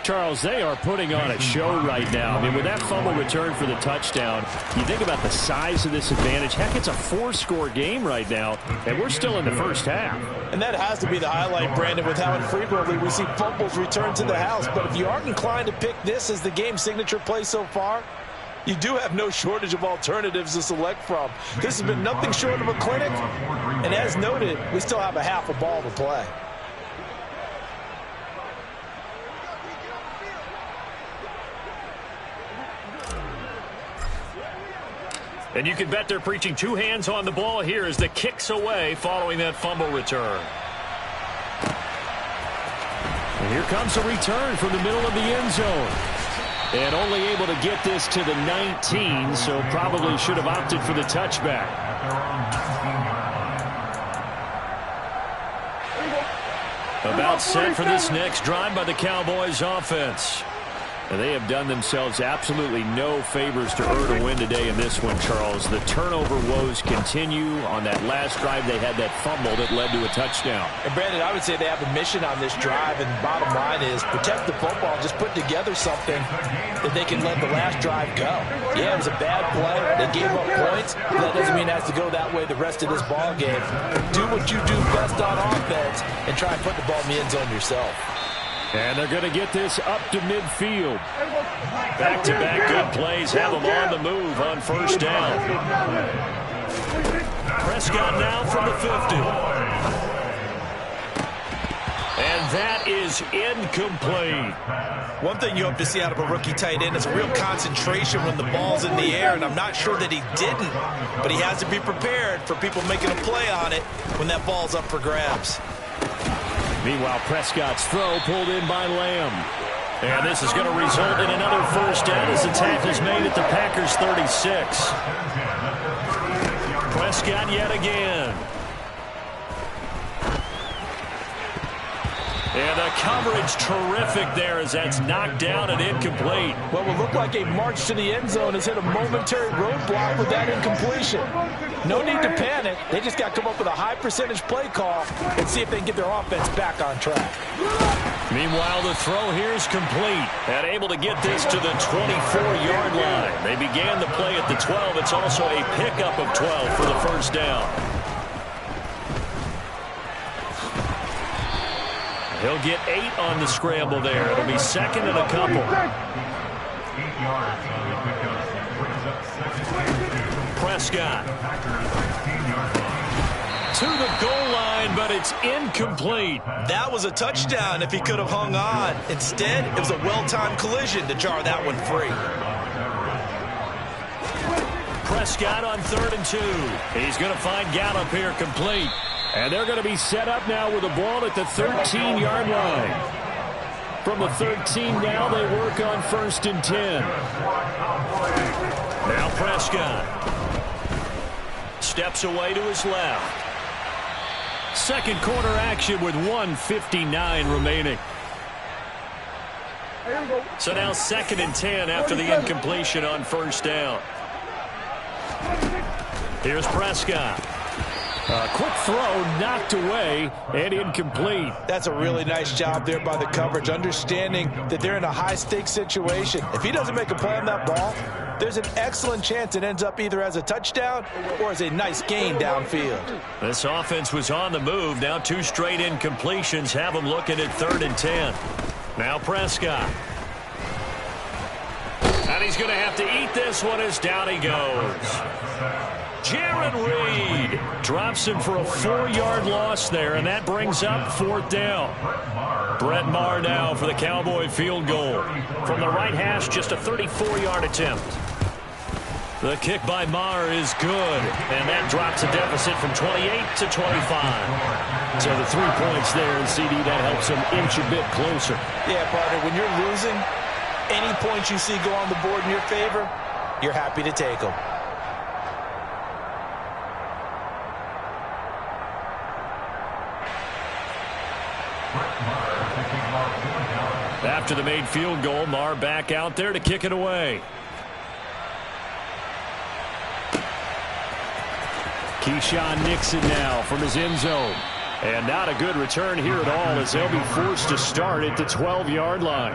Charles, they are putting on a show right now. I mean, with that fumble return for the touchdown, you think about the size of this advantage. Heck, it's a 4-score game right now, and we're still in the first half. And that has to be the highlight, Brandon, with how infrequently we see fumbles return to the house. But if you aren't inclined to pick this as the game signature play so far, you do have no shortage of alternatives to select from. This has been nothing short of a clinic, and as noted, we still have a half a ball to play. And you can bet they're preaching 2 hands on the ball here as the kick's away following that fumble return. And here comes a return from the middle of the end zone. And only able to get this to the 19, so probably should have opted for the touchback. About set for this next drive by the Cowboys offense. And they have done themselves absolutely no favors to earn a win today in this one, Charles. The turnover woes continue. On that last drive, they had that fumble that led to a touchdown. And, Brandon, I would say they have a mission on this drive, and the bottom line is protect the football, just put together something that they can let the last drive go. Yeah, it was a bad play. They gave up points, but that doesn't mean it has to go that way the rest of this ball game. Do what you do best on offense and try and put the ball in the end zone yourself. And they're going to get this up to midfield. Back-to-back good plays have them on the move on 1st down. Prescott now from the 50. And that is incomplete. One thing you hope to see out of a rookie tight end is a real concentration when the ball's in the air, and I'm not sure that he didn't, but he has to be prepared for people making a play on it when that ball's up for grabs. Meanwhile, Prescott's throw pulled in by Lamb. And this is going to result in another 1st down as the tackle's made at the Packers' 36. Prescott yet again. And the coverage terrific there as that's knocked down and incomplete. What will look like a march to the end zone has hit a momentary roadblock with that incompletion. No need to panic. They just got to come up with a high percentage play call and see if they can get their offense back on track. Meanwhile, the throw here is complete and able to get this to the 24-yard line. They began the play at the 12. It's also a pickup of 12 for the 1st down. He'll get 8 on the scramble there. It'll be 2nd and a couple. 8 yards on the pickup. Brings up 2nd and 2. Prescott. Packers 16-yard line. To the goal line, but it's incomplete. That was a touchdown if he could have hung on. Instead, it was a well-timed collision to jar that one free. Prescott on 3rd and 2. He's going to find Gallup here complete. And they're going to be set up now with the ball at the 13-yard line. From the 13 now, they work on 1st and 10. Now Prescott. Steps away to his left. Second quarter action with 1:59 remaining. So now 2nd and 10 after the incompletion on 1st down. Here's Prescott. A quick throw knocked away and incomplete. That's a really nice job there by the coverage, understanding that they're in a high-stakes situation. If he doesn't make a play on that ball, there's an excellent chance it ends up either as a touchdown or as a nice gain downfield. This offense was on the move. Now 2 straight incompletions have them looking at 3rd and 10. Now Prescott. And he's going to have to eat this one as down he goes. Jarran Reed drops him for a 4-yard loss there, and that brings up 4th down. Brett Maher now for the Cowboy field goal. From the right hash, just a 34-yard attempt. The kick by Maher is good, and that drops a deficit from 28 to 25. So the 3 points there, and CD, that helps them inch a bit closer. Yeah, partner, when you're losing, any points you see go on the board in your favor, you're happy to take them. After the made field goal, Maher back out there to kick it away. Keyshawn Nixon now from his end zone. And not a good return here at all as they'll be forced to start at the 12-yard line.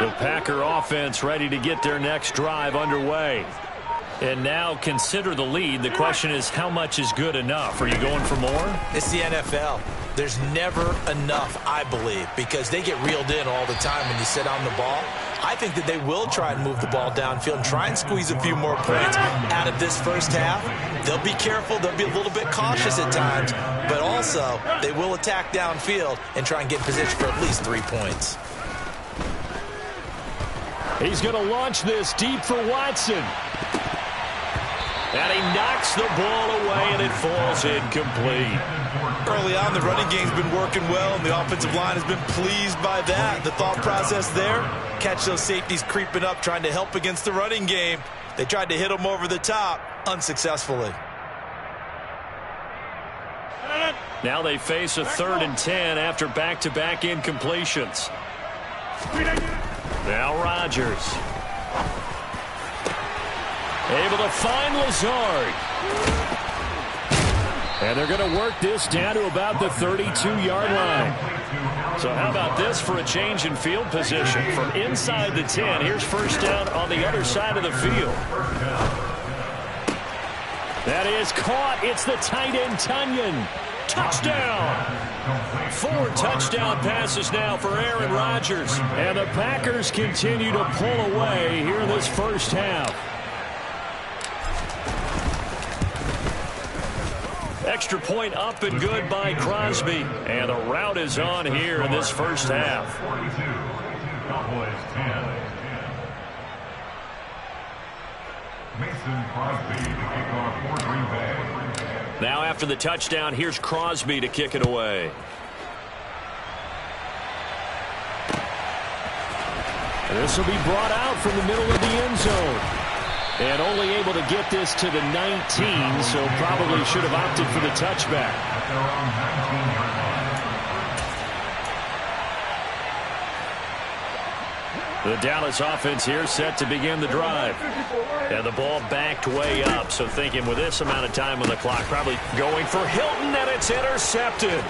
The Packer offense ready to get their next drive underway. And now consider the lead. The question is, how much is good enough? Are you going for more? It's the NFL. There's never enough, I believe, because they get reeled in all the time when you sit on the ball. I think that they will try and move the ball downfield and try and squeeze a few more points out of this first half. They'll be careful. They'll be a little bit cautious at times, but also they will attack downfield and try and get in position for at least 3 points. He's going to launch this deep for Watson. And he knocks the ball away, and it falls incomplete. Early on, the running game's been working well, and the offensive line has been pleased by that. The thought process there, catch those safeties creeping up, trying to help against the running game. They tried to hit them over the top, unsuccessfully. Now they face a 3rd and 10 after back-to-back incompletions. Now Rodgers. Able to find Lazard. And they're going to work this down to about the 32-yard line. So how about this for a change in field position? From inside the 10, here's 1st down on the other side of the field. That is caught. It's the tight end, Tonyan. Touchdown. 4 touchdown passes now for Aaron Rodgers. And the Packers continue to pull away here in this first half. Extra point up and good by Crosby. And the route is on here in this first half. 42. Cowboys 10. Mason Crosby to kick off for Green Bay. Now after the touchdown, here's Crosby to kick it away. And this will be brought out from the middle of the end zone. And only able to get this to the 19, so probably should have opted for the touchback. The Dallas offense here set to begin the drive. And the ball backed way up, so thinking with this amount of time on the clock, probably going for Hilton, and it's intercepted.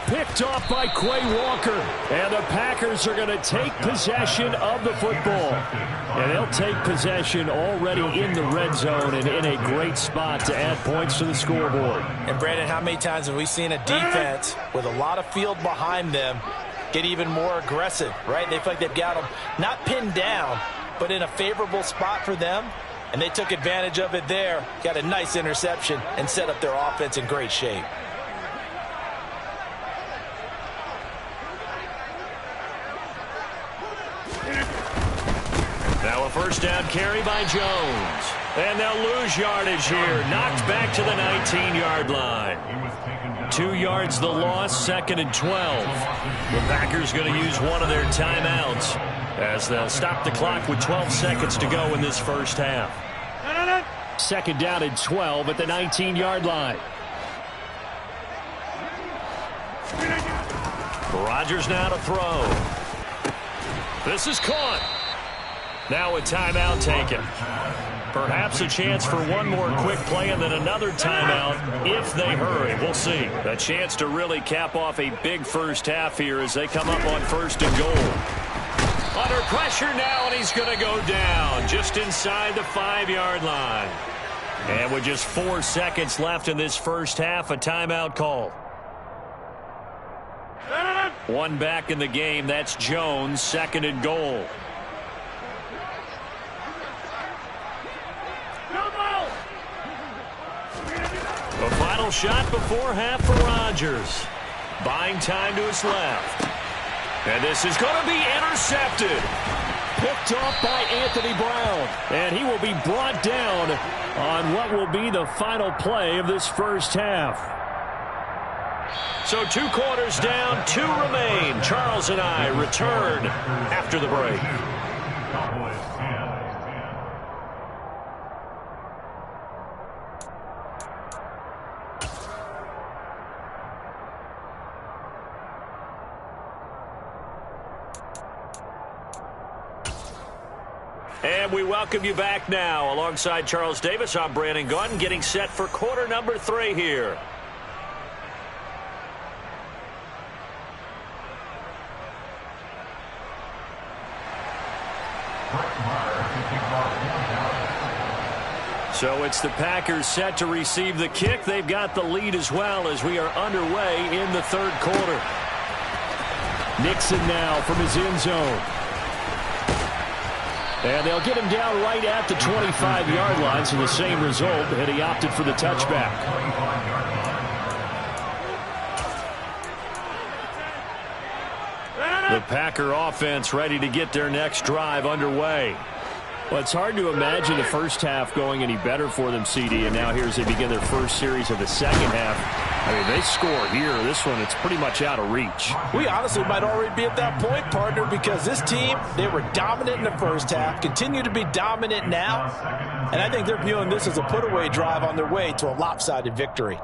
Picked off by Quay Walker. And the Packers are going to take possession of the football. And they'll take possession already in the red zone and in a great spot to add points to the scoreboard. And, Brandon, how many times have we seen a defense with a lot of field behind them get even more aggressive, right? They feel like they've got them not pinned down, but in a favorable spot for them. And they took advantage of it there, got a nice interception, and set up their offense in great shape. Now a first down carry by Jones. And they'll lose yardage here. Knocked back to the 19-yard line. 2 yards the loss, 2nd and 12. The Packers going to use one of their timeouts as they'll stop the clock with 12 seconds to go in this first half. 2nd down and 12 at the 19-yard line. Rodgers now to throw. This is caught. Now a timeout taken. Perhaps a chance for one more quick play and then another timeout if they hurry. We'll see. A chance to really cap off a big first half here as they come up on 1st and goal. Under pressure now, and he's going to go down just inside the 5-yard line. And with just 4 seconds left in this first half, a timeout call. One back in the game. That's Jones, 2nd and goal. A final shot before half for Rodgers. Buying time to his left. And this is going to be intercepted. Picked off by Anthony Brown. And he will be brought down on what will be the final play of this first half. So 2 quarters down, 2 remain. Charles and I return after the break. And we welcome you back now. Alongside Charles Davis, I'm Brandon Gaudin, getting set for quarter number 3 here. So it's the Packers set to receive the kick. They've got the lead as well as we are underway in the 3rd quarter. Nixon now from his end zone. And they'll get him down right at the 25-yard line, so the same result, and he opted for the touchback. The Packer offense ready to get their next drive underway. Well, it's hard to imagine the first half going any better for them, CD, and now here as they begin their first series of the second half. I mean, they score here. This one, it's pretty much out of reach. We honestly might already be at that point, partner, because this team, they were dominant in the first half, continue to be dominant now, and I think they're viewing this as a put-away drive on their way to a lopsided victory.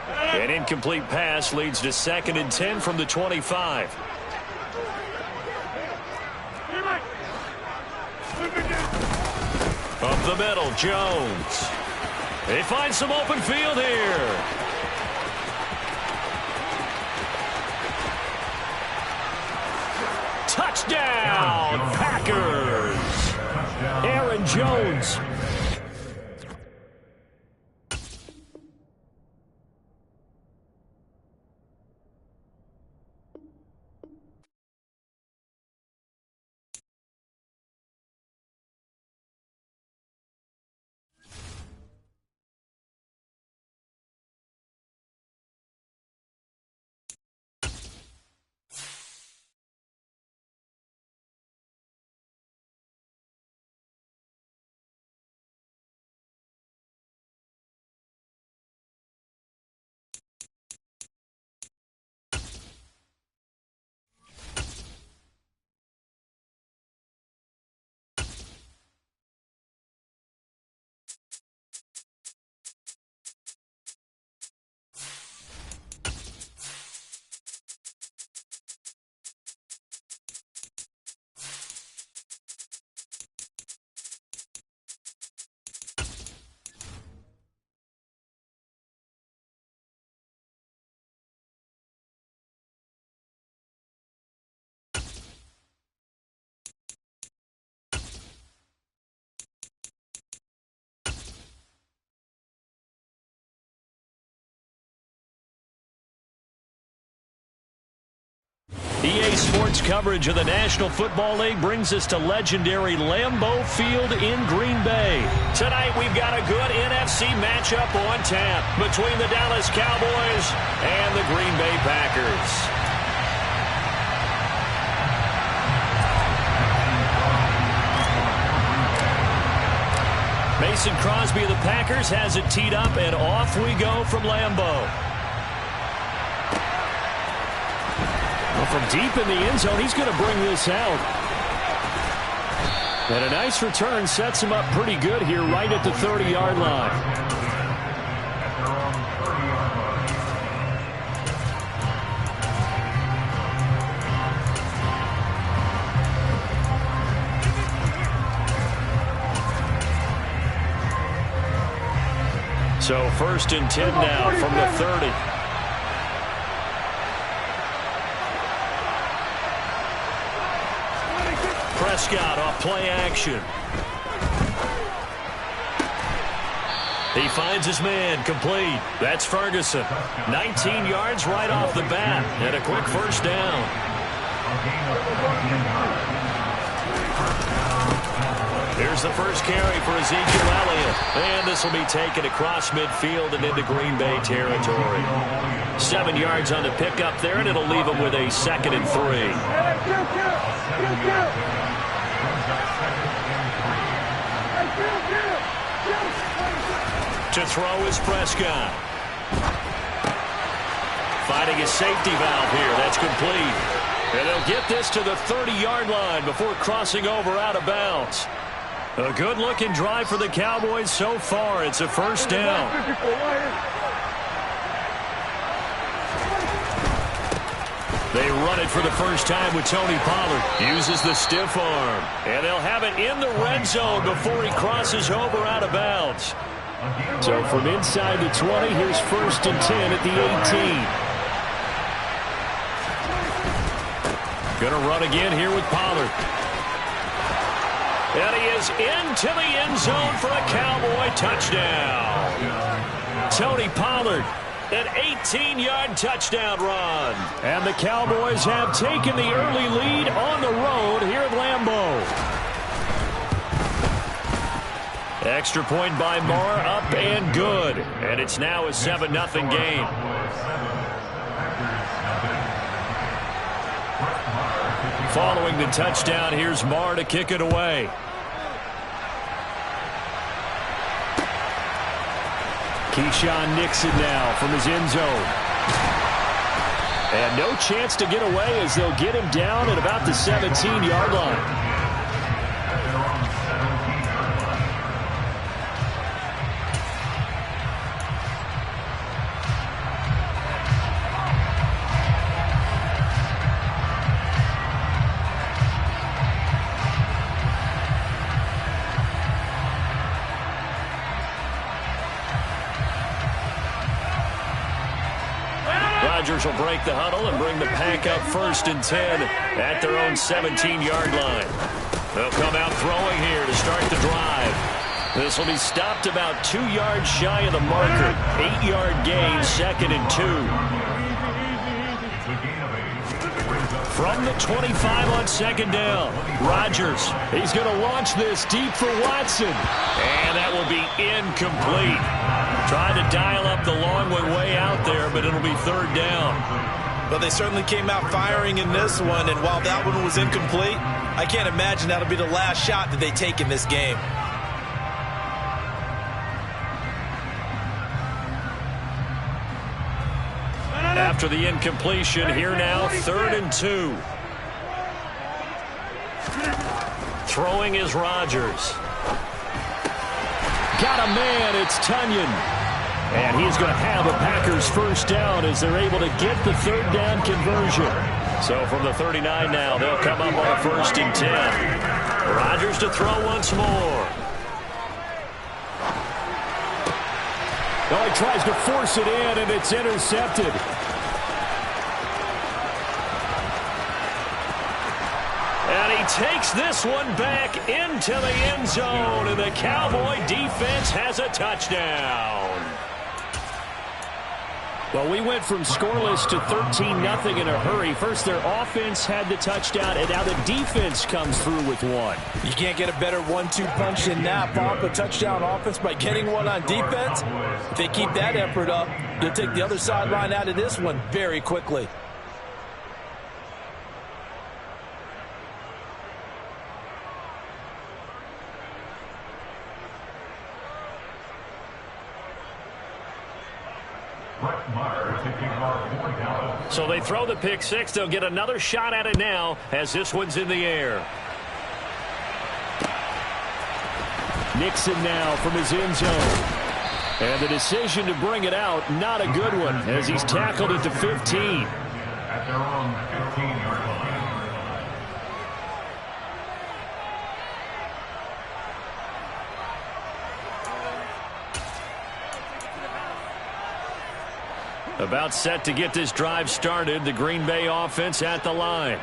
An incomplete pass leads to 2nd and 10 from the 25. Up the middle, Jones. They find some open field here. Touchdown, Packers. Aaron Jones. EA Sports coverage of the National Football League brings us to legendary Lambeau Field in Green Bay. Tonight, we've got a good NFC matchup on tap between the Dallas Cowboys and the Green Bay Packers. Mason Crosby of the Packers has it teed up, and off we go from Lambeau. Well, from deep in the end zone, he's going to bring this out. And a nice return sets him up pretty good here right at the 30-yard line. So 1st and 10 now from the 30. Prescott off play action. He finds his man, complete. That's Ferguson. 19 yards right off the bat, and a quick first down. Here's the first carry for Ezekiel Elliott. And this will be taken across midfield and into Green Bay territory. 7 yards on the pickup there, and it'll leave him with a 2nd and 3. To throw is Prescott. Finding a safety valve here. That's complete. And they'll get this to the 30-yard line before crossing over out of bounds. A good-looking drive for the Cowboys so far. It's a first down. They run it for the first time with Tony Pollard. Uses the stiff arm. And they'll have it in the red zone before he crosses over out of bounds. So from inside the 20, here's 1st and 10 at the 18. Going to run again here with Pollard. And he is into the end zone for a Cowboy touchdown. Tony Pollard, an 18-yard touchdown run. And the Cowboys have taken the early lead on the road here at Lambeau. Extra point by Moore, up and good. And it's now a 7-0 game. Following the touchdown, here's Marr to kick it away. Keyshawn Nixon now from his end zone. And no chance to get away as they'll get him down at about the 17-yard line. Rodgers will break the huddle and bring the pack up 1st and 10 at their own 17-yard line. They'll come out throwing here to start the drive. This will be stopped about 2 yards shy of the marker. 8-yard gain, 2nd and 2. From the 25 on 2nd down, Rodgers. He's going to launch this deep for Watson. And that will be incomplete. Trying to dial up the long one way out there, but it'll be 3rd down. But they certainly came out firing in this one, and while that one was incomplete, I can't imagine that'll be the last shot that they take in this game. After the incompletion, here now, 3rd and 2. Throwing is Rodgers. Got a man, it's Tunyon. And he's going to have a Packers first down as they're able to get the 3rd down conversion. So from the 39 now, they'll come up on a 1st and 10. Rodgers to throw once more. Oh, he tries to force it in, and it's intercepted. And he takes this one back into the end zone, and the Cowboy defense has a touchdown. Well, we went from scoreless to 13-0 in a hurry. First, their offense had the touchdown, and now the defense comes through with one. You can't get a better 1-2 punch than that. Pop a touchdown offense by getting one on defense. If they keep that effort up, you'll take the other sideline out of this one very quickly. So they throw the pick six. They'll get another shot at it now as this one's in the air. Nixon now from his end zone. And the decision to bring it out, not a good one, as he's tackled it to 15. At their own 15-yard line. About set to get this drive started, the Green Bay offense at the line.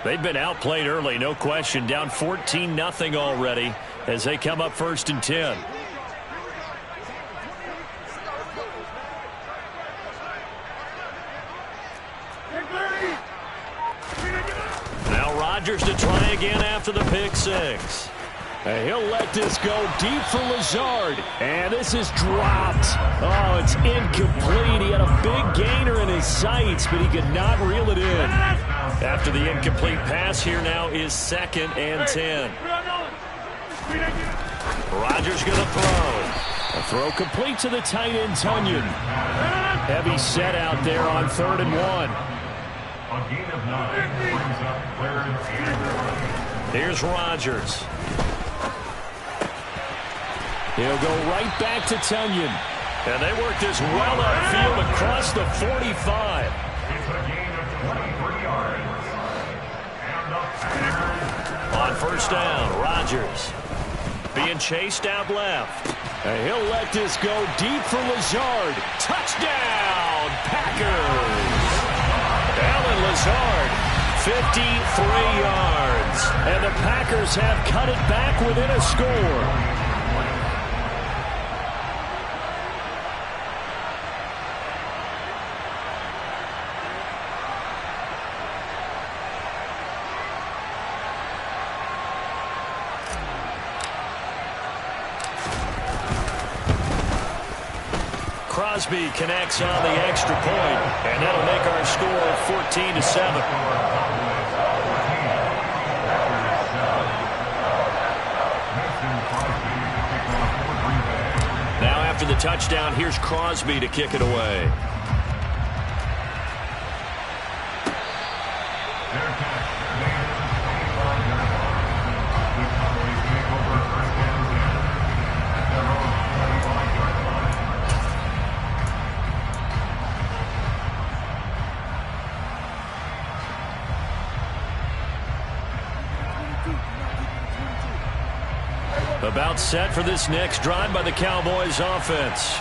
They've been outplayed early, no question. Down 14-0 already as they come up 1st and 10. Now Rodgers to try again after the pick six. And he'll let this go deep for Lazard. And this is dropped. Oh, it's incomplete. He had a big gainer in his sights, but he could not reel it in. After the incomplete pass, here now is 2nd and 10. Rodgers going to throw. A throw complete to the tight end, Tonyan. Heavy set out there on 3rd and 1. A gain of 9 brings up 3rd and 1. Here's Rodgers. He'll go right back to Tonyan. And they work this well upfield across the 45. It's a gain of 23 yards. And the Packers. On 1st down, Rodgers being chased out left. And he'll let this go deep for Lazard. Touchdown, Packers! Allen Lazard, 53 yards. And the Packers have cut it back within a score. Crosby connects on the extra point, and that'll make our score 14-7. Now after the touchdown, here's Crosby to kick it away. About set for this next drive by the Cowboys offense.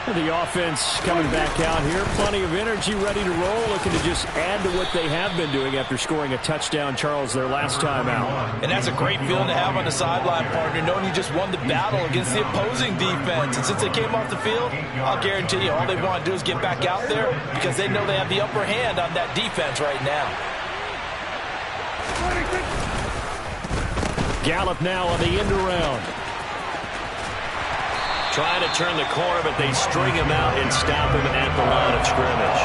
The offense coming back out here. Plenty of energy, ready to roll, looking to just add to what they have been doing after scoring a touchdown, Charles, their last time out. And that's a great feeling to have on the sideline, partner, knowing you just won the battle against the opposing defense. And since they came off the field, I'll guarantee you all they want to do is get back out there because they know they have the upper hand on that defense right now. Gallup now on the end around. Trying to turn the corner, but they string him out and stop him at the line of scrimmage.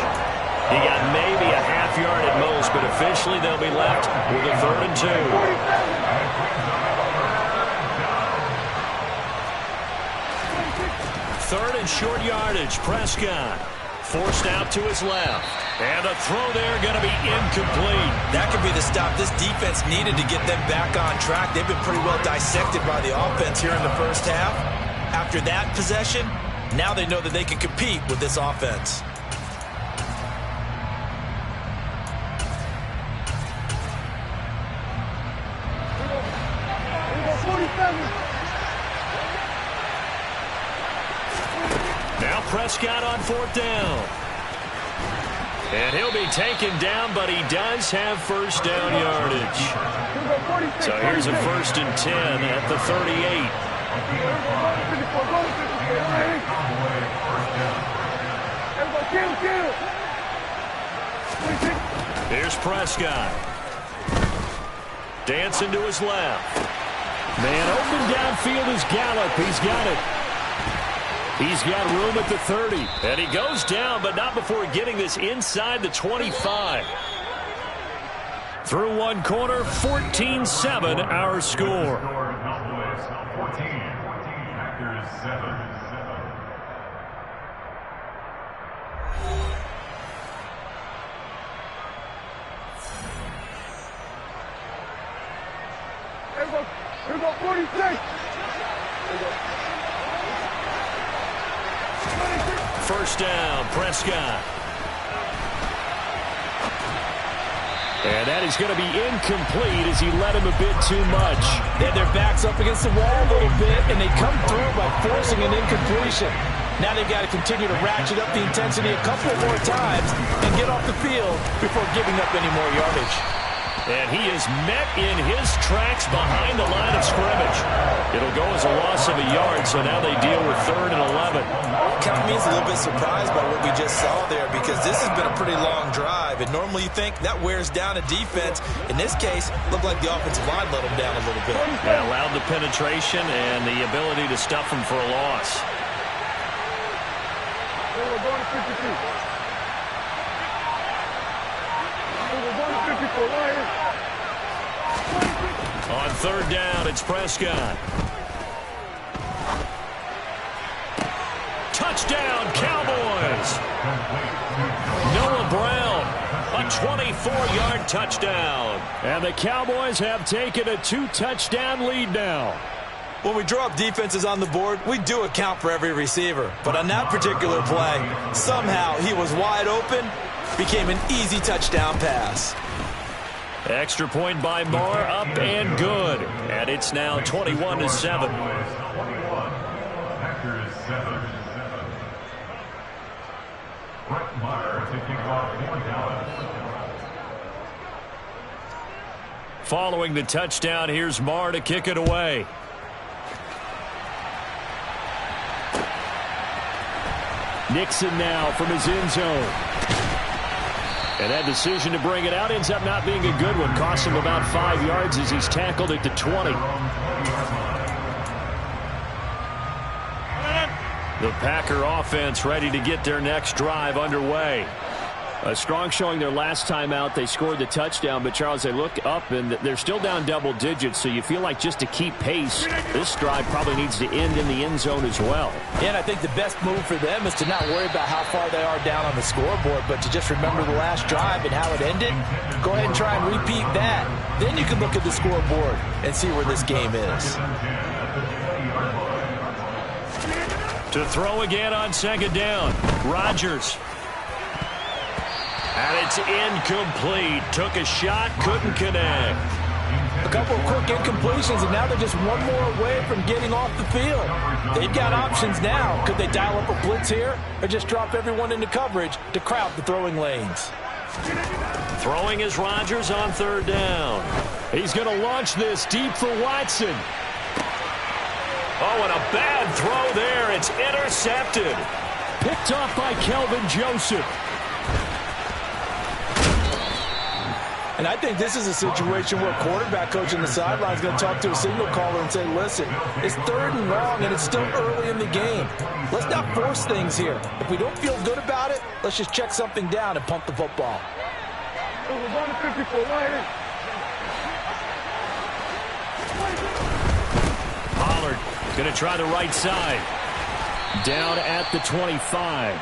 He got maybe a half yard at most, but officially they'll be left with a 3rd and 2. 3rd and short yardage. Prescott forced out to his left. And the throw there going to be incomplete. That could be the stop this defense needed to get them back on track. They've been pretty well dissected by the offense here in the first half. After that possession, now they know that they can compete with this offense. Now Prescott on 4th down. And he'll be taken down, but he does have 1st down yardage. So here's a 1st and 10 at the 38. Here's Prescott. Dancing to his left. Man open downfield is Gallup. He's got it. He's got room at the 30. And he goes down, but not before getting this inside the 25. Through one quarter, 14-7 our score. Cowboys 14, Packers 7. Here we go, 46. First down, Prescott. And that is going to be incomplete as he led him a bit too much. They had their backs up against the wall a little bit, and they come through by forcing an incompletion. Now they've got to continue to ratchet up the intensity a couple more times and get off the field before giving up any more yardage. And he is met in his tracks behind the line of scrimmage. It'll go as a loss of a yard, so now they deal with 3rd and 11. Count me as a little bit surprised by what we just saw there, because this has been a pretty long drive, and normally you think that wears down a defense. In this case, looked like the offensive line let them down a little bit. Yeah, allowed the penetration and the ability to stuff him for a loss. We're going to 52. We're going to 54. Lions. On 3rd down, it's Prescott. Touchdown, Cowboys! Noah Brown, a 24-yard touchdown. And the Cowboys have taken a 2-touchdown lead now. When we draw up defenses on the board, we do account for every receiver. But on that particular play, somehow he was wide open, became an easy touchdown pass. Extra point by Moore, up and good. And it's now 21-7. Packers 7. Brett Maher to kick off for Dallas. Following the touchdown, here's Maher to kick it away. Nixon now from his end zone. And that decision to bring it out ends up not being a good one. Costs him about 5 yards as he's tackled at the 20. The Packer offense ready to get their next drive underway. A strong showing their last time out. They scored the touchdown, but Charles, they look up and they're still down double digits, so you feel like just to keep pace, this drive probably needs to end in the end zone as well. Yeah, and I think the best move for them is to not worry about how far they are down on the scoreboard, but to just remember the last drive and how it ended. Go ahead and try and repeat that. Then you can look at the scoreboard and see where this game is. To throw again on 2nd down, Rodgers. And it's incomplete. Took a shot, couldn't connect. A couple of quick incompletions, and now they're just one more away from getting off the field. They've got options now. Could they dial up a blitz here or just drop everyone into coverage to crowd the throwing lanes? Throwing is Rodgers on 3rd down. He's going to launch this deep for Watson. Oh, and a bad throw there. It's intercepted. Picked off by Kelvin Joseph. And I think this is a situation where a quarterback coach on the sideline is going to talk to a signal caller and say, listen, it's 3rd and long and it's still early in the game. Let's not force things here. If we don't feel good about it, let's just check something down and pump the football. We're going to 54. Lions. Pollard going to try the right side. Down at the 25.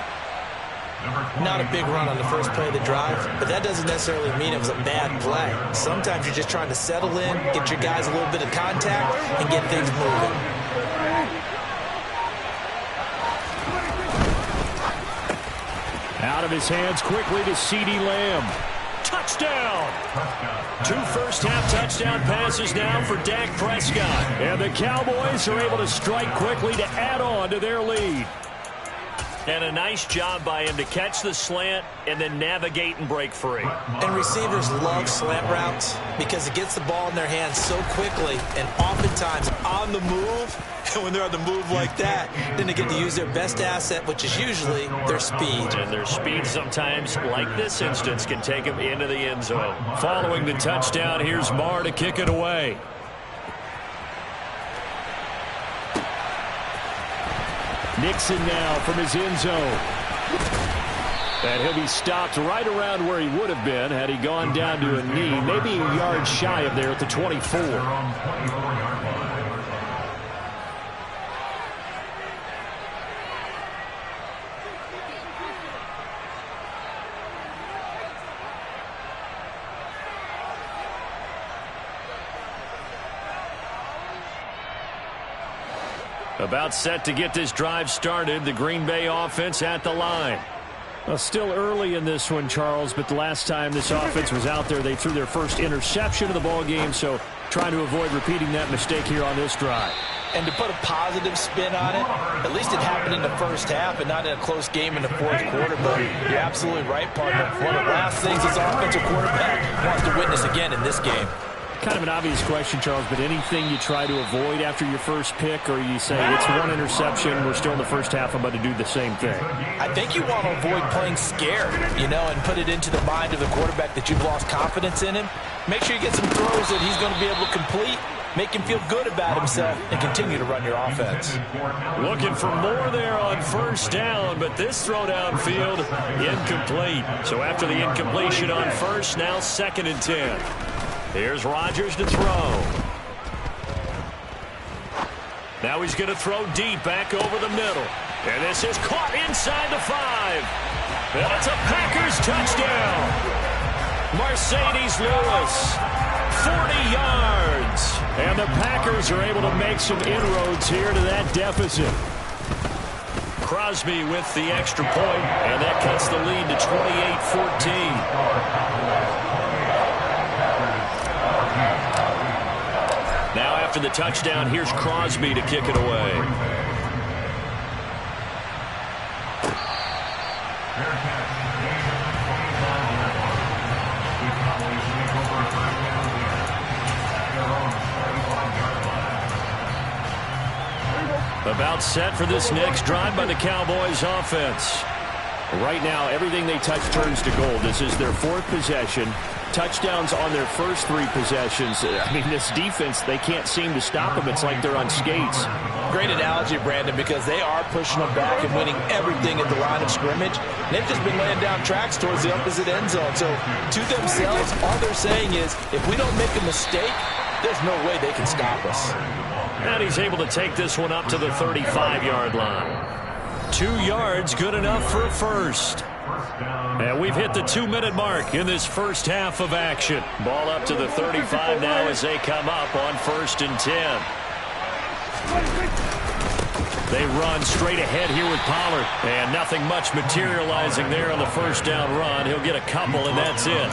Not a big run on the first play of the drive, but that doesn't necessarily mean it was a bad play. Sometimes you're just trying to settle in, get your guys a little bit of contact, and get things moving. Out of his hands quickly to CeeDee Lamb. Touchdown! 2 first-half touchdown passes now for Dak Prescott. And the Cowboys are able to strike quickly to add on to their lead. And a nice job by him to catch the slant and then navigate and break free. And receivers love slant routes because it gets the ball in their hands so quickly and oftentimes on the move. And when they're on the move like that, then they get to use their best asset, which is usually their speed. And their speed sometimes, like this instance, can take them into the end zone. Following the touchdown, here's Marr to kick it away. Nixon now from his end zone. And he'll be stopped right around where he would have been had he gone down to a knee, maybe a yard shy of there at the 24. About set to get this drive started. The Green Bay offense at the line. Well, still early in this one, Charles, but the last time this offense was out there, they threw their first interception of the ball game, so trying to avoid repeating that mistake here on this drive. And to put a positive spin on it, at least it happened in the first half and not in a close game in the fourth quarter. But you're absolutely right, partner. One of the last things this offensive quarterback wants to witness again in this game. Kind of an obvious question, Charles, but anything you try to avoid after your first pick, or you say it's one interception, we're still in the first half, I'm about to do the same thing? I think you want to avoid playing scared, and put it into the mind of the quarterback that you've lost confidence in him. Make sure you get some throws that he's going to be able to complete, make him feel good about himself, and continue to run your offense. Looking for more there on first down, but this throw downfield, incomplete. So after the incompletion on first, now 2nd and 10. Here's Rodgers to throw. Now he's going to throw deep back over the middle. And this is caught inside the 5. And it's a Packers touchdown. Mercedes Lewis, 40 yards. And the Packers are able to make some inroads here to that deficit. Crosby with the extra point, and that cuts the lead to 28-14. Now after the touchdown, here's Crosby to kick it away. About set for this next drive by the Cowboys offense. Right now, everything they touch turns to gold. This is their 4th possession. Touchdowns on their first 3 possessions. I mean, this defense, they can't seem to stop them. It's like they're on skates. Great analogy, Brandon, because they are pushing them back and winning everything at the line of scrimmage. They've just been laying down tracks towards the opposite end zone. So to themselves, all they're saying is, if we don't make a mistake, there's no way they can stop us. And he's able to take this one up to the 35-yard line. 2 yards, good enough for a first. And we've hit the 2-minute mark in this first half of action. Ball up to the 35 now as they come up on 1st and 10. They run straight ahead here with Pollard. And nothing much materializing there on the first down run. He'll get a couple, and that's it.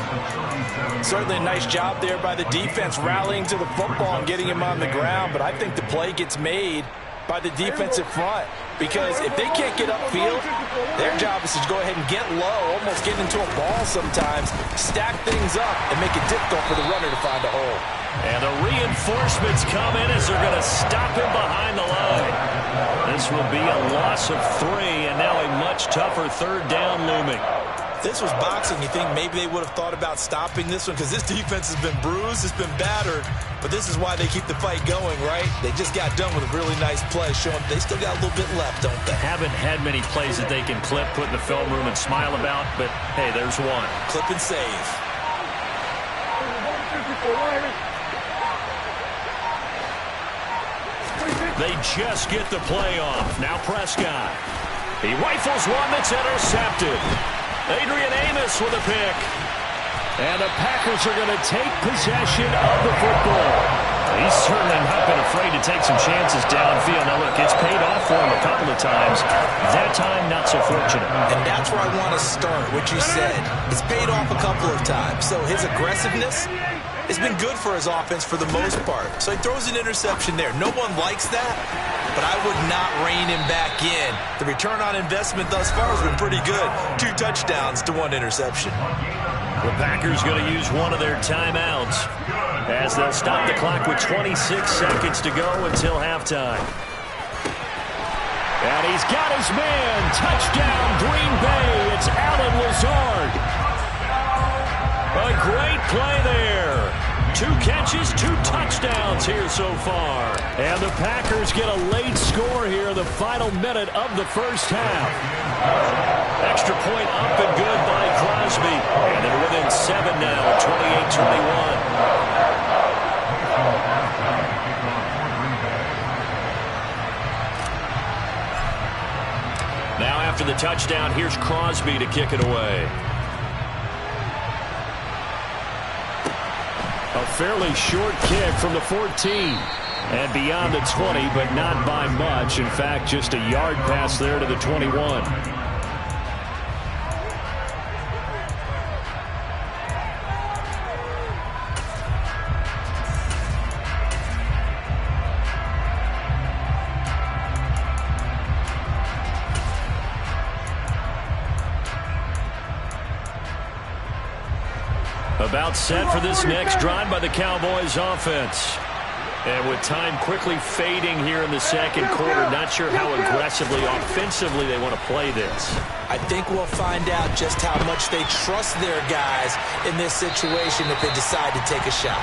Certainly a nice job there by the defense rallying to the football and getting him on the ground. But I think the play gets made by the defensive front, because if they can't get upfield, their job is to go ahead and get low, almost get into a ball sometimes, stack things up, and make it difficult for the runner to find a hole. And the reinforcements come in as they're going to stop him behind the line. This will be a loss of 3, and now a much tougher 3rd down looming. If this was boxing, you think maybe they would have thought about stopping this one, because this defense has been bruised, it's been battered, but this is why they keep the fight going, right? They just got done with a really nice play, showing they still got a little bit left, don't they? Haven't had many plays that they can clip, put in the film room, and smile about, but hey, there's one. Clip and save. They just get the play off. Now Prescott. He rifles one that's intercepted. Adrian Amos with a pick. And the Packers are going to take possession of the football. He's certainly not been afraid to take some chances downfield. Now, look, it's paid off for him a couple of times. That time, not so fortunate. And that's where I want to start, what you said. It's paid off a couple of times. So his aggressiveness has been good for his offense for the most part. So he throws an interception there. No one likes that, but I would not rein him back in. The return on investment thus far has been pretty good. 2 touchdowns to 1 interception. The Packers going to use one of their timeouts as they'll stop the clock with 26 seconds to go until halftime. And he's got his man. Touchdown, Green Bay. It's Allen Lazard. A great play there. 2 catches, 2 touchdowns here so far. And the Packers get a late score here in the final minute of the first half. Extra point up and good by Crosby. And they're within 7 now, 28-21. Now after the touchdown, here's Crosby to kick it away. A fairly short kick from the 14 and beyond the 20, but not by much. In fact, just a yard pass there to the 21. About set for this next drive by the Cowboys offense. And with time quickly fading here in the second quarter, not sure how aggressively, offensively they want to play this. I think we'll find out just how much they trust their guys in this situation if they decide to take a shot.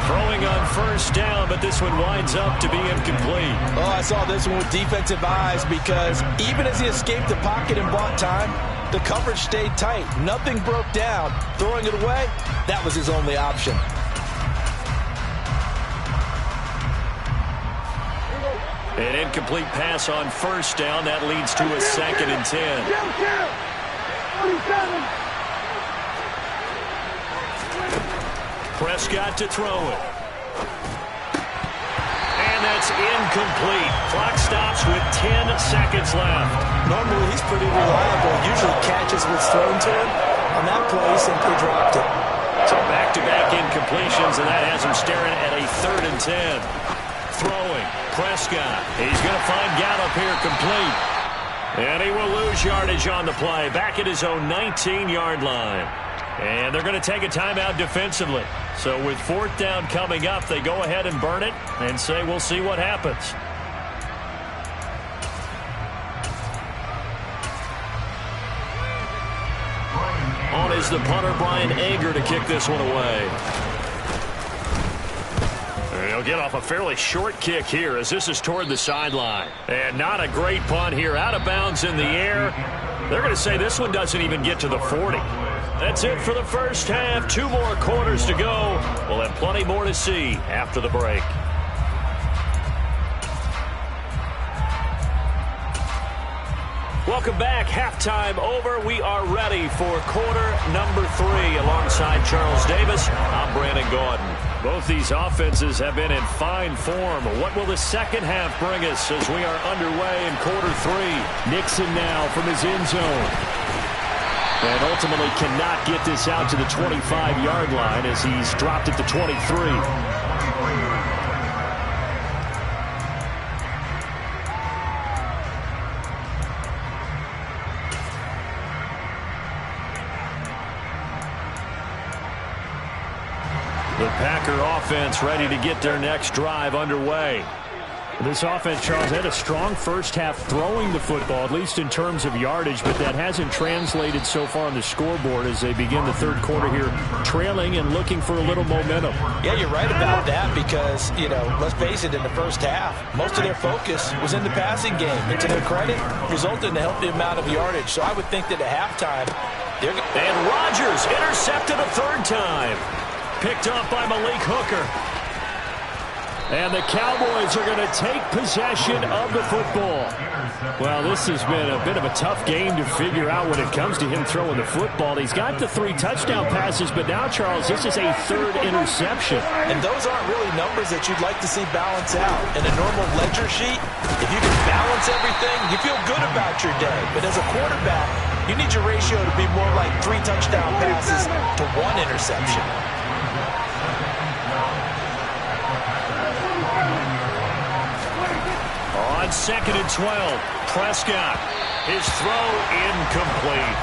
Throwing on first down, but this one winds up to be incomplete. Oh, I saw this one with defensive eyes because even as he escaped the pocket and bought time, the coverage stayed tight. Nothing broke down. Throwing it away, that was his only option. An incomplete pass on first down. That leads to a 2nd and 10. Prescott to throw it. And that's incomplete. Clock stops with 10 seconds left. Normally, he's pretty reliable. Usually catches what's thrown to him. On that play, he simply dropped it. So back-to-back incompletions, and that has him staring at a 3rd and 10. Throwing. Prescott. He's going to find Gallup here complete. And he will lose yardage on the play. Back at his own 19-yard line. And they're going to take a timeout defensively. So with 4th down coming up, they go ahead and burn it and say we'll see what happens. On is the punter, Brian Anger, to kick this one away. He'll get off a fairly short kick here as this is toward the sideline. And not a great punt here. Out of bounds in the air. They're going to say this one doesn't even get to the 40. That's it for the first half. 2 more quarters to go. We'll have plenty more to see after the break. Welcome back. Halftime over. We are ready for quarter number 3. Alongside Charles Davis, I'm Brandon Gaudin. Both these offenses have been in fine form. What will the second half bring us as we are underway in quarter 3? Nixon now from his end zone. And ultimately cannot get this out to the 25-yard line as he's dropped at the 23. The Packer offense ready to get their next drive underway. This offense, Charles, had a strong first half throwing the football, at least in terms of yardage, but that hasn't translated so far on the scoreboard as they begin the third quarter here, trailing and looking for a little momentum. Yeah, you're right about that because, let's face it, in the first half, most of their focus was in the passing game. And to their credit, resulted in a healthy amount of yardage. So I would think that at halftime, they're going to... And Rodgers intercepted a 3rd time. Picked up by Malik Hooker. And the Cowboys are going to take possession of the football. Well, this has been a bit of a tough game to figure out when it comes to him throwing the football. He's got the 3 touchdown passes, but now, Charles, this is a 3rd interception. And those aren't really numbers that you'd like to see balance out. In a normal ledger sheet, if you can balance everything, you feel good about your day. But as a quarterback, you need your ratio to be more like 3 touchdown passes to 1 interception. On 2nd and 12, Prescott. His throw incomplete.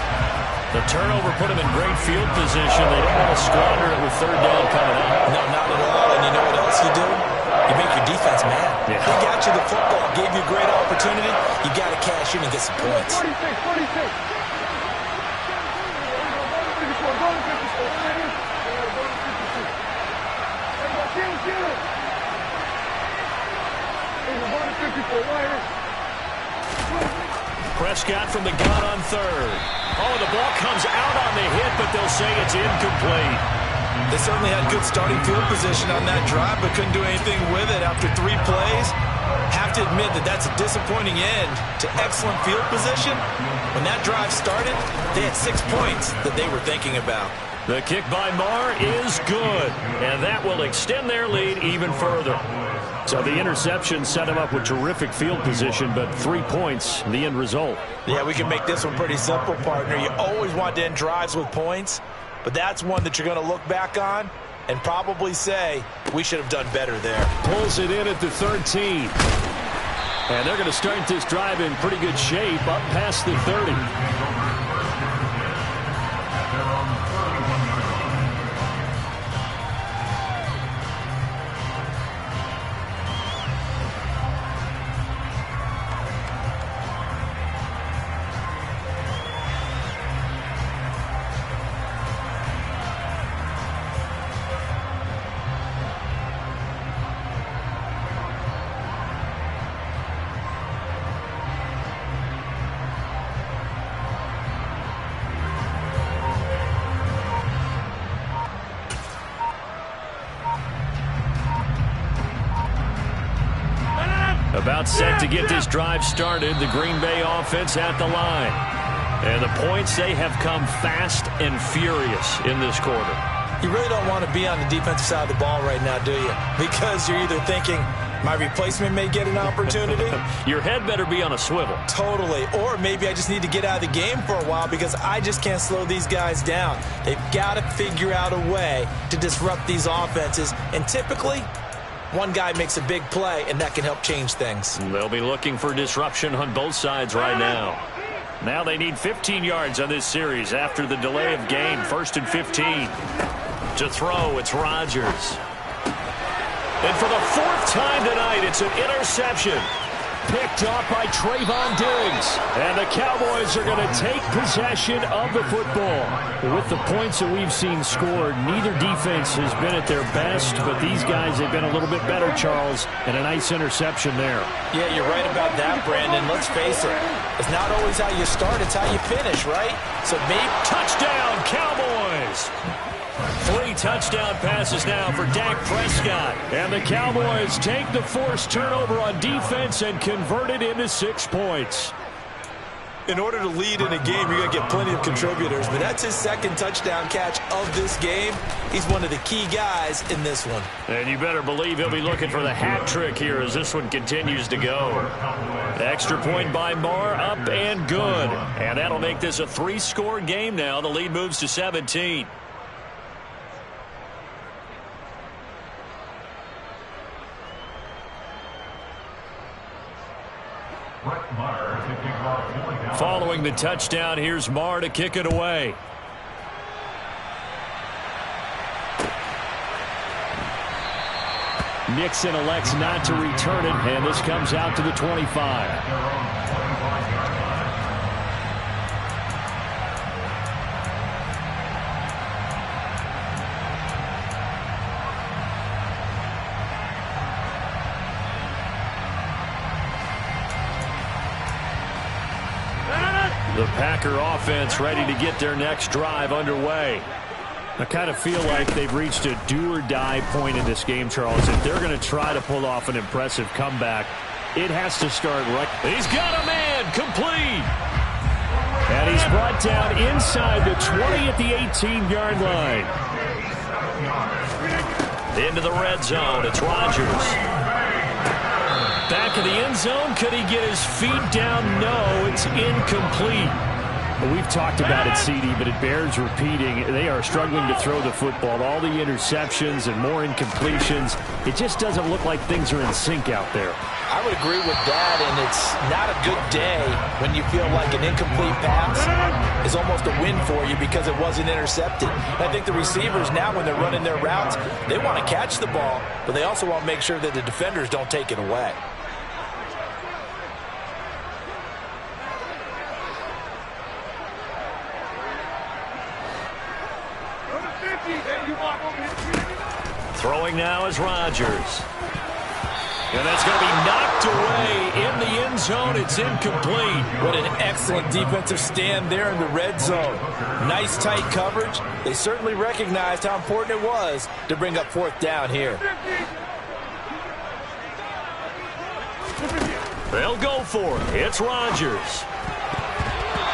The turnover put him in great field position. They don't want to squander it with 3rd down coming up. No, not at all. And you know what else you do? You make your defense mad. Yeah. They got you the football, gave you a great opportunity. You got to cash in and get some points. 46. Prescott from the gun on 3rd. Oh, the ball comes out on the hit, but they'll say it's incomplete. They certainly had good starting field position on that drive, but couldn't do anything with it after 3 plays. Have to admit that that's a disappointing end to excellent field position. When that drive started, they had 6 points that they were thinking about. The kick by Marr is good, and that will extend their lead even further. So the interception set him up with terrific field position, but 3 points, the end result. Yeah, we can make this one pretty simple, partner. You always want to end drives with points, but that's one that you're going to look back on and probably say, we should have done better there. Pulls it in at the 13. And they're going to start this drive in pretty good shape, up past the 30. About set to get this drive started. The Green Bay offense at the line. And the points, they have come fast and furious in this quarter. You really don't want to be on the defensive side of the ball right now, do you? Because you're either thinking, my replacement may get an opportunity. Your head better be on a swivel. Totally. Or maybe I just need to get out of the game for a while because I just can't slow these guys down. They've got to figure out a way to disrupt these offenses. And typically, one guy makes a big play, and that can help change things. They'll be looking for disruption on both sides right now. Now they need 15 yards on this series after the delay of game. 1st and 15. To throw, it's Rodgers. And for the 4th time tonight, it's an interception. Picked off by Trayvon Diggs. And the Cowboys are going to take possession of the football. With the points that we've seen scored, neither defense has been at their best, but these guys have been a little bit better, Charles, and a nice interception there. Yeah, you're right about that, Brandon. Let's face it. It's not always how you start, it's how you finish, right? So maybe touchdown, Cowboys! 3 touchdown passes now for Dak Prescott. And the Cowboys take the forced turnover on defense and convert it into 6 points. in order to lead in a game, you're going to get plenty of contributors. But that's his second touchdown catch of this game. He's one of the key guys in this one. And you better believe he'll be looking for the hat trick here as this one continues to go. Extra point by Marr, up and good. And that'll make this a 3-score game now. The lead moves to 17. Following the touchdown, here's Marr to kick it away. Nixon elects not to return it, and this comes out to the 25. The Packer offense ready to get their next drive underway. I kind of feel like they've reached a do-or-die point in this game, Charles. If they're going to try to pull off an impressive comeback, it has to start right. He's got a man, complete. And he's brought down inside the 20 at the 18-yard line. Into the red zone, it's Rodgers. Back of the end zone, could he get his feet down? No, it's incomplete. We've talked about it, CD, but it bears repeating. They are struggling to throw the football. All the interceptions and more incompletions. It just doesn't look like things are in sync out there. I would agree with that, and it's not a good day when you feel like an incomplete pass is almost a win for you because it wasn't intercepted. And I think the receivers now, when they're running their routes, they want to catch the ball, but they also want to make sure that the defenders don't take it away. Throwing now is Rodgers. And that's going to be knocked away in the end zone. It's incomplete. What an excellent defensive stand there in the red zone. Nice tight coverage. They certainly recognized how important it was to bring up fourth down here. They'll go for it. It's Rodgers.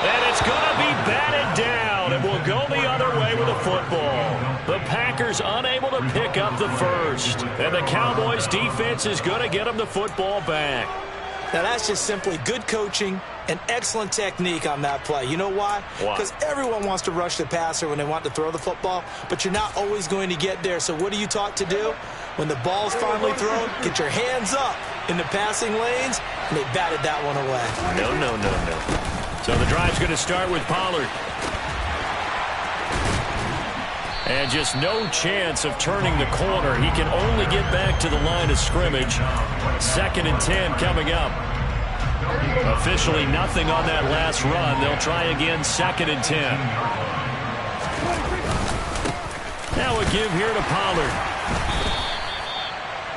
And it's going to be batted down. It will go the other way with the football. The Packers unable to pick up the first. And the Cowboys defense is going to get them the football back. Now that's just simply good coaching and excellent technique on that play. You know why? Because everyone wants to rush the passer when they want to throw the football, but you're not always going to get there. So what are you taught to do? When the ball's finally thrown, get your hands up in the passing lanes, and they batted that one away. No. So the drive's going to start with Pollard. And just no chance of turning the corner. He can only get back to the line of scrimmage. 2nd and 10 coming up. Officially nothing on that last run. They'll try again 2nd and 10. Now a give here to Pollard.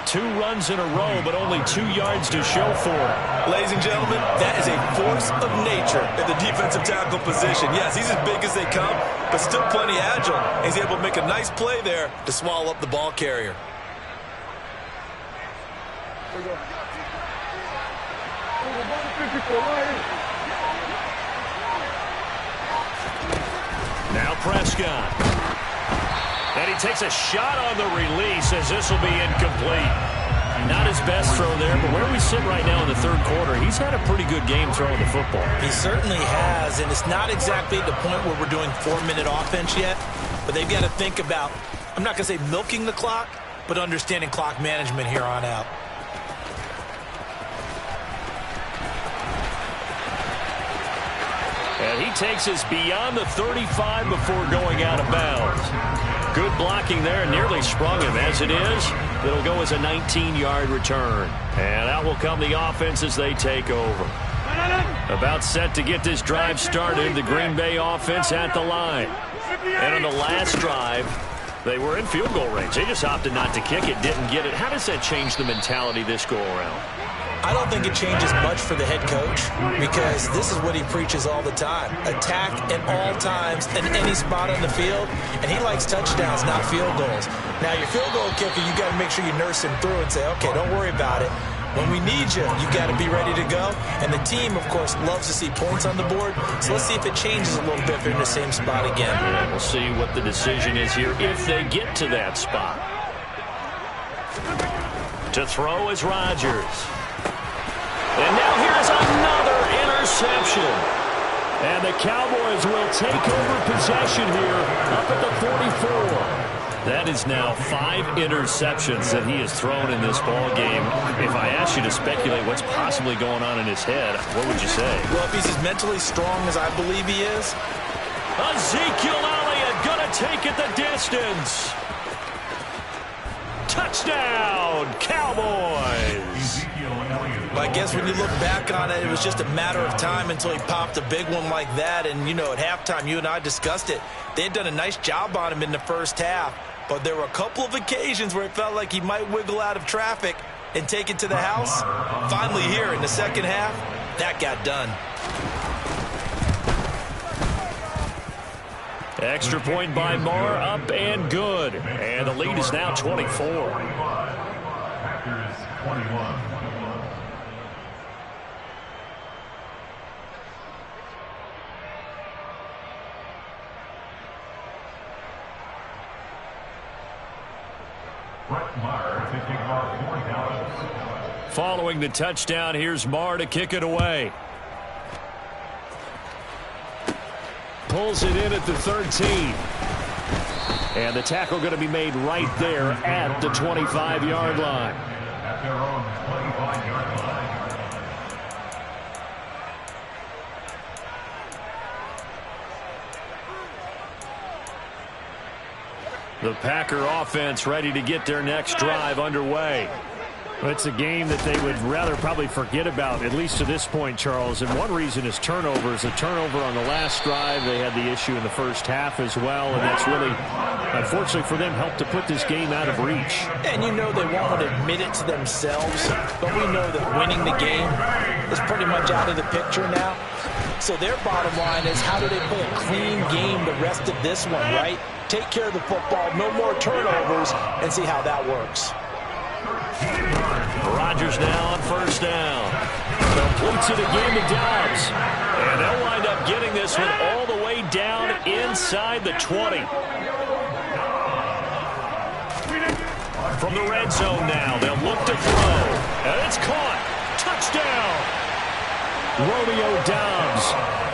2 runs in a row, but only 2 yards to show for it. Ladies and gentlemen, that is a force of nature in the defensive tackle position. Yes, he's as big as they come, but still plenty agile. He's able to make a nice play there to swallow up the ball carrier. Now Prescott. And he takes a shot on the release as this will be incomplete. Not his best throw there, but where we sit right now in the 3rd quarter, he's had a pretty good game throwing the football. He certainly has, and it's not exactly at the point where we're doing 4-minute offense yet, but they've got to think about, I'm not going to say milking the clock, but understanding clock management here on out. And he takes us beyond the 35 before going out of bounds. Good blocking there, nearly sprung him. As it is, it'll go as a 19-yard return. And out will come the offense as they take over. About set to get this drive started, the Green Bay offense at the line. And on the last drive, they were in field goal range. They just opted not to kick it, didn't get it. How does that change the mentality this go-around? I don't think it changes much for the head coach because this is what he preaches all the time. Attack at all times in any spot on the field, and he likes touchdowns, not field goals. Now, your field goal kicker, you got to make sure you nurse him through and say, okay, don't worry about it. When we need you, you got to be ready to go. And the team, of course, loves to see points on the board. So let's see if it changes a little bit if they're in the same spot again. Yeah, we'll see what the decision is here if they get to that spot. To throw is Rodgers. And now here's another interception. And the Cowboys will take over possession here up at the 44. That is now 5 interceptions that he has thrown in this ball game. If I asked you to speculate what's possibly going on in his head, what would you say? Well, if he's as mentally strong as I believe he is. Ezekiel Elliott going to take it the distance. Touchdown, Cowboys. I guess when you look back on it, it was just a matter of time until he popped a big one like that. And, you know, at halftime, you and I discussed it. They had done a nice job on him in the first half. But there were a couple of occasions where it felt like he might wiggle out of traffic and take it to the house. Finally here in the second half, that got done. Extra point by Marr, up and good. And the lead is now 24. Packers 21. Following the touchdown, here's Marr to kick it away. pulls it in at the 13. And the tackle going to be made right there at the 25-yard line. At their own 25-yard line. The Packer offense ready to get their next drive underway. It's a game that they would rather probably forget about, at least to this point, Charles. And one reason is turnovers. A turnover on the last drive. They had the issue in the first half as well. And that's really, unfortunately for them, helped to put this game out of reach. And you know they won't want to admit it to themselves. But we know that winning the game is pretty much out of the picture now. So their bottom line is, how do they play a clean game the rest of this one, right? Take care of the football, no more turnovers, and see how that works. Rodgers now on first down. Completes it again to Dobbs. And they'll wind up getting this one all the way down inside the 20. From the red zone now, they'll look to throw. And it's caught. Touchdown. Romeo Doubs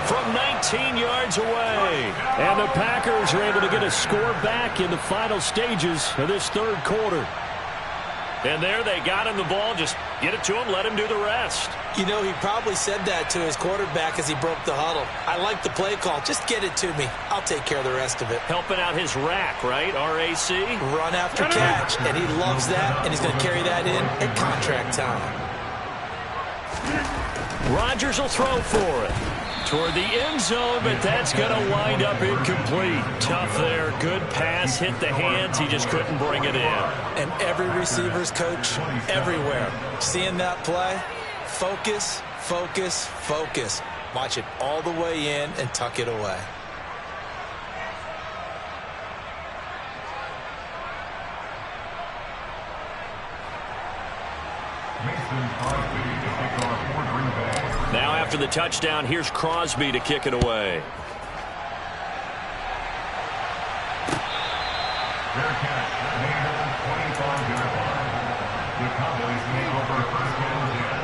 from 19 yards away. And the Packers are able to get a score back in the final stages of this third quarter. And there they got him the ball. Just get it to him, let him do the rest. You know, he probably said that to his quarterback as he broke the huddle. I like the play call. Just get it to me. I'll take care of the rest of it. Helping out his rack, right? R-A-C? Run after catch. And he loves that, and he's going to carry that in at contract time. Rodgers will throw for it. Toward the end zone, but that's going to wind up incomplete. Tough there. Good pass. Hit the hands. He just couldn't bring it in. And every receiver's coach everywhere. Seeing that play, focus, focus, focus. Watch it all the way in and tuck it away. Now after the touchdown, here's Crosby to kick it away. Fair catch. Made at the 25-yard line. The Cowboys make over first and 10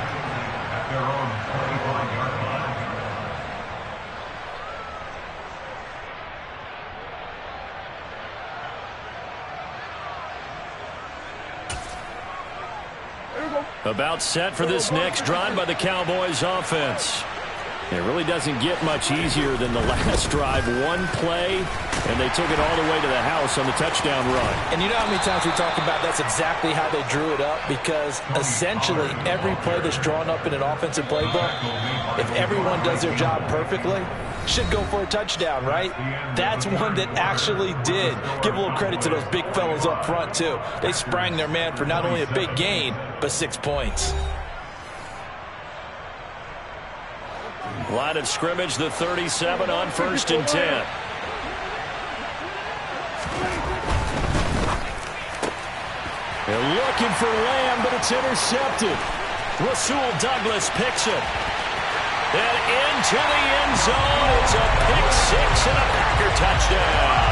at their own 25-yard line. About set for this next drive by the Cowboys offense. It really doesn't get much easier than the last drive. One play, and they took it all the way to the house on the touchdown run. And you know how many times we talk about that's exactly how they drew it up, because essentially every play that's drawn up in an offensive playbook, if everyone does their job perfectly, should go for a touchdown, right? That's one that actually did. Give a little credit to those big fellas up front, too. They sprang their man for not only a big gain, but 6 points. Line of scrimmage, the 37 on 1st and 10. They're looking for Lamb, but it's intercepted. Rasul Douglas picks it. And into the end zone. It's a pick six and a Packer touchdown.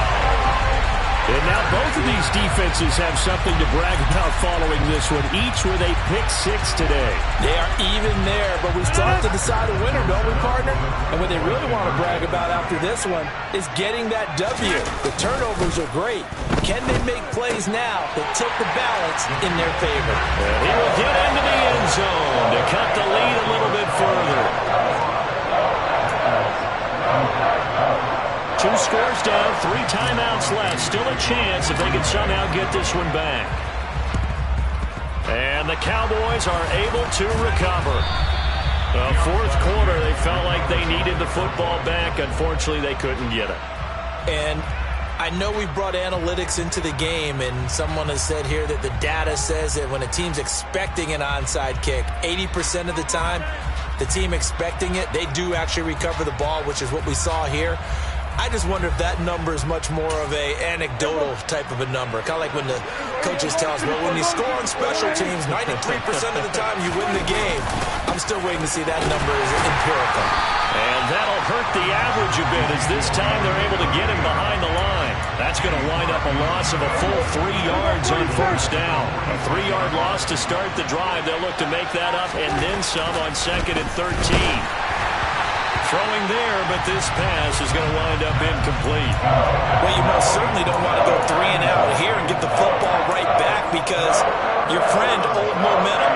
And now both of these defenses have something to brag about following this one, each with a pick six today. They are even there, but we still have to decide a winner, don't we, partner? And what they really want to brag about after this one is getting that W. The turnovers are great. Can they make plays now that tilt the balance in their favor? And he will get into the end zone to cut the lead a little bit further. 2 scores down, 3 timeouts left. Still a chance if they can somehow get this one back. And the Cowboys are able to recover. The fourth quarter, they felt like they needed the football back. Unfortunately, they couldn't get it. And I know we brought analytics into the game, and someone has said here that the data says that when a team's expecting an onside kick, 80% of the time, the team expecting it, they do actually recover the ball, which is what we saw here. I just wonder if that number is much more of a anecdotal type of a number. Kind of like when the coaches tell us, well, when you score on special teams, 93% of the time you win the game. I'm still waiting to see that number is empirical. And that'll hurt the average a bit, as this time they're able to get him behind the line. That's going to wind up a loss of a full 3 yards on first down. A 3-yard loss to start the drive. They'll look to make that up and then some on 2nd and 13. throwing there, but this pass is going to wind up incomplete. Well, you most certainly don't want to go 3 and out here and get the football right back because your friend, Old Momentum,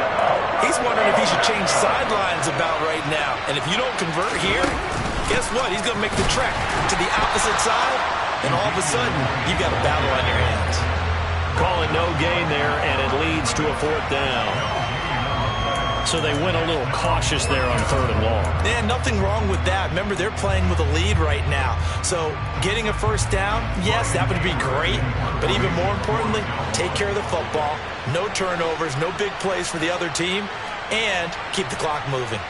he's wondering if he should change sidelines about right now. And if you don't convert here, guess what? He's going to make the trek to the opposite side, and all of a sudden, you've got a battle on your hands. Call it no gain there, and it leads to a 4th down. So they went a little cautious there on 3rd and long. Yeah, nothing wrong with that. Remember, they're playing with a lead right now. So getting a 1st down, yes, that would be great. But even more importantly, take care of the football. No turnovers, no big plays for the other team, and keep the clock moving.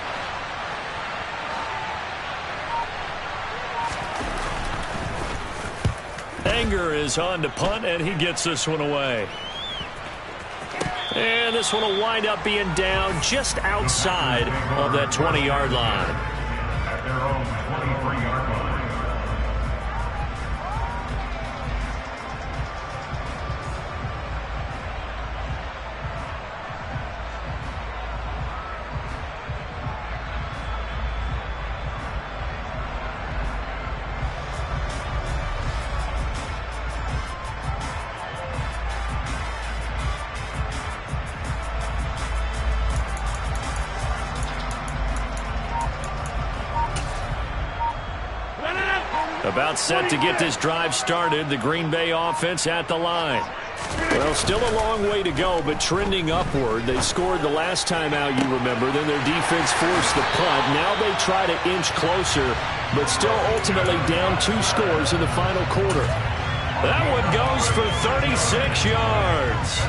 Anger is on to punt, and he gets this one away. And this one will wind up being down just outside of that 20-yard line. At their own 23-yard line. About set to get this drive started, the Green Bay offense at the line. Well, still a long way to go, but trending upward. They scored the last time out, you remember. Then their defense forced the punt. Now they try to inch closer, but still ultimately down 2 scores in the final quarter. That one goes for 36 yards.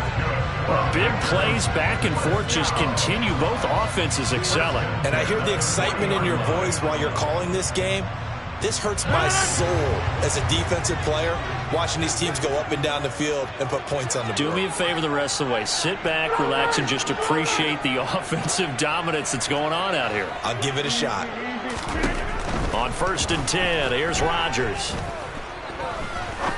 Big plays back and forth just continue. Both offenses excelling. And I hear the excitement in your voice while you're calling this game. This hurts my soul as a defensive player, watching these teams go up and down the field and put points on the board. Do me a favor the rest of the way. Sit back, relax, and just appreciate the offensive dominance that's going on out here. I'll give it a shot. On 1st and 10, here's Rodgers.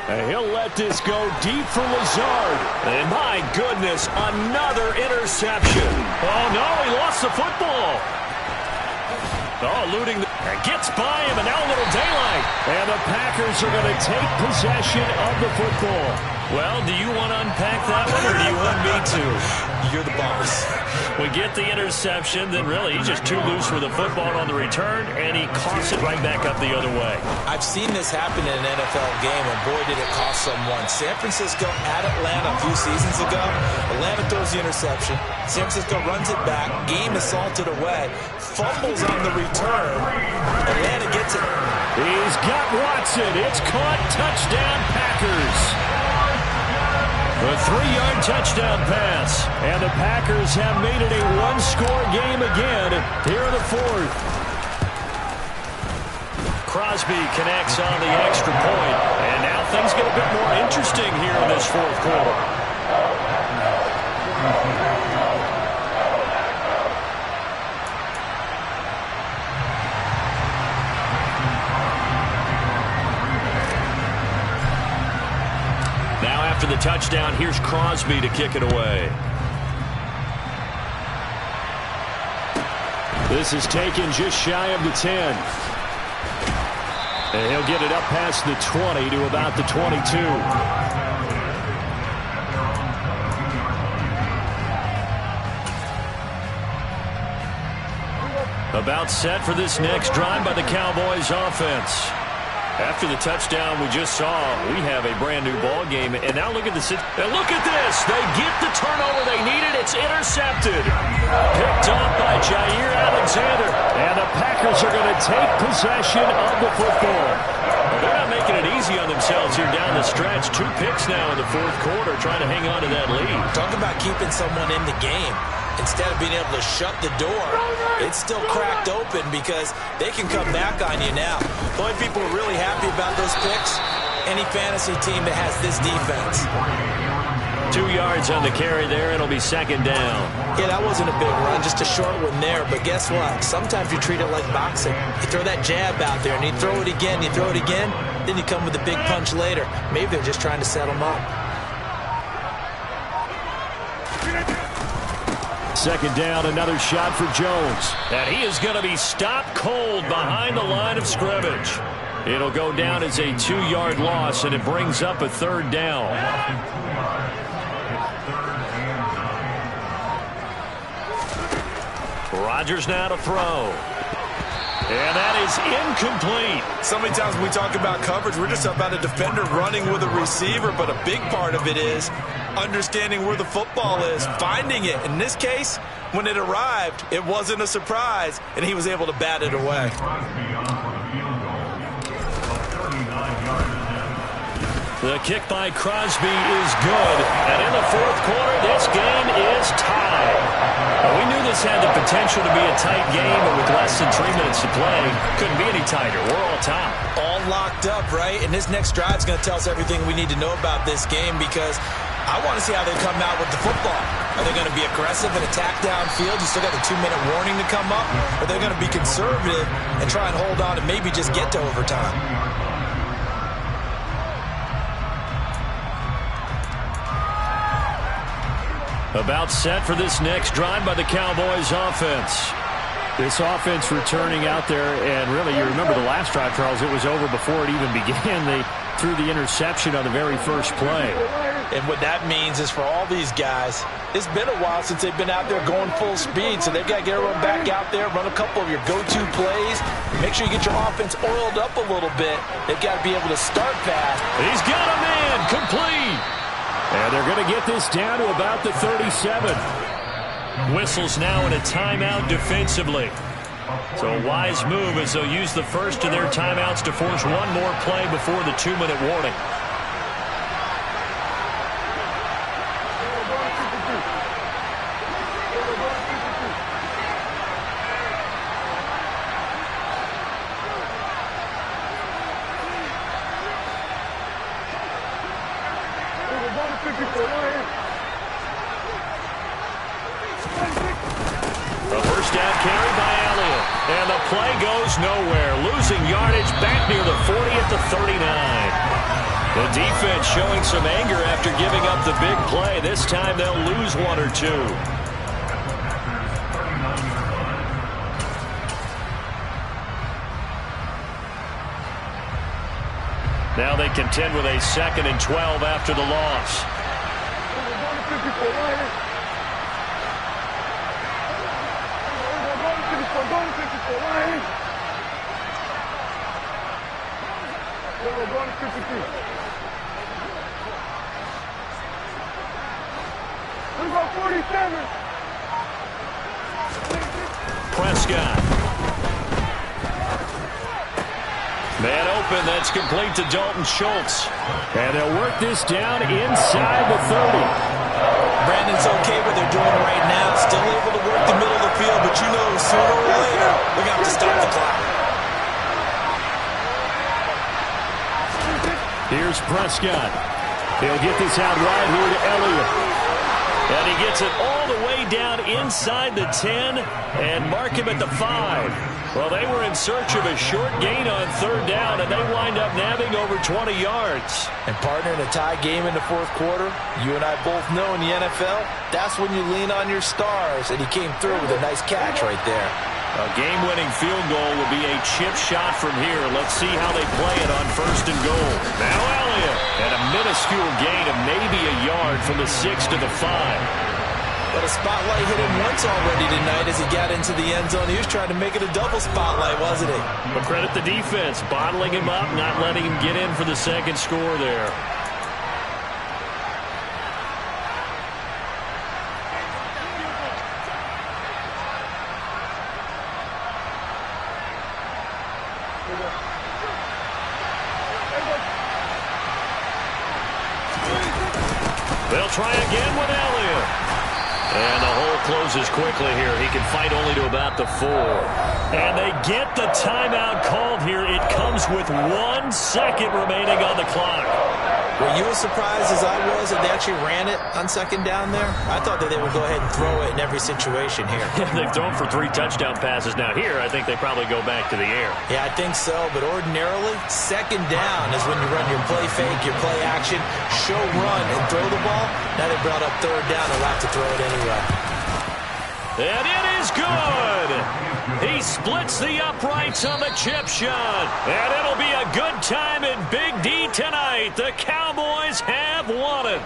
And he'll let this go deep for Lazard. And my goodness, another interception. Oh, no, he lost the football. Oh, eluding the... Gets by him, and now a little daylight. And the Packers are going to take possession of the football. Well, do you want to unpack that one, or do you want me to? You're the boss. We get the interception, then really he's just too loose with the football on the return, and he coughs it right back up the other way. I've seen this happen in an NFL game, and boy, did it cost someone. San Francisco at Atlanta a few seasons ago. Atlanta throws the interception. San Francisco runs it back. Game is salted away. Fumbles on the return. Atlanta gets it. He's got Watson. It's caught. Touchdown, Packers. A 3-yard touchdown pass. And the Packers have made it a 1-score game again here in the 4th. Crosby connects on the extra point. And now things get a bit more interesting here in this 4th quarter. After the touchdown, here's Crosby to kick it away. This is taken just shy of the 10. And he'll get it up past the 20 to about the 22. About set for this next drive by the Cowboys offense. After the touchdown we just saw, we have a brand-new ball game. And now look at this. And look at this. They get the turnover they needed. It's intercepted. Picked up by Jair Alexander. And the Packers are going to take possession of the football. They're not making it easy on themselves here down the stretch. 2 picks now in the 4th quarter, trying to hang on to that lead. Talk about keeping someone in the game. Instead of being able to shut the door, it's still cracked open because they can come back on you now. Boy, people are really happy about those picks. Any fantasy team that has this defense. 2 yards on the carry there. It'll be 2nd down. Yeah, that wasn't a big run, just a short one there. But guess what? Sometimes you treat it like boxing. You throw that jab out there, and you throw it again, then you come with a big punch later. Maybe they're just trying to set them up. second down, another shot for Jones. And he is going to be stopped cold behind the line of scrimmage. It'll go down as a 2-yard loss, and it brings up a third down. Rodgers now to throw. And that is incomplete. So many times when we talk about coverage, we're just about a defender running with a receiver, but a big part of it is understanding where the football is, finding it. In this case, when it arrived, it wasn't a surprise, and he was able to bat it away. The kick by Crosby is good. And in the fourth quarter, this game is tied. Well, we knew this had the potential to be a tight game, but with less than 3 minutes to play, couldn't be any tighter. We're all tied. All locked up, right? And this next drive is going to tell us everything we need to know about this game, because I want to see how they come out with the football. Are they going to be aggressive and attack downfield? You still got the 2-minute warning to come up? Or are they going to be conservative and try and hold on and maybe just get to overtime? About set for this next drive by the Cowboys offense. This offense returning out there, and really, you remember the last drive, Charles, it was over before it even began. They threw the interception on the very first play. And what that means is for all these guys, it's been a while since they've been out there going full speed, so they've got to get everyone back out there, run a couple of your go-to plays, make sure you get your offense oiled up a little bit. They've got to be able to start fast. He's got a man, complete. And they're going to get this down to about the 37. Whistles now in a timeout defensively. So a wise move as they'll use the first of their timeouts to force one more play before the 2-minute warning. Nowhere, losing yardage back near the 40 at the 39. The defense showing some anger after giving up the big play. This time they'll lose one or two. Now they contend with a 2nd and 12 after the loss. Prescott. Man open, that's complete to Dalton Schultz. And they'll work this down inside the 30. Brandon's okay what they're doing right now. Still able to work the middle of the field, but you know sooner or later they're going to have to stop the clock. Here's Prescott. He'll get this out wide here to Elliott. And he gets it all the way down inside the 10 and mark him at the 5. Well, they were in search of a short gain on 3rd down, and they wind up nabbing over 20 yards. And partner, in a tie game in the fourth quarter, you and I both know in the NFL, that's when you lean on your stars, and he came through with a nice catch right there. A game-winning field goal will be a chip shot from here. Let's see how they play it on 1st and goal. Now Elliott, and a minuscule gain of maybe a yard from the 6 to the 5. But a spotlight hit him once already tonight as he got into the end zone. He was trying to make it a double spotlight, wasn't he? But credit the defense, bottling him up, not letting him get in for the 2nd score there. They'll try again with Elliott. And the hole closes quickly here. He can fight only to about the 4. And they get the timeout called here. It comes with 1 second remaining on the clock. Were you as surprised as I was that they actually ran it on 2nd down there? I thought that they would go ahead and throw it in every situation here. They've thrown for 3 touchdown passes. Now here, I think they probably go back to the air. Yeah, I think so. But ordinarily, 2nd down is when you run your play fake, your play action, show run, and throw the ball. Now they brought up 3rd down and like to throw it anyway. And it is good. He splits the uprights on the chip shot. And it'll be a good time in Big D tonight. The Cowboys have won it.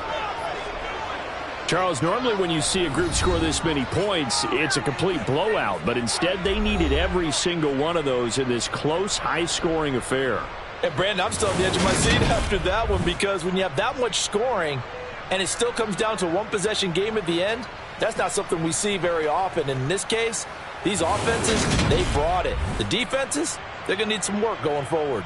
Charles, normally when you see a group score this many points, it's a complete blowout. But instead, they needed every single one of those in this close, high-scoring affair. And, Brandon, I'm still on the edge of my seat after that one, because when you have that much scoring and it still comes down to a one-possession game at the end, that's not something we see very often. And in this case, these offenses, they brought it. The defenses, they're going to need some work going forward.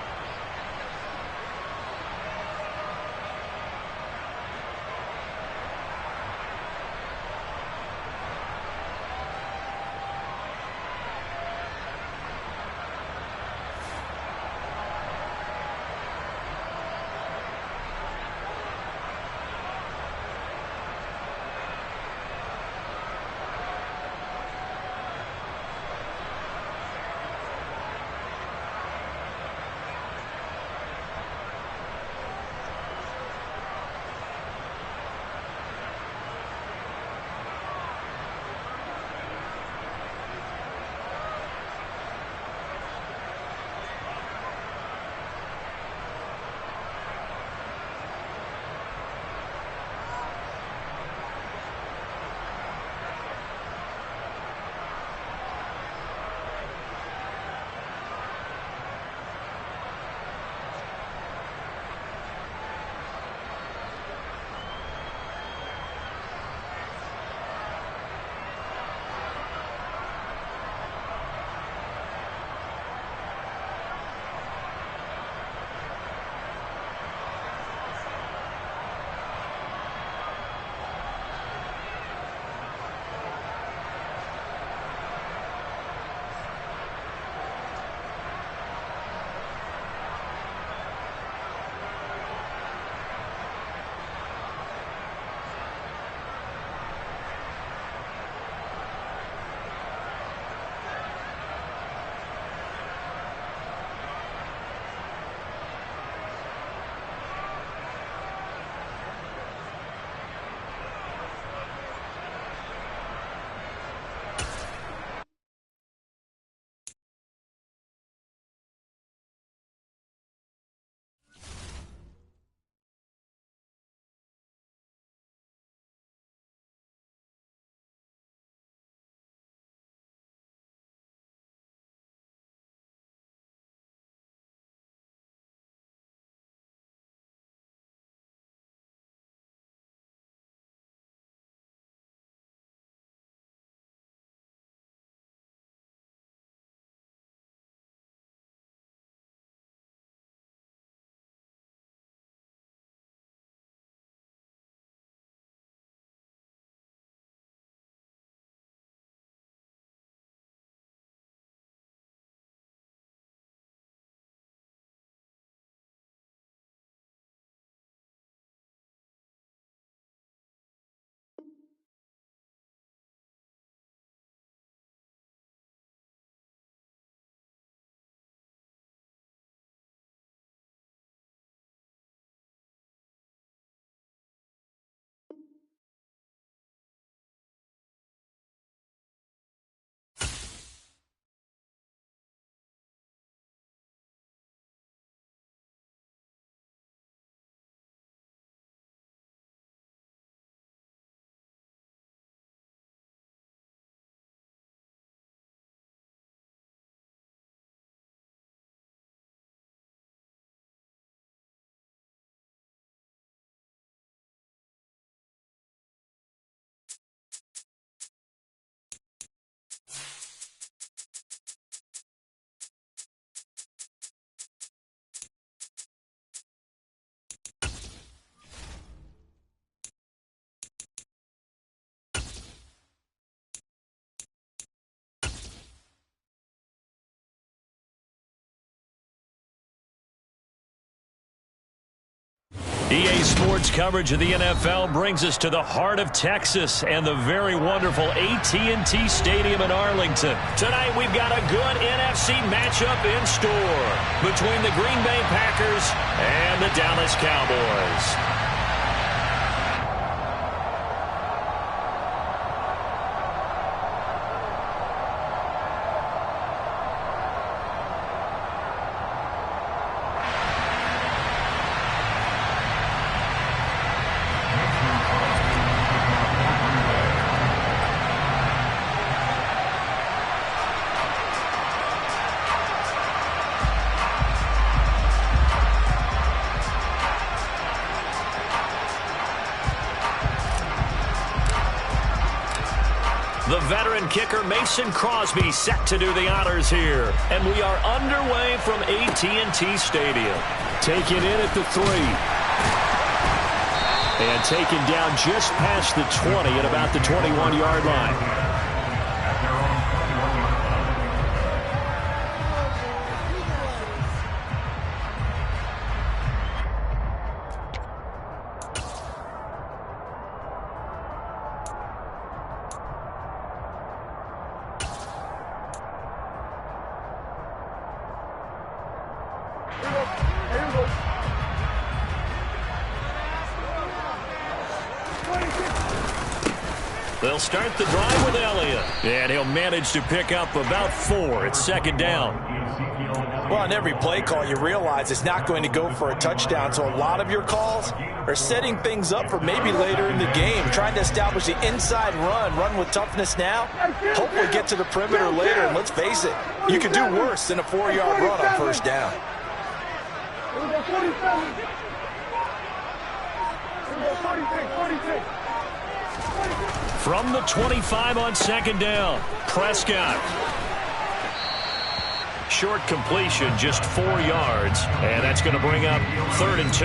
EA Sports coverage of the NFL brings us to the heart of Texas and the very wonderful AT&T Stadium in Arlington. Tonight we've got a good NFC matchup in store between the Green Bay Packers and the Dallas Cowboys. The veteran kicker Mason Crosby set to do the honors here. And we are underway from AT&T Stadium. Taken in at the 3. And taken down just past the 20 at about the 21-yard line. They'll start the drive with Elliott. And he'll manage to pick up about 4. It's second down. Well, on every play call, you realize it's not going to go for a touchdown. So a lot of your calls are setting things up for maybe later in the game, trying to establish the inside run with toughness now, hopefully get to the perimeter later. And let's face it, you could do worse than a 4-yard run on first down. From the 25 on second down, Prescott. Short completion, just 4 yards, and that's going to bring up 3rd and 2.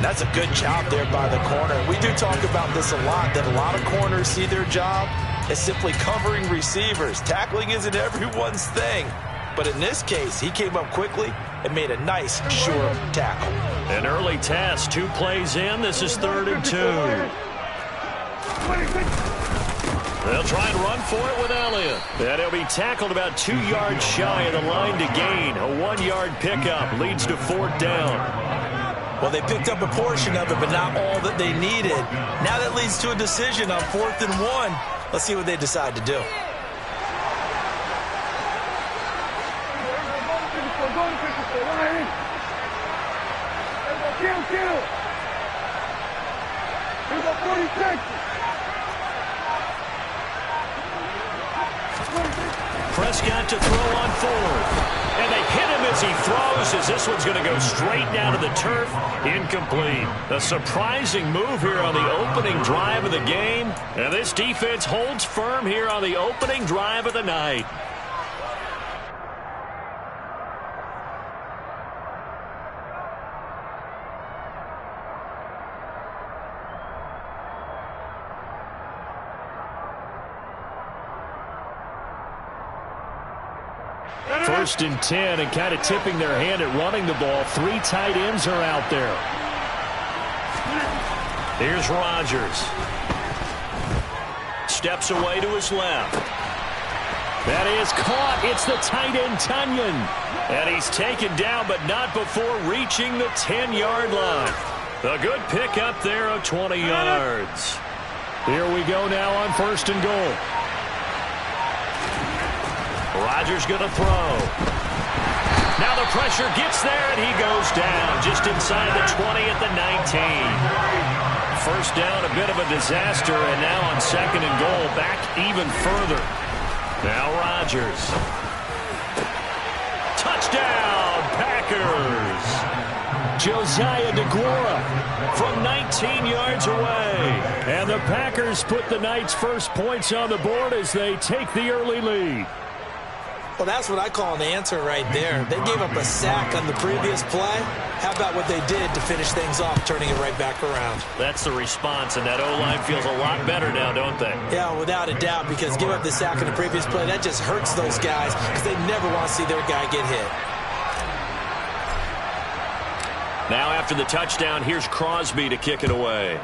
That's a good job there by the corner. We do talk about this a lot, that a lot of corners see their job as simply covering receivers. Tackling isn't everyone's thing, but in this case, he came up quickly and made a nice, sure tackle. An early test, 2 plays in. This is 3rd and 2. They'll try and run for it with Elliott. And he'll be tackled about 2 yards shy of the line to gain. A 1-yard pickup leads to 4th down. Well, they picked up a portion of it, but not all that they needed. Now that leads to a decision on 4th and 1. Let's see what they decide to do. Prescott to throw on 4th. And they hit him as he throws, as this one's going to go straight down to the turf. Incomplete. A surprising move here on the opening drive of the game. And this defense holds firm here on the opening drive of the night. First and 10, and kind of tipping their hand at running the ball. 3 tight ends are out there. Here's Rodgers. Steps away to his left. That is caught. It's the tight end, Tunyon. And he's taken down, but not before reaching the 10-yard line. A good pickup there of 20 yards. Here we go now on 1st and goal. Rodgers going to throw. Now the pressure gets there, and he goes down just inside the 20 at the 19. First down, a bit of a disaster, and now on 2nd and goal, back even further. Now Rodgers. Touchdown, Packers. Josiah DeGuara from 19 yards away. And the Packers put the Knights' first points on the board as they take the early lead. Well, that's what I call an answer right there. They gave up a sack on the previous play. How about what they did to finish things off, turning it right back around? That's the response, and that O-line feels a lot better now, don't they? Yeah, without a doubt, because give up the sack on the previous play, that just hurts those guys because they never want to see their guy get hit. Now after the touchdown, here's Crosby to kick it away.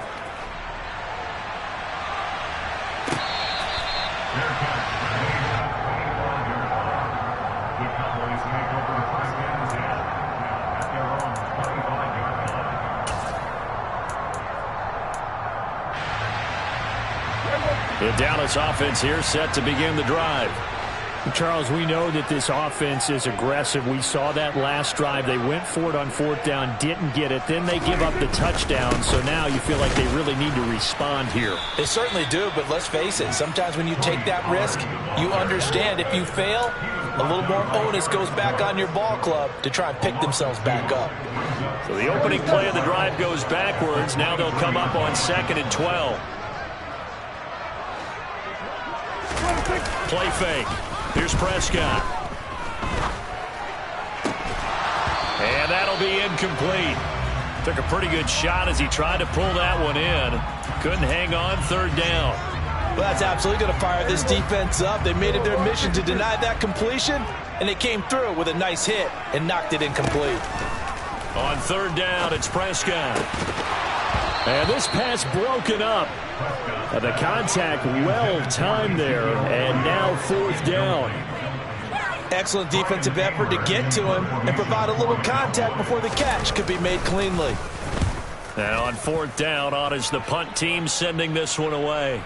The Dallas offense here set to begin the drive. Charles, we know that this offense is aggressive. We saw that last drive. They went for it on 4th down, didn't get it. Then they give up the touchdown. So now you feel like they really need to respond here. They certainly do, but let's face it. Sometimes when you take that risk, you understand if you fail, a little more onus goes back on your ball club to try and pick themselves back up. So the opening play of the drive goes backwards. Now they'll come up on 2nd and 12. play fake. Here's Prescott. And that'll be incomplete. Took a pretty good shot as he tried to pull that one in. Couldn't hang on, third down. Well, that's absolutely going to fire this defense up. They made it their mission to deny that completion, and they came through with a nice hit and knocked it incomplete. On third down, it's Prescott. And this pass broken up. The contact well timed there, and now fourth down. Excellent defensive effort to get to him and provide a little contact before the catch could be made cleanly. Now on fourth down, on is the punt team sending this one away.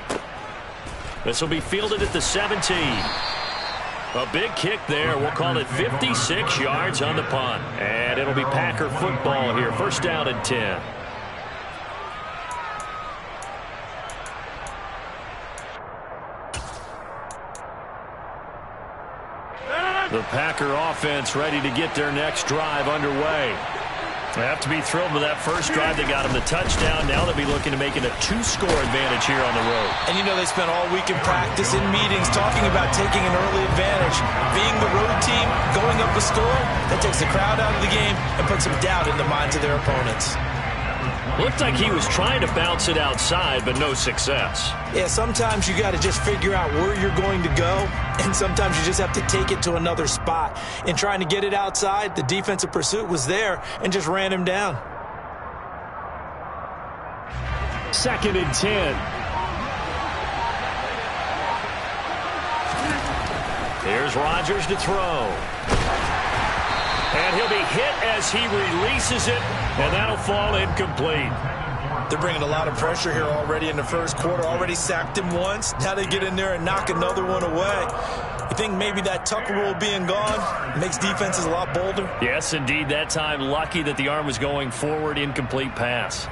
This will be fielded at the 17. A big kick there. We'll call it 56 yards on the punt. And it'll be Packer football here. First down and 10. The Packer offense ready to get their next drive underway. They have to be thrilled with that first drive. They got them the touchdown. Now they'll be looking to make it a 2-score advantage here on the road. And you know they spent all week in practice, in meetings, talking about taking an early advantage. Being the road team, going up a score, that takes the crowd out of the game and puts some doubt in the minds of their opponents. Looked like he was trying to bounce it outside, but no success. Yeah, sometimes you got to just figure out where you're going to go, and sometimes you just have to take it to another spot. In trying to get it outside, the defensive pursuit was there and just ran him down. Second and 10. Here's Rodgers to throw. And he'll be hit as he releases it, and that'll fall incomplete. They're bringing a lot of pressure here already in the first quarter. Already sacked him once. Now they get in there and knock another one away. You think maybe that Tucker rule being gone makes defenses a lot bolder? Yes, indeed. That time, lucky that the arm was going forward. Incomplete pass.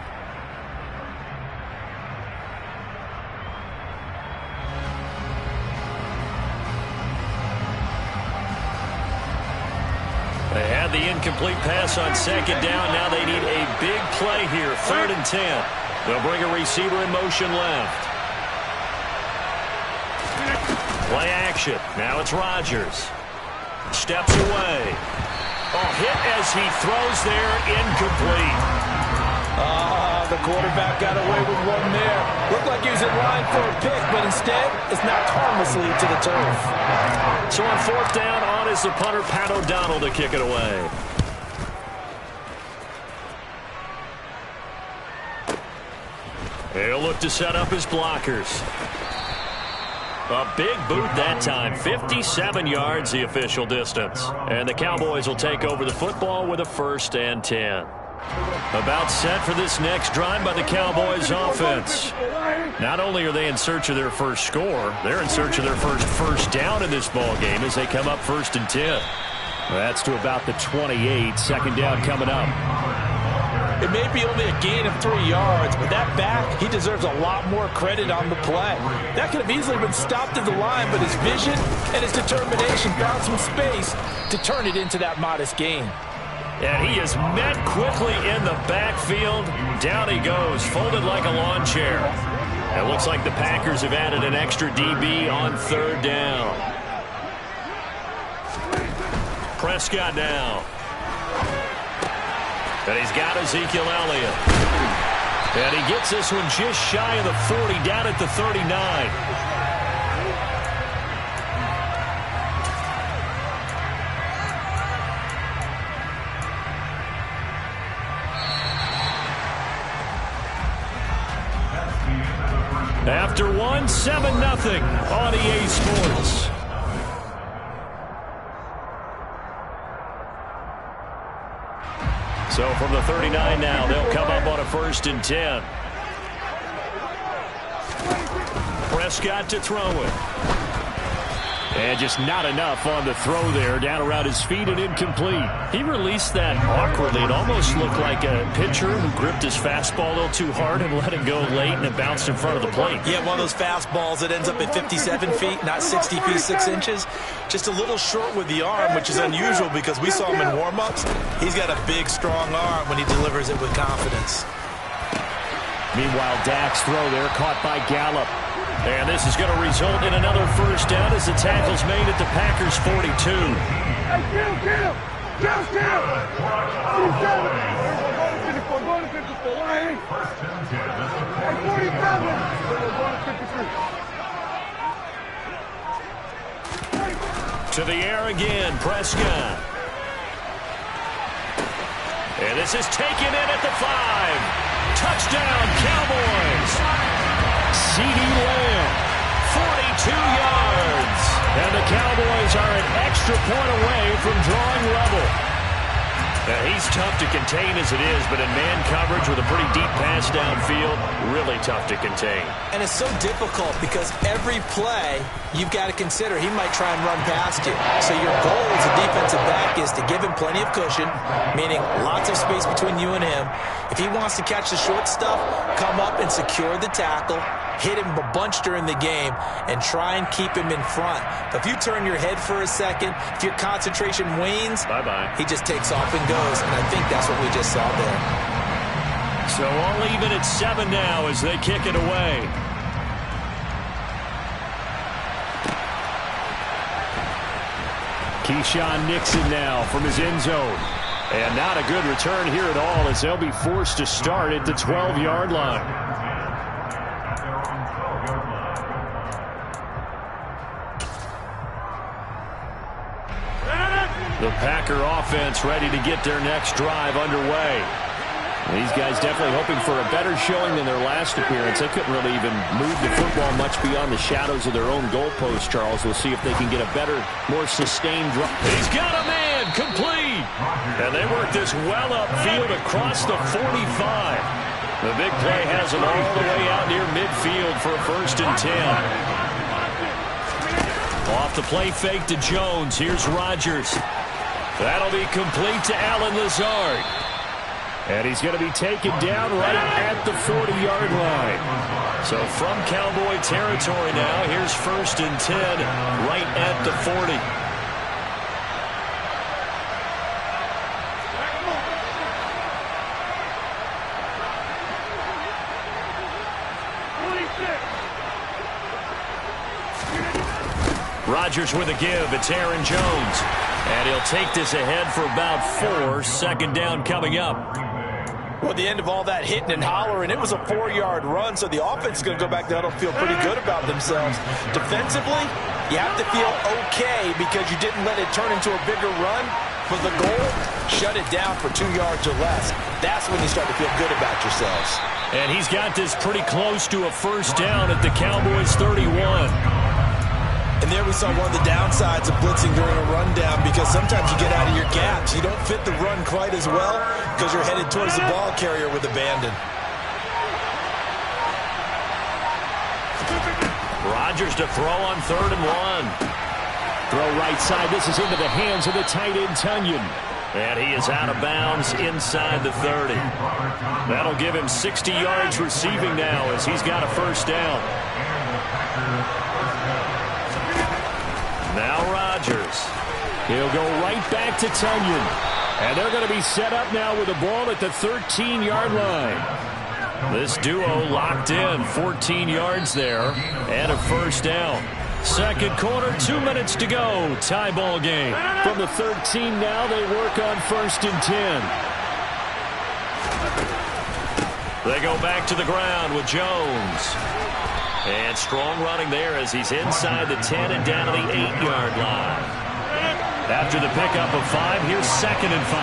They had the incomplete pass on second down. Now they need a big play here. Third and 10. They'll bring a receiver in motion left. Play action. Now it's Rodgers. Steps away. Oh, hit as he throws there. Incomplete. The quarterback got away with one there. Looked like he was in line for a pick, but instead it's knocked harmlessly to the turf. So on fourth down, on is the punter, Pat O'Donnell, to kick it away. He'll look to set up his blockers. A big boot that time. 57 yards the official distance. And the Cowboys will take over the football with a first and 10. About set for this next drive by the Cowboys offense. Not only are they in search of their first score, they're in search of their first down in this ball game as they come up first and 10. That's to about the 28. Second down coming up. It may be only a gain of 3 yards, but that back, he deserves a lot more credit on the play. That could have easily been stopped at the line, but his vision and his determination found some space to turn it into that modest gain. And he is met quickly in the backfield. Down he goes, folded like a lawn chair. It looks like the Packers have added an extra DB on third down. Prescott now. And he's got Ezekiel Elliott. And he gets this one just shy of the 40, down at the 39. After one, 7-0 on EA Sports. So from the 39 now, they'll come up on a first and 10. Prescott to throw it. And just not enough on the throw there. Down around his feet and incomplete. He released that awkwardly. It almost looked like a pitcher who gripped his fastball a little too hard and let it go late, and it bounced in front of the plate. Yeah, one of those fastballs that ends up at 57 feet, not 60 feet, 6 inches. Just a little short with the arm, which is unusual because we saw him in warm-ups. He's got a big, strong arm when he delivers it with confidence. Meanwhile, Dak's throw there caught by Gallup. And this is going to result in another first down as the tackle's made at the Packers' 42. Hey, kill! Just kill! 47. To the air again, Prescott. And this is taken in at the 5. Touchdown, Cowboys. CeeDee Lamb, 42 yards. And the Cowboys are an extra point away from drawing level. He's tough to contain as it is, but in man coverage with a pretty deep pass downfield, really tough to contain. And it's so difficult because every play you've got to consider he might try and run past you. So your goal as a defensive back is to give him plenty of cushion, meaning lots of space between you and him. If he wants to catch the short stuff, come up and secure the tackle, hit him a bunch during the game, and try and keep him in front. But if you turn your head for a second, if your concentration wanes, he just takes off and goes. And I think that's what we just saw there. So all even at 7 now as they kick it away. Keyshawn Nixon now from his end zone. And not a good return here at all as they'll be forced to start at the 12-yard line. The Packer offense ready to get their next drive underway. These guys definitely hoping for a better showing than their last appearance. They couldn't really even move the football much beyond the shadows of their own goalpost, Charles. We'll see if they can get a better, more sustained drive. He's got a man, complete. And they work this well upfield across the 45. The big play has them all the way out near midfield for a 1st and 10. Off the play fake to Jones. Here's Rodgers. That'll be complete to Allen Lazard. And he's going to be taken down right at the 40-yard line. So from Cowboy territory now, here's 1st and 10 right at the 40. Rodgers with a give. It's Aaron Jones. And he'll take this ahead for about 4. 2nd down coming up. Well, the end of all that hitting and hollering, it was a 4-yard run, so the offense is going to go back there and feel pretty good about themselves. Defensively, you have to feel okay because you didn't let it turn into a bigger run. For the goal, shut it down for 2 yards or less. That's when you start to feel good about yourselves. And he's got this pretty close to a 1st down at the Cowboys' 31. And there we saw one of the downsides of blitzing during a rundown because sometimes you get out of your gaps. You don't fit the run quite as well because you're headed towards the ball carrier with abandon. Rodgers to throw on 3rd and 1. Throw right side. This is into the hands of the tight end, Tunyon. And he is out of bounds inside the 30. That'll give him 60 yards receiving now as he's got a 1st down. Now Rodgers. He'll go right back to Tunyon. And they're going to be set up now with the ball at the 13-yard line. This duo locked in. 14 yards there and a 1st down. 2nd quarter, 2 minutes to go. Tie ball game. From the 13 now, they work on 1st and 10. They go back to the ground with Jones. And strong running there as he's inside the 10 and down to the 8-yard line. After the pickup of 5, here's 2nd and 5.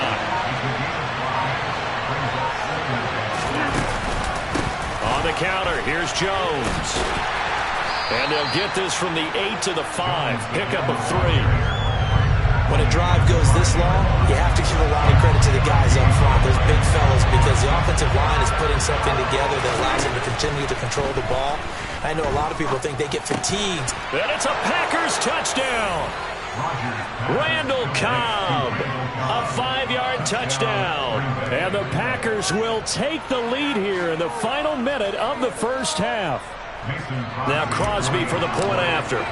On the counter, here's Jones. And they'll get this from the 8 to the 5. Pickup of 3. When a drive goes this long, you have to give a lot of credit to the guys up front, those big fellas, because the offensive line is putting something together that allows them to continue to control the ball. I know a lot of people think they get fatigued. And it's a Packers touchdown. Randall Cobb, a 5-yard touchdown. And the Packers will take the lead here in the final minute of the 1st half. Now Crosby for the point after.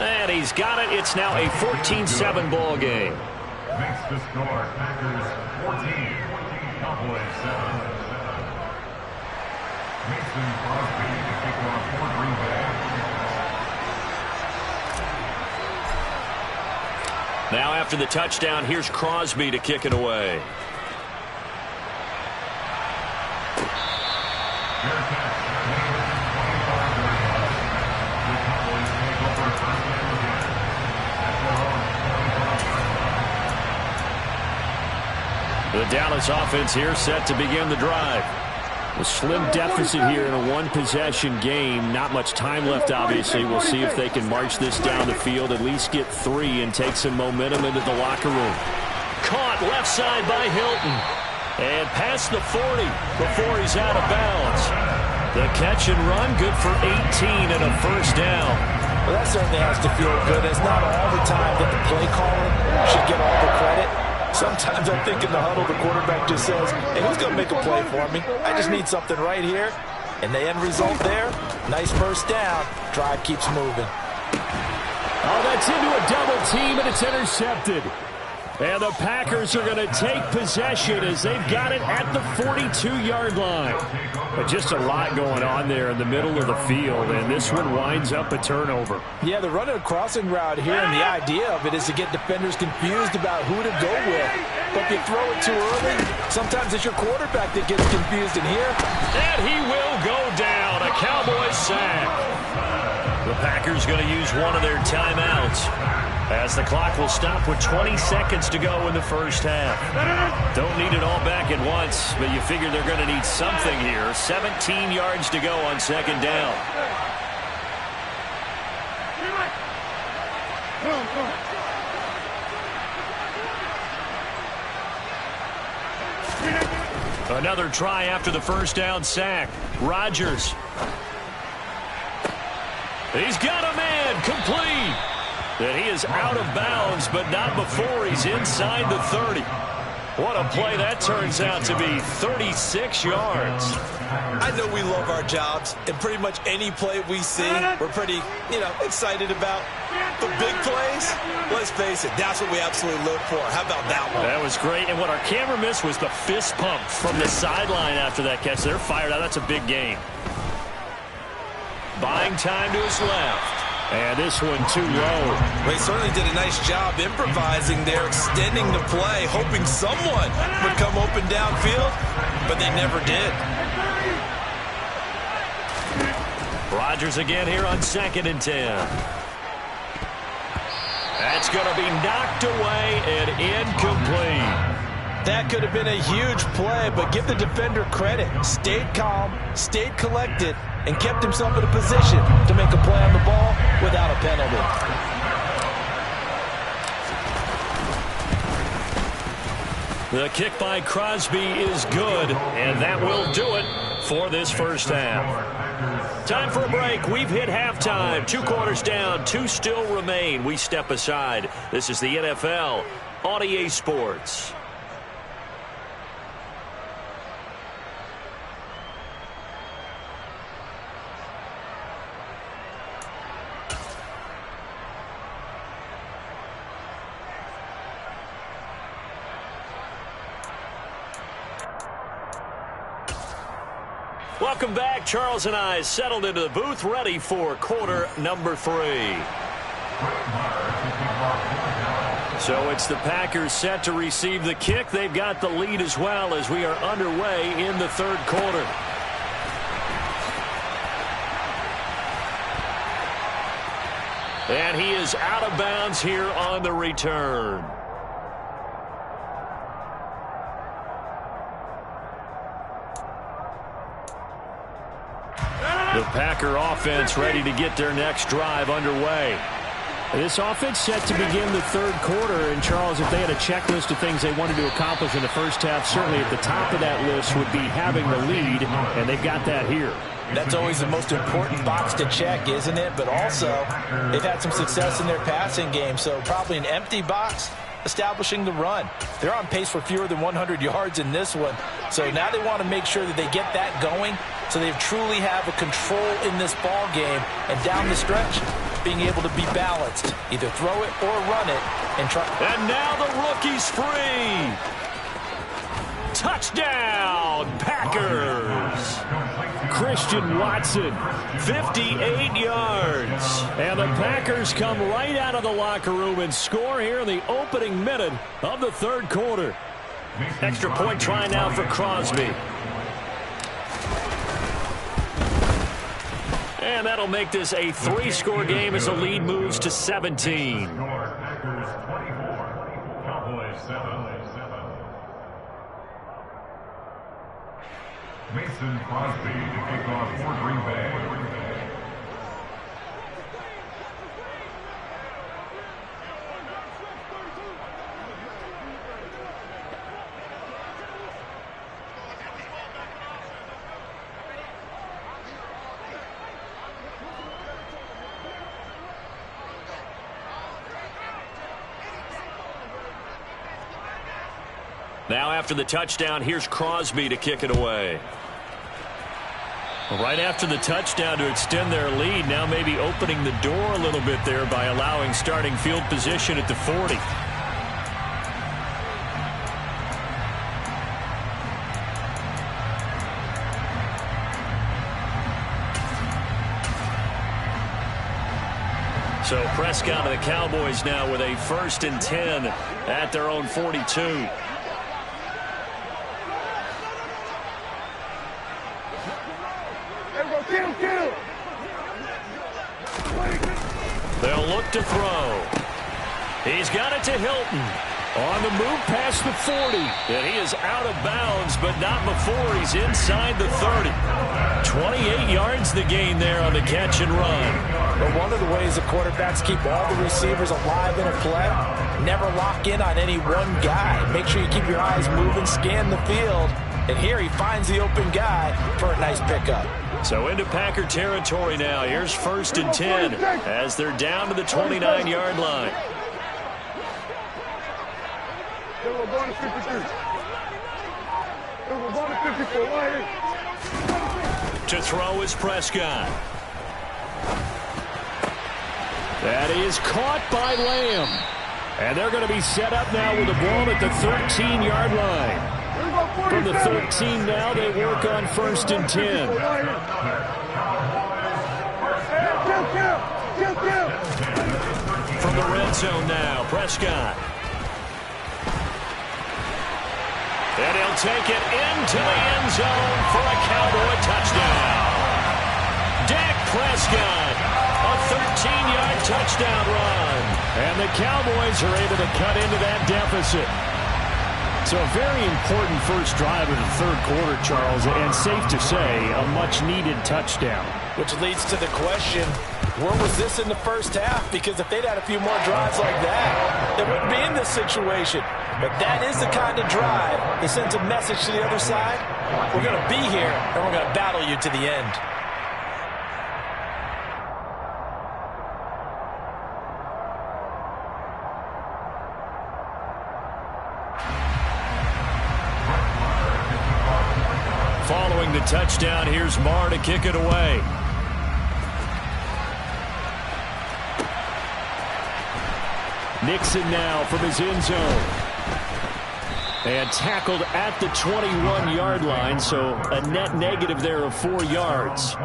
And he's got it. It's now a 14-7 ball game. Makes the score Packers 14, Cowboys 7. Mason Crosby to kick off for Green Bay. Now after the touchdown, here's Crosby to kick it away. The Dallas offense here set to begin the drive. A slim deficit here in a one-possession game. Not much time left, obviously. We'll see if they can march this down the field, at least get 3, and take some momentum into the locker room. Caught left side by Hilton. And past the 40 before he's out of bounds. The catch and run, good for 18 and a first down. Well, that certainly has to feel good. It's not all the time that the play caller should get all the credit. Sometimes I think in the huddle, the quarterback just says, hey, who's going to make a play for me? I just need something right here. And the end result there, nice first down. Drive keeps moving. Oh, that's into a double team, and it's intercepted. And the Packers are going to take possession as they've got it at the 42-yard line. But just a lot going on there in the middle of the field, and this one winds up a turnover. Yeah, they're running a crossing route here, and the idea of it is to get defenders confused about who to go with. But if you throw it too early, sometimes it's your quarterback that gets confused in here. And he will go down. A Cowboys sack. The Packers going to use one of their timeouts, as the clock will stop with 20 seconds to go in the first half. Don't need it all back at once, but you figure they're going to need something here. 17 yards to go on second down. Another try after the first down sack. Rodgers. He's got a man complete. And he is out of bounds, but not before he's inside the 30. What a play that turns out to be, 36 yards. I know we love our jobs, and pretty much any play we see, we're pretty, excited about. But big plays, let's face it, that's what we absolutely live for. How about that one? That was great, and what our camera missed was the fist pump from the sideline after that catch. They're fired out. That's a big game. Buying time to his left. And this one too low. Well, he certainly did a nice job improvising there, extending the play, hoping someone would come open downfield, but they never did. Rodgers again here on 2nd and 10. That's going to be knocked away and incomplete. That could have been a huge play, but give the defender credit. Stayed calm, stayed collected, and kept himself in a position to make a play on the ball without a penalty. The kick by Crosby is good, and that will do it for this first half. Time for a break. We've hit halftime. 2 quarters down, 2 still remain. We step aside. This is the NFL on EA Sports. Welcome back. Charles and I settled into the booth, ready for quarter number 3. So it's the Packers set to receive the kick. They've got the lead as well as we are underway in the 3rd quarter. And he is out of bounds here on the return. The Packer offense ready to get their next drive underway. This offense set to begin the 3rd quarter. And, Charles, if they had a checklist of things they wanted to accomplish in the first half, certainly at the top of that list would be having the lead, and they've got that here. That's always the most important box to check, isn't it? But also, they've had some success in their passing game, so probably an empty box establishing the run. They're on pace for fewer than 100 yards in this one, so now they want to make sure that they get that going so they truly have a control in this ball game, and down the stretch, being able to be balanced. Either throw it or run it and try. And now the rookie's free. Touchdown, Packers. Christian Watson. 58 yards. And the Packers come right out of the locker room and score here in the opening minute of the third quarter. Extra point try now for Crosby. And that'll make this a 3-score game as the lead moves to 17. Packers 24, Cowboys 7. Mason Crosby to kick off for Green Bay. Now after the touchdown, here's Crosby to kick it away. Right after the touchdown to extend their lead, now maybe opening the door a little bit there by allowing starting field position at the 40. So Prescott of the Cowboys now with a 1st and 10 at their own 42. They'll look to throw. He's got it to Hilton. On the move past the 40. And he is out of bounds, but not before he's inside the 30. 28 yards the gain there on the catch and run. But one of the ways the quarterbacks keep all the receivers alive in a play, never lock in on any one guy. Make sure you keep your eyes moving, scan the field. And here he finds the open guy for a nice pickup. So into Packer territory now. Here's 1st and 10 as they're down to the 29-yard line. To throw is Prescott. That is caught by Lamb. And they're going to be set up now with the ball at the 13-yard line. From the 13 now, they work on 1st and 10. From the red zone now, Prescott. And he'll take it into the end zone for a Cowboy touchdown. Dak Prescott, a 13-yard touchdown run. And the Cowboys are able to cut into that deficit. So a very important first drive of the third quarter, Charles, and safe to say, a much-needed touchdown. Which leads to the question, where was this in the first half? Because if they'd had a few more drives like that, they wouldn't be in this situation. But that is the kind of drive that sends a message to the other side. We're going to be here, and we're going to battle you to the end. Following the touchdown, here's Marr to kick it away. Nixon now from his end zone. And tackled at the 21-yard line, so a net negative there of 4 yards. The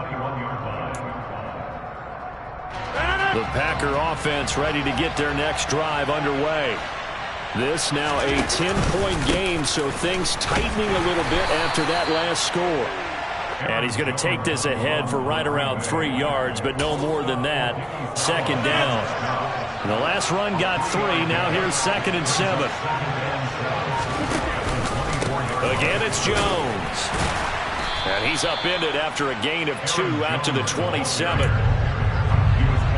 Packer offense ready to get their next drive underway. This now a 10-point game, so things tightening a little bit after that last score. And he's going to take this ahead for right around 3 yards, but no more than that. 2nd down. And the last run got 3. Now here's 2nd and 7. Again, it's Jones. And he's upended after a gain of 2 out to the 27.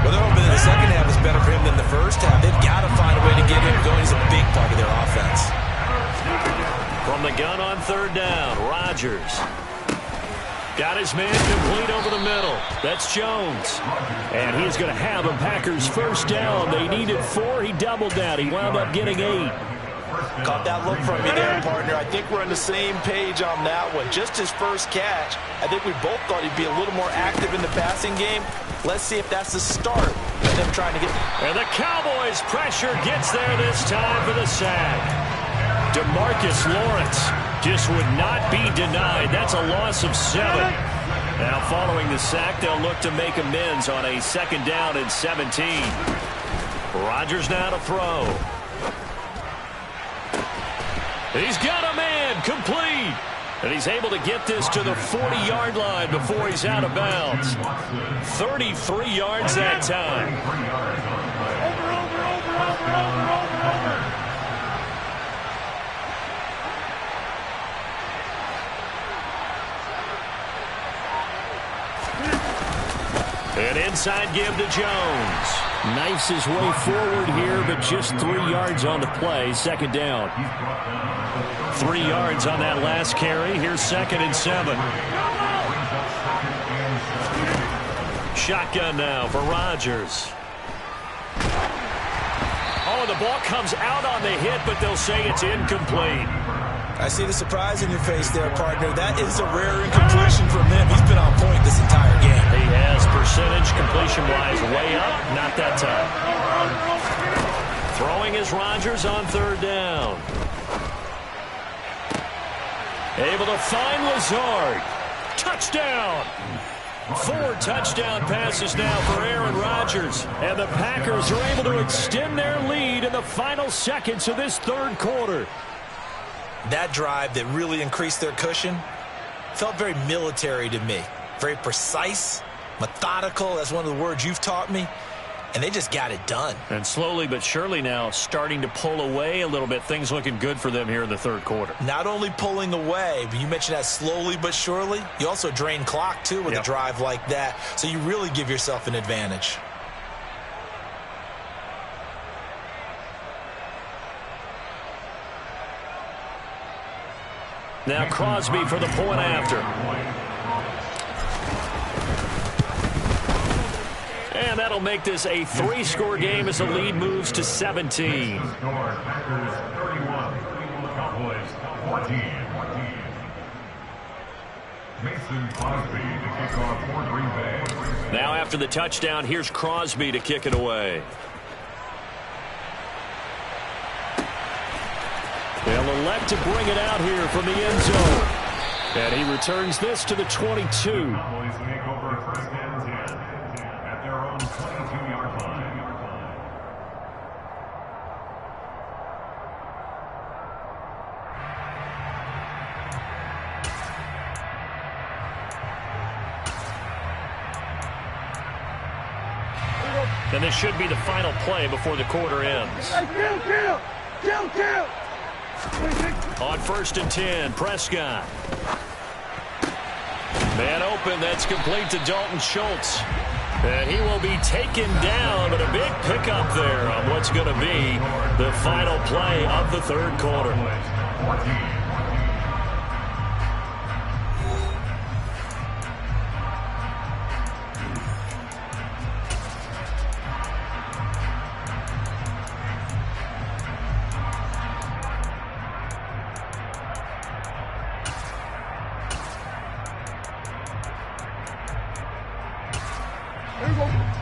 Well, they're hoping that the second half is better for him than the first half. They've got to find a way to get him going. He's a big part of their offense. From the gun on 3rd down, Rodgers. Got his man complete over the middle. That's Jones. And he's going to have a Packers 1st down. They needed 4. He doubled that. He wound up getting 8. Caught that look from you there, partner. I think we're on the same page on that one. Just his first catch. I think we both thought he'd be a little more active in the passing game. Let's see if that's the start of them trying to get... And the Cowboys' pressure gets there this time for the sack. DeMarcus Lawrence just would not be denied. That's a loss of 7. Now following the sack, they'll look to make amends on a 2nd down and 17. Rodgers now to throw. He's got a man, complete. And he's able to get this to the 40-yard line before he's out of bounds. 33 yards that time. An inside give to Jones. Knifes his way forward here, but just 3 yards on the play. 2nd down. 3 yards on that last carry. Here's 2nd and 7. Shotgun now for Rodgers. Oh, the ball comes out on the hit, but they'll say it's incomplete. I see the surprise in your face there, partner. That is a rare incompletion from him. He's been on point this entire game. He has percentage completion-wise way up. Not that time. Throwing is Rodgers on 3rd down. Able to find Lazard. Touchdown. 4 touchdown passes now for Aaron Rodgers. And the Packers are able to extend their lead in the final seconds of this 3rd quarter. That drive that really increased their cushion felt very military to me. Very precise, methodical. That's one of the words you've taught me. And they just got it done. And slowly but surely now starting to pull away a little bit. Things looking good for them here in the 3rd quarter. Not only pulling away, but you mentioned that slowly but surely. You also drain clock, too, with a drive like that. So you really give yourself an advantage. Now Crosby for the point after. And that'll make this a 3-score game as the lead moves to 17. Packers 31, Cowboys 14. Mason Crosby to kick off for Green Bay. Now after the touchdown, here's Crosby to kick it away. They'll elect to bring it out here from the end zone. And he returns this to the 22. Cowboys make over 1st and 10 at their own 22-yard line. And this should be the final play before the quarter ends. Kill! On 1st and 10, Prescott. Man open, that's complete to Dalton Schultz. And he will be taken down, but a big pickup there on what's going to be the final play of the 3rd quarter.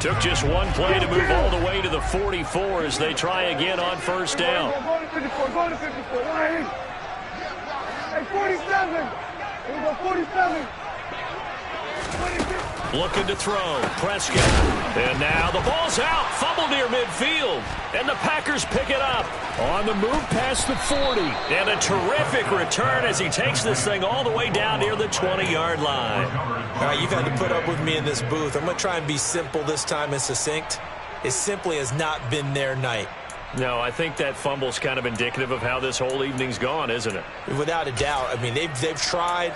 Took just one play to move all the way to the 44 as they try again on 1st down. Go to 54. Go to 54. Hey, 47. Here we go, 47. 26. Looking to throw. Prescott. And now the ball's out. Fumble near midfield. And the Packers pick it up. On the move past the 40. And a terrific return as he takes this thing all the way down near the 20-yard line. All right, you've had to put up with me in this booth. I'm going to try and be simple this time and succinct. It simply has not been their night. No, I think that fumble's kind of indicative of how this whole evening's gone, isn't it? Without a doubt. I mean, they've tried,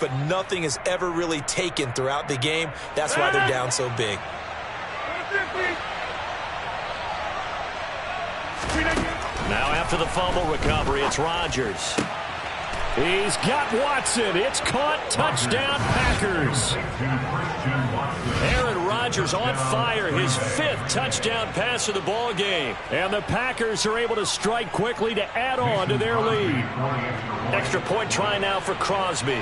but nothing has ever really taken throughout the game. That's why they're down so big. Now after the fumble recovery, it's Rodgers. He's got Watson. It's caught. Touchdown, Packers. Aaron Rodgers on fire. His 5th touchdown pass of the ball game. And the Packers are able to strike quickly to add on to their lead. Extra point try now for Crosby.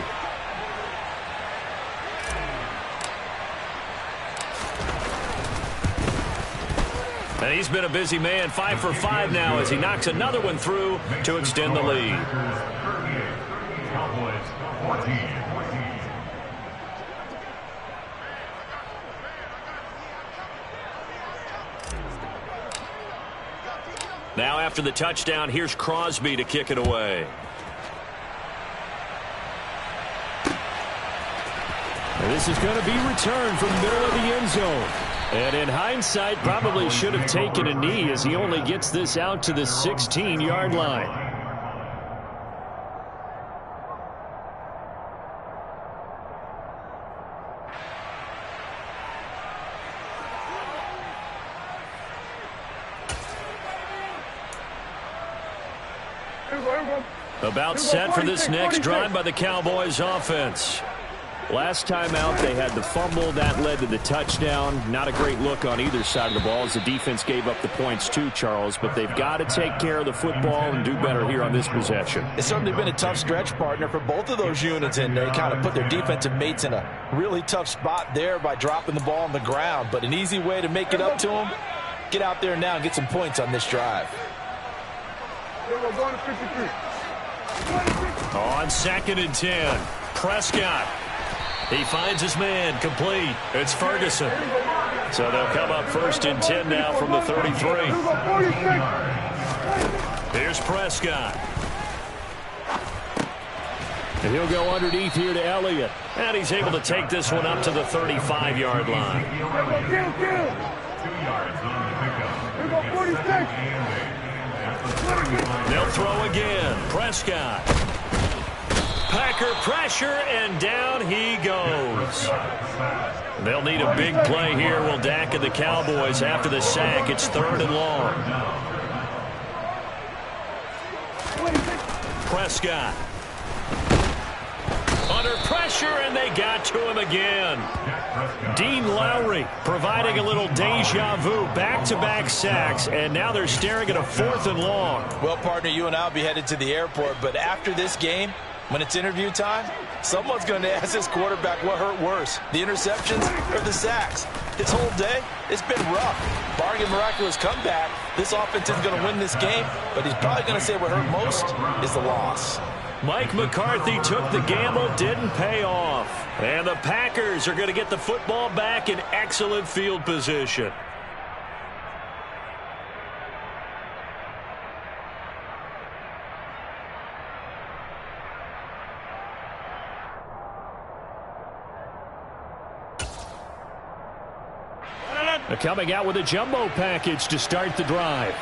And he's been a busy man. 5 for 5 now as he knocks another one through to extend the lead. Now after the touchdown, here's Crosby to kick it away. And this is going to be returned from the middle of the end zone. And in hindsight, probably should have taken a knee as he only gets this out to the 16-yard line. About set for this next drive by the Cowboys offense. Last time out, they had the fumble. That led to the touchdown. Not a great look on either side of the ball as the defense gave up the points too, Charles. But they've got to take care of the football and do better here on this possession. It's certainly been a tough stretch, partner, for both of those units, and they kind of put their defensive mates in a really tough spot there by dropping the ball on the ground. But an easy way to make it up to them, get out there now and get some points on this drive. We're going to 53. On 2nd and 10, Prescott. He finds his man, complete. It's Ferguson. So they'll come up 1st and 10 now from the 33. Here's Prescott. And he'll go underneath here to Elliott. And he's able to take this one up to the 35-yard line. 2 yards on the pickup. 46. They'll throw again. Prescott. Packer pressure, and down he goes. They'll need a big play here, will Dak and the Cowboys after the sack. It's 3rd and long. Prescott. Under pressure, and they got to him again. Dean Lowry providing a little deja vu. Back-to-back sacks, and now they're staring at a 4th and long. Well, partner, you and I will be headed to the airport, but after this game, when it's interview time, someone's going to ask this quarterback what hurt worse, the interceptions or the sacks. His whole day, it's been rough. Barring a miraculous comeback, this offense isn't going to win this game, but he's probably going to say what hurt most is the loss. Mike McCarthy took the gamble, didn't pay off. And the Packers are going to get the football back in excellent field position. They're coming out with a jumbo package to start the drive.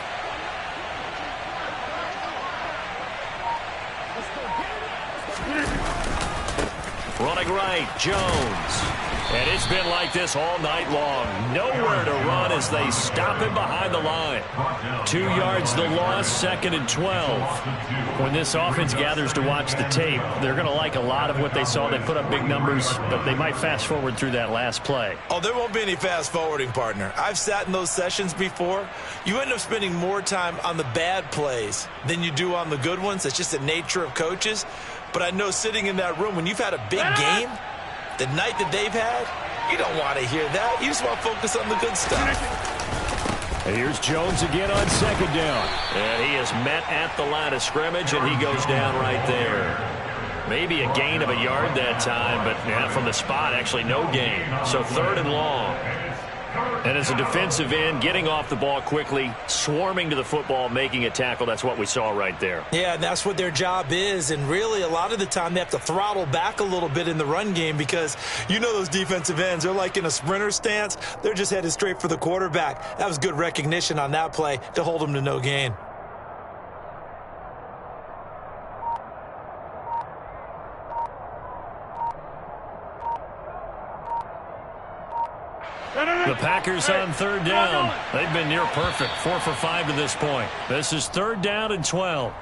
Running right, Jones. And it's been like this all night long. Nowhere to run as they stop him behind the line. 2 yards the loss, 2nd and 12. When this offense gathers to watch the tape, they're going to like a lot of what they saw. They put up big numbers, but they might fast forward through that last play. Oh, there won't be any fast forwarding, partner. I've sat in those sessions before. You end up spending more time on the bad plays than you do on the good ones. That's just the nature of coaches. But I know sitting in that room, when you've had a big game, the night that they've had, you don't want to hear that. You just want to focus on the good stuff. And here's Jones again on 2nd down. And he is met at the line of scrimmage, and he goes down right there. Maybe a gain of a yard that time, but from the spot, actually no gain. So 3rd and long. And as a defensive end, getting off the ball quickly, swarming to the football, making a tackle, that's what we saw right there. Yeah, and that's what their job is. And really, a lot of the time, they have to throttle back a little bit in the run game because you know those defensive ends, they're like in a sprinter stance. They're just headed straight for the quarterback. That was good recognition on that play to hold them to no gain. The Packers on 3rd down. They've been near perfect, 4 for 5 to this point. This is 3rd down and 12.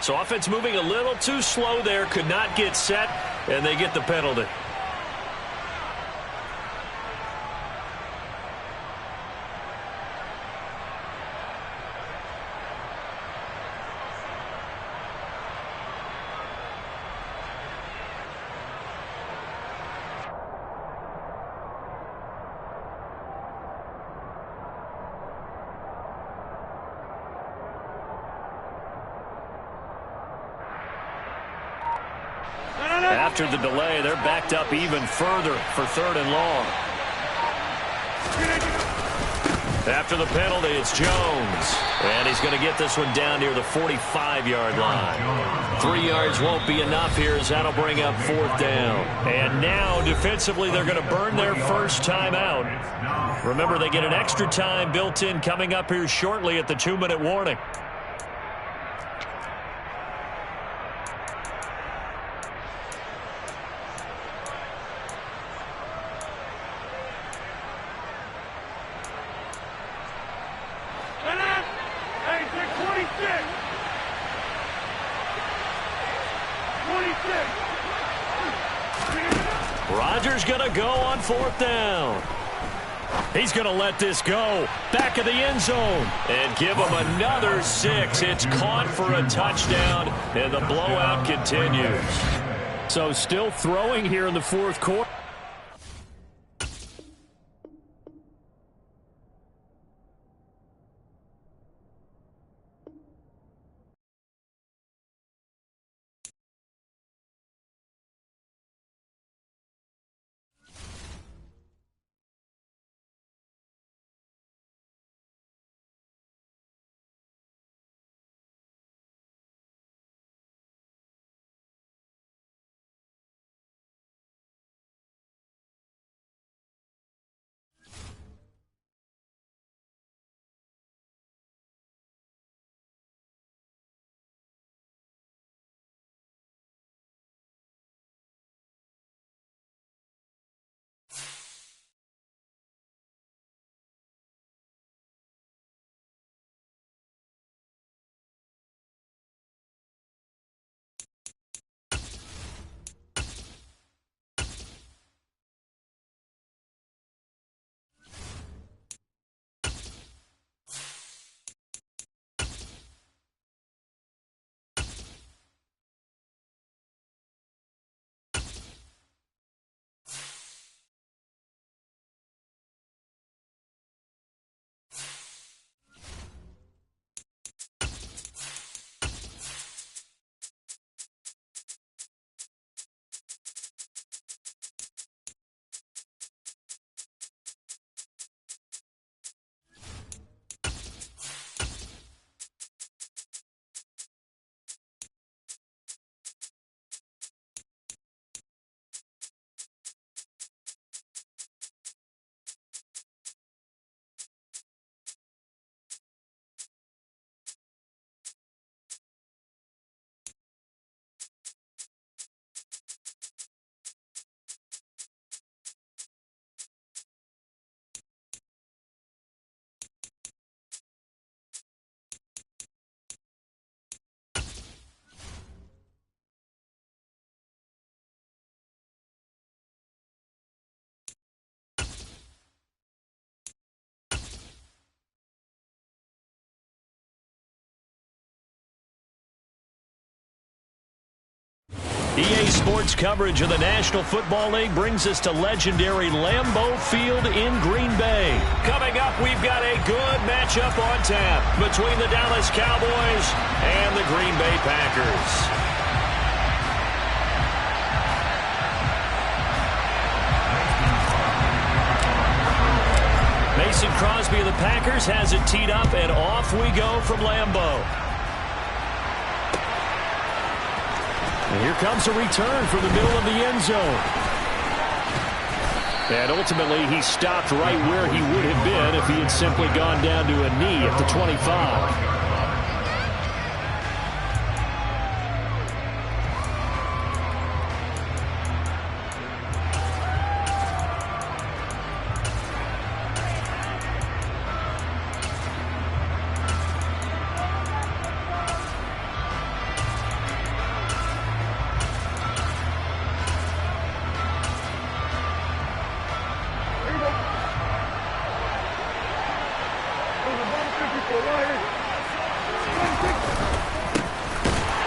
So offense moving a little too slow there, could not get set, and they get the penalty. After the delay, they're backed up even further for 3rd and long. After the penalty, it's Jones. And he's going to get this one down near the 45-yard line. 3 yards won't be enough here as that'll bring up 4th down. And now, defensively, they're going to burn their first time out. Remember, they get an extra time built in coming up here shortly at the 2-minute warning. Rodgers going to go on 4th down. He's going to let this go. Back of the end zone. And give him another 6. It's caught for a touchdown, and the blowout continues. So still throwing here in the 4th quarter. EA Sports coverage of the National Football League brings us to legendary Lambeau Field in Green Bay. Coming up, we've got a good matchup on tap between the Dallas Cowboys and the Green Bay Packers. Mason Crosby of the Packers has it teed up, and off we go from Lambeau. And here comes a return from the middle of the end zone. And ultimately, he stopped right where he would have been if he had simply gone down to a knee at the 25.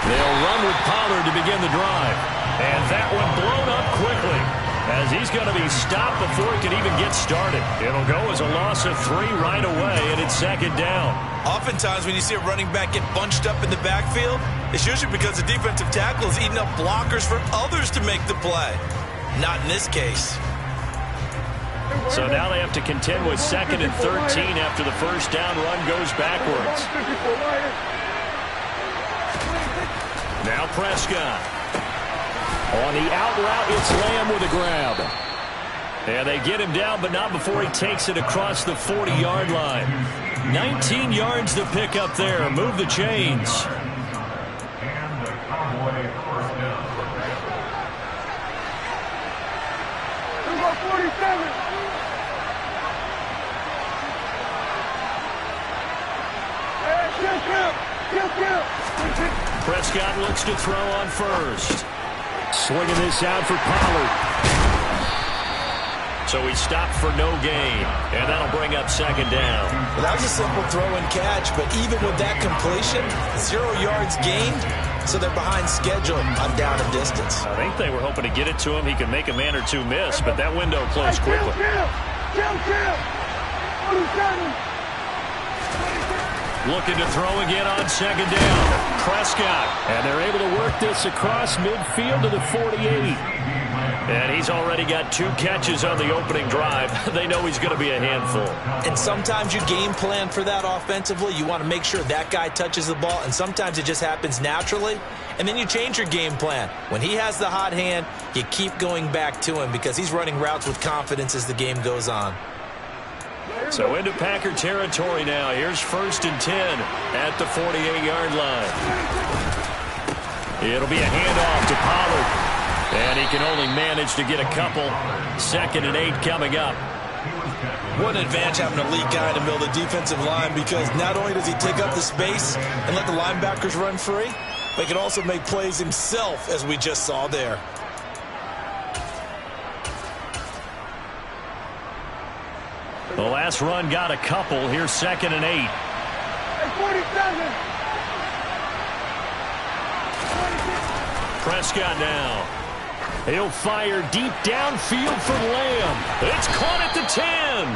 They'll run with Pollard to begin the drive. And that one blown up quickly as he's going to be stopped before he can even get started. It'll go as a loss of 3 right away, and it's 2nd down. Oftentimes when you see a running back get bunched up in the backfield, it's usually because the defensive tackle is eating up blockers for others to make the play. Not in this case. So now they have to contend with 2nd and 13 after the first down run goes backwards. Now Prescott. On the out route, it's Lamb with a grab. And they get him down, but not before he takes it across the 40-yard line. 19 yards to pick up there. Move the chains. And the Cowboy first down. 47. Prescott looks to throw on first. Swinging this out for Pollard. So he stopped for no gain, and that'll bring up 2nd down. Well, that was a simple throw and catch, but even with that completion, 0 yards gained, so they're behind schedule on down and distance. I think they were hoping to get it to him. He could make a man or two miss, but that window closed quickly. Looking to throw again on 2nd down. Prescott. And they're able to work this across midfield to the 48. And he's already got 2 catches on the opening drive. They know he's going to be a handful. And sometimes you game plan for that offensively. You want to make sure that guy touches the ball, and sometimes it just happens naturally. And then you change your game plan. When he has the hot hand, you keep going back to him because he's running routes with confidence as the game goes on. So into Packer territory now. Here's 1st and 10 at the 48-yard line. It'll be a handoff to Pollard. And he can only manage to get a couple. 2nd and 8 coming up. What an advantage having a lead guy in the middle of the defensive line, because not only does he take up the space and let the linebackers run free, but he can also make plays himself, as we just saw there. The last run got a couple. Here's 2nd and 8. 47. Prescott now. He'll fire deep downfield for Lamb. It's caught at the 10.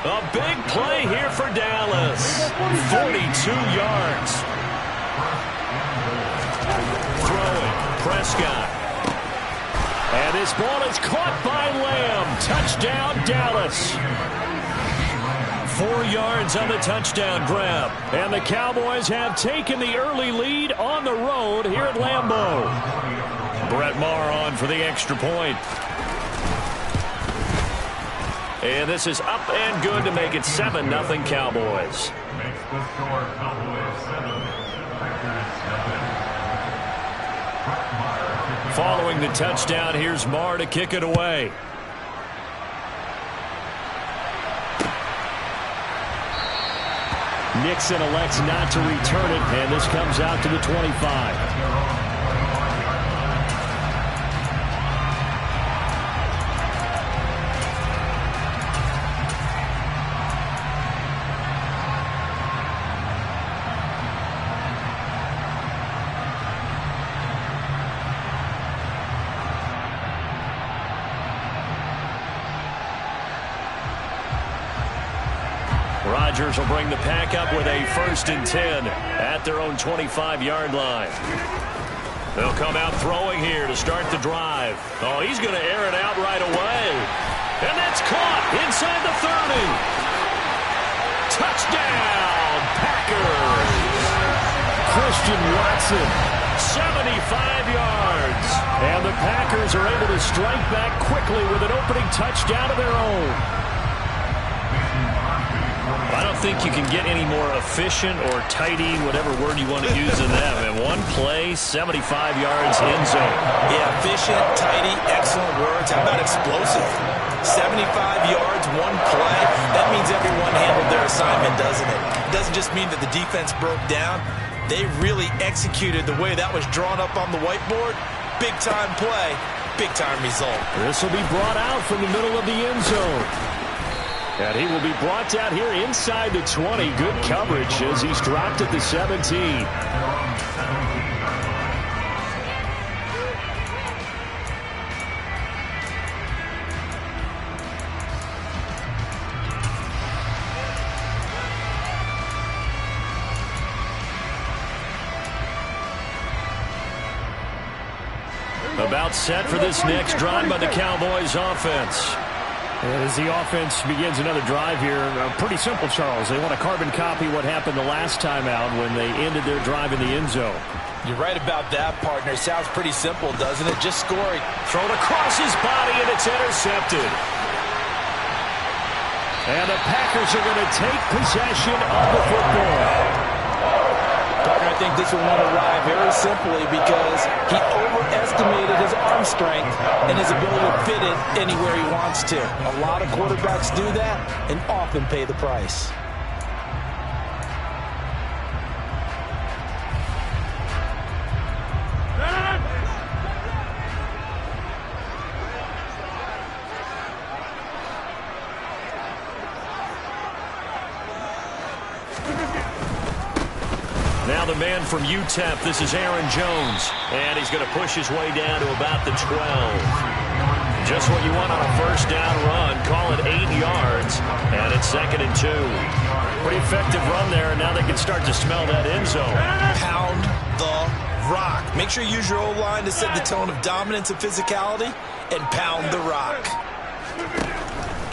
A big play here for Dallas. 42 yards. Throwing. Prescott. And this ball is caught by Lamb. Touchdown, Dallas. 4 yards on the touchdown grab. And the Cowboys have taken the early lead on the road here at Lambeau. Brett Maher on for the extra point. And this is up and good to make it 7-0 Cowboys. Makes the score Cowboys 7, Packers 7. Following the touchdown, here's Maher to kick it away. Nixon elects not to return it, and this comes out to the 25. Rodgers will bring the pack up with a 1st and 10 at their own 25-yard line. They'll come out throwing here to start the drive. Oh, he's going to air it out right away. And that's caught inside the 30. Touchdown, Packers. Christian Watson, 75 yards. And the Packers are able to strike back quickly with an opening touchdown of their own. I don't think you can get any more efficient or tidy, whatever word you want to use in that. And one play, 75 yards in zone. Yeah, efficient, tidy, excellent words. How about explosive? 75 yards, one play. That means everyone handled their assignment, doesn't it? It doesn't just mean that the defense broke down. They really executed the way that was drawn up on the whiteboard. Big-time play, big-time result. This will be brought out from the middle of the end zone. And he will be brought down here inside the 20. Good coverage as he's dropped at the 17. About set for this next drive by the Cowboys offense. And as the offense begins another drive here, pretty simple, Charles. They want to carbon copy what happened the last time out when they ended their drive in the end zone. You're right about that, partner. Sounds pretty simple, doesn't it? Just scoring. Thrown across his body, and it's intercepted. And the Packers are going to take possession of the football. Partner, I think this one won't arrive very simply because he overestimated his arm strength and his ability to fit it anywhere he wants to. A lot of quarterbacks do that and often pay the price. Now the man from UTEP, this is Aaron Jones. And he's going to push his way down to about the 12. Just what you want on a first down run. Call it 8 yards. And it's 2nd and 2. Pretty effective run there, and now they can start to smell that end zone. Pound the rock. Make sure you use your O-line to set the tone of dominance and physicality, and pound the rock.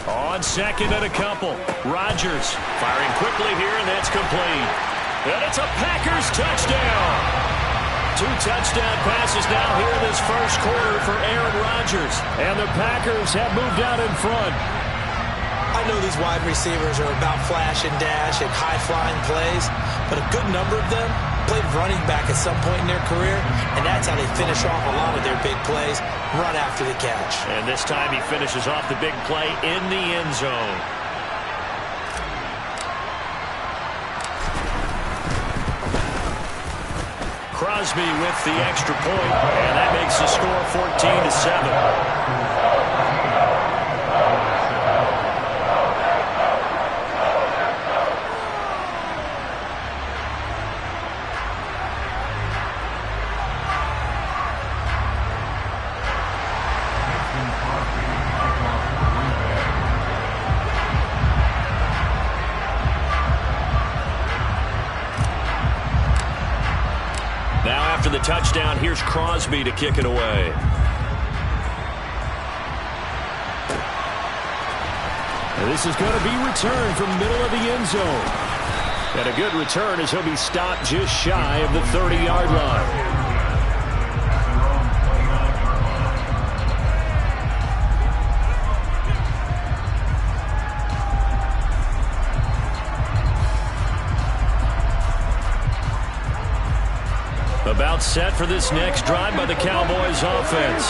On 2nd and a couple. Rodgers firing quickly here, and that's complete. And it's a Packers touchdown. 2 touchdown passes now here in this first quarter for Aaron Rodgers. And the Packers have moved out in front. I know these wide receivers are about flash and dash and high-flying plays, but a good number of them played running back at some point in their career, and that's how they finish off a lot of their big plays, run after the catch. And this time he finishes off the big play in the end zone. Crosby with the extra point, and that makes the score 14-7. After the touchdown, here's Crosby to kick it away. And this is going to be returned from middle of the end zone. And a good return as he'll be stopped just shy of the 30-yard line. About set for this next drive by the Cowboys offense.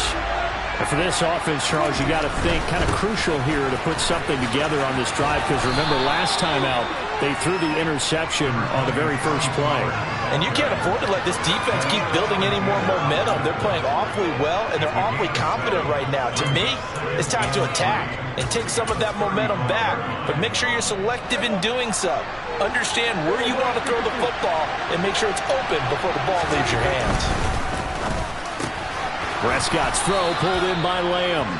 And for this offense, Charles, you got to think kind of crucial here to put something together on this drive, because remember last time out they threw the interception on the very first play. And you can't afford to let this defense keep building any more momentum. They're playing awfully well, and they're awfully confident right now. To me, it's time to attack and take some of that momentum back, but make sure you're selective in doing so. Understand where you want to throw the football and make sure it's open before the ball leaves your hands. Prescott's throw pulled in by Lamb.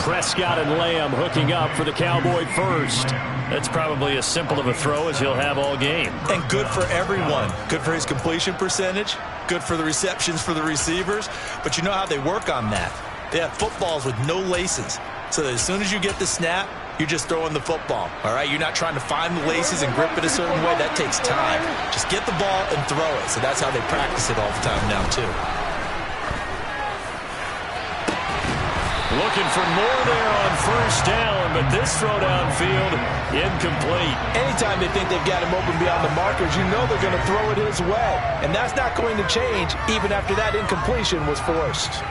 Prescott and Lamb hooking up for the Cowboy first. That's probably as simple of a throw as he'll have all game. And good for everyone. Good for his completion percentage. Good for the receptions for the receivers. But you know how they work on that. They have footballs with no laces. So that as soon as you get the snap, you're just throwing the football. All right? You're not trying to find the laces and grip it a certain way. That takes time. Just get the ball and throw it. So that's how they practice it all the time now, too. Looking for more there on first down, but this throw downfield, incomplete. Anytime they think they've got him open beyond the markers, you know they're going to throw it his way. And that's not going to change even after that incompletion was forced.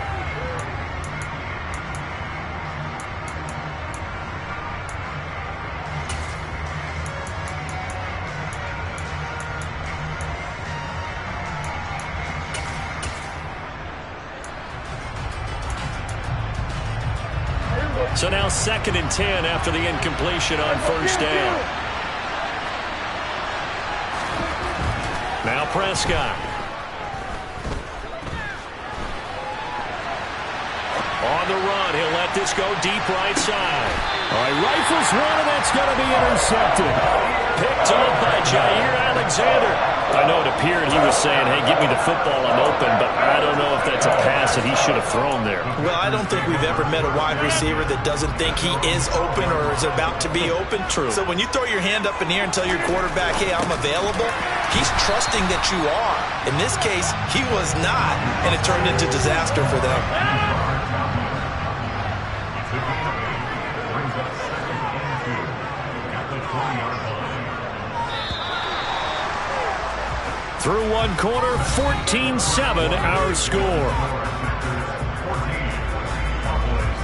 So now 2nd and 10 after the incompletion on first down. Now Prescott. On the run, he'll let this go deep right side. All right, rifles one, and that's going to be intercepted. Picked up by Jair Alexander. I know it appeared he was saying, hey, give me the football, I'm open, but I don't know if that's a pass that he should have thrown there. Well, I don't think we've ever met a wide receiver that doesn't think he is open or is about to be open. True. So when you throw your hand up in the air and tell your quarterback, hey, I'm available, he's trusting that you are. In this case, he was not, and it turned into disaster for them. Brings up 2nd and 2 at the 20-yard line. Through one quarter, 14-7 our score. 14, Cowboys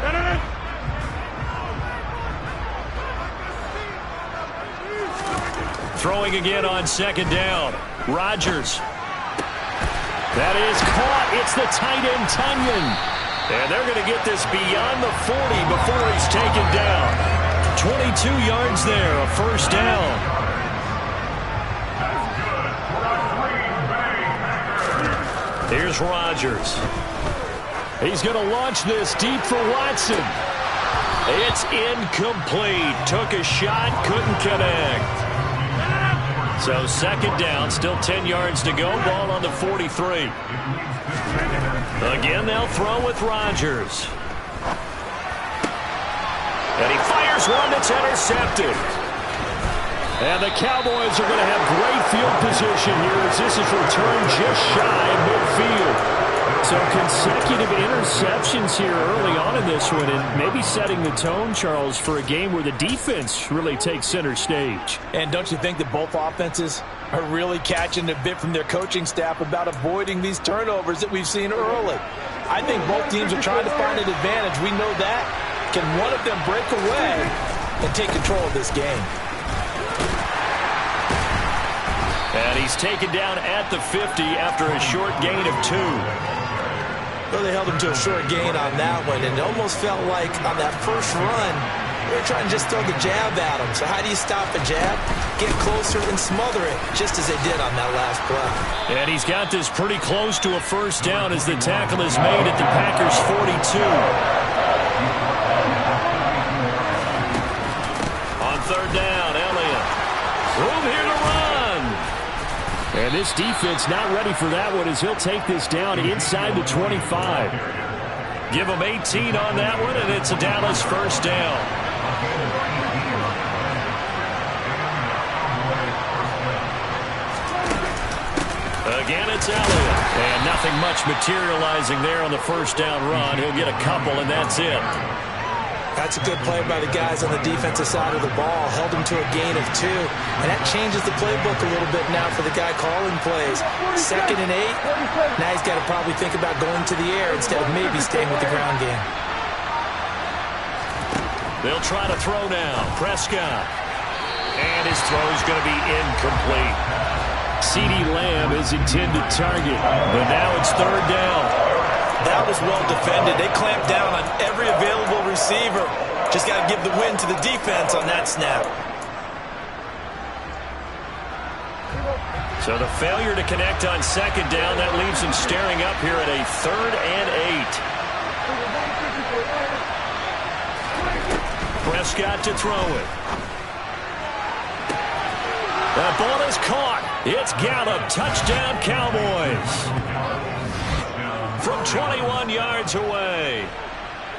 7. Throwing again on 2nd down. Rodgers. That is caught. It's the tight end, Tunyon. And they're going to get this beyond the 40 before he's taken down. 22 yards there, a first down. Here's Rodgers. He's going to launch this deep for Watson. It's incomplete. Took a shot, couldn't connect. So 2nd down, still 10 yards to go. Ball on the 43. Again, they'll throw with Rodgers. And he fires one that's intercepted. And the Cowboys are going to have great field position here as this is returned just shy of midfield. So consecutive interceptions here early on in this one, and maybe setting the tone, Charles, for a game where the defense really takes center stage. And don't you think that both offenses are really catching a bit from their coaching staff about avoiding these turnovers that we've seen early? I think both teams are trying to find an advantage. We know that. Can one of them break away and take control of this game? And he's taken down at the 50 after a short gain of 2. Well, they held him to a short gain on that one, and it almost felt like on that first run, they were trying to just throw the jab at him. So how do you stop a jab? Get closer and smother it, just as they did on that last play. And he's got this pretty close to a first down as the tackle is made at the Packers' 42. On 3rd down, Elliott. Room here to run. And this defense not ready for that one as he'll take this down inside the 25. Give him 18 on that one, and it's a Dallas first down. Again, it's Elliott. And nothing much materializing there on the first down run. He'll get a couple, and that's it. That's a good play by the guys on the defensive side of the ball. Held him to a gain of 2. And that changes the playbook a little bit now for the guy calling plays. 2nd and 8. Now he's got to probably think about going to the air instead of maybe staying with the ground game. They'll try to throw now. Prescott. And his throw's going to be incomplete. CeeDee Lamb is intended target. But now it's 3rd down. That was well defended. They clamped down on every available receiver. Just got to give the win to the defense on that snap. So the failure to connect on 2nd down, that leaves him staring up here at a 3rd and 8. Prescott to throw it. That ball is caught. It's Gallup. Touchdown, Cowboys. From 21 yards away.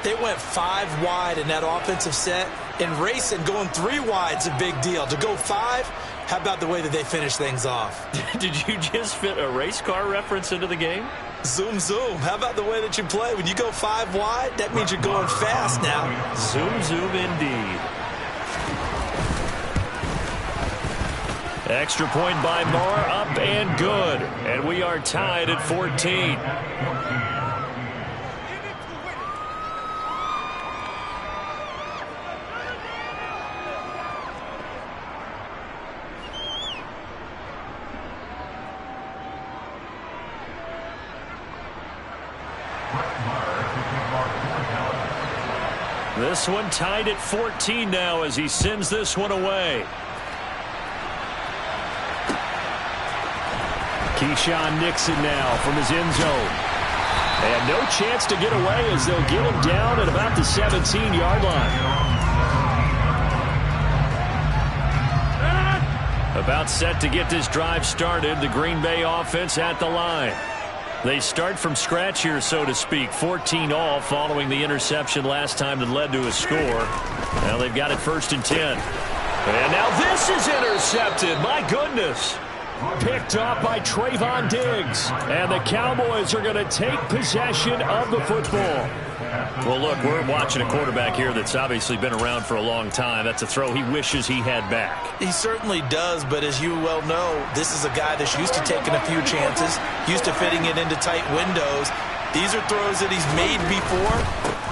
They went 5 wide in that offensive set. And racing, going 3 wide is a big deal. To go 5, how about the way that they finish things off? Did you just fit a race car reference into the game? Zoom, zoom. How about the way that you play? When you go 5 wide, that means you're going fast now. Zoom, zoom indeed. Extra point by Moore, up and good. And we are tied at 14. This one tied at 14 now as he sends this one away. Keyshawn Nixon now from his end zone. And no chance to get away as they'll get him down at about the 17-yard line. About set to get this drive started. The Green Bay offense at the line. They start from scratch here, so to speak. 14 all following the interception last time that led to a score. Now they've got it 1st and 10. And now this is intercepted. My goodness. Picked off by Trayvon Diggs. And the Cowboys are going to take possession of the football. Well, look, we're watching a quarterback here that's obviously been around for a long time. That's a throw he wishes he had back. He certainly does, but as you well know, this is a guy that's used to taking a few chances, used to fitting it into tight windows. These are throws that he's made before.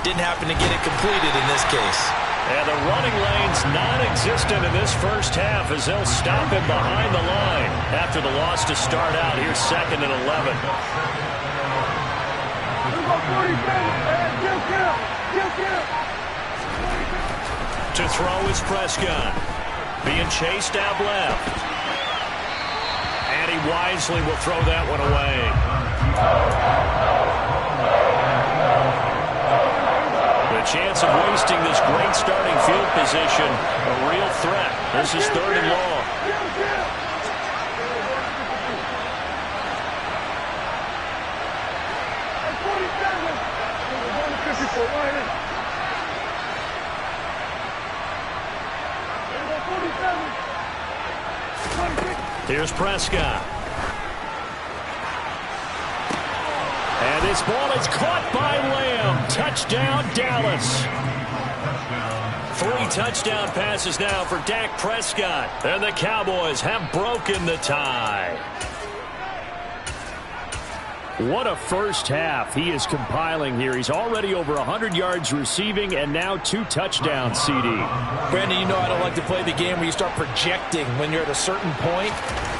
Didn't happen to get it completed in this case. And the running lane's non-existent in this first half as they'll stop him behind the line after the loss to start out. Here's 2nd and 11. To throw is Prescott. Being chased out left. And he wisely will throw that one away. The chance of wasting this great starting field position, a real threat. This is 3rd and long. Here's Prescott. And this ball is caught by Lamb. Touchdown, Dallas. 3 touchdown passes now for Dak Prescott. And the Cowboys have broken the tie. What a first half he is compiling here. He's already over 100 yards receiving and now 2 touchdowns, CD. Brandon, you know I don't like to play the game where you start projecting when you're at a certain point.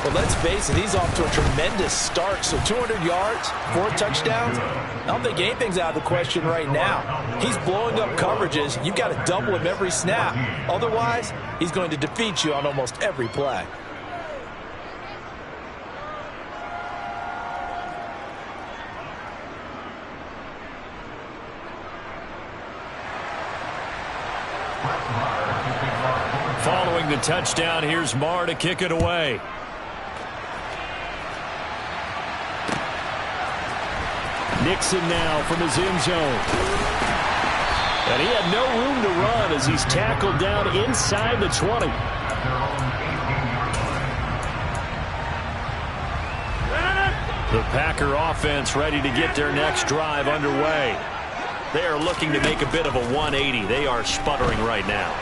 But let's face it, he's off to a tremendous start. So 200 yards, 4 touchdowns. I don't think anything's out of the question right now. He's blowing up coverages. You've got to double him every snap. Otherwise, he's going to defeat you on almost every play. Following the touchdown, here's Marr to kick it away. Nixon now from his end zone. And he had no room to run as he's tackled down inside the 20. The Packer offense ready to get their next drive underway. They are looking to make a bit of a 180. They are sputtering right now.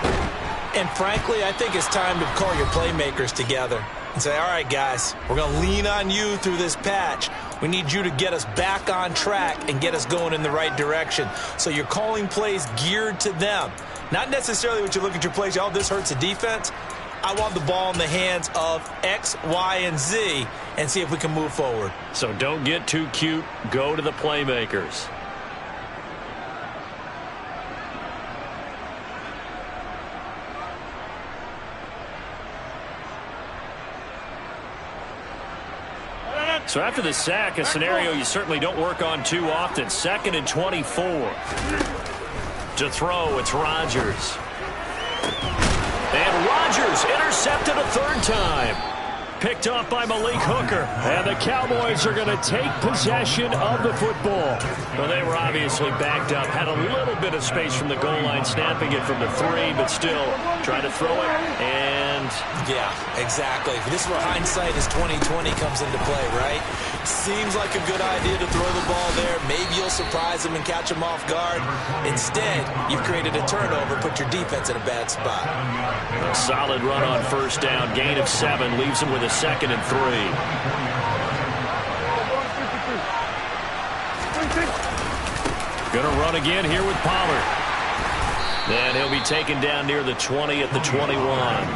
And frankly, I think it's time to call your playmakers together and say, all right, guys, we're going to lean on you through this patch. We need you to get us back on track and get us going in the right direction. So you're calling plays geared to them. Not necessarily what you look at your plays, oh, this hurts the defense. I want the ball in the hands of X, Y, and Z and see if we can move forward. So don't get too cute. Go to the playmakers. So after the sack, a scenario you certainly don't work on too often. 2nd and 24. To throw, it's Rodgers. And Rodgers intercepted a 3rd time. Picked off by Malik Hooker. And the Cowboys are going to take possession of the football. Well, they were obviously backed up. Had a little bit of space from the goal line, snapping it from the 3, but still trying to throw it. And yeah, exactly. This is where hindsight is 20/20 comes into play, right? Seems like a good idea to throw the ball there. Maybe you'll surprise them and catch them off guard. Instead, you've created a turnover, put your defense in a bad spot. A solid run on 1st down. Gain of 7 leaves them with a 2nd and 3. Gonna run again here with Pollard. And he'll be taken down near the 20 at the 21.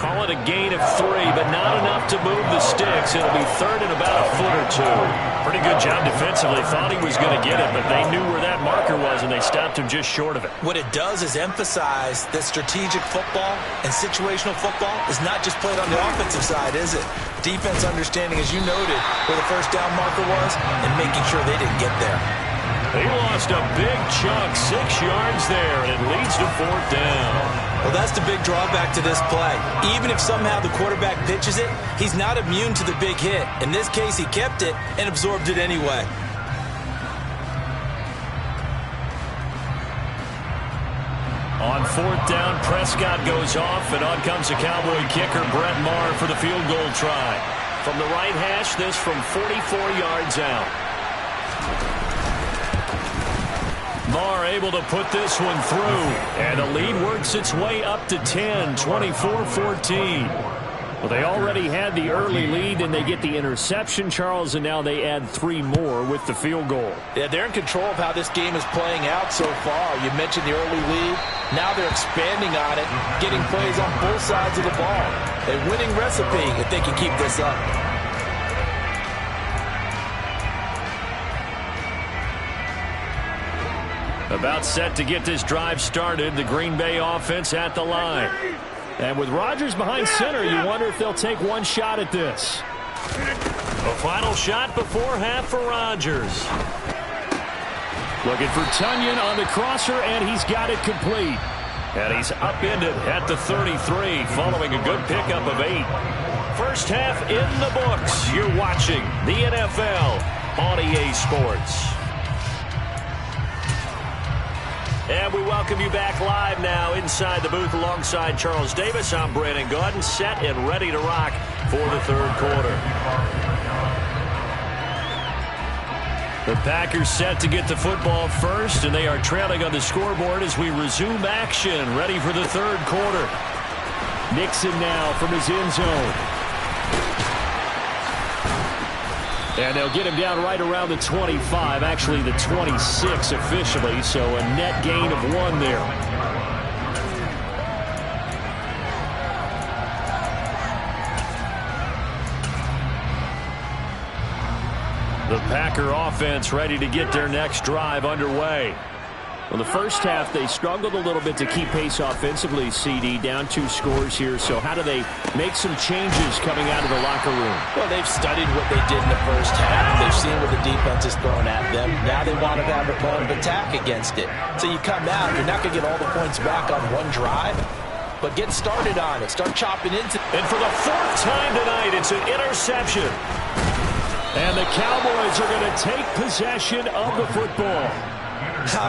Call it a gain of 3, but not enough to move the sticks. It'll be third and about a foot or two. Pretty good job defensively. Thought he was going to get it, but they knew where that marker was, and they stopped him just short of it. What it does is emphasize that strategic football and situational football is not just played on the offensive side, is it? Defense understanding, as you noted, where the first down marker was and making sure they didn't get there. He lost a big chunk, 6 yards there, and it leads to 4th down. Well, that's the big drawback to this play. Even if somehow the quarterback pitches it, he's not immune to the big hit. In this case, he kept it and absorbed it anyway. On 4th down, Prescott goes off, and on comes the Cowboy kicker, Brett Maher, for the field goal try. From the right hash, this from 44 yards out. Maher able to put this one through, and the lead works its way up to 10, 24-14. Well, they already had the early lead, and they get the interception, Charles, and now they add 3 more with the field goal. Yeah, they're in control of how this game is playing out so far. You mentioned the early lead. Now they're expanding on it, getting plays on both sides of the ball. A winning recipe if they can keep this up. About set to get this drive started, the Green Bay offense at the line. And with Rodgers behind center, you wonder if they'll take one shot at this. A final shot before half for Rodgers. Looking for Tunyon on the crosser, and he's got it complete. And he's upended at the 33, following a good pickup of 8. First half in the books. You're watching the NFL on EA Sports. And we welcome you back live now inside the booth alongside Charles Davis. I'm Brandon Gaudin, set and ready to rock for the third quarter. The Packers set to get the football first, and they are trailing on the scoreboard as we resume action, ready for the third quarter. Nixon now from his end zone. And they'll get him down right around the 25, actually the 26 officially, so a net gain of 1 there. The Packer offense ready to get their next drive underway. Well, the first half, they struggled a little bit to keep pace offensively, CD, down 2 scores here. So how do they make some changes coming out of the locker room? Well, they've studied what they did in the first half. They've seen what the defense is throwing at them. Now they want to have a plan of attack against it. So you come out, you're not going to get all the points back on one drive, but get started on it. Start chopping into it. And for the 4th time tonight, it's an interception. And the Cowboys are going to take possession of the football.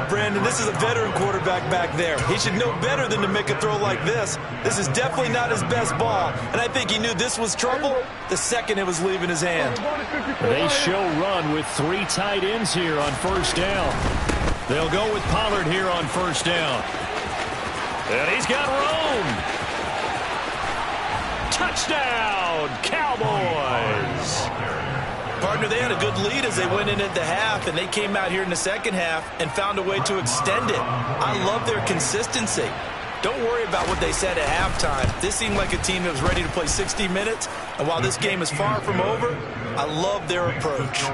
Brandon, this is a veteran quarterback back there. He should know better than to make a throw like this. This is definitely not his best ball, and I think he knew this was trouble the second it was leaving his hand. They show run with 3 tight ends here on first down. They'll go with Pollard here on first down. And he's got room. Touchdown, Cowboys. Partner, they had a good lead as they went in at the half, and they came out here in the second half and found a way to extend it. I love their consistency. Don't worry about what they said at halftime. This seemed like a team that was ready to play 60 minutes, and while this game is far from over, I love their approach.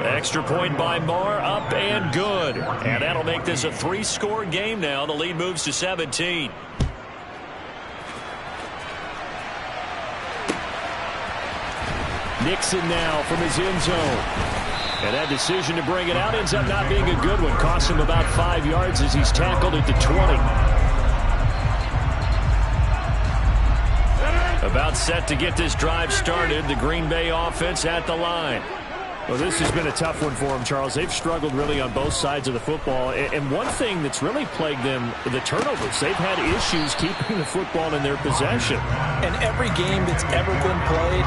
Extra point by Maher, up and good. And that'll make this a 3-score game now. The lead moves to 17. Nixon now from his end zone. And that decision to bring it out ends up not being a good one. Costs him about 5 yards as he's tackled at the 20. About set to get this drive started. The Green Bay offense at the line. Well, this has been a tough one for them, Charles. They've struggled really on both sides of the football. And one thing that's really plagued them, the turnovers. They've had issues keeping the football in their possession. And every game that's ever been played,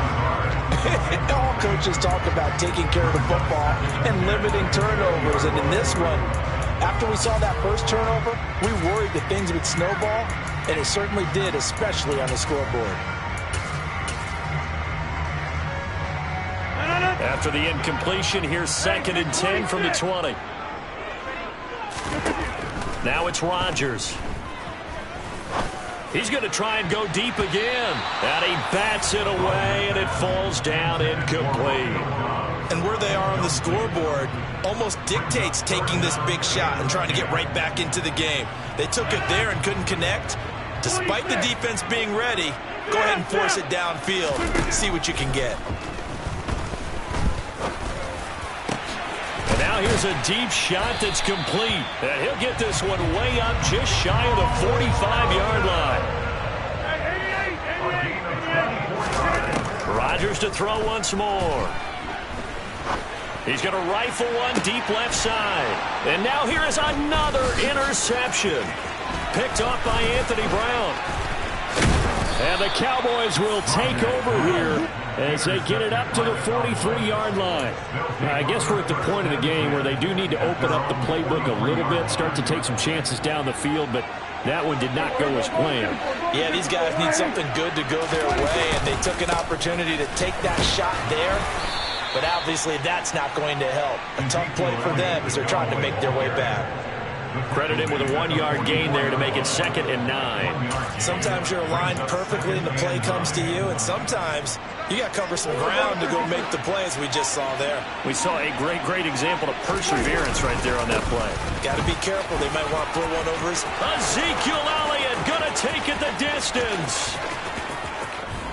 all coaches talk about taking care of the football and limiting turnovers. And in this one, after we saw that first turnover, we worried that things would snowball, and it certainly did, especially on the scoreboard. After the incompletion, here's 2nd and 10 from the 20. Now it's Rodgers. He's going to try and go deep again. And he bats it away, and it falls down incomplete. And where they are on the scoreboard almost dictates taking this big shot and trying to get right back into the game. They took it there and couldn't connect. Despite the defense being ready, go ahead and force it downfield. See what you can get. And now here's a deep shot that's complete. And he'll get this one way up just shy of the 45-yard line. Rodgers to throw once more. He's going to rifle one deep left side. And now here is another interception. Picked off by Anthony Brown. And the Cowboys will take over here as they get it up to the 43-yard line. Now, I guess we're at the point of the game where they do need to open up the playbook a little bit, start to take some chances down the field, but that one did not go as planned. Yeah, these guys need something good to go their way, and they took an opportunity to take that shot there. But obviously that's not going to help. A tough play for them as they're trying to make their way back. Credit him with a 1-yard gain there to make it 2nd and 9. Sometimes you're aligned perfectly and the play comes to you, and sometimes you got to cover some ground to go make the play, as we just saw there. We saw a great example of perseverance right there on that play. Got to be careful. They might want to throw one over his... Ezekiel Elliott going to take it the distance.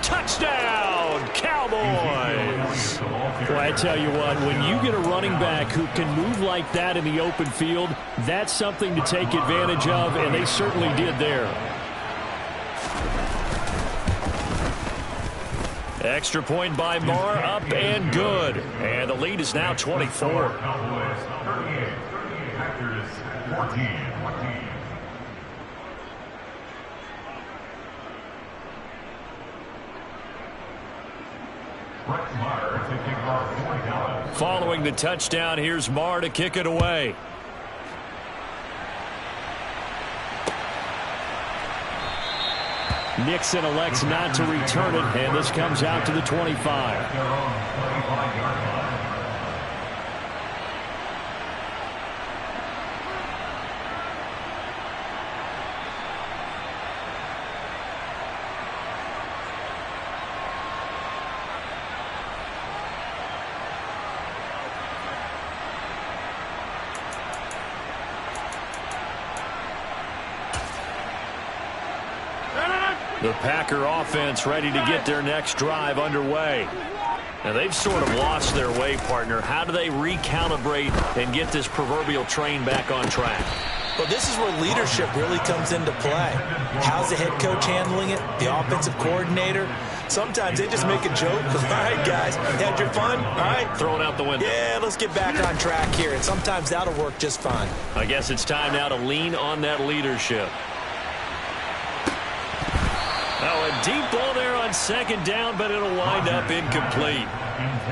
Touchdown, Cowboys. Well, I tell you what, when you get a running back who can move like that in the open field, that's something to take advantage of, and they certainly did there. Extra point by Marr, up and good. And the lead is now 24. Cowboys 38, Packers 14. Following the touchdown, here's Marr to kick it away. Nixon elects not to return it, and this comes out to the 25. Their own 25-yard line. The Packer offense ready to get their next drive underway. Now, they've sort of lost their way, partner. How do they recalibrate and get this proverbial train back on track? Well, this is where leadership really comes into play. How's the head coach handling it? The offensive coordinator? Sometimes they just make a joke. All right, guys, had your fun? All right. Throw it out the window. Yeah, let's get back on track here. And sometimes that'll work just fine. I guess it's time now to lean on that leadership. Oh, a deep ball there on 2nd down, but it'll wind up incomplete.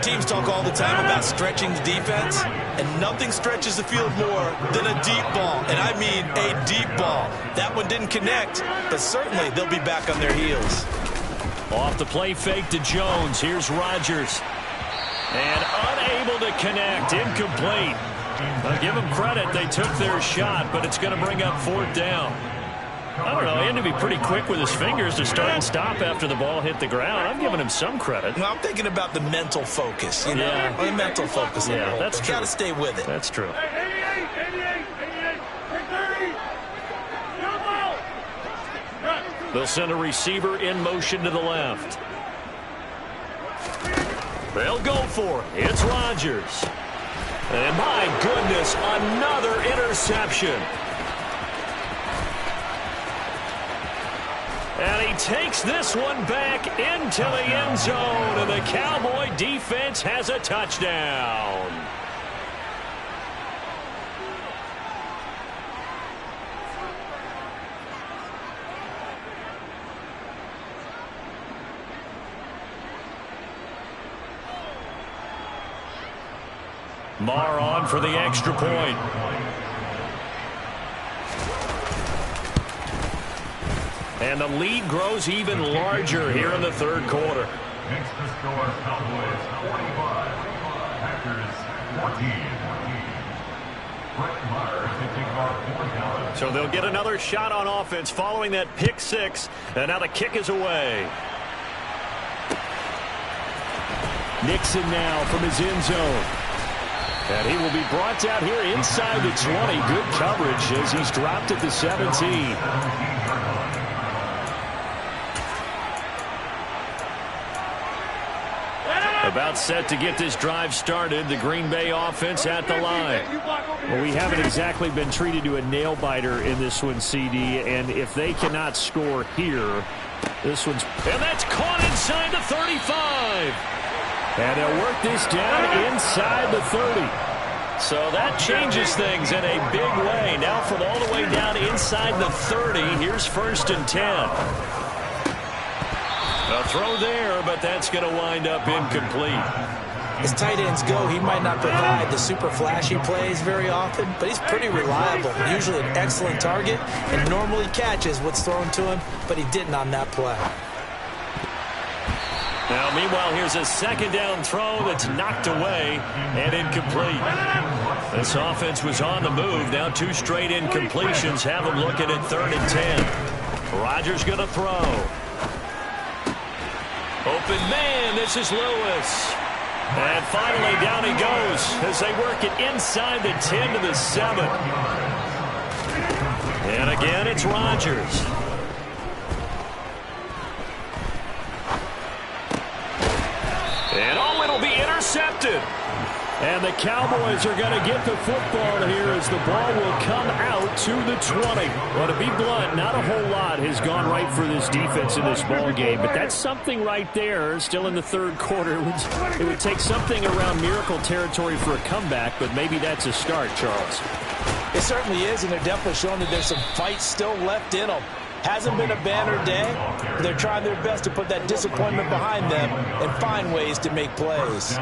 Teams talk all the time about stretching the defense, and nothing stretches the field more than a deep ball, and I mean a deep ball. That one didn't connect, but certainly they'll be back on their heels. Off the play fake to Jones. Here's Rodgers. And unable to connect. Incomplete. I'll give them credit. They took their shot, but it's going to bring up 4th down. I don't know. He had to be pretty quick with his fingers to start and stop after the ball hit the ground. I'm giving him some credit. Well, I'm thinking about the mental focus, you know? Yeah. The mental focus. Yeah, that's true. Got to stay with it. That's true. 88, They'll send a receiver in motion to the left. They'll go for it. It's Rodgers. And my goodness, another interception. And he takes this one back into the end zone, and the Cowboy defense has a touchdown. Marr on for the extra point. And the lead grows even larger here in the 3rd quarter. Makes the score Cowboys 45, Packers 14. Brett Maher to kick off 4th down. So they'll get another shot on offense following that pick six. And now the kick is away. Nixon now from his end zone. And he will be brought down here inside the 20. Good coverage as he's dropped at the 17. About set to get this drive started. The Green Bay offense at the line. Well, we haven't exactly been treated to a nail-biter in this one, CD. And if they cannot score here, this one's... And that's caught inside the 35. And they'll work this down inside the 30. So that changes things in a big way. Now from all the way down inside the 30, here's 1st and 10. A throw there, but that's going to wind up incomplete. As tight ends go, he might not provide the super flashy plays very often, but he's pretty reliable. Usually an excellent target, and normally catches what's thrown to him, but he didn't on that play. Now, meanwhile, here's a 2nd down throw that's knocked away and incomplete. This offense was on the move. Now 2 straight incompletions have them looking at 3rd and 10. Rodgers going to throw. Open man, this is Lewis. And finally down he goes as they work it inside the 10 to the 7. And again, it's Rodgers. And oh, it'll be intercepted. And the Cowboys are going to get the football here as the ball will come out to the 20. Well, to be blunt, not a whole lot has gone right for this defense in this ball game, but that's something right there. Still in the 3rd quarter. It would take something around miracle territory for a comeback, but maybe that's a start, Charles. It certainly is, and they're definitely showing that there's some fight still left in them. Hasn't been a banner day. They're trying their best to put that disappointment behind them and find ways to make plays.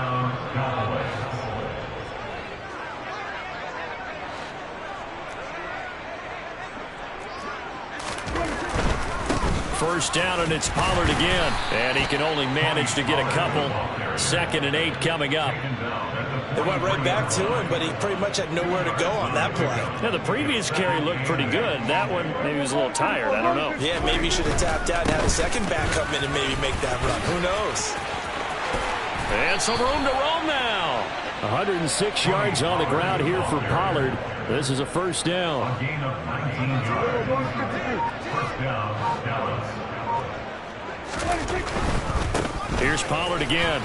First down, and it's Pollard again. And he can only manage to get a couple. 2nd and 8 coming up. They went right back to him, but he pretty much had nowhere to go on that play. Yeah, the previous carry looked pretty good. That one, maybe he was a little tired. I don't know. Yeah, maybe he should have tapped out and had a second back come in and maybe make that run. Who knows? And some room to roam now. 106 yards on the ground here for Pollard. This is a 1st down. A gain of 19 yards. 1st down, Dallas. Here's Pollard again.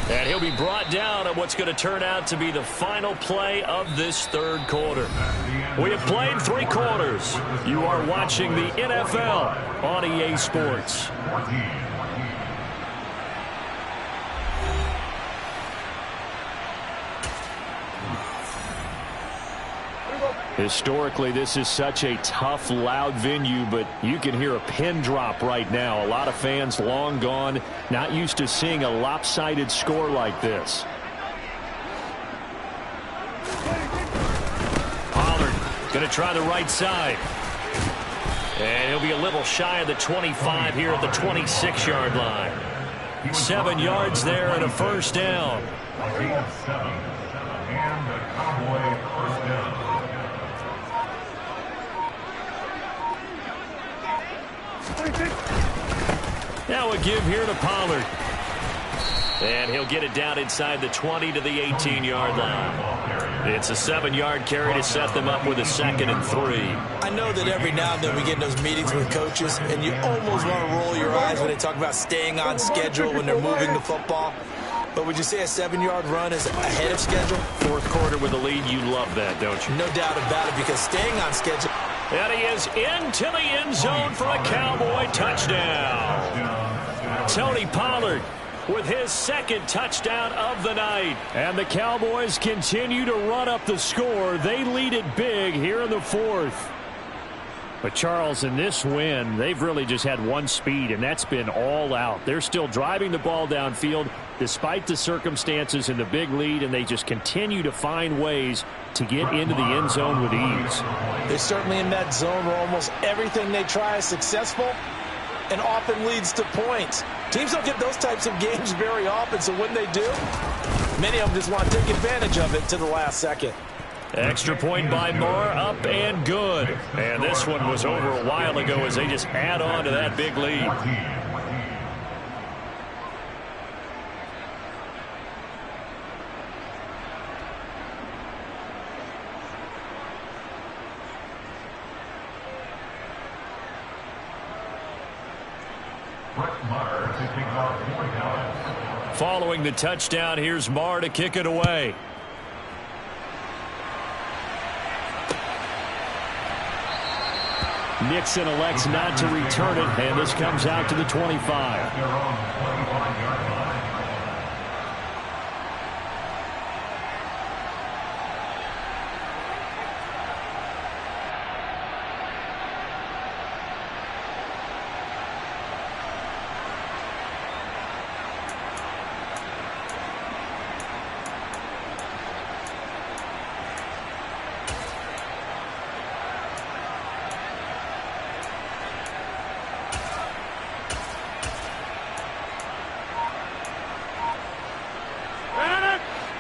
And he'll be brought down at what's going to turn out to be the final play of this 3rd quarter. We have played 3 quarters. You are watching the NFL on EA Sports. Historically, this is such a tough, loud venue, but you can hear a pin drop right now. A lot of fans long gone, not used to seeing a lopsided score like this. Pollard going to try the right side. And he'll be a little shy of the 25 here at the 26-yard line. 7 yards there and a 1st down. A gain of 7. And the Cowboy 1st down. Now a give here to Pollard. And he'll get it down inside the 20 to the 18-yard line. It's a 7-yard carry to set them up with a 2nd and 3. I know that every now and then we get in those meetings with coaches, and you almost want to roll your eyes when they talk about staying on schedule when they're moving the football. But would you say a 7-yard run is ahead of schedule? 4th quarter with a lead, you love that, don't you? No doubt about it, because staying on schedule. And he is into the end zone for a Cowboy touchdown. Tony Pollard with his 2nd touchdown of the night. And the Cowboys continue to run up the score. They lead it big here in the 4th. But, Charles, in this win, they've really just had one speed, and that's been all out. They're still driving the ball downfield despite the circumstances and the big lead, and they just continue to find ways to get into the end zone with ease. They're certainly in that zone where almost everything they try is successful and often leads to points. Teams don't get those types of games very often, so when they do, many of them just want to take advantage of it to the last second. Extra point by Moore, up and good. And this one was over a while ago as they just add on to that big lead. Following the touchdown, here's Marr to kick it away. Nixon elects not to return it, and this comes out to the 25.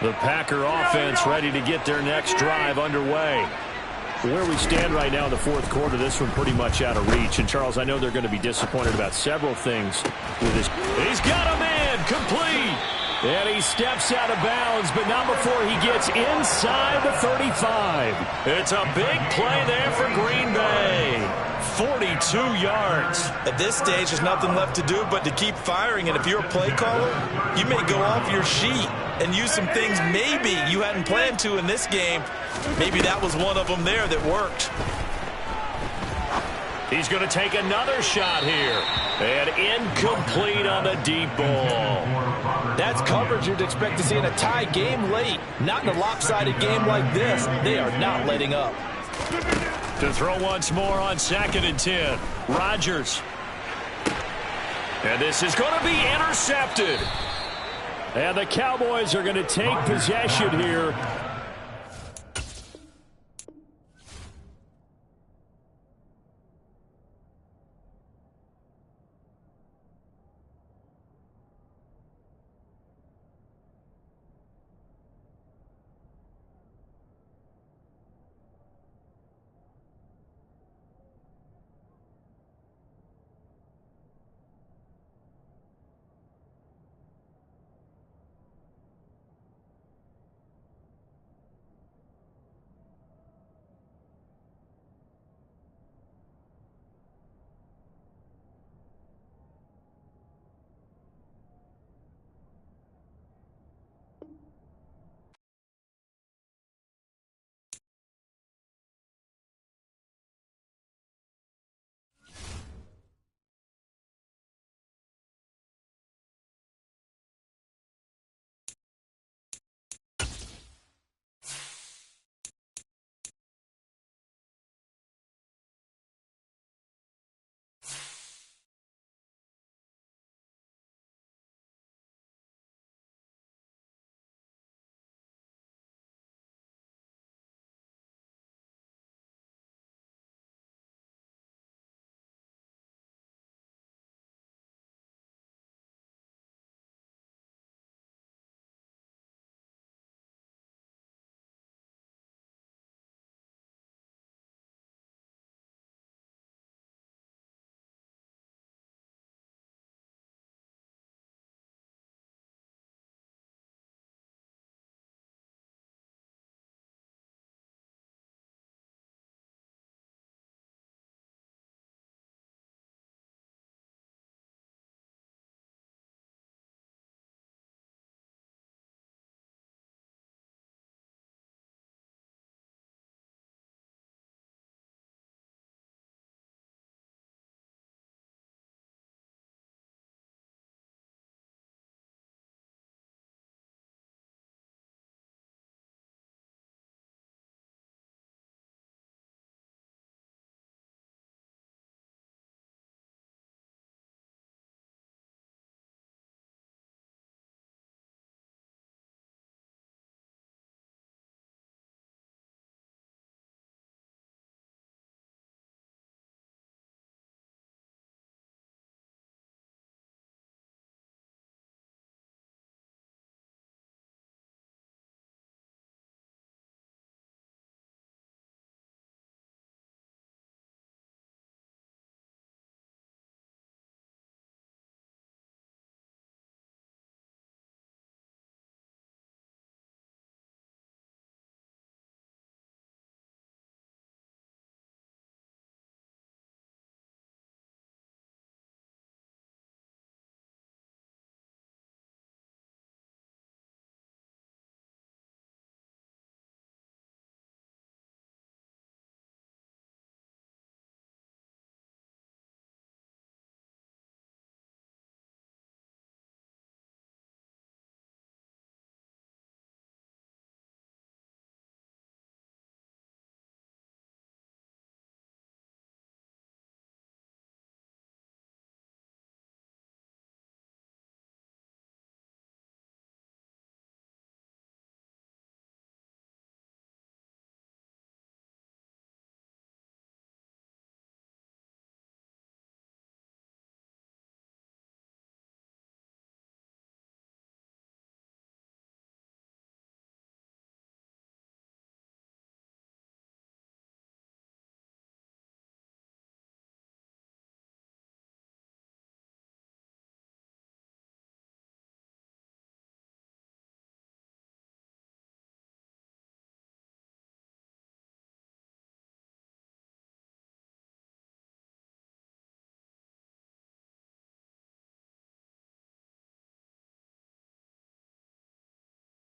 The Packer offense ready to get their next drive underway. Where we stand right now in the fourth quarter, this one pretty much out of reach. And, Charles, I know they're going to be disappointed about several things with this. He's got a man complete. And he steps out of bounds, but not before he gets inside the 35. It's a big play there for Green Bay. 42 yards. At this stage, there's nothing left to do but to keep firing. And if you're a play caller, you may go off your sheet and use some things maybe you hadn't planned to in this game. Maybe that was one of them there that worked. He's going to take another shot here. And incomplete on the deep ball. That's coverage you'd expect to see in a tie game late. Not in a lopsided game like this. They are not letting up. To throw once more on 2nd and 10. Rodgers. And this is going to be intercepted. And the Cowboys are going to take possession here